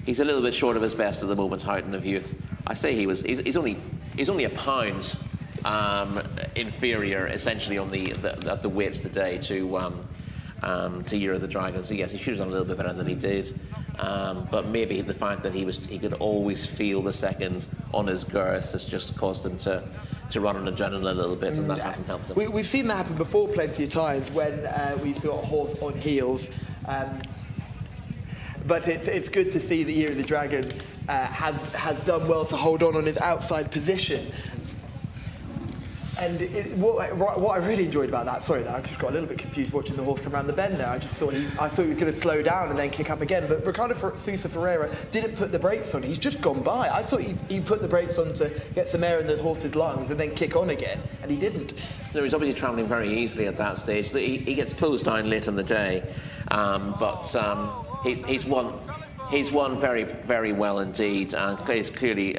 He's a little bit short of his best at the moment, Houghton of Youth. I say he's only a pound inferior, essentially, on the weights today to Year of the Dragon. So yes, he should have done a little bit better than he did. But maybe the fact that he could always feel the seconds on his girths has just caused him to run on adrenaline a little bit, and that hasn't helped him. We've seen that happen before plenty of times when we've got a horse on heels. But it's good to see that Year of the Dragon has done well to hold on his outside position. And what I really enjoyed about that, sorry, I just got a little bit confused watching the horse come around the bend there. I thought he was going to slow down and then kick up again. But Ricardo Sousa Ferreira didn't put the brakes on. He's just gone by. I thought he put the brakes on to get some air in the horse's lungs and then kick on again, and he didn't. No, he's obviously travelling very easily at that stage. He gets closed down late in the day, but he's won very, very well indeed, and is clearly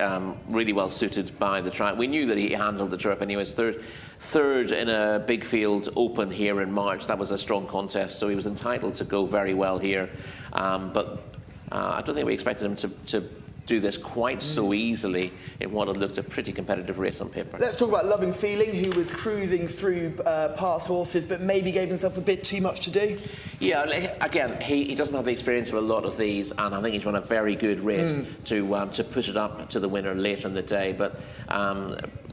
really well suited by the track. We knew that he handled the turf, and he was third in a big field open here in March. That was a strong contest, so he was entitled to go very well here. But I don't think we expected him to do this quite so easily in what had looked a pretty competitive race on paper. Let's talk about Loving Feeling, who was cruising through past horses, but maybe gave himself a bit too much to do. Yeah, again, he doesn't have the experience of a lot of these, and I think he's run a very good race to push it up to the winner late in the day. But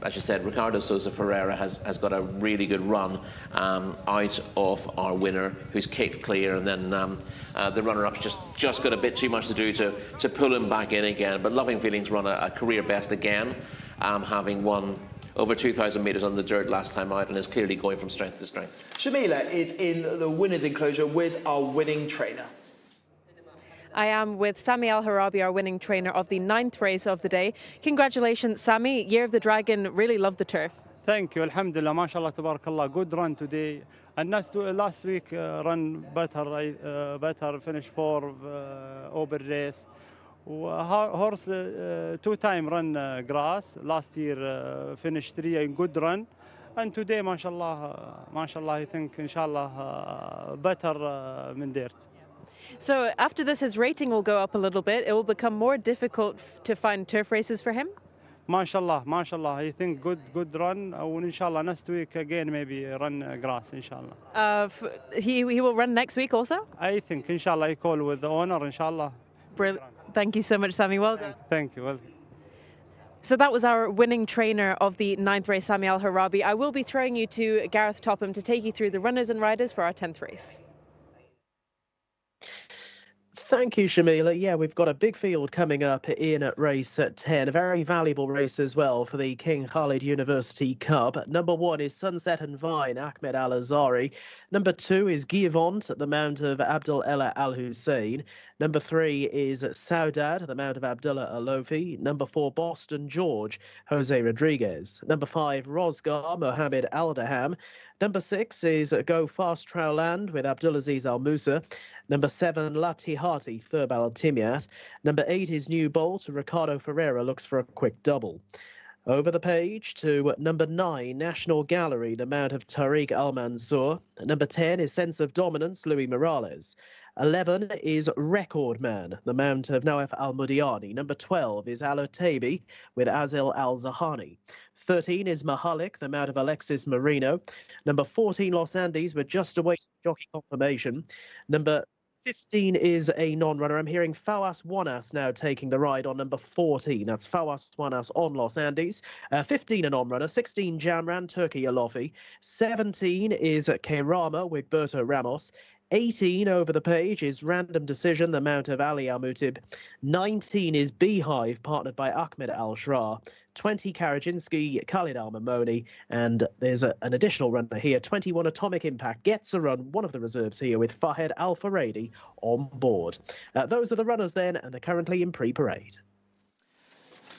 as you said, Ricardo Sousa Ferreira has got a really good run out of our winner, who's kicked clear, and then the runner-up's just got a bit too much to do to pull him back in again. But Loving Feelings run a career best again, having won over 2,000 metres on the dirt last time out, and is clearly going from strength to strength. Shamila is in the winner's enclosure with our winning trainer. I am with Sami Al Harabi, our winning trainer of the 9th race of the day. Congratulations, Sami. Year of the Dragon really loved the turf. Thank you. Alhamdulillah, mashallah, tabarakallah. Good run today. And last week run better, finished 4 open race. Horse 2-time run grass. Last year finished 3 in good run. And today, mashallah, I think, inshallah, better than dirt. So after this, his rating will go up a little bit. It will become more difficult to find turf races for him? Mashallah, I think good run. And inshallah, next week again, maybe run grass, inshallah. He will run next week also? I think, inshallah, I call with the owner, inshallah. Brilliant. Thank you so much, Sami. Well done. Thank you. Well. So that was our winning trainer of the 9th race, Sami Al Harabi. I will be throwing you to Gareth Topham to take you through the runners and riders for our 10th race. Thank you, Shamila. Yeah, we've got a big field coming up in race 10. A very valuable race as well for the King Khalid University Cup. Number 1 is Sunset and Vine, Ahmed Al Azari. Number 2 is Guillemont at the Mount of Abdul Ella Al Hussein. Number 3 is Saudad, the Mount of Abdullah Alofi. Number 4, Boston George, Jose Rodriguez. Number 5, Rosgar, Mohammed Al Daham. Number 6 is Go Fast Trowland with Abdulaziz Al Musa. Number 7, Latihati, Thurb Al Timiat. Number 8 is New Bolt. Ricardo Ferreira looks for a quick double. Over the page to number 9, National Gallery, the Mount of Tariq Al Mansour. Number 10 is Sense of Dominance, Louis Morales. 11 is Record Man, the Mount of Nawaf Al Mudiani. Number 12 is Al Tabi with Azil Al Zahani. 13 is Mahalik, the Mount of Alexis Marino. Number 14, Los Andes, we're just awaiting jockey confirmation. Number 15 is a non-runner. I'm hearing Fawaz Wanas now taking the ride on number 14. That's Fawaz Wanas on Los Andes. 15 a non-runner. 16 Jamran, Turkey Alofi. 17 is Kerama with Berto Ramos. 18 over the page is Random Decision, the Mount of Ali Al Mutib. 19 is Beehive, partnered by Ahmed Al Shra. 20 Karajinsky, Khalid Al Mamoni, and there's an additional runner here. 21 Atomic Impact gets a run, one of the reserves here, with Fahed Al Faradi on board. Those are the runners then, and they're currently in pre-parade.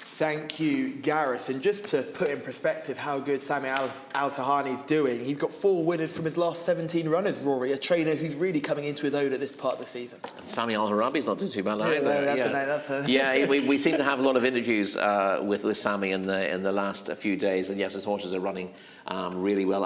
Thank you, Gareth. And just to put in perspective how good Sami Al Tahani's doing, he's got 4 winners from his last 17 runners, Rory, a trainer who's really coming into his own at this part of the season. And Sami Al Harabi's not doing too bad either. We seem to have a lot of interviews with Sami in the last few days, and yes, his horses are running really well.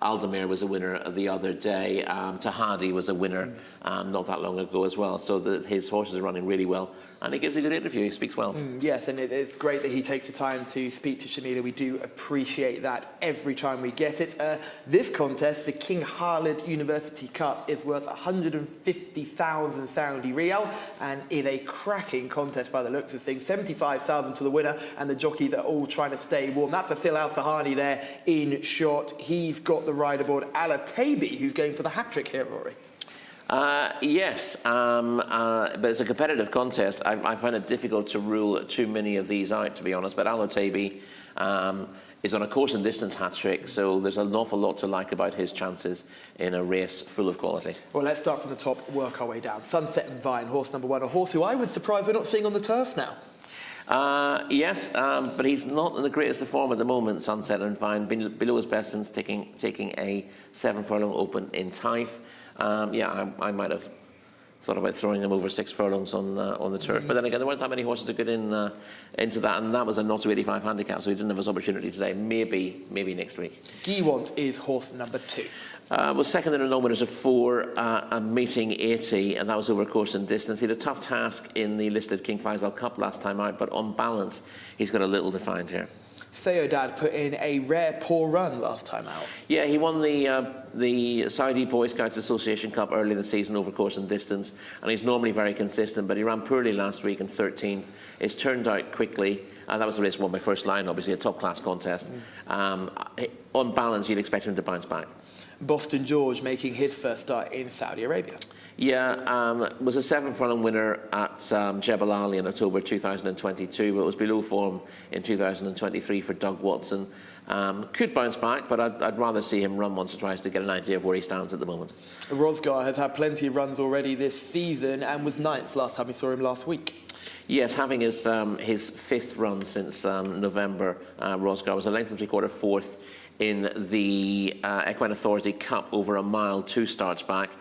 Aldemir was a winner the other day. Tahadi was a winner not that long ago as well. So his horses are running really well. And he gives a good interview. He speaks well. Yes, and it's great that he takes the time to speak to Shamila. We do appreciate that every time we get it. This contest, the King Khalid University Cup, is worth 150,000 Saudi Riyal and is a cracking contest by the looks of things. 75,000 to the winner, and the jockeys are all trying to stay warm. That's Asil Al-Sahani there in shot. He's got the rider board Al-Atabi, who's going for the hat-trick here, Rory. Yes, but it's a competitive contest. I find it difficult to rule too many of these out, to be honest. But Al-Atabi is on a course and distance hat-trick, so there's an awful lot to like about his chances in a race full of quality. Well, let's start from the top, work our way down. Sunset and Vine, horse number 1, a horse who I was surprised we're not seeing on the turf now. Yes, but he's not in the greatest of form at the moment, Sunset and Vine, below his best since taking a 7-furlong open in Taif. I might have thought about throwing him over 6 furlongs on the turf, but then again, there weren't that many horses to get into that, and that was a not to 85 handicap, so he didn't have his opportunity today. Maybe next week. Giewont is horse number 2. Was second in a non-winners of 4, a meeting 80, and that was over course and distance. He had a tough task in the listed King Faisal Cup last time out, but on balance, he's got a little to find here. Theodad put in a rare poor run last time out. Yeah, he won the Saudi Boy Scouts Association Cup early in the season over course and distance, and he's normally very consistent, but he ran poorly last week in 13th. It's turned out quickly, and that was the race won by First Line, obviously a top-class contest. On balance, you'd expect him to bounce back. Boston George making his first start in Saudi Arabia. Yeah, was a 7-furlong winner at Jebel Ali in October 2022, but was below form in 2023 for Doug Watson. Could bounce back, but I'd rather see him run once or twice to get an idea of where he stands at the moment. Rosgar has had plenty of runs already this season and was 9th last time we saw him last week. Yes, having his 5th run since November, Rosgar was a length and 3/4 4th in the Equine Authority Cup over a mile 2 starts back.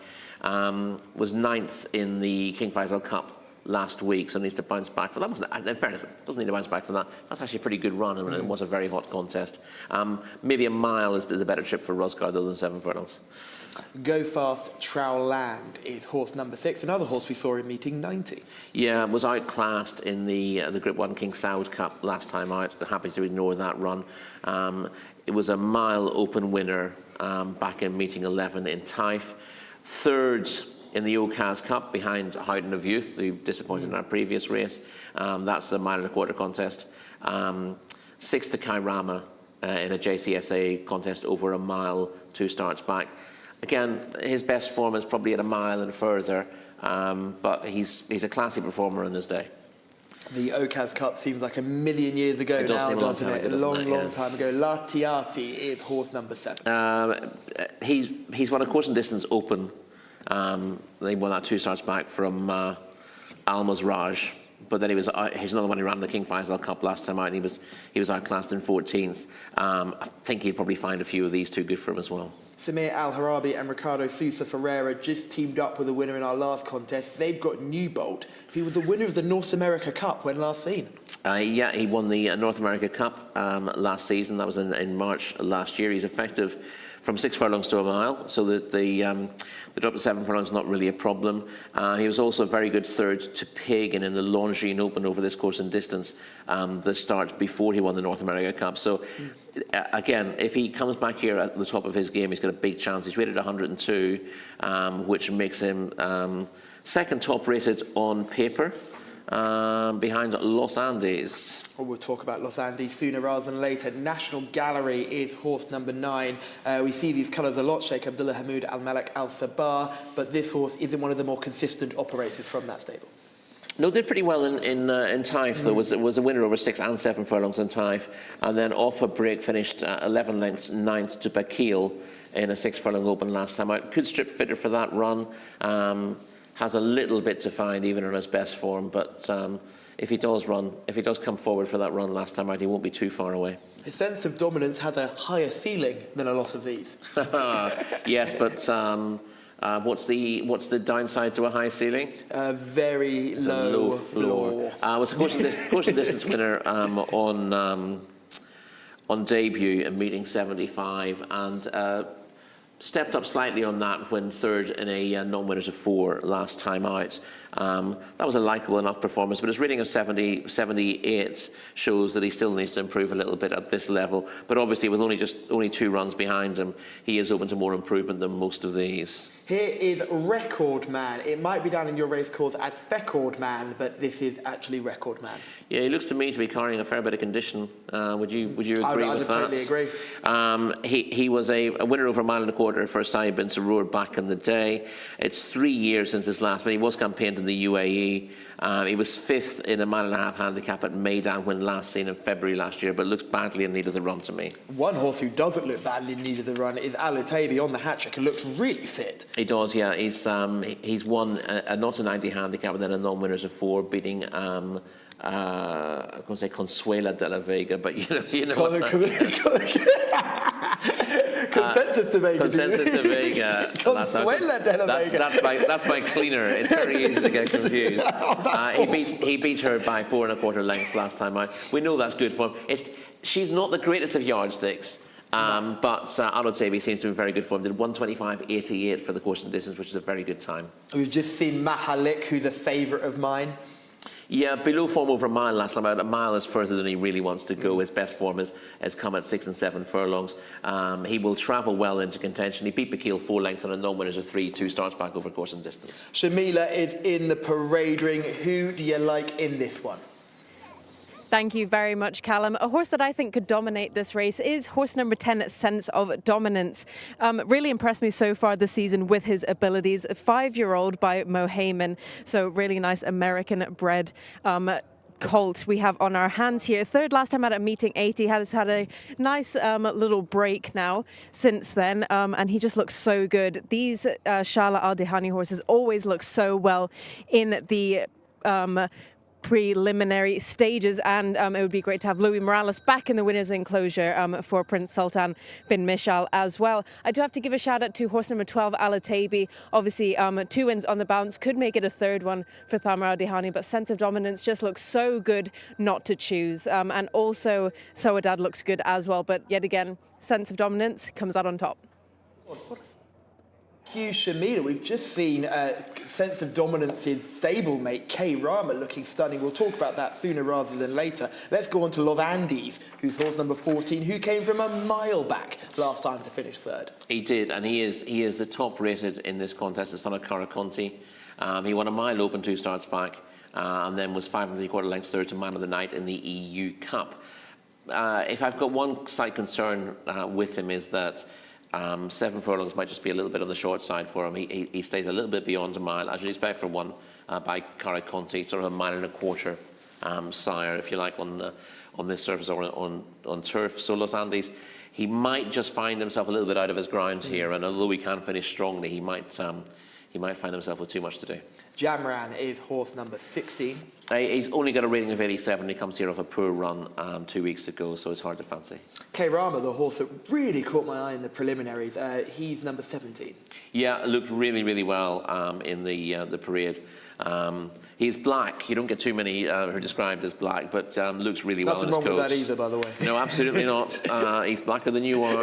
Was 9th in the King Faisal Cup last week, so needs to bounce back. But that wasn't, in fairness, doesn't need to bounce back from that. That's actually a pretty good run, and it was a very hot contest. Maybe a mile is the better trip for Rosgar, though, than 7 furlongs. Go Fast Trowland is horse number 6, another horse we saw in meeting 90. Yeah, was outclassed in the Group 1 King Saud Cup last time out. Happy to ignore that run. It was a mile open winner back in meeting 11 in Taif. 3rd in the Okaz Cup behind Howden of Youth, who disappointed in our previous race. That's a 1.25 mile contest. 6th to Kairama in a Jcsa contest over a mile 2 starts back. Again, his best form is probably at a mile and further, but he's a classy performer in his day. The Okaz Cup seems like a million years ago now, doesn't it? A long time ago. Latiati is horse number 7. He's won a course and distance open. They won that 2 starts back from Al-Mazraj, but then he's another one who ran the King Faisal Cup last time out, and he was outclassed in 14th. I think he'd probably find a few of these too good for him as well. Samir Al-Harabi and Ricardo Sousa Ferreira just teamed up with a winner in our last contest. They've got Newbold, who was the winner of the North America Cup when last seen. Yeah, he won the North America Cup last season. That was in March last year. He's effective from 6 furlongs to a mile, so that the drop to 7 furlongs is not really a problem. He was also a very good 3rd to Pagan in the Longines Open over this course and distance, the start before he won the North America Cup. So again, if he comes back here at the top of his game, he's got a big chance. He's rated 102, which makes him 2nd top rated on paper, behind Los Andes. Well, we'll talk about Los Andes sooner rather than later. National Gallery is horse number 9. We see these colours a lot, Sheikh Abdullah Hamoud Al-Malak Al-Sabah, but this horse isn't one of the more consistent operators from that stable. No, did pretty well in Taif, though. Was a winner over 6 and 7 furlongs in Taif, and then off a break finished 11 lengths 9th to Bakil in a 6 furlong open last time out. Could strip fitter for that run. Has a little bit to find even in his best form, but if he does come forward for that run last time out, he won't be too far away. His sense of dominance has a higher ceiling than a lot of these. Yes, but what's the downside to a high ceiling? Very low floor. Was a course and distance winner on debut in meeting 75, and stepped up slightly on that when third in a non-winners of 4 last time out. That was a likeable enough performance, but his rating of 78 shows that he still needs to improve a little bit at this level. But obviously, with only 2 runs behind him, he is open to more improvement than most of these. Here is Record Man. It might be down in your race course as Feccord Man, but this is actually Record Man. Yeah, he looks to me to be carrying a fair bit of condition. Would you agree with that? I totally agree. He was a winner over a mile and a quarter for Saeed bin Saroor back in the day. It's 3 years since his last, but he was campaigned in the UAE. He was 5th in a mile and a half handicap at Meydan when last seen in February last year, but looks badly in need of the run to me. One horse who doesn't look badly in need of the run is Alatabi on the hat trick and looks really fit. He does, yeah. He's won a not a 90 handicap and then a non-winners of 4, beating I'm going to say Consuela de la Vega, but you know Consensus de Vega. Consensus de Vega. Consuela de la Vega. That's my cleaner. It's very easy to get confused. He beat her by 4 1/4 lengths last time out. We know that's good form. She's not the greatest of yardsticks. But Alatabi seems to be in very good form. Did 1:25.88 for the course and distance, which is a very good time. We've just seen Mahalik, who's a favourite of mine. Yeah, below form over a mile last time out. A mile is further than he really wants to go. His best form has come at 6 and 7 furlongs. He will travel well into contention. He beat Bakil 4 lengths on a non-winners of 3, 2 starts back over course and distance. Shamila is in the parade ring. Who do you like in this one? Thank you very much, Callum. A horse that I think could dominate this race is horse number 10, Sense of Dominance. Really impressed me so far this season with his abilities. A 5-year-old by Mo Heyman, so really nice American-bred colt we have on our hands here. Third last time out at meeting 80, has had a nice little break now since then, and he just looks so good. These Shala Al Dehani horses always look so well in the preliminary stages, and it would be great to have Louis Morales back in the winner's enclosure for Prince Sultan bin Mishal as well. I do have to give a shout out to horse number 12, Alatabi. Obviously 2 wins on the bounce, could make it a 3rd one for Thamar Al Dehani, but Sense of Dominance just looks so good not to choose. And also Sowadad looks good as well, but yet again, Sense of Dominance comes out on top. Hugh Shamila, we've just seen Sense of Dominance's stablemate, K Rama, looking stunning. We'll talk about that sooner rather than later. Let's go on to Los Andes, who's horse number 14, who came from a mile back last time to finish 3rd. He did, and he is the top rated in this contest, the son of Caraconti. He won a mile open 2 starts back, and then was 5 3/4 lengths 3rd to Man of the Night in the EU Cup. If I've got one slight concern with him is that 7 furlongs might just be a little bit on the short side for him. He stays a little bit beyond a mile, as you'd expect for one by Caraconti, sort of a 1.25 mile sire, if you like, on this surface or on turf. So Los Andes, he might just find himself a little bit out of his ground here, and although he can finish strongly, he might find himself with too much to do. Jamran is horse number 16. He's only got a rating of 87. He comes here off a poor run 2 weeks ago, so it's hard to fancy. K Rama, the horse that really caught my eye in the preliminaries, he's number 17. Yeah, looked really, really well in the parade. He's black. You don't get too many who are described as black, but looks really well in his coat. Nothing wrong with that either, by the way. No, absolutely not. He's blacker than you are.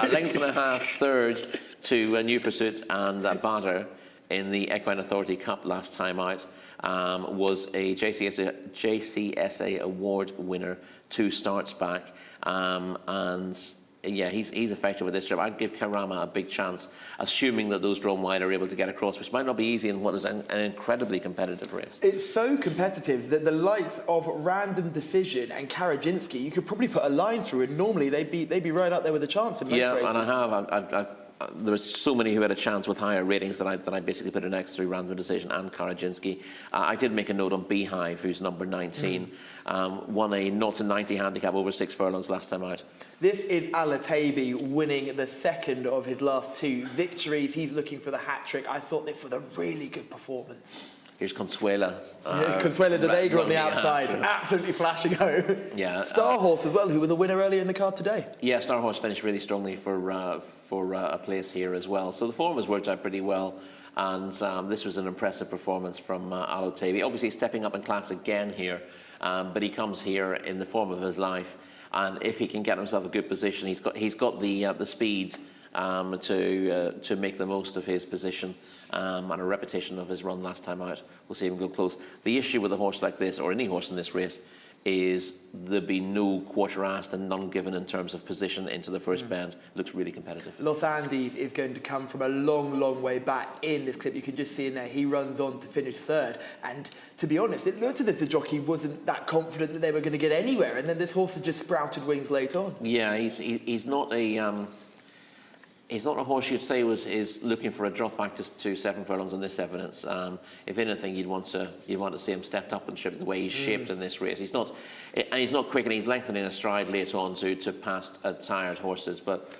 Length and a half, 3rd to New Pursuit and Badr in the Equine Authority Cup last time out. Was a Jcsa award winner 2 starts back, and yeah, he's effective with this job. I'd give Karama a big chance, assuming that those drawn wide are able to get across, which might not be easy in what is an incredibly competitive race. It's so competitive that the likes of Random Decision and Karajinsky, you could probably put a line through, and normally they'd be right up there with a chance in most races. Yeah, and I have. There were so many who had a chance with higher ratings that I basically put an extra Random Decision and Karajinsky. I did make a note on Beehive, who's number 19. Won a 0-90 handicap over 6 furlongs last time out. This is Alatabi winning the 2nd of his last 2 victories. He's looking for the hat-trick. I thought this was a really good performance. Here's Consuela. Consuela de Vega on the outside, absolutely flashing home. Yeah. Star Horse as well, who was the winner earlier in the card today. Yeah, Star Horse finished really strongly for a place here as well. So the form has worked out pretty well, and this was an impressive performance from Alatabi. Obviously stepping up in class again here, but he comes here in the form of his life, and if he can get himself a good position, he's got the speed to make the most of his position and a reputation of his run last time out. We'll see him go close. The issue with a horse like this, or any horse in this race, is there'd be no quarter asked and none given in terms of position into the first bend. Looks really competitive. Los Andes is going to come from a long, long way back in this clip. You can just see in there, he runs on to finish third. And to be honest, it looked as if the jockey wasn't that confident that they were going to get anywhere. And then this horse had just sprouted wings late on. Yeah, he's not a... He's not a horse you'd say is looking for a drop back to 7 furlongs on this evidence. If anything, you'd want to see him stepped up and shaped the way he's shaped in this race. He's not quick, and he's lengthening a stride late on to past tired horses. But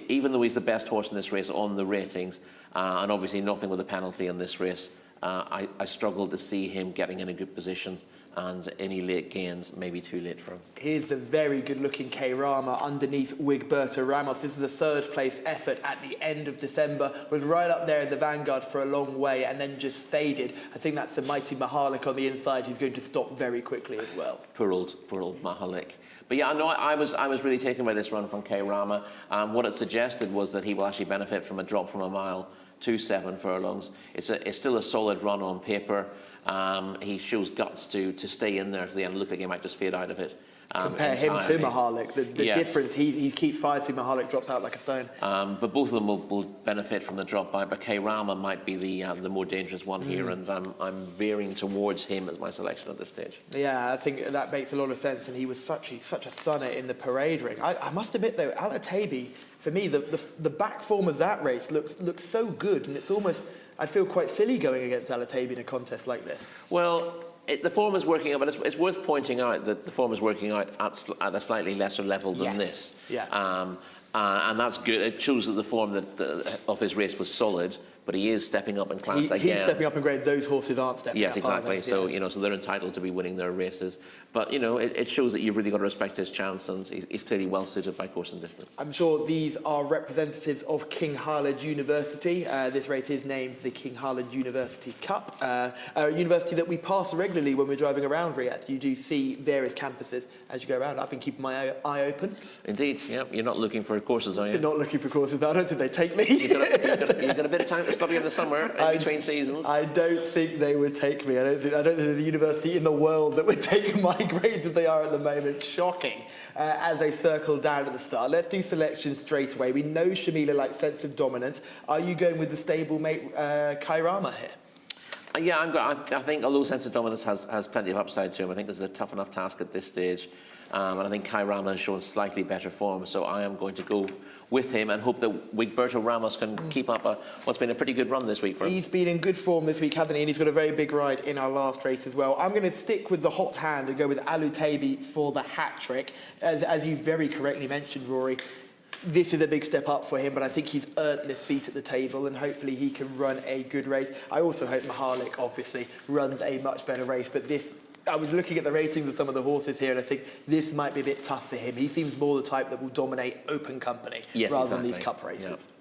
even though he's the best horse in this race on the ratings, and obviously nothing with a penalty in this race, I struggle to see him getting in a good position. And any late gains may be too late for him. Here's a very good-looking K-Rama underneath Wigberto Ramos. This is a third-place effort at the end of December. Was right up there in the vanguard for a long way and then just faded. I think that's the mighty Mahalik on the inside who's going to stop very quickly as well. Poor old Mahalik. But yeah, no, I was really taken by this run from K-Rama. What it suggested was that he will actually benefit from a drop from a mile to 7 furlongs. It's still a solid run on paper. He shows guts to stay in there to the end. It looked like he might just fade out of it. Compare him to Mahalik. The difference, he keeps fighting, Mahalik drops out like a stone. But both of them will benefit from the drop by. But K-Rama might be the more dangerous one here, and I'm veering towards him as my selection at this stage. Yeah, I think that makes a lot of sense, and he was such a stunner in the parade ring. I must admit though, Alatabi, for me, the back form of that race looks so good, and it's almost, I feel quite silly going against Alatabi in a contest like this. Well, the form is working out, but it's worth pointing out that the form is working out at a slightly lesser level than this. Yeah. And that's good. It shows that the form of his race was solid, but he is stepping up in class again. He's stepping up in grade. Those horses aren't stepping up. Yes, exactly. So, so they're entitled to be winning their races. But, it shows that you've really got to respect his chance, and he's clearly well suited by course and distance. I'm sure these are representatives of King Khalid University. This race is named the King Khalid University Cup, a university that we pass regularly when we're driving around Riyadh. You do see various campuses as you go around. I've been keeping my eye open. Indeed, yeah. You're not looking for courses, are you? You're not looking for courses, but I don't think they take me. You've got a bit of time to stop you in the summer, in between seasons. I don't think they would take me. I don't think there's a university in the world that would take my grades as they are at the moment. Shocking. As they circle down at the start. Let's do selections straight away. We know Shamila likes sense of dominance. Are you going with the stablemate K-Rama here? Yeah, I think although sense of dominance has plenty of upside to him, I think this is a tough enough task at this stage. And I think K-Rama has shown slightly better form, so I am going to go with him and hope that Wigberto Ramos can keep up what's been a pretty good run this week for him. He's been in good form this week, hasn't he? And he's got a very big ride in our last race as well. I'm going to stick with the hot hand and go with Alutabi for the hat-trick. As you very correctly mentioned, Rory, this is a big step up for him, but I think he's earned this seat at the table, and hopefully he can run a good race. I also hope Mahalik, obviously, runs a much better race, but I was looking at the ratings of some of the horses here, and I think this might be a bit tough for him. He seems more the type that will dominate open company rather than these cup races.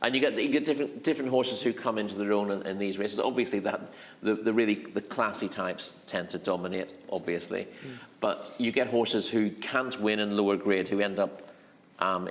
Yeah. And you get different horses who come into their own in these races. Obviously, the classy types tend to dominate, obviously. But you get horses who can't win in lower grade, who end up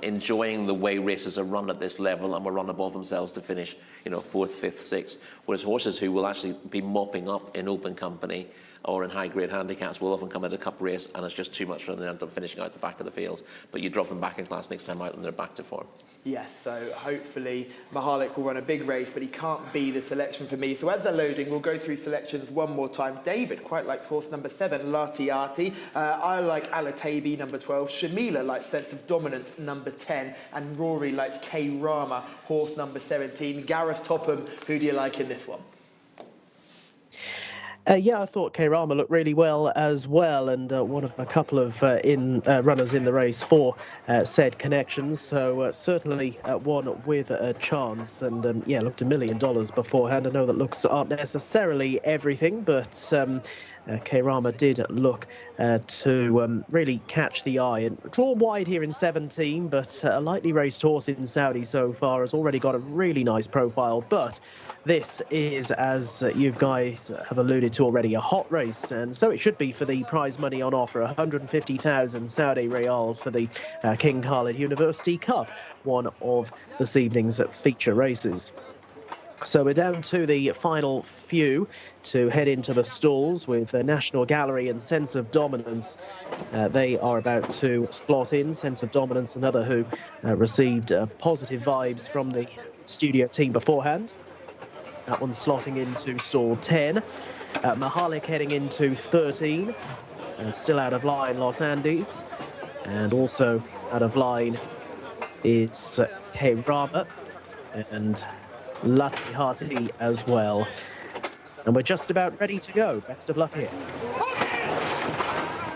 enjoying the way races are run at this level and will run above themselves to finish, 4th, 5th, 6th. Whereas horses who will actually be mopping up in open company or in high-grade handicaps will often come at a cup race and it's just too much for them to end up finishing out the back of the field. But you drop them back in class next time out and they're back to form. Yes, so hopefully Mahalik will run a big race, but he can't be the selection for me. So as they're loading, we'll go through selections one more time. David quite likes horse number 7, Latiati. I like Alatabi, number 12. Shamila likes Sense of Dominance, number 10. And Rory likes K-Rama, horse number 17. Gareth Topham, who do you like in this one? Yeah, I thought K-Rama looked really well as well, and one of a couple of runners in the race for said connections, so certainly one with a chance, and looked $1 million beforehand. I know that looks aren't necessarily everything, but Keirama did look to really catch the eye and draw wide here in 17, but a lightly raced horse in Saudi so far has already got a really nice profile. But this is, as you guys have alluded to already, a hot race, and so it should be for the prize money on offer, 150,000 Saudi Riyal for the King Khalid University Cup, one of this evening's feature races. So we're down to the final few to head into the stalls with National Gallery and Sense of Dominance. They are about to slot in. Sense of Dominance, another who received positive vibes from the studio team beforehand. That one's slotting into stall 10. Mahalik heading into 13. Still out of line, Los Andes. And also out of line is Keirama and Lucky Hearty as well. And we're just about ready to go. Best of luck here.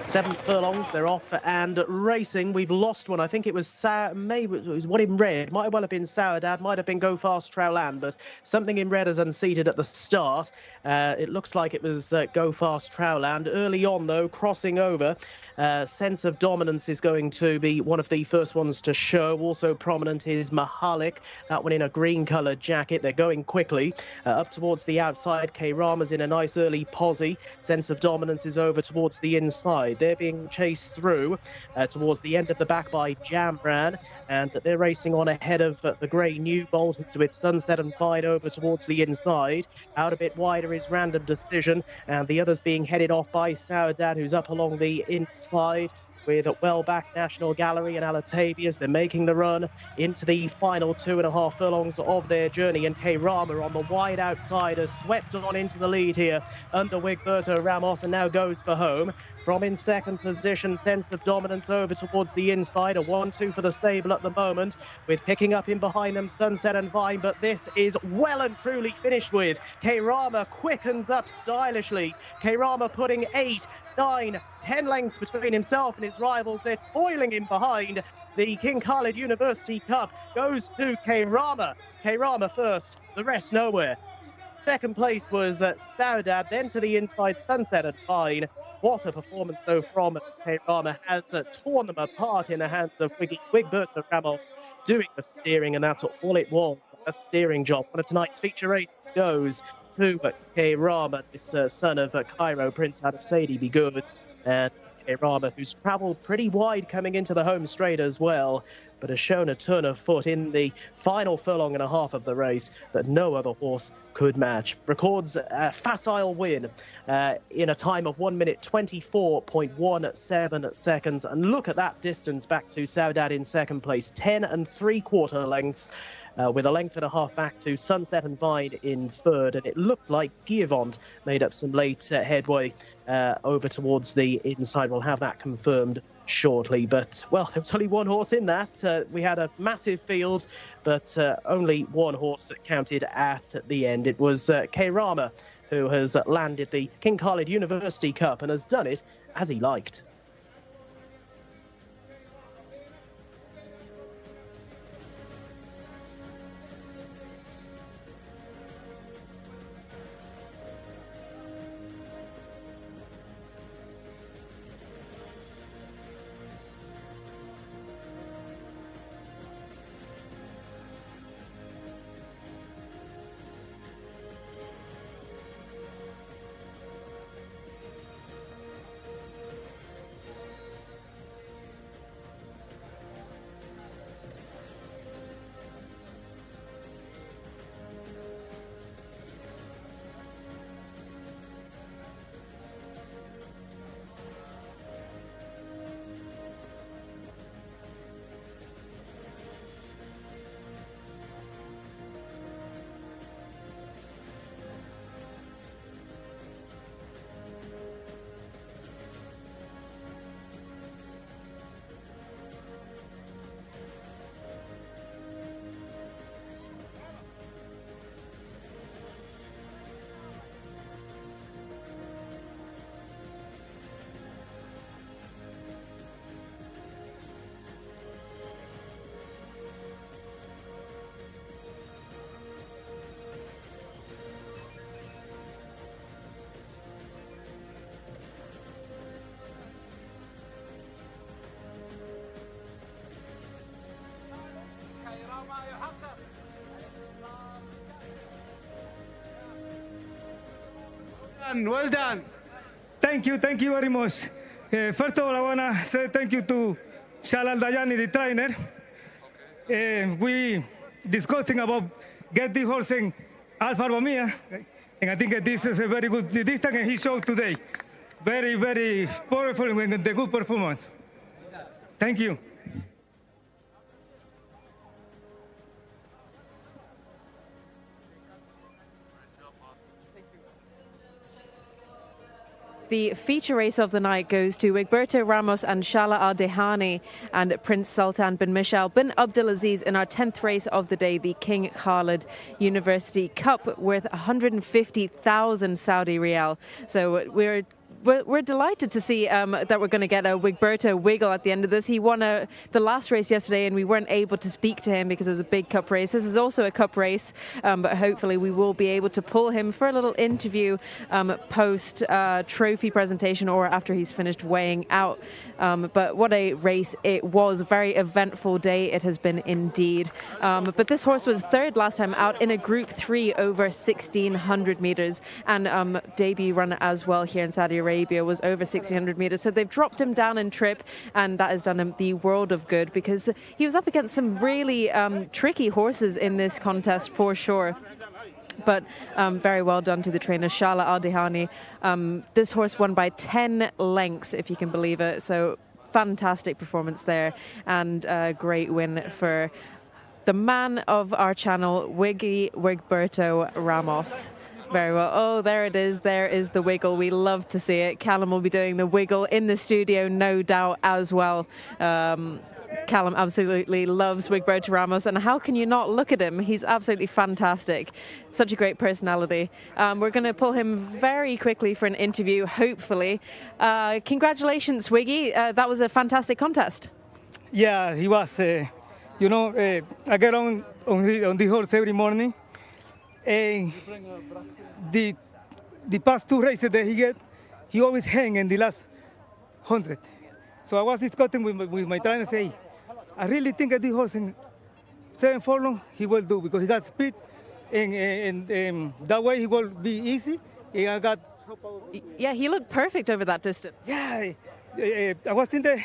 7 furlongs, they're off and racing. We've lost one. I think it was maybe it was one in red. Might well have been Saudade, might have been Go Fast Trowland, but something in red is unseated at the start. It looks like it was Go Fast Trowland. Early on, though, crossing over. Sense of Dominance is going to be one of the first ones to show. Also prominent is Mahalik, that one in a green-coloured jacket. They're going quickly. Up towards the outside, Keirama's in a nice early posse. Sense of Dominance is over towards the inside. They're being chased through towards the end of the back by Jamran, and they're racing on ahead of the grey New Bolt. It's with Sunset and Vine over towards the inside. Out a bit wider is Random Decision, and the others being headed off by Saudade, who's up along the inside with well back National Gallery and Alatabias. They're making the run into the final 2.5 furlongs of their journey, and Keirama on the wide outside has swept on into the lead here under Wigberto Ramos and now goes for home. From in second position, Sense of Dominance over towards the inside. A 1-2 for the stable at the moment, with picking up in behind them Sunset and Vine, but this is well and truly finished with. Keirama quickens up stylishly. Keirama putting 8, 9, 10 lengths between himself and his rivals. They're toiling in behind. The King Khalid University Cup goes to Keirama. Keirama first, the rest nowhere. Second place was Saudade, then to the inside Sunset and Vine. What a performance, though, from Keirama. Has torn them apart in the hands of Wigberto Ramos doing the steering, and that's all it was, a steering job. One of tonight's feature races goes to Keirama, this son of Cairo, Prince out of Sadie Be Good. And Keirama, who's travelled pretty wide coming into the home straight as well, but has shown a turn of foot in the final furlong and a half of the race that no other horse could match. Records a facile win in a time of 1 minute 24.17 seconds. And look at that distance back to Saudade in second place, 10 3/4 lengths. With a length and a half back to Sunset and Vine in third. And it looked like Giavont made up some late headway over towards the inside. We'll have that confirmed shortly. But, well, there was only one horse in that. We had a massive field, but only one horse that counted at the end. It was Keirama, who has landed the King Khalid University Cup and has done it as he liked. Well done. Thank you very much. First of all, I want to say thank you to Shala Al-Dayani, the trainer. We discussing about get the horse in Alfa Romeo, and I think this is a very good distance, and he showed today. Very, very powerful and the good performance. Thank you. The feature race of the night goes to Wigberto Ramos and Shala Al-Dayani and Prince Sultan bin Mishal bin Abdulaziz in our 10th race of the day, the King Khalid University Cup, worth 150,000 Saudi Riyal. So we're delighted to see that we're going to get a Wigberto wiggle at the end of this. He won the last race yesterday and we weren't able to speak to him because it was a big cup race. This is also a cup race, but hopefully we will be able to pull him for a little interview post trophy presentation or after he's finished weighing out. But what a race it was. Very eventful day it has been indeed. But this horse was third last time out in a Group 3 over 1,600 meters, and debut run as well here in Saudi Arabia was over 1,600 meters. So they've dropped him down in trip, and that has done him the world of good because he was up against some really tricky horses in this contest for sure. But very well done to the trainer, Shala Al-Dayani. This horse won by 10 lengths, if you can believe it. So fantastic performance there, and a great win for the man of our channel, Wigberto Ramos. Very well. Oh, there it is. There is the wiggle. We love to see it. Callum will be doing the wiggle in the studio, no doubt, as well. Callum absolutely loves Wigberto Ramos, and how can you not look at him? He's absolutely fantastic. Such a great personality. We're going to pull him very quickly for an interview, hopefully. Congratulations, Wiggy. That was a fantastic contest. Yeah, he was. I get on the horse every morning, and the past 2 races that he always hang in the last 100. So I was discussing with my trainer, say, I really think that this horse in 7 furlong he will do because he got speed, and that way he will be easy. And I got. Yeah, he looked perfect over that distance. Yeah, I was thinking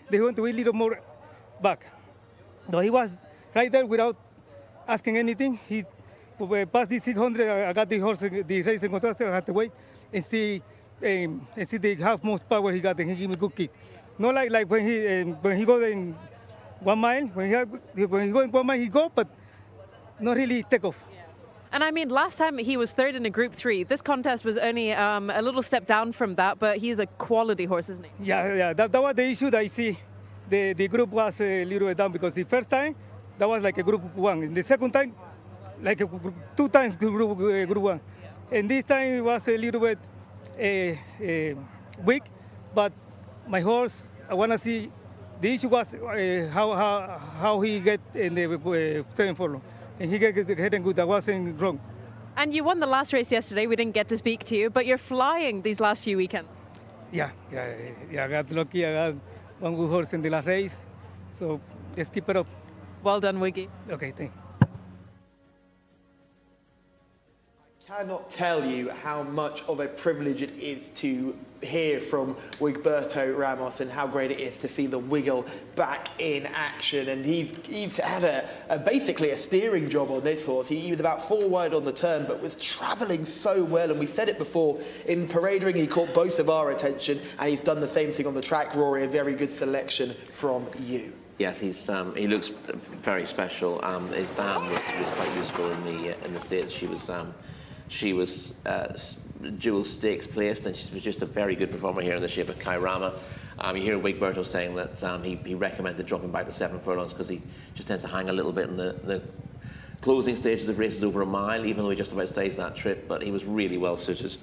they want to be a little more back. No, he was right there without asking anything. He past the 600. I got the horse, the racing contrast. I had to wait and see the half most power he got, and he gave me a good kick. Not like when he go in 1 mile. When he go in 1 mile, he go, but not really take off. Yeah. And I mean, last time he was third in a Group 3. This contest was only a little step down from that, but he's a quality horse, isn't he? Yeah. That was the issue that I see. The group was a little bit down because the first time that was like a Group 1, and the second time like 2 times Group 1, and this time it was a little bit weak, but. My horse, I want to see. The issue was how he get in the 7 furlong, and he get heading good. I wasn't wrong. And you won the last race yesterday. We didn't get to speak to you, but you're flying these last few weekends. Yeah. I got lucky. I got one good horse in the last race, so just keep it up. Well done, Wiggy. Okay, thanks. I cannot tell you how much of a privilege it is to hear from Wigberto Ramos and how great it is to see the wiggle back in action. And he's had basically a steering job on this horse. He was about 4 wide on the turn, but was travelling so well. And we said it before, in parade ring, he caught both of our attention, and he's done the same thing on the track. Rory, a very good selection from you. Yes, he looks very special. His dam was quite useful in the States. She was dual stakes placed, and she was just a very good performer here in the shape of Kairama. You hear Wigberto saying that he recommended dropping back to 7 furlongs because he just tends to hang a little bit in the closing stages of races over a mile, even though he just about stays that trip. But he was really well suited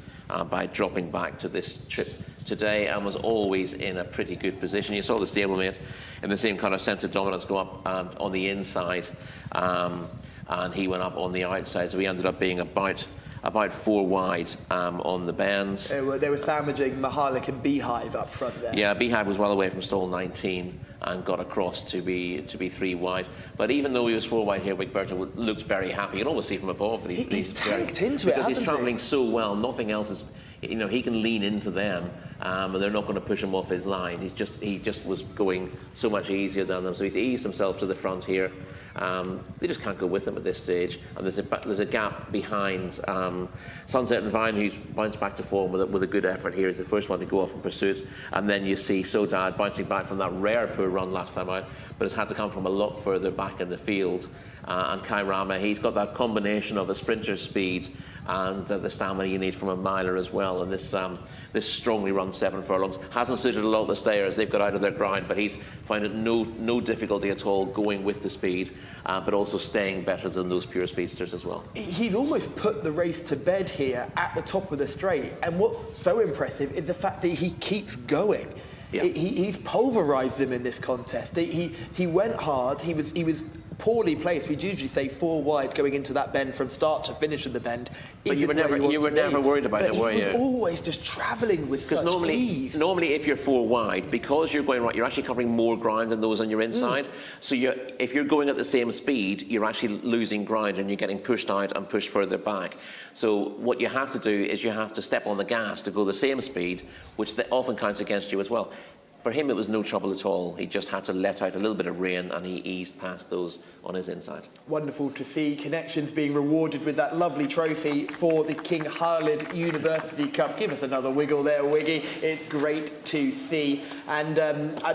by dropping back to this trip today, and was always in a pretty good position. You saw the stablemate in the same kind of sense of dominance go up on the inside, and he went up on the outside, so he ended up being about about 4 wide on the bends. They were sandwiching Mahalik and Beehive up front there. Yeah, Beehive was well away from stall 19 and got across to be 3 wide. But even though he was 4 wide here, Wigberto looked very happy. You can almost see from above that he's tanked into it, because he's travelling so well. Nothing else is, you know, he can lean into them, and they're not going to push him off his line. He just was going so much easier than them. So he's eased himself to the front here. They just can't go with him at this stage, and there's a gap behind Sunset and Vine, who's bounced back to form with a good effort here. He's the first one to go off in pursuit, and then you see Sodad bouncing back from that rare poor run last time out, but it's had to come from a lot further back in the field. And Kai Rama, he's got that combination of a sprinter's speed and the stamina you need from a miler as well. And this strongly run 7 furlongs hasn't suited a lot of the stayers. They've got out of their ground, but he's found it no difficulty at all going with the speed, but also staying better than those pure speedsters as well. He's almost put the race to bed here at the top of the straight. And what's so impressive is the fact that he keeps going. Yeah. He's pulverised them in this contest. He went hard. He was poorly placed. We'd usually say 4 wide going into that bend from start to finish of the bend. But you were never worried about it, were you? He was always just travelling with such ease. Normally, if you're 4 wide, because you're going right, you're actually covering more ground than those on your inside. So if you're going at the same speed, you're actually losing ground and you're getting pushed out and pushed further back. So what you have to do is you have to step on the gas to go the same speed, which often counts against you as well. For him, it was no trouble at all. He just had to let out a little bit of rein, and he eased past those on his inside. Wonderful to see Connections being rewarded with that lovely trophy for the King Khalid University Cup. Give us another wiggle there, Wiggy. It's great to see. And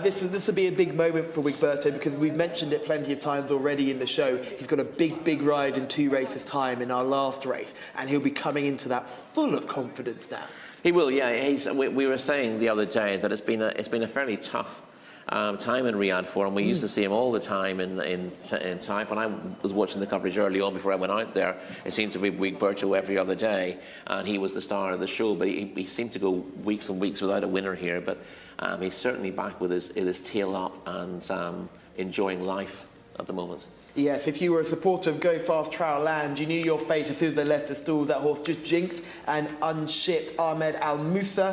this will be a big moment for Wigberto, because we've mentioned it plenty of times already in the show. He's got a big ride in 2 races' time in our last race, and he'll be coming into that full of confidence now. He will, yeah. We were saying the other day that it's been a fairly tough time in Riyadh for him. We used to see him all the time in Taif. When I was watching the coverage early on before I went out there, it seemed to be Wigberto every other day, and he was the star of the show. But he seemed to go weeks and weeks without a winner here. But he's certainly back with his tail up and enjoying life at the moment. Yes, if you were a supporter of Go Fast Trial Land, you knew your fate as soon as they left the stalls. That horse just jinked and unshipped Ahmed Al Musa,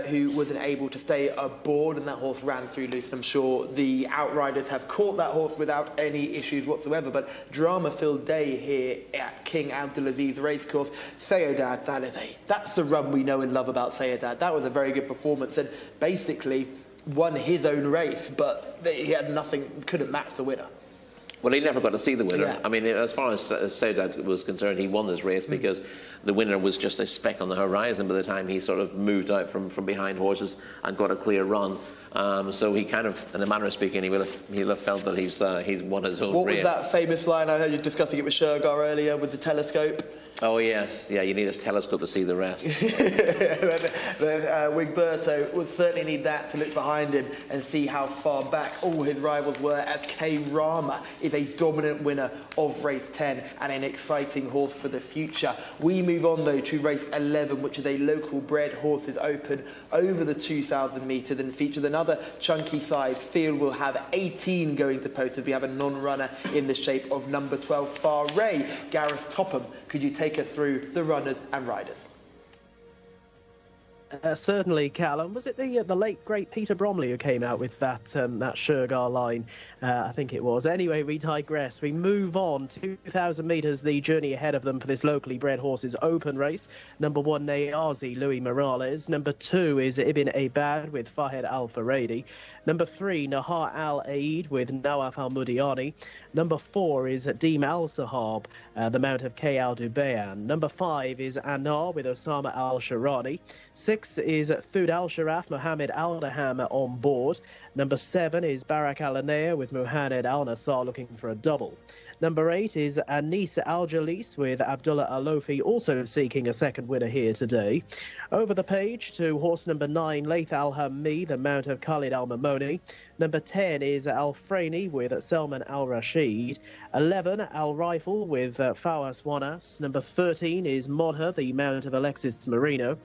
who wasn't able to stay aboard, and that horse ran through loose. I'm sure the outriders have caught that horse without any issues whatsoever. But drama-filled day here at King Abdulaziz Racecourse. Sayedad, that's the run we know and love about Sayedad. That was a very good performance, and basically won his own race, but he had nothing, couldn't match the winner. Well, he never got to see the winner. Yeah. I mean, as far as Sayedad was concerned, he won this race because the winner was just a speck on the horizon by the time he sort of moved out from behind horses and got a clear run. So he kind of, in a manner of speaking, he'll have felt that he's won his own race. What was that famous line? I heard you discussing it with Shergar earlier with the telescope. Oh, yes. Yeah, you need a telescope to see the rest. Wigberto would certainly need that to look behind him and see how far back all his rivals were, as K Rama is a dominant winner of race 10 and an exciting horse for the future. We move on, though, to race 11, which is a local bred horses open over the 2,000 metres and features another chunky side. Field will have 18 going to post, as we have a non-runner in the shape of number 12, Far Ray. Gareth Topham, could you take us through the runners and riders? Certainly, Callum. Was it the late great Peter Bromley who came out with that Shergar line? I think it was. Anyway, we digress. We move on. 2,000 metres, the journey ahead of them for this locally bred horses open race. Number 1, Nayazi, Louis Morales. Number 2 is Ibn Abad with Fahed Al Faradi. Number 3, Nahar Al Aid with Nawaf Al Mudiani. Number 4 is Deem Al Sahab, the mount of K Al Dubayan. Number 5 is Anar with Osama Al Sharani. 6 is Thud Al Sharaf, Mohammed Al Daham on board. Number 7 is Barak Al Anea with Mohammed Al Nassar looking for a double. Number 8 is Anis Al Jalis with Abdullah Al Lofi also seeking a second winner here today. Over the page to horse number 9, Laith Al Hammi, the mount of Khalid Al Mamoni. Number 10 is Al Frani with Selman Al Rashid. 11, Al Rifle with Fawas Wanas. Number 13 is Modha, the mount of Alexis Marino.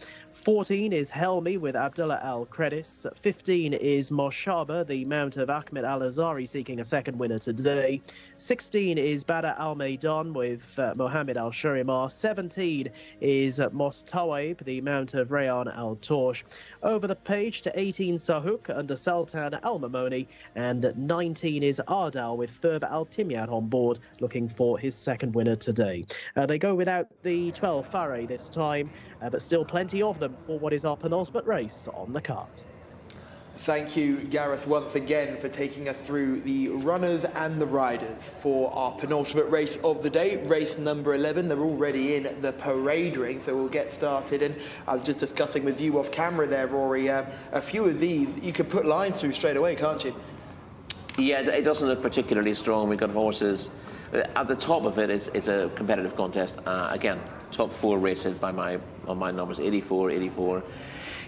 14 is Helmi with Abdullah Al Credis. 15 is Moshaba, the mount of Ahmed Al Azari seeking a second winner today. 16 is Bada Al Maidan with Mohammed Al Shurimar. 17 is Mostawaib, the Mount of Rayan Al Torsh. Over the page to 18 Sahuk under Sultan Al Mamoni, and 19 is Ardal with Thurb Al Timyat on board, looking for his second winner today. They go without the 12 Faray this time, but still plenty of them for what is our penultimate race on the card. Thank you, Gareth, once again for taking us through the runners and the riders for our penultimate race of the day, race number 11. They're already in the parade ring, so we'll get started. And I was just discussing with you off camera there, Rory, a few of these you could put lines through straight away, can't you? Yeah, it doesn't look particularly strong. We've got horses. At the top of it, it's a competitive contest. Again, top 4 races on my numbers, 84, 84.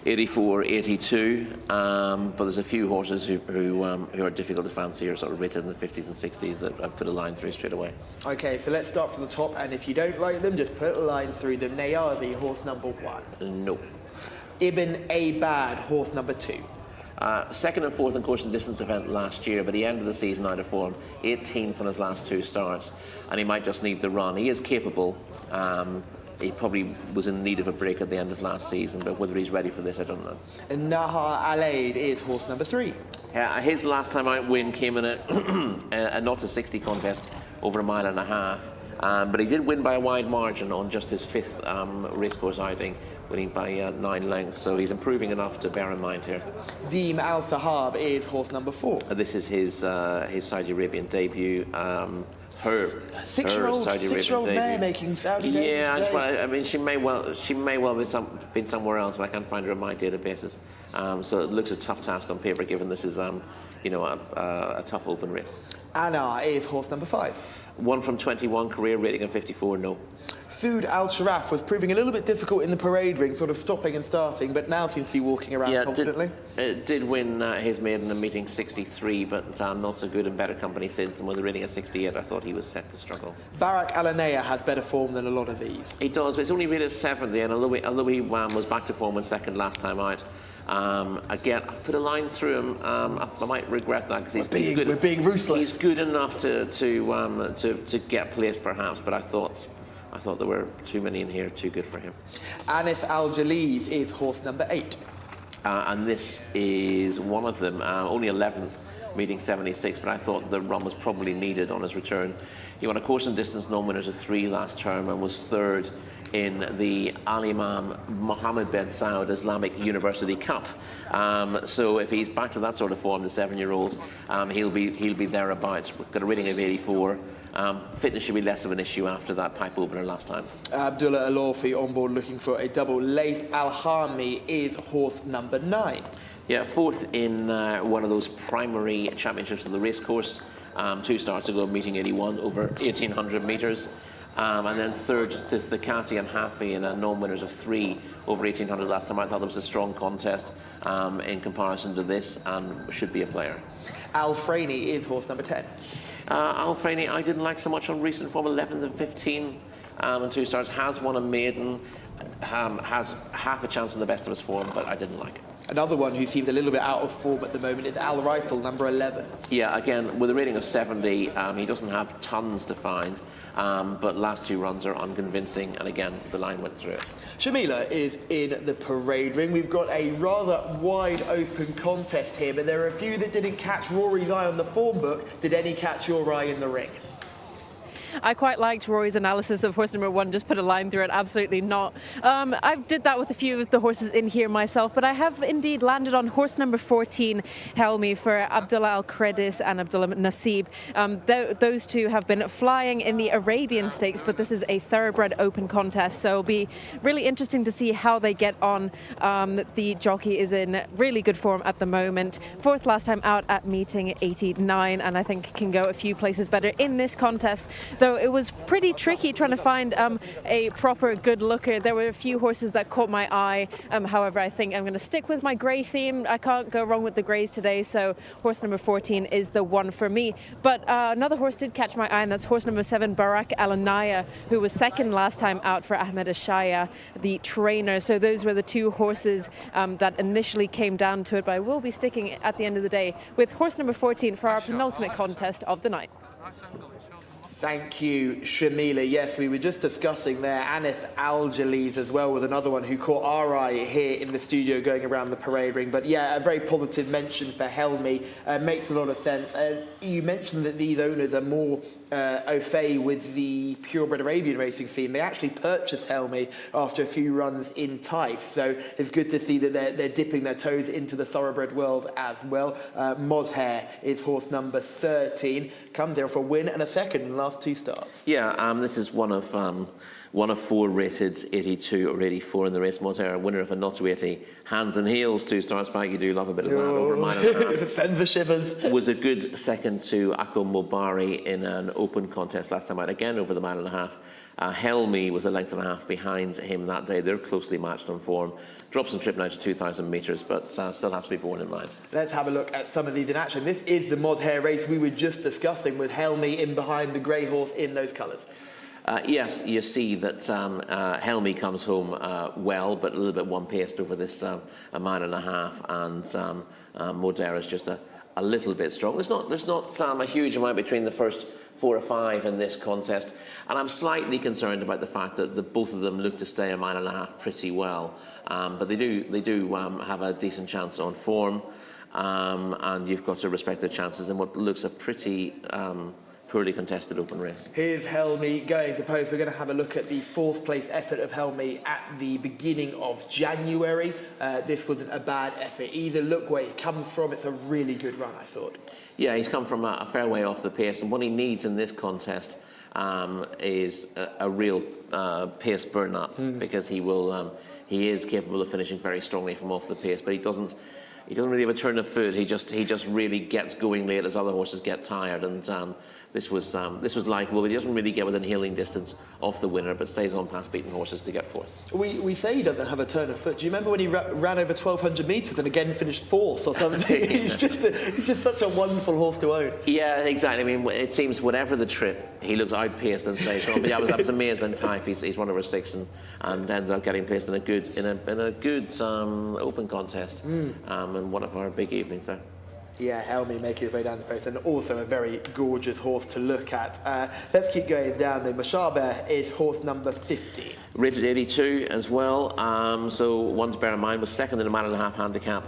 84, 82, but there's a few horses who are difficult to fancy, or sort of rated in the 50s and 60s that I've put a line through straight away. Okay, so let's start from the top, and if you don't like them, just put a line through them. Nayazi, horse number 1. No. Ibn Abad, horse number 2. Second and fourth in course and distance event last year, but the end of the season out of form, 18th on his last 2 starts, and he might just need the run. He is capable. He probably was in need of a break at the end of last season, but whether he's ready for this, I don't know. And Nahar Alaid is horse number 3. His last time out win came in a not a 60 contest over 1.5 miles, but he did win by a wide margin on just his 5th racecourse outing, winning by 9 lengths, so he's improving enough to bear in mind here. Deem Al Sahab is horse number 4. This is his Saudi Arabian debut. Her six-year-old mare making Saudi debut. Yeah, that's right. I mean, she may well have been somewhere else, but I can't find her in my databases. So it looks a tough task on paper, given this is a tough open race. Anna is horse number 5. 1 from 21, career rating of 54, no. Sood Al Sharaf was proving a little bit difficult in the parade ring, sort of stopping and starting, but now seems to be walking around confidently. Did win his maiden in meeting 63, but not so good in better company since, and with a rating of 68, I thought he was set to struggle. Barak Alanea has better form than a lot of these. He does, but it's only rated 70, and although he was back to form in second last time out, again, I've put a line through him. I might regret that, because we're being ruthless. He's good enough to get placed, perhaps, but I thought there were too many in here, too good for him. Anis Al Jaleeb is horse number 8. And this is one of them, only 11th, meeting 76, but I thought the run was probably needed on his return. He won a course and distance non-winners of 3 last term and was 3rd in the Al Imam Mohammed bin Saud Islamic University Cup. So if he's back to that sort of form, the 7-year-old, he'll be thereabouts. We've got a rating of 84. Fitness should be less of an issue after that pipe opener last time. Abdullah Alofi on board looking for a double. Laith Al-Hami is horse number 9. Yeah, 4th in one of those primary championships of the racecourse 2 starts ago, meeting 81 over 1,800 metres. And then 3rd to Thakati and Hafi in a non-winners of 3 over 1,800 last time. I thought it was a strong contest in comparison to this, and should be a player. Al Franey is horse number 10. Al Franey, I didn't like so much on recent form, 11th and 15 and 2 starts, has won a maiden, has half a chance in the best of his form, but I didn't like it. Another one who seems a little bit out of form at the moment is Al Rifle, number 11. Yeah, again, with a rating of 70, he doesn't have tons to find, but last 2 runs are unconvincing, and again, the line went through it. Shamila is in the parade ring. We've got a rather wide open contest here, but there are a few that didn't catch Rory's eye on the form book. Did any catch your eye in the ring? I quite liked Rory's analysis of horse number 1, just put a line through it. Absolutely not. I did that with a few of the horses in here myself, but I have indeed landed on horse number 14, Helmi, for Abdullah Al-Kredis and Abdullah Nasib. Those 2 have been flying in the Arabian Stakes, but this is a thoroughbred open contest, so it'll be really interesting to see how they get on. The jockey is in really good form at the moment. 4th last time out at meeting 89, and I think can go a few places better in this contest. Though it was pretty tricky trying to find a proper good looker. There were a few horses that caught my eye. However, I think I'm going to stick with my grey theme. I can't go wrong with the greys today, so horse number 14 is the one for me. But another horse did catch my eye, and that's horse number 7, Barak Alanaya, who was 2nd last time out for Ahmed Ashaya, the trainer. So those were the 2 horses that initially came down to it, but I will be sticking at the end of the day with horse number 14 for our penultimate contest of the night. Thank you, Shamila. Yes, we were just discussing there. Anis Al-Jaliz as well was another one who caught our eye here in the studio going around the parade ring. But yeah, a very positive mention for Helmy. Makes a lot of sense. You mentioned that these owners are more au fait with the purebred Arabian racing scene. They actually purchased Helmy after a few runs in Taif. So it's good to see that they're dipping their toes into the thoroughbred world as well. Mozher is horse number 13. Comes there for a win and a second in the last 2 starts. Yeah, this is one of 4 rated 82 or 84 in the race. Mozher, winner of a not to 80 hands and heels 2 starts back. You do love a bit of that over a mile and a half. Sends the shivers. Was a good second to Akko Mobari in an open contest last time out, again over the mile and a half. Helmy was a length and a half behind him that day. They're closely matched on form. Drops and trip now to 2,000 metres, but still has to be borne in mind. Let's have a look at some of these in action. This is the Mozher race we were just discussing with Helmy in behind the grey horse in those colours. Yes, you see that Helmy comes home well, but a little bit one-paced over this a mile and a half, and Mozher is just a little bit strong. There's not a huge amount between the first 4 or 5 in this contest, and I'm slightly concerned about the fact that both of them look to stay a mile and a half pretty well, but they do have a decent chance on form, and you've got to respect their chances in what looks a pretty poorly contested open race. Here's Helmy going to post. We're going to have a look at the 4th place effort of Helmy at the beginning of January. This wasn't a bad effort either. Look where he comes from. It's a really good run, I thought. Yeah, he's come from a fair way off the pace, and what he needs in this contest is a real pace burn-up, because he is capable of finishing very strongly from off the pace, but he doesn't really have a turn of foot. He just really gets going late as other horses get tired, and this was likeable, but he doesn't really get within hailing distance of the winner, but stays on past beaten horses to get 4th. We say he doesn't have a turn of foot. Do you remember when he ran over 1,200 metres and again finished 4th or something? He's just such a wonderful horse to own. Yeah, exactly. I mean, it seems whatever the trip, he looks outpaced and stays on. But yeah, I was amazed in Taif. He's run over 6 and ended up getting placed in a good open contest, and one of our big evenings there. Yeah, Helmy making his way down the post, and also a very gorgeous horse to look at. Let's keep going down. The Mashaber is horse number 15. Rated 82 as well, so one to bear in mind, was second in a mile and a half handicap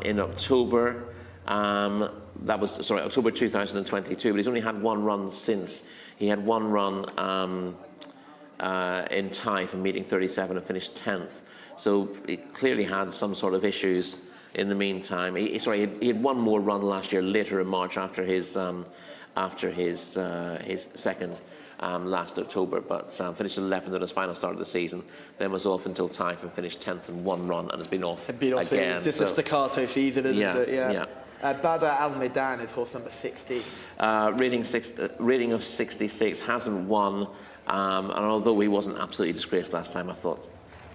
in October. That was, October 2022, but he's only had 1 run since. He had 1 run in Taif and meeting 37 and finished 10th. So he clearly had some sort of issues in the meantime. He had 1 more run last year, later in March, after his second last October, but finished 11th at his final start of the season. Then was off until Taif and finished 10th in 1 run, and has been off again. It's just a staccato season, isn't it? Yeah. Badr Al-Medan is horse number 60. Rating of 66, hasn't won, and although he wasn't absolutely disgraced last time, I thought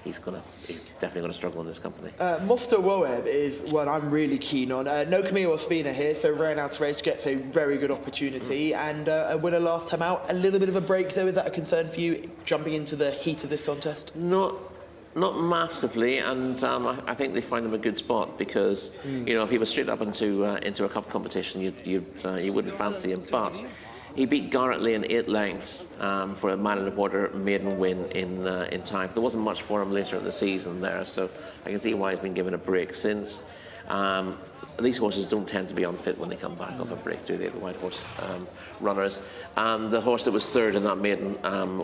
he's definitely going to struggle in this company. Mosta Woeb is one I'm really keen on. No Camille Ospina here, so Reynald Terej gets a very good opportunity, and a winner last time out. A little bit of a break, though. Is that a concern for you, jumping into the heat of this contest? Not massively, and I think they find him a good spot, because if he was straight up into a cup competition, you wouldn't fancy him, but he beat Garrett-Lee in 8 lengths for a mile and a quarter maiden win in Taif. There wasn't much for him later in the season there, so I can see why he's been given a break since. These horses don't tend to be unfit when they come back off a break, do they, the white horse runners? And the horse that was 3rd in that maiden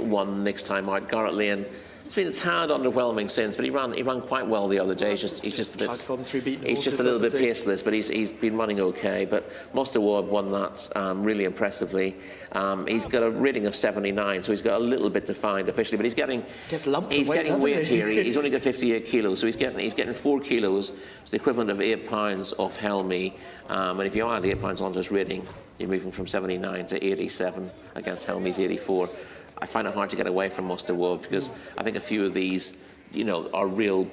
won next time out, Garrett-Lee, and it's been a tad underwhelming since, but he ran quite well the other day. He's just a little bit paceless, but he's been running okay. But Mosta Woeb won that really impressively. He's got a rating of 79, so he's got a little bit to find officially, but he's getting weight here. He's only got 58 kilos, so he's getting 4 kilos. It's the equivalent of 8 pounds off Helmy. And if you add 8 pounds onto his rating, you're moving from 79 to 87 against Helmy's 84. I find it hard to get away from Mosta Woeb, because I think a few of these, are real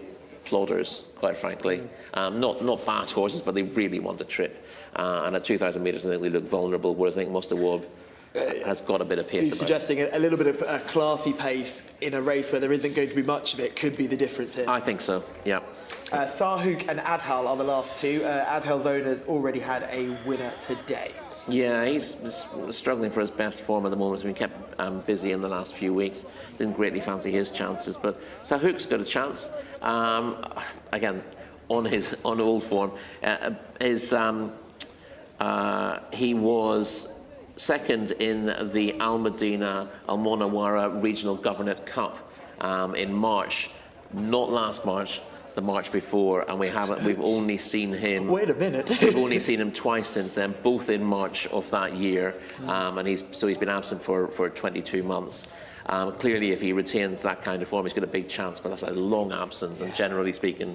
plodders, quite frankly. Not bad horses, but they really want a trip. And at 2,000 metres, I think they look vulnerable, whereas I think Mosta Woeb has got a bit of pace. He's suggesting a little bit of a classy pace in a race where there isn't going to be much of it could be the difference here. I think so, yeah. Sahuk and Adhal are the last 2. Adhal's owners already had a winner today. Yeah, he's struggling for his best form at the moment. We kept busy in the last few weeks. Didn't greatly fancy his chances, but Sahuk's got a chance. Again, on old form. He was second in the Al Madina Al Monawara Regional Governorate Cup in March, not last March, the March before, and we've only seen him. Wait a minute. We've only seen him twice since then, both in March of that year, and he's been absent for 22 months. Clearly, if he retains that kind of form, he's got a big chance, but that's a long absence, and generally speaking,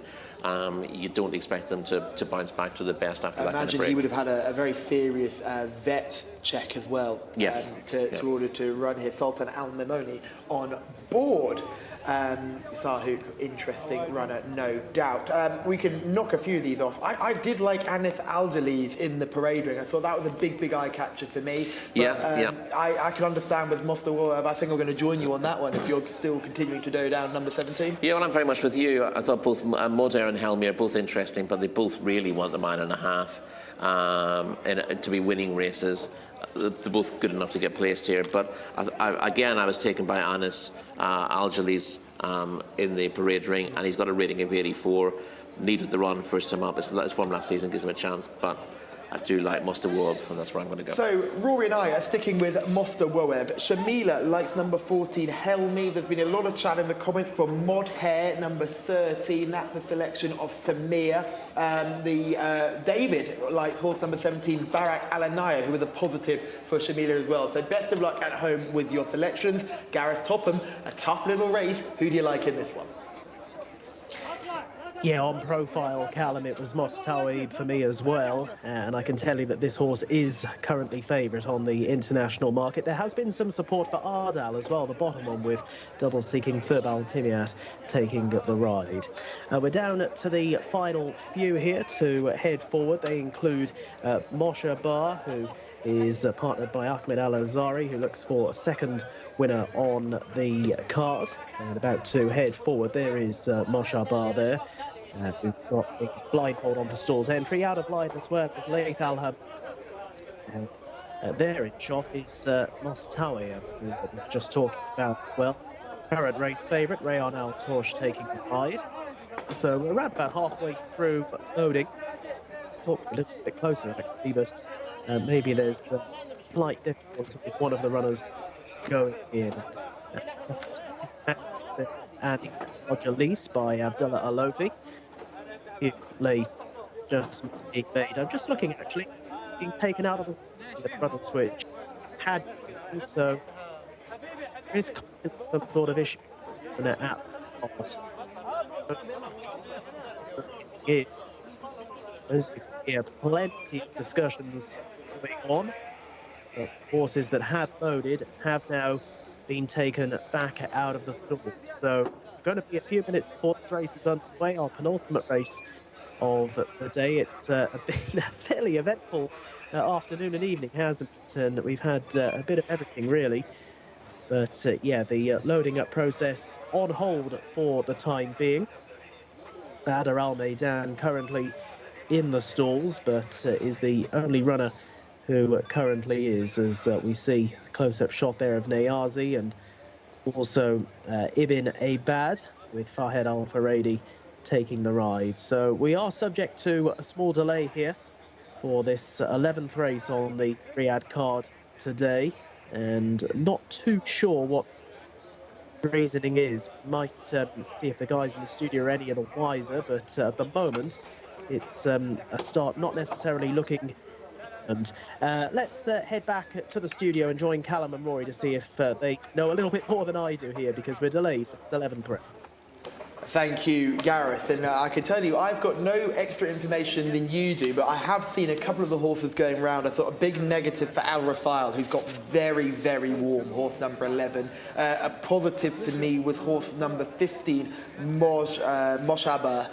you don't expect them to bounce back to the best after that kind of Imagine break. he would have had a very serious vet check as well. Yes. To order to run his Sultan Al Mimoni on board. Sahuk, interesting runner, no doubt. We can knock a few of these off. I did like Anis Al-Jali's in the parade ring. I thought that was a big eye catcher for me. But, I can understand with Mostawar. I think I'm going to join you on that one if you're still continuing to go down number 17. Yeah, well, I'm very much with you. I thought both Moder and Helmi are both interesting, but they both really want the mile and a half to be winning races. They're both good enough to get placed here, but I was taken by Anis Al-Jali's in the parade ring, and he's got a rating of 84. Needed the run first time up. His form last season gives him a chance, but I do like Mostawar, and that's where I'm going to go. So Rory and I are sticking with Mostawar. Shamila likes number 14, Helmi. There's been a lot of chat in the comments from Mod Hair, number 13. That's a selection of Samir. David likes horse number 17, Barak Alanaya, who was a positive for Shamila as well. So best of luck at home with your selections. Gareth Topham, a tough little race. Who do you like in this one? Yeah, on profile, Callum, it was Mostawi for me as well, and I can tell you that this horse is currently favourite on the international market. There has been some support for Ardal as well, the bottom one, with double-seeking Thurbal Timiat taking the ride. We're down to the final few here to head forward. They include Moshe Bar, who is partnered by Ahmed Al-Azari, who looks for a second winner on the card. And about to head forward, there is Moshe Bar there. We've got the blindfold on for Stall's entry. Out of line as well as Laith Alham. There in shot is Mostawi, who we were just talking about as well. Current race favourite, Rayon Al Torsh taking the ride. So we're around about halfway through loading. Talk a little bit closer actually, but maybe there's a slight difficulty with one of the runners going in. And it's Roger Lease by Abdullah Alofi. Late adjustments being made. I'm just looking actually, being taken out of the front switch. Had so there is some sort of issue at the spot. There's plenty of discussions going on. The horses that had loaded have now been taken back out of the stalls. So going to be a few minutes before this race is underway, our penultimate race of the day. It's been a fairly eventful afternoon and evening, hasn't it? And we've had a bit of everything really. But yeah, the loading up process on hold for the time being. Badr Al Maidan currently in the stalls, but is the only runner who currently is, as we see a close-up shot there of Nayazi, and also Ibn Abad with Fahed Al-Faradi taking the ride. So we are subject to a small delay here for this 11th race on the Riyadh card today, and not too sure what the reasoning is. Might see if the guys in the studio are any of the wiser, but at the moment it's a start not necessarily looking. And let's head back to the studio and join Callum and Rory to see if they know a little bit more than I do here, because we're delayed for this 11th race. Thank you, Gareth. And I can tell you, I've got no extra information than you do, but I have seen a couple of the horses going round. I thought a big negative for Al Rafael, who's got very, very warm, horse number 11. A positive for me was horse number 15, Moshaba,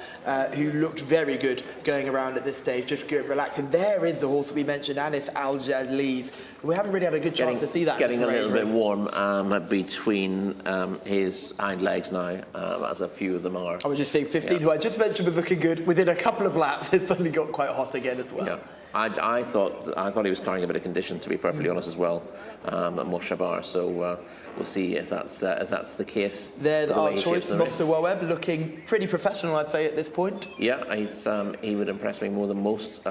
who looked very good going around at this stage, just good, relaxing. There is the horse that we mentioned, Anis Al-Jali's. We haven't really had a good chance to see that. Getting a little bit warm between his hind legs now, as a few of them are. I was just saying 15, who I just mentioned was looking good. Within a couple of laps, it suddenly got quite hot again as well. I thought he was carrying a bit of condition, to be perfectly honest, as well, at Moshabar. So we'll see if that's the case. There's our choice, Mr. Waweb, looking pretty professional, I'd say, at this point. Yeah, he would impress me more than most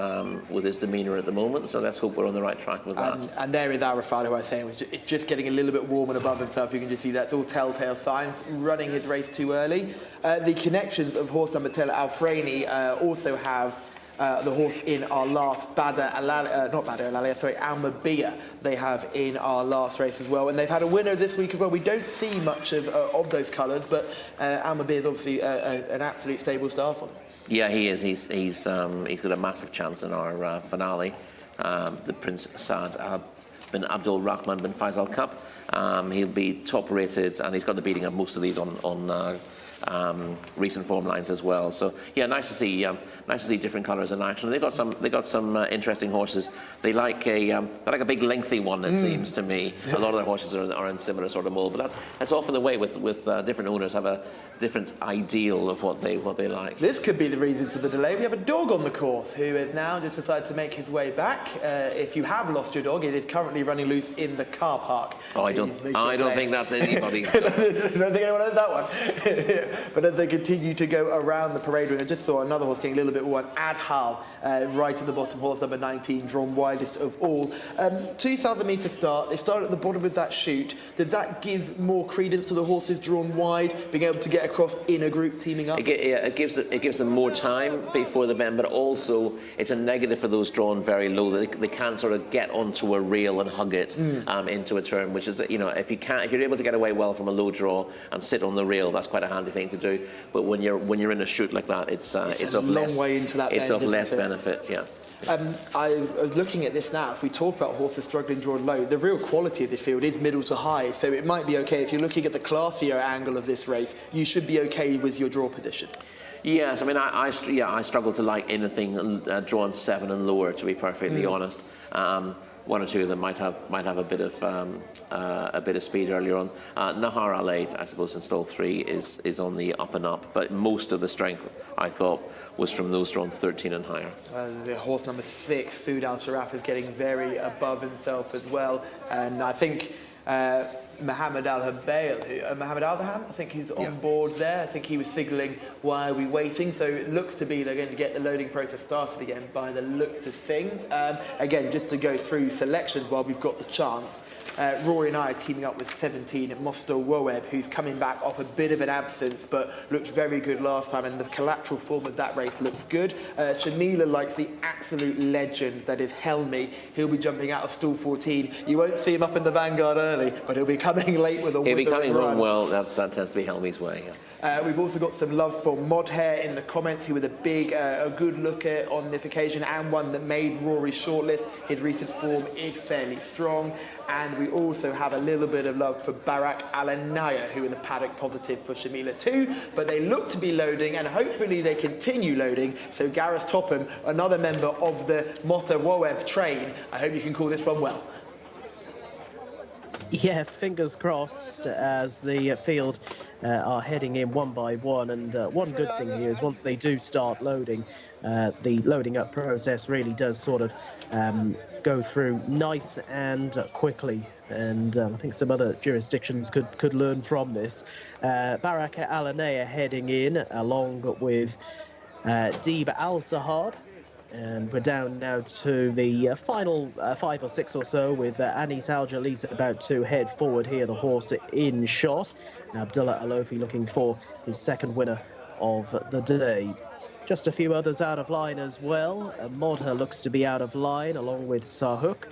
with his demeanour at the moment. So let's hope we're on the right track with that. And there is Arafat, who I was saying was just getting a little bit warm and above himself. You can just see that's all telltale signs. Running his race too early. The connections of horse number 10, Al-Frani, also have the horse in our last Al-Mabia they have in our last race as well, and they've had a winner this week as well. We don't see much of those colours, but Al-Mabia is obviously an absolute stable star for them. Yeah, he is. He's got a massive chance in our finale, the Prince Saad bin Abdul Rahman bin Faisal Cup. He'll be top rated, and he's got the beating of most of these on recent form lines as well. So yeah, nice to see different colours in action. They got some interesting horses. They like a big lengthy one, it seems to me. A lot of their horses are in similar sort of mould, but that's often the way with different owners have a different ideal of what they like. This could be the reason for the delay. We have a dog on the course who has now just decided to make his way back. If you have lost your dog, it is currently running loose in the car park. Oh, I don't think that's anybody. I don't think anyone knows that one. But as they continue to go around the parade ring, I just saw another horse getting a little bit worn, Adhal, right at the bottom, horse number 19, drawn widest of all. 2,000 metre start, they start at the bottom of that chute. Does that give more credence to the horses drawn wide, being able to get across in a group, teaming up? It gives them more time before the bend, but also it's a negative for those drawn very low. They can't sort of get onto a rail and hug it into a turn, which is, you know, if you're able to get away well from a low draw and sit on the rail, that's quite a handy thing to do. But when you're in a chute like that, it's of less way into that it's bend, of less benefit. Yeah. I was looking at this now. If we talk about horses struggling drawn low, the real quality of this field is middle to high. So it might be okay if you're looking at the classier angle of this race. You should be okay with your draw position. Yes, I mean I struggle to like anything drawn 7 and lower, to be perfectly honest. One or two of them might have a bit of speed earlier on. Nahar Al-Aid, I suppose, in stall 3 is on the up and up, but most of the strength, I thought, was from those drawn 13 and higher. The horse number 6, Sood Al Sharaf, is getting very above himself as well, and I think Mohammed Al-Habail, Mohammed Al-Daham, I think he's on board there. I think he was signalling, why are we waiting? So it looks to be they're going to get the loading process started again by the looks of things. Again, just to go through selections while we've got the chance, Rory and I are teaming up with 17 at Mostel Woeb, who's coming back off a bit of an absence, but looked very good last time, and the collateral form of that race looks good. Shamila likes the absolute legend that is Helmi. He'll be jumping out of stall 14. You won't see him up in the vanguard early, but he'll be coming late with a He'll be coming run. home well. That tends to be Helmi's way. Yeah. We've also got some love for Modhair in the comments, who with a good looker on this occasion, and one that made Rory's shortlist. His recent form is fairly strong. And we also have a little bit of love for Barak Al-Anaya, who in the paddock positive for Shamila too, but they look to be loading, and hopefully they continue loading. So Gareth Topham, another member of the Mota Woeb train, I hope you can call this one well. Yeah, fingers crossed as the field are heading in one by one. And one good thing here is once they do start loading, the loading up process really does sort of go through nice and quickly. And I think some other jurisdictions could learn from this. Barak Al-Anaya heading in along with Deeb Al-Sahab. And we're down now to the final 5 or 6 or so, with Anis Al-Jalis about to head forward here, the horse in shot. Abdullah Alofi looking for his second winner of the day. Just a few others out of line as well. Modha looks to be out of line, along with Sahuk.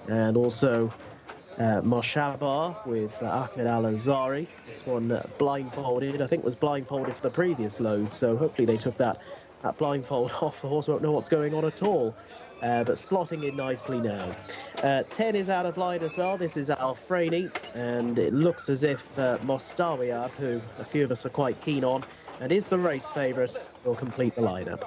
And also Moshabar with Ahmed Al-Azari. This one blindfolded, I think was blindfolded for the previous load, so hopefully they took that blindfold off. The horse won't know what's going on at all, but slotting in nicely now. 10 is out of line as well. This is Al-Frani, and it looks as if Mostawiyab, who a few of us are quite keen on and is the race favourite, will complete the lineup.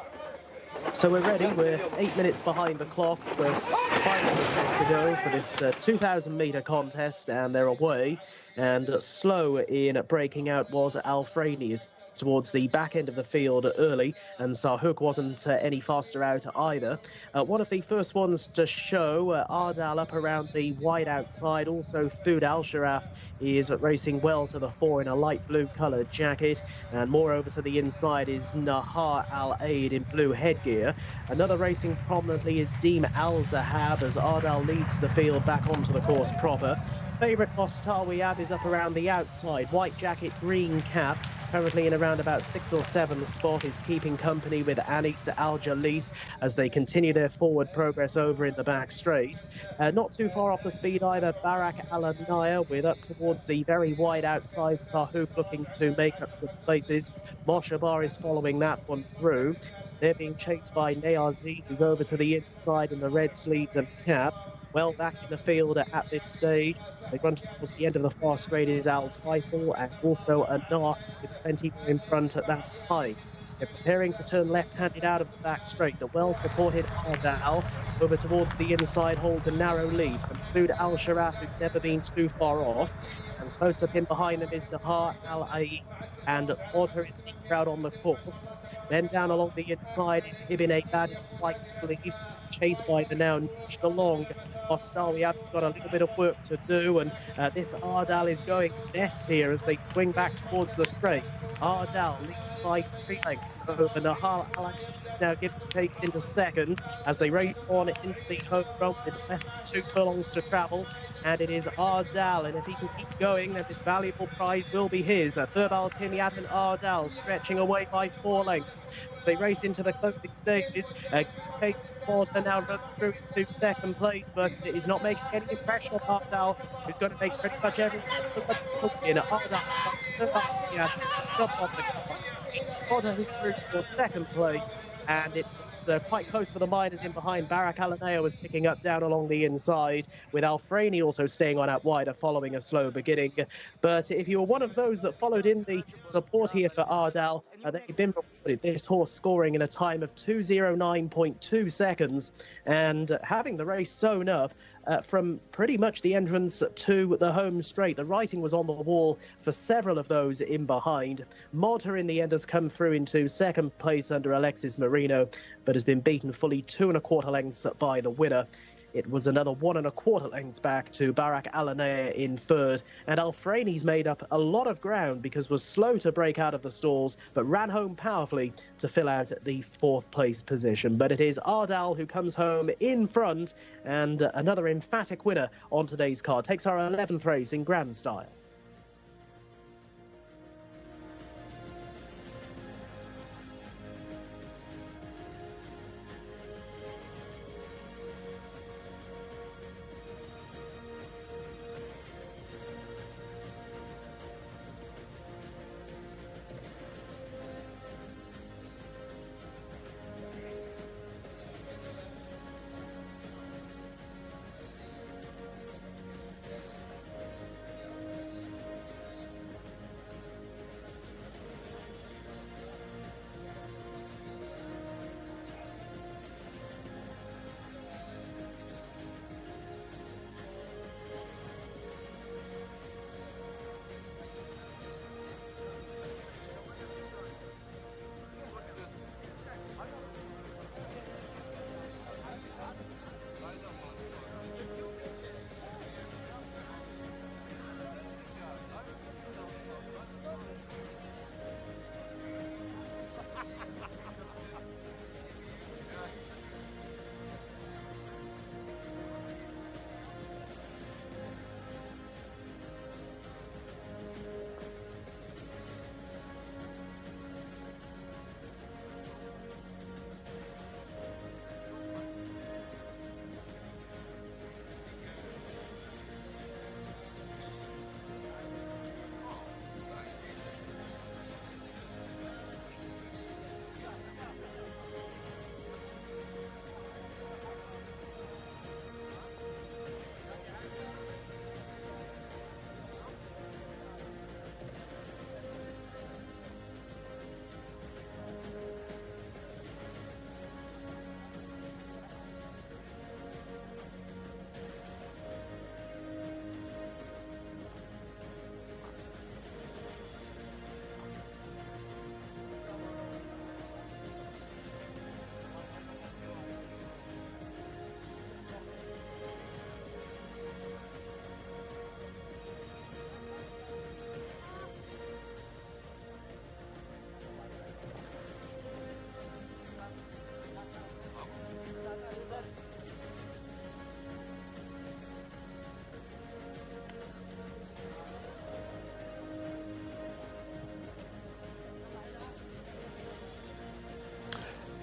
So we're ready. We're 8 minutes behind the clock with 5 minutes to go for this 2,000 metre contest, and they're away. And slow in breaking out was Al-Frani. towards the back end of the field early, and Sahuk wasn't any faster out either. One of the first ones to show, Ardal up around the wide outside. Also, Food Al Sharaf is racing well to the fore in a light blue coloured jacket, and moreover to the inside is Nahar Al Aid in blue headgear. Another racing prominently is Deem Al Zahab as Ardal leads the field back onto the course proper. Favourite Mostawi Ab is up around the outside, white jacket, green cap. Currently in around about 6th or 7th spot, is keeping company with Anis Al Jalis as they continue their forward progress over in the back straight. Not too far off the speed either, Barak Al Anaya with up towards the very wide outside, Sahuk looking to make up some places. Moshabar is following that one through. They're being chased by Nayazi, who's over to the inside in the red sleeves and cap. Well back in the field at this stage. They run towards the end of the far straight is Al Rifle and also Anar with plenty more in front at that time. They're preparing to turn left-handed out of the back straight. The well-supported Ardal over towards the inside holds a narrow lead from Food Al Sharaf, who's never been too far off. And close up in behind them is Nahar Al Aid and Order is the crowd on the course. Then down along the inside is Ibn Abad in the white sleeves, chased by the now nudged along Mostawi Ab. Got a little bit of work to do, and this Ardal is going best here as they swing back towards the straight. Ardal leads by 3 lengths over Nahal Al now giving chase into second as they race on into the home run with less than 2 furlongs to travel. And it is Ardal, and if he can keep going, then this valuable prize will be his. Thurbal Timiat and Ardal stretching away by 4 lengths as they race into the closing stages. Kate Porter now runs through into second place, but is not making any impression on Ardal, who's going to make pretty much every in Ardal. Thurbal Timiat up on the car. Porter who's through for second place, and it's quite close for the miners in behind. Barak Alaneo was picking up down along the inside, with Alfreni also staying on out wider following a slow beginning. But if you were one of those that followed in the support here for Ardal, they've been rewarded. This horse scoring in a time of 2:09.2 seconds and having the race sewn up from pretty much the entrance to the home straight. The writing was on the wall for several of those in behind. Modher in the end has come through into second place under Alexis Marino, but has been beaten fully 2 1/4 lengths by the winner. It was another 1 1/4 lengths back to Barak Alanea in third, and Alfreni's made up a lot of ground because was slow to break out of the stalls, but ran home powerfully to fill out the 4th place position. But it is Ardal who comes home in front, and another emphatic winner on today's card. Takes our 11th race in grand style.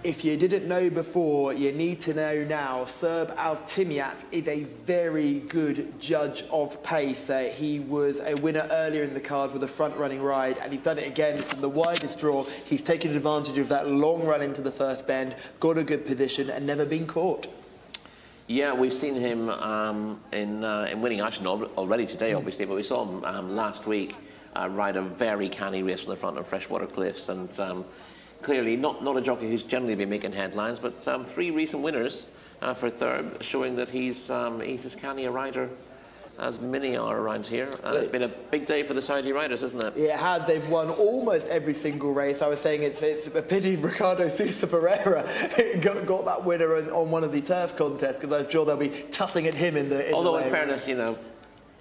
if you didn't know before, you need to know now. Serb Altimiat is a very good judge of pace. He was a winner earlier in the card with a front-running ride, and he's done it again from the widest draw. He's taken advantage of that long run into the first bend, got a good position, and never been caught. Yeah, we've seen him in winning action already today, obviously, but we saw him last week ride a very canny race from the front of Freshwater Cliffs, and clearly not a jockey who's generally been making headlines, but 3 recent winners for third, showing that he's as canny a rider as many are around here. It's been a big day for the Saudi riders, isn't it? Yeah, it has. They've won almost every single race. I was saying it's a pity Ricardo Sousa Pereira got that winner on one of the turf contests, because I'm sure they'll be tutting at him in the Although, in fairness, you know,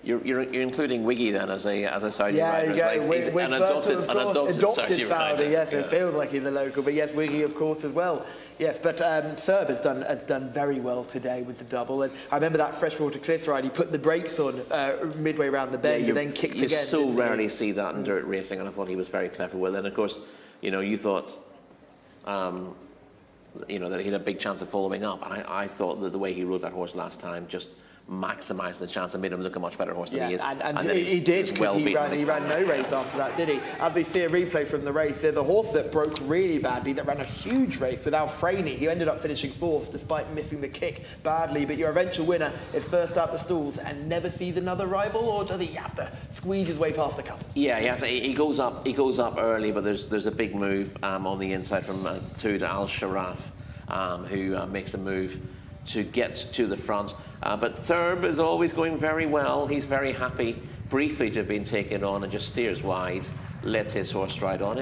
you're including Wiggy then as a Saudi rider. Yeah, he's an adopted Saudi rider. Yes, it feels like he's a local, but yes, Wiggy of course as well. Yes, but Serb has done very well today with the double, and I remember that Freshwater Cliffs ride. He put the brakes on midway around the bend, and then kicked again. You so rarely see that in dirt racing, and I thought he was very clever with it. And of course, you know, you thought, you know, that he had a big chance of following up, and I thought that the way he rode that horse last time just maximised the chance and made him look a much better horse than he is. And he did, because he ran no race after that, did he? As we see a replay from the race, there's a horse that broke really badly, that ran a huge race with Alfreni. He ended up finishing 4th despite missing the kick badly, but your eventual winner is first out the stalls and never sees another rival, or does he have to squeeze his way past the couple? Yeah, he goes up early, but there's a big move on the inside from Toud Al Sharaf, who makes a move to get to the front. But Thurb is always going very well. He's very happy briefly to have been taken on and just steers wide, lets his horse stride on.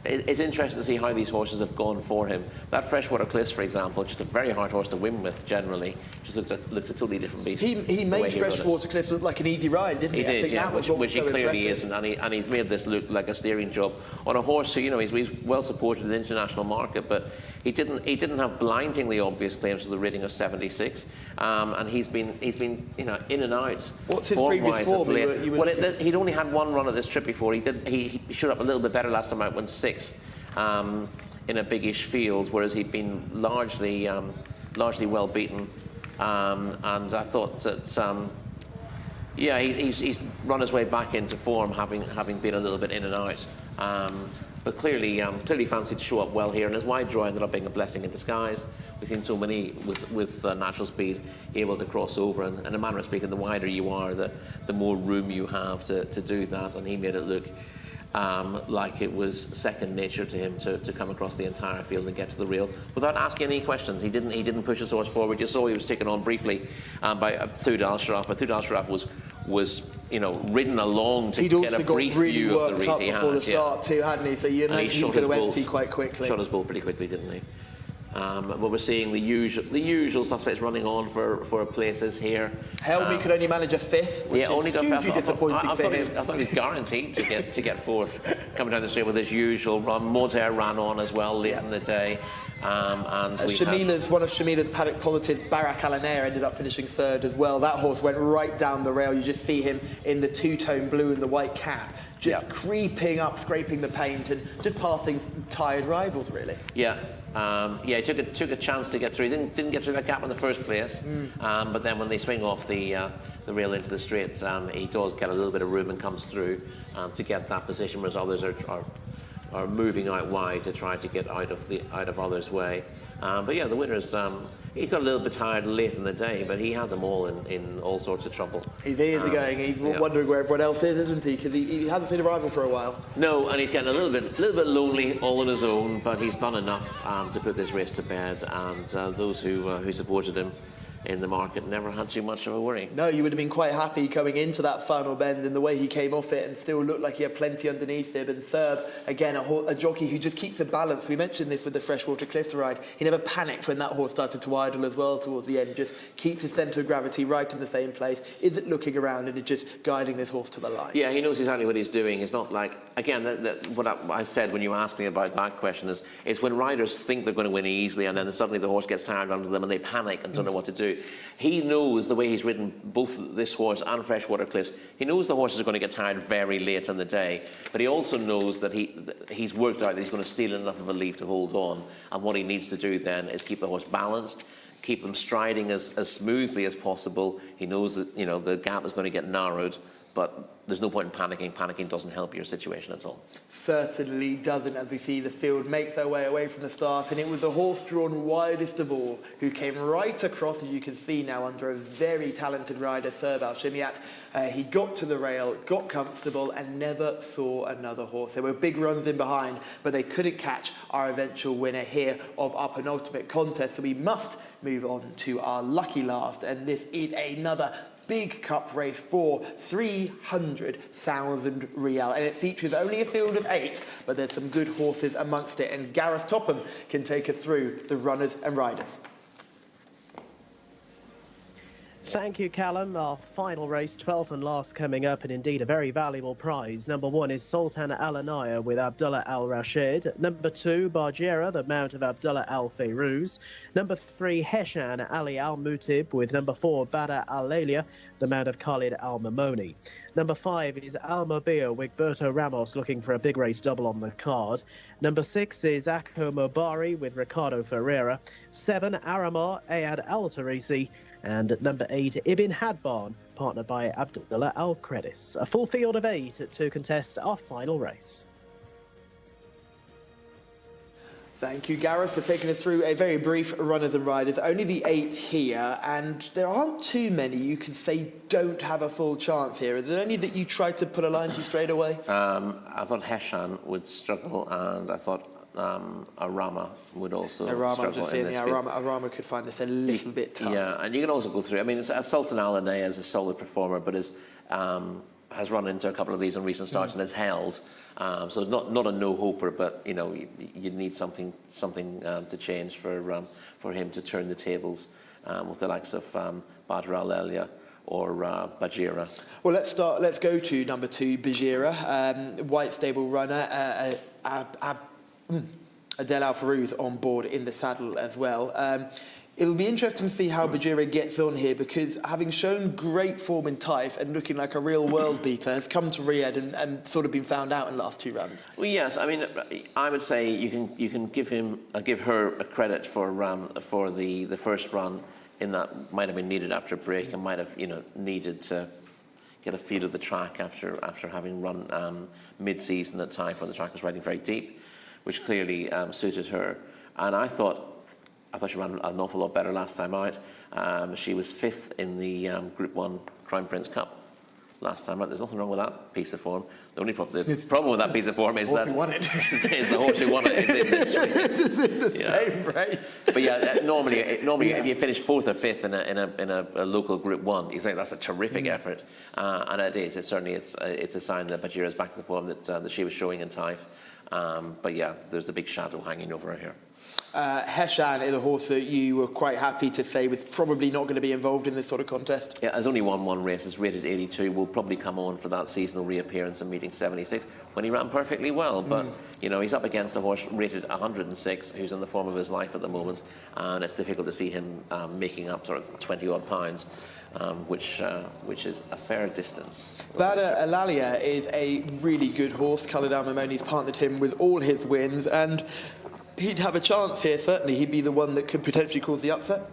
It's interesting to see how these horses have gone for him. That Freshwater Cliffs, for example, just a very hard horse to win with generally, just looked a totally different beast. He made Freshwater Cliffs look like an easy ride, didn't he? He did, yeah, which he clearly impressive. isn't, and he's made this look like a steering job on a horse who, you know, he's well supported in the international market, but he didn't have blindingly obvious claims to the rating of 76, and he's been you know, in and out. What's his previous form? He'd only had one run at this trip before. He showed up a little bit better last time out, went 6th in a biggish field, whereas he'd been largely well beaten. And I thought that yeah, he's run his way back into form, having been a little bit in and out. But clearly fancied to show up well here, and his wide draw ended up being a blessing in disguise. We've seen so many with natural speed able to cross over, and in a manner of speaking, the wider you are, the more room you have to do that, and he made it look like it was second nature to him to come across the entire field and get to the rail without asking any questions. He didn't push his horse forward. You saw he was taken on briefly by Toud Al Sharaf, but Toud Al Sharaf was you know, ridden along to get a brief view of the read he had. Before the start too, hadn't he? So you know he could have emptied quite quickly. Shot his ball pretty quickly, didn't he? But we're seeing the usual suspects running on for places here. Helmy could only manage a 5th, which only is got hugely disappointing for him. I thought he was guaranteed to get 4th, coming down the straight with his usual run. Motair ran on as well late in the day. And one of Shamila's paddock politics, Barak Alanair, ended up finishing 3rd as well. That horse went right down the rail. You just see him in the 2-tone blue and the white cap, just creeping up, scraping the paint, and just passing tired rivals, really. Yeah. He took a chance to get through. Didn't get through that gap in the first place. But then when they swing off the rail into the straight, he does get a little bit of room and comes through to get that position, whereas others are moving out wide to try to get out of others' way. But yeah, the winners. He got a little bit tired late in the day, but he had them all in all sorts of trouble. His ears are going. He's wondering where everyone else is, isn't he? Because he hasn't seen a rival for a while. No, and he's getting a little bit lonely all on his own. But he's done enough to put this race to bed, and those who supported him in the market never had too much of a worry. No, you would have been quite happy coming into that final bend and the way he came off it and still looked like he had plenty underneath him. And Serb, again, a jockey who just keeps the balance. We mentioned this with the Freshwater Cliffs ride. He never panicked when that horse started to idle as well towards the end. Just keeps his centre of gravity right in the same place, isn't looking around and is just guiding this horse to the line. Yeah, he knows exactly what he's doing. It's not like, again, what I said when you asked me about that question is when riders think they're going to win easily and then suddenly the horse gets tired under them and they panic and don't know what to do. do. He knows the way he's ridden both this horse and Freshwater Cliffs. He knows the horses are going to get tired very late in the day, but he also knows that he's worked out that he's going to steal enough of a lead to hold on. And what he needs to do then is keep the horse balanced, keep them striding as smoothly as possible. He knows that, you know, the gap is going to get narrowed, but there's no point in panicking. Panicking doesn't help your situation at all. Certainly doesn't, as we see the field make their way away from the start. And it was the horse drawn widest of all who came right across, as you can see now, under a very talented rider, Serval Shimiat. He got to the rail, got comfortable, and never saw another horse. There were big runs in behind, but they couldn't catch our eventual winner here of our penultimate contest. So we must move on to our lucky last. And this is another big cup race for 300,000 Riyal, and it features only a field of 8, but there's some good horses amongst it, and Gareth Topham can take us through the runners and riders. Thank you, Callum. Our final race, 12th and last, coming up, and indeed a very valuable prize. Number 1 is Sultan Al Anaya with Abdullah Al Rashid. Number 2, Barjera, the mount of Abdullah Al Fayrouz. Number 3, Heshan Ali Al Mutib with number 4, Bada Al Lalia, the mount of Khalid Al Mamoni. Number 5 is Al Mobia with Berto Ramos, looking for a big race double on the card. Number 6 is Akho Mobari with Ricardo Ferreira. 7, Aramar Ayad Al Tarisi. And number 8, Ibn Hadban, partnered by Abdullah Al Credis. A full field of 8 to contest our final race. Thank you, Gareth, for taking us through a very brief runners and riders. Only the 8 here, and there aren't too many you could say don't have a full chance here. Are there any that you tried to put a line to straight away? I thought Heshan would struggle, and I thought Arama would also struggle in this field. Arama could find this a little bit tough. Yeah, and you can also go through. I mean, Sultan Al Anaya is a solid performer, but has run into a couple of these in recent starts and has held. So not a no-hoper, but you know you need something to change for him to turn the tables with the likes of Badr Al Elia or Bajira. Well, let's go to number 2, Bajira, white stable runner. Adel Al Farouz on board in the saddle as well. It'll be interesting to see how Bajira gets on here, because having shown great form in Taif and looking like a real world beater, has come to Riyadh and sort of been found out in the last 2 runs. Well, yes, I mean, I would say you can give her a credit for the first run, in that might have been needed after a break and might have needed to get a feel of the track after having run mid-season at Taif when the track was riding very deep, which clearly suited her. And I thought she ran an awful lot better last time out. She was 5th in the Group 1 Crown Prince Cup last time out. There's nothing wrong with that piece of form. The only problem with that piece of form is that is the horse who won it is in the same race. But yeah, normally if you finish 4th or 5th in a local Group 1, you say that's a terrific effort, and it is. It's certainly it's a sign that Bajira is back to the form that she was showing in Taif. But yeah, there's the big shadow hanging over her here. Heshan is a horse that you were quite happy to say was probably not going to be involved in this sort of contest. Yeah, has only won 1 race, is rated 82, will probably come on for that seasonal reappearance and meeting 76 when he ran perfectly well. But, he's up against a horse rated 106 who's in the form of his life at the moment, and it's difficult to see him making up sort of 20-odd pounds. Which is a fair distance. Bada Alalia is a really good horse. Khalid Al Mamoni's partnered him with all his wins, and he'd have a chance here, certainly. He'd be the one that could potentially cause the upset.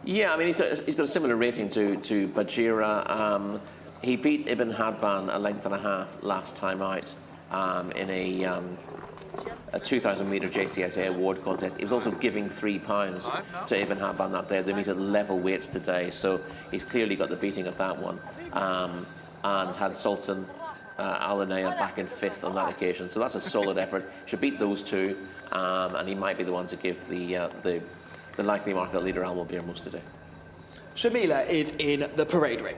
Yeah, I mean, he's got a similar rating to Bajira. He beat Ibn Hadban a length and a half last time out in a 2,000-metre Jcsa award contest. He was also giving £3 to Ibn Hadban that day. They meet at level weights today, so he's clearly got the beating of that one. And had Sultan Al Anaya back in 5th on that occasion. So that's a solid effort. Should beat those 2, and he might be the one to give the likely market leader Al Mobir most today. Shamila is in the parade ring.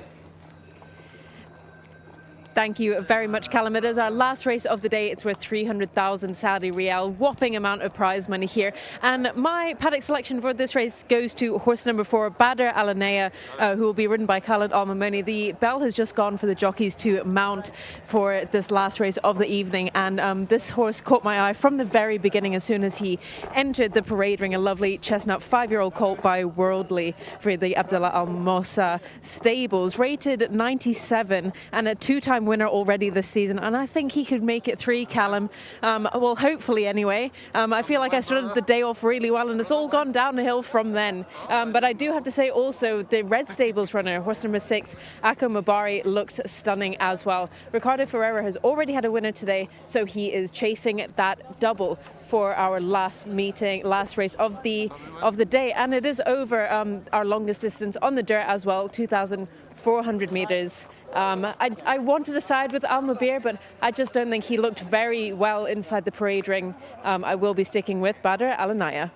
Thank you very much, Callum. It is our last race of the day. It's worth 300,000 Saudi Riyal. Whopping amount of prize money here. And my paddock selection for this race goes to horse number 4, Badr Al-Anaya, who will be ridden by Khalid Al-Mamoni. The bell has just gone for the jockeys to mount for this last race of the evening. And this horse caught my eye from the very beginning as soon as he entered the parade ring. A lovely chestnut 5-year-old colt by Worldly for the Abdullah Al Mossa stables. Rated 97 and a 2-time winner already this season, and I think he could make it 3, Callum. Well, hopefully anyway. I feel like I started the day off really well, and it's all gone downhill from then. But I do have to say also the Red Stables runner, horse number 6, Ako Mabari, looks stunning as well. Ricardo Ferreira has already had a winner today, so he is chasing that double for our last race of the day, and it is over our longest distance on the dirt as well, 2,400 meters. I wanted to side with Al-Mabir, but I just don't think he looked very well inside the parade ring. I will be sticking with Badr Al-Anaya.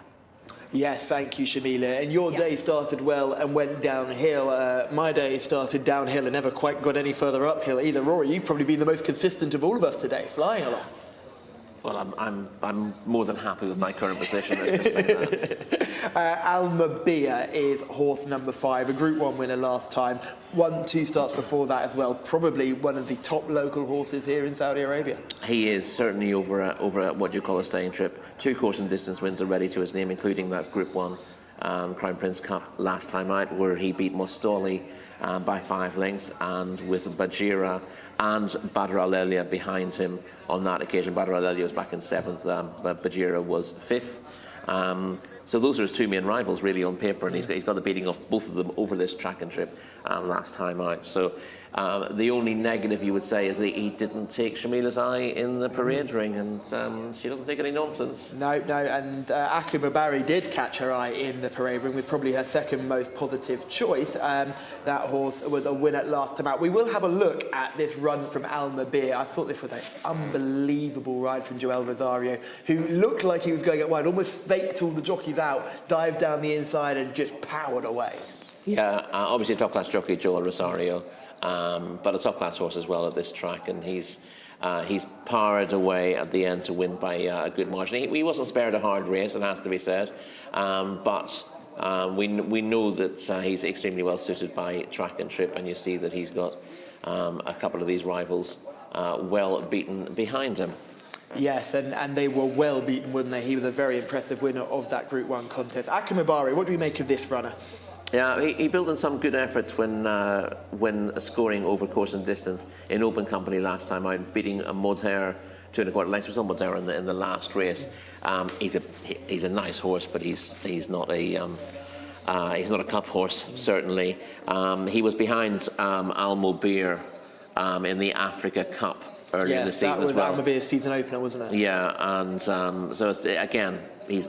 Yes, thank you, Shamila. And your day started well and went downhill. My day started downhill and never quite got any further uphill either. Rory, you've probably been the most consistent of all of us today, flying along. Well, I'm more than happy with my current position. Let's just say that. Al-Mabir is horse number 5, a Group 1 winner last time. 2 starts before that as well. Probably one of the top local horses here in Saudi Arabia. He is certainly over at what you call a staying trip. 2 course and distance wins already to his name, including that Group 1 Crown Prince Cup last time out, where he beat Mostoli by 5 lengths, and with Bajira and Badr Al-Elia behind him on that occasion. Badr Al-Elia was back in 7th, but Bajira was 5th. So those are his 2 main rivals really on paper, and he's got the beating of both of them over this track and trip last time out. So the only negative you would say is that he didn't take Shamila's eye in the parade ring, and she doesn't take any nonsense. No, and Ako Mabari did catch her eye in the parade ring with probably her second most positive choice. That horse was a winner last time out. We will have a look at this run from Al-Mabir. I thought this was an unbelievable ride from Joel Rosario, who looked like he was going at wide, almost faked all the jockeys out, dived down the inside and just powered away. Yeah, obviously a top-class jockey, Joel Rosario, but a top-class horse as well at this track, and he's powered away at the end to win by a good margin. He wasn't spared a hard race, it has to be said, but we know that he's extremely well suited by track and trip, and you see that he's got a couple of these rivals well beaten behind him. Yes, and they were well beaten, weren't they? He was a very impressive winner of that Group 1 contest. Ako Mabari, what do we make of this runner? Yeah, he built in some good efforts when scoring over course and distance in open company last time out, beating a Modher 2 1/4 lengths. It was on Modher in the last race. He's a nice horse, but he's not a cup horse, certainly. He was behind Al-Mabir in the Africa Cup earlier in the season as well. Yes, that was Al-Mabir's season opener, wasn't it? Yeah, and so again, he's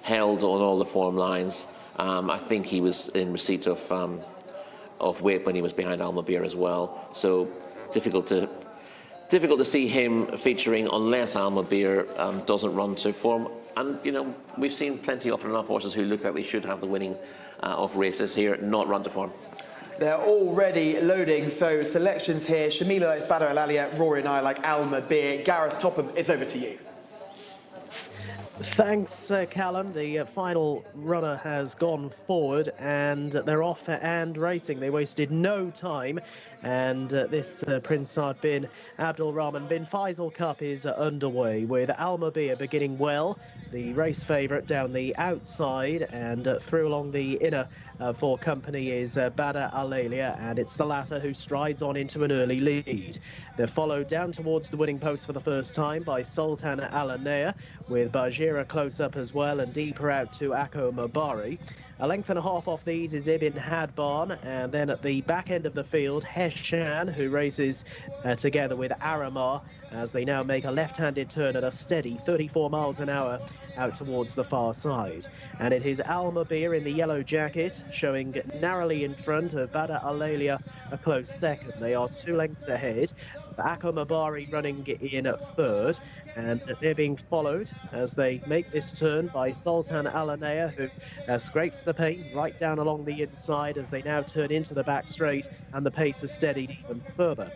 held on all the form lines. I think he was in receipt of weight when he was behind Al-Mabir as well. So difficult to see him featuring unless Al-Mabir doesn't run to form. And you know, we've seen plenty often enough horses who look like they should have the winning of races here not run to form. They're already loading, so selections here. Shamila likes Badr Al-Alia, Rory and I like Al-Mabir. Gareth Topham, it's over to you. Thanks, Callum. The final runner has gone forward and they're off and racing. They wasted no time, and this Prince Saad bin Abdul Rahman bin Faisal Cup is underway with Al-Mabir beginning well, the race favourite down the outside, and through along the inner for company is Badr Al-Alia, and it's the latter who strides on into an early lead. They're followed down towards the winning post for the first time by Sultan Al-Anaya, with Bajira close up as well and deeper out to Ako Mabari. A length and a half off these is Ibn Hadban, and then at the back end of the field, Heshan, who races together with Aramar, as they now make a left-handed turn at a steady 34 miles an hour out towards the far side. And it is Al-Mabir in the yellow jacket, showing narrowly in front of Badr Al-Alia a close second. They are 2 lengths ahead. Ako Mabari running in at third, and they're being followed as they make this turn by Sultan Al-Anaya, who scrapes the paint right down along the inside as they now turn into the back straight, and the pace has steadied even further.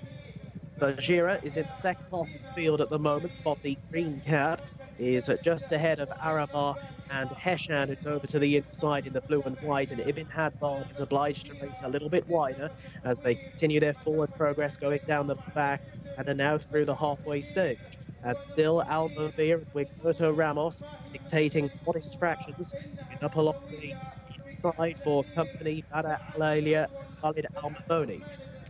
Bajira is in the second half of the field at the moment, but the green cap is just ahead of Arabar and Heshan, who's over to the inside in the blue and white, and Ibn Hadbar is obliged to race a little bit wider as they continue their forward progress going down the back and are now through the halfway stage. And still Almobir and Wigberto Ramos dictating modest fractions, up along the inside for company Bada Alalia Khalid Al-Maboni.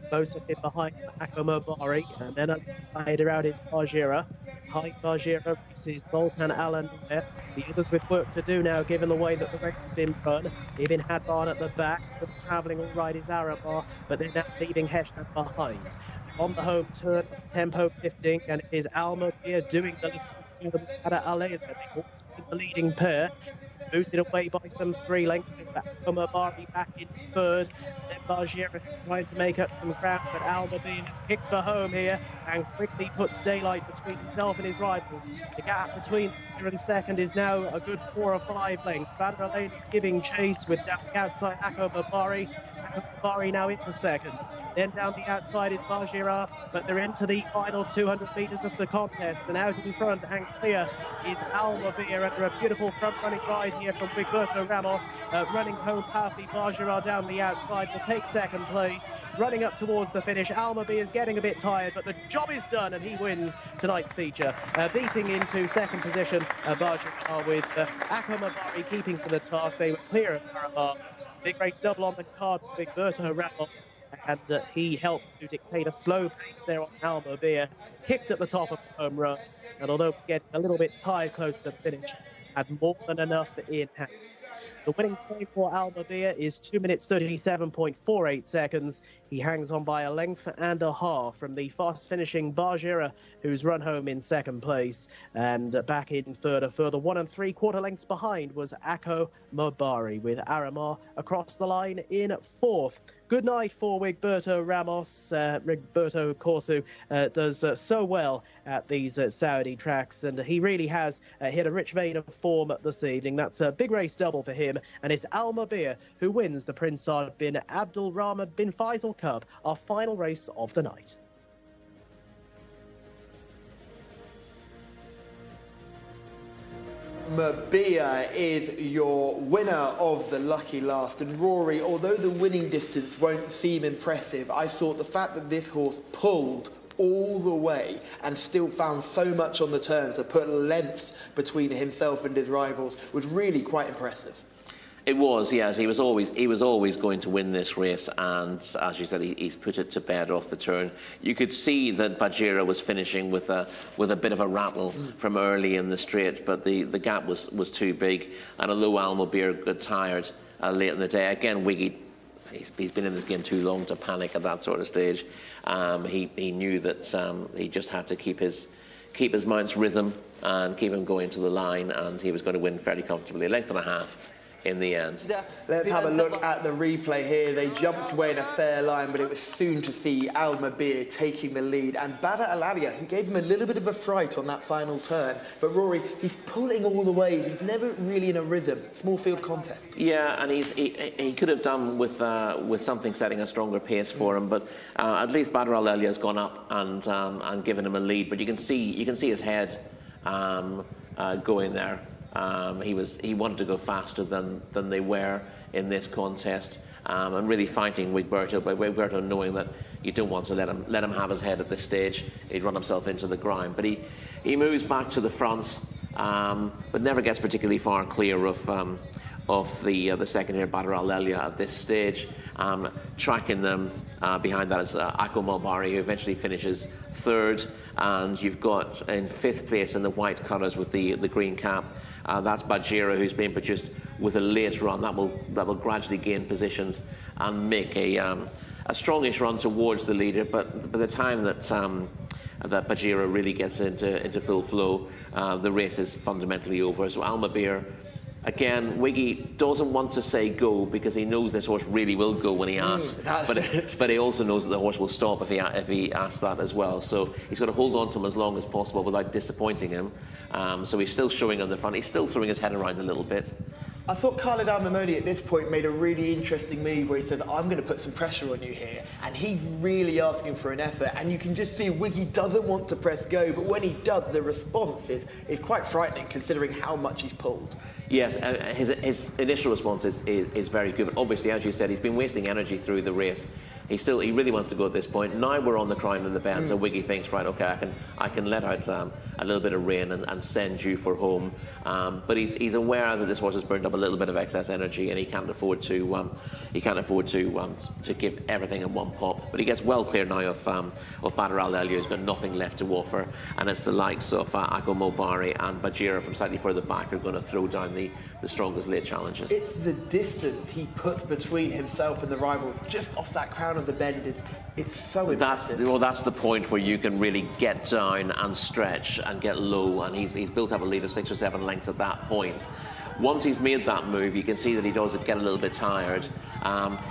Close up in behind Akko Mobari, and then a rider out is Bajira. Behind Bajira is Sultan Al Anwar. The others with work to do now, given the way that the race has been run. Ibn Hadban at the back, still travelling all right is Arabar, but they're now leaving Heshan behind. On the home turn, tempo lifting, and it is Almobir doing the lifting for the Bada Alalia. They always been the leading pair. Boosted away by some 3 lengths. Mobari back in third. Then Bajira trying to make up some ground, but Almobir has kicked for home here and quickly puts daylight between himself and his rivals. The gap between third and second is now a good 4 or 5 lengths. Badr Al giving chase with down the outside Akko Mobari. Akko Mobari now into second. Then down the outside is Bajira, but they're into the final 200 metres of the contest. And out in front and clear is Almobir under a beautiful front-running ride here from Wigberto Ramos. Running home powerfully, Bajira down the outside will take second place. Running up towards the finish, Almobir is getting a bit tired, but the job is done and he wins tonight's feature. Beating into second position, Bajira with Akko Mobari keeping to the task. They were clear of Arabar. Big race double on the card for Wigberto Ramos. And he helped to dictate a slow pace there on Almobir. Kicked at the top of the home run, and although getting a little bit tired close to the finish, had more than enough in hand. The winning time for Almobir is 2 minutes 37.48 seconds. He hangs on by a length and a half from the fast-finishing Bajira, who's run home in second place. And back in third, a further 1 3/4 lengths behind was Akko Mobari, with Aramar across the line in fourth. Good night for Wigberto Ramos. Wigberto, of course, who does so well at these Saudi tracks, and he really has hit a rich vein of form this evening. That's a big race double for him, and it's Almobir who wins the Prince Saad bin Abdul Rahman bin Faisal Cup, our final race of the night. Mabia is your winner of the lucky last. And Rory, although the winning distance won't seem impressive, I thought the fact that this horse pulled all the way and still found so much on the turn to put length between himself and his rivals was really quite impressive. It was, yes. He was always going to win this race, and as you said, he's put it to bed off the turn. You could see that Bajira was finishing with a bit of a rattle from early in the straight, but the gap was too big. And although Almobir got tired late in the day, again, Wiggy, he's been in this game too long to panic at that sort of stage. He knew that he just had to keep his mount's rhythm and keep him going to the line, and he was going to win fairly comfortably, a length and a half in the end. Let's have a look at the replay here. They jumped away in a fair line, but it was soon to see Almobir taking the lead, and Bada Alalia, who gave him a little bit of a fright on that final turn. But Rory, he's pulling all the way. He's never really in a rhythm. Small field contest. Yeah, and he could have done with something setting a stronger pace for him, but at least Bada Alalia has gone up and given him a lead. But you can see his head going there. He wanted to go faster than they were in this contest, and really fighting Wigberto, but Wigberto knowing that you don't want to let him have his head at this stage. He'd run himself into the ground, but he moves back to the front, but never gets particularly far clear of the second here, Badr Al-Elia, at this stage. Tracking them behind that is Akko Mobari, who eventually finishes third, and you've got in fifth place in the white colours with the green cap. That's Bajira, who's been produced with a late run. That will gradually gain positions and make a strongish run towards the leader. But by the time that Bajira really gets into full flow, the race is fundamentally over. So Almobir, again, Wiggy doesn't want to say go because he knows this horse really will go when he asks. But he also knows that the horse will stop if he asks that as well. So he's got to hold on to him as long as possible without disappointing him. So he's still showing on the front. He's still throwing his head around a little bit. I thought Khalid Al-Mamoni at this point made a really interesting move where he says, I'm going to put some pressure on you here. And he's really asking for an effort. And you can just see Wiggy doesn't want to press go, but when he does, the response is quite frightening considering how much he's pulled. Yes, his initial response is very good. But obviously, as you said, he's been wasting energy through the race. He really wants to go at this point. Now we're on the crown of the bend, so Wiggy thinks, right, okay, I can let out a little bit of rain and send you for home. But he's aware that this horse has burned up a little bit of excess energy, and he can't afford to give everything in one pop. But he gets well clear now of Badr Al Elio, who's got nothing left to offer, and it's the likes of Ako Mobari and Bajira from slightly further back who are going to throw down the strongest late challenges. It's the distance he puts between himself and the rivals just off that crown of the bend. It's so impressive. That's the point where you can really get down and stretch and get low, and he's built up a lead of 6 or 7 lengths at that point. Once he's made that move, you can see that he does get a little bit tired.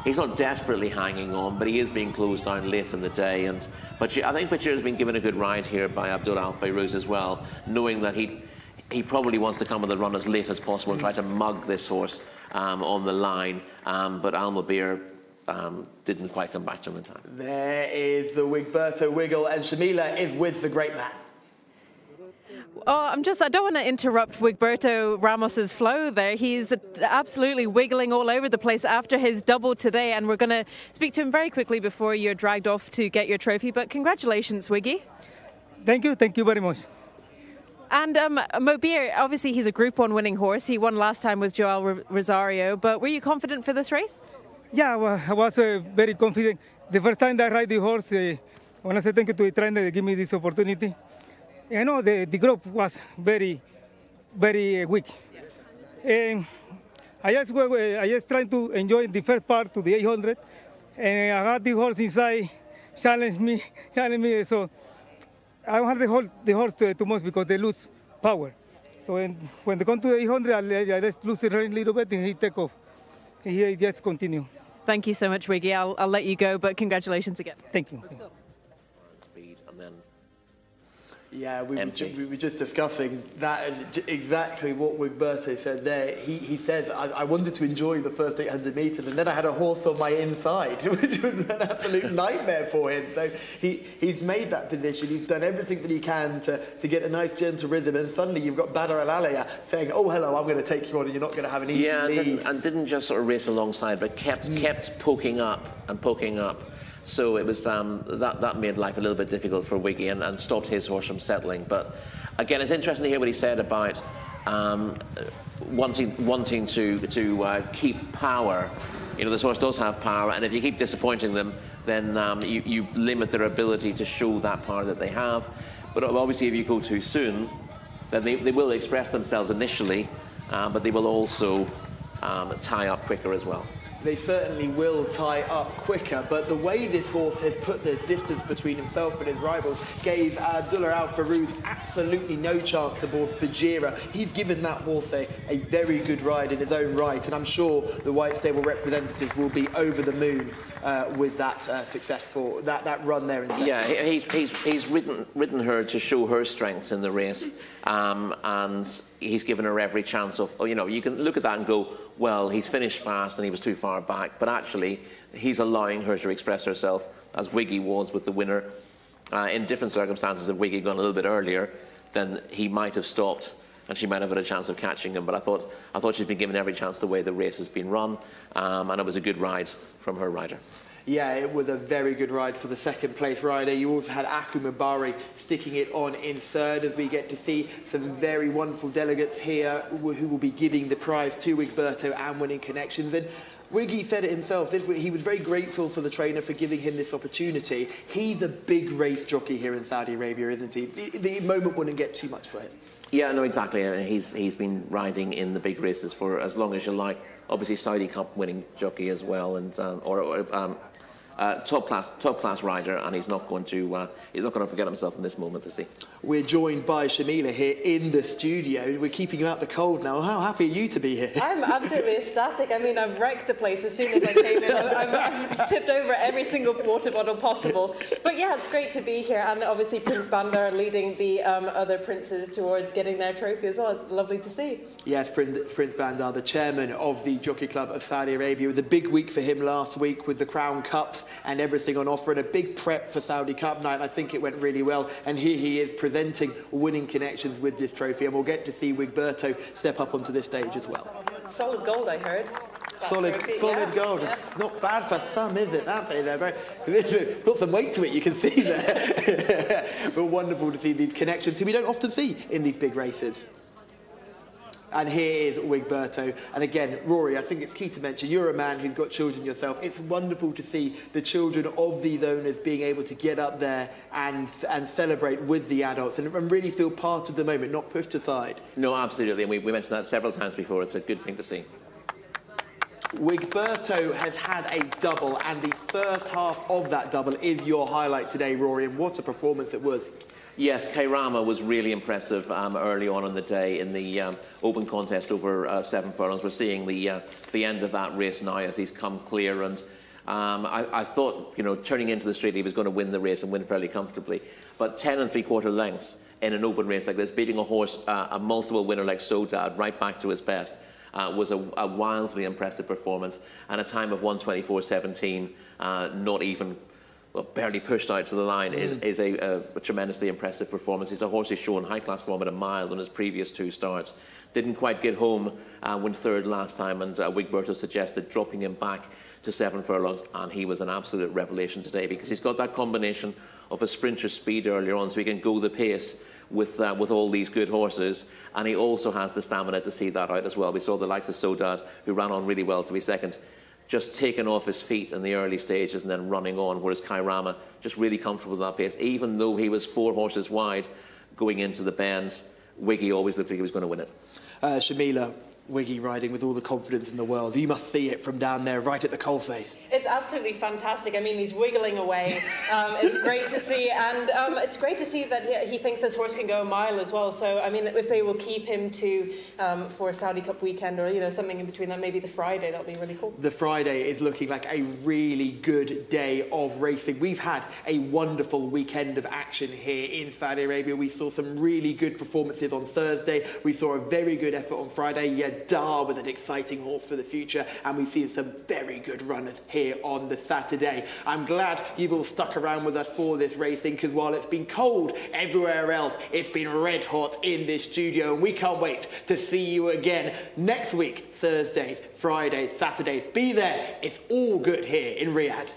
He's not desperately hanging on, but he is being closed down late in the day. But I think Bajira's been given a good ride here by Abdul Al Fayrouz as well, knowing that he probably wants to come with the run as late as possible and try to mug this horse on the line. But Al-Mabir didn't quite come back to him in time. There is the Wigberto wiggle, and Shamila is with the great man. Oh, I don't want to interrupt Wigberto Ramos's flow there. He's absolutely wiggling all over the place after his double today, and we're going to speak to him very quickly before you're dragged off to get your trophy. But congratulations, Wiggy. Thank you very much. And Mobir, obviously he's a Group 1 winning horse. He won last time with Joel Rosario, but were you confident for this race? Yeah, well, I was very confident. The first time that I ride the horse, I want to say thank you to the trainer that gave me this opportunity. I know the group was very, very weak. And I just tried to enjoy the first part to the 800, and I got the horse inside, challenged me. So I don't have the horse too much because they lose power. So when they come to the 800, I just lose it a little bit, and he take off. He just continue. Thank you so much, Wiggy. I'll let you go, but congratulations again. Thank you. Speed and then. Yeah, we were just discussing that, exactly what Wigberto said there. He said, I wanted to enjoy the first 800 metres, and then I had a horse on my inside, which was an absolute nightmare for him. So he's made that position. He's done everything that he can to get a nice gentle rhythm, and suddenly you've got Badr Al Elio saying, oh, hello, I'm going to take you on, and you're not going to have an easy lead. And didn't just sort of race alongside, but kept poking up and poking up. So it was that made life a little bit difficult for Wiggy and stopped his horse from settling. But again, it's interesting to hear what he said about wanting to keep power. You know, this horse does have power, and if you keep disappointing them, then you limit their ability to show that power that they have. But obviously, if you go too soon, then they will express themselves initially, but they will also tie up quicker as well. They certainly will tie up quicker, but the way this horse has put the distance between himself and his rivals gave Abdullah Al Fayrouz absolutely no chance aboard Bajira. He's given that horse a very good ride in his own right, and I'm sure the White Stable representatives will be over the moon with that successful that run there in second. Yeah, he's ridden her to show her strengths in the race, and he's given her every chance of, you know, you can look at that and go, well, he's finished fast and he was too far back, but actually he's allowing her to express herself as Wiggy was with the winner. In different circumstances, if Wiggy had gone a little bit earlier, then he might have stopped and she might have had a chance of catching him. But I thought she's been given every chance the way the race has been run, and it was a good ride from her rider. Yeah, it was a very good ride for the second place rider. You also had Aku Mabari sticking it on in third, as we get to see some very wonderful delegates here who will be giving the prize to Wigberto and Winning Connections. And Wiggy said it himself, he was very grateful for the trainer for giving him this opportunity. He's a big race jockey here in Saudi Arabia, isn't he? The moment wouldn't get too much for him. Yeah, no, exactly. He's been riding in the big races for as long as you like. Obviously, Saudi Cup winning jockey as well, and top class rider, and he's not going to forget himself in this moment to see. We're joined by Shamila here in the studio. We're keeping you out the cold now. How happy are you to be here? I'm absolutely ecstatic. I mean, I've wrecked the place as soon as I came in. I've tipped over every single water bottle possible. But yeah, it's great to be here. And obviously Prince Bandar leading the other princes towards getting their trophy as well. Lovely to see. Yes, Prince Bandar, the chairman of the Jockey Club of Saudi Arabia. It was a big week for him last week with the Crown Cups and everything on offer, and a big prep for Saudi Cup night. I think it went really well. And here he is presenting winning connections with this trophy. And we'll get to see Wigberto step up onto this stage as well. Solid gold, I heard. Solid gold. Yeah. It's not bad for some, is it? Aren't they? It's got some weight to it, you can see there. But wonderful to see these connections who we don't often see in these big races. And here is Wigberto. And again, Rory, I think it's key to mention, you're a man who's got children yourself. It's wonderful to see the children of these owners being able to get up there and celebrate with the adults and really feel part of the moment, not pushed aside. No, absolutely. And we mentioned that several times before. It's a good thing to see. Wigberto has had a double, and the first half of that double is your highlight today, Rory, and what a performance it was. Yes, Kairama was really impressive early on in the day in the open contest over 7 furlongs. We're seeing the end of that race now as he's come clear, and I thought, turning into the straight, he was going to win the race and win fairly comfortably. But 10 3/4 lengths in an open race like this, beating a horse, a multiple winner like Sodad, right back to his best, was a wildly impressive performance, and a time of 1:24.17, not even... well, barely pushed out to the line is a tremendously impressive performance. He's a horse who's shown high-class form at a mile on his previous 2 starts. Didn't quite get home, went 3rd last time, and Wigberto suggested dropping him back to 7 furlongs, and he was an absolute revelation today because he's got that combination of a sprinter's speed earlier on, so he can go the pace with all these good horses, and he also has the stamina to see that out as well. We saw the likes of Sodad, who ran on really well to be second, just taken off his feet in the early stages and then running on, whereas Kairama just really comfortable with that pace. Even though he was 4 horses wide going into the bends, Wiggy always looked like he was going to win it. Shamila, Wiggy riding with all the confidence in the world. You must see it from down there, right at the coalface. It's absolutely fantastic. I mean, he's wiggling away. It's great to see, and it's great to see that he thinks this horse can go a mile as well. So, I mean, if they will keep him to for Saudi Cup weekend, or something in between that, maybe the Friday, that'll be really cool. The Friday is looking like a really good day of racing. We've had a wonderful weekend of action here in Saudi Arabia. We saw some really good performances on Thursday. We saw a very good effort on Friday. Yadar with an exciting horse for the future, and we've seen some very good runners here on the Saturday. I'm glad you've all stuck around with us for this racing, because while it's been cold everywhere else, it's been red hot in this studio, and we can't wait to see you again next week, Thursdays, Fridays, Saturdays. Be there. It's all good here in Riyadh.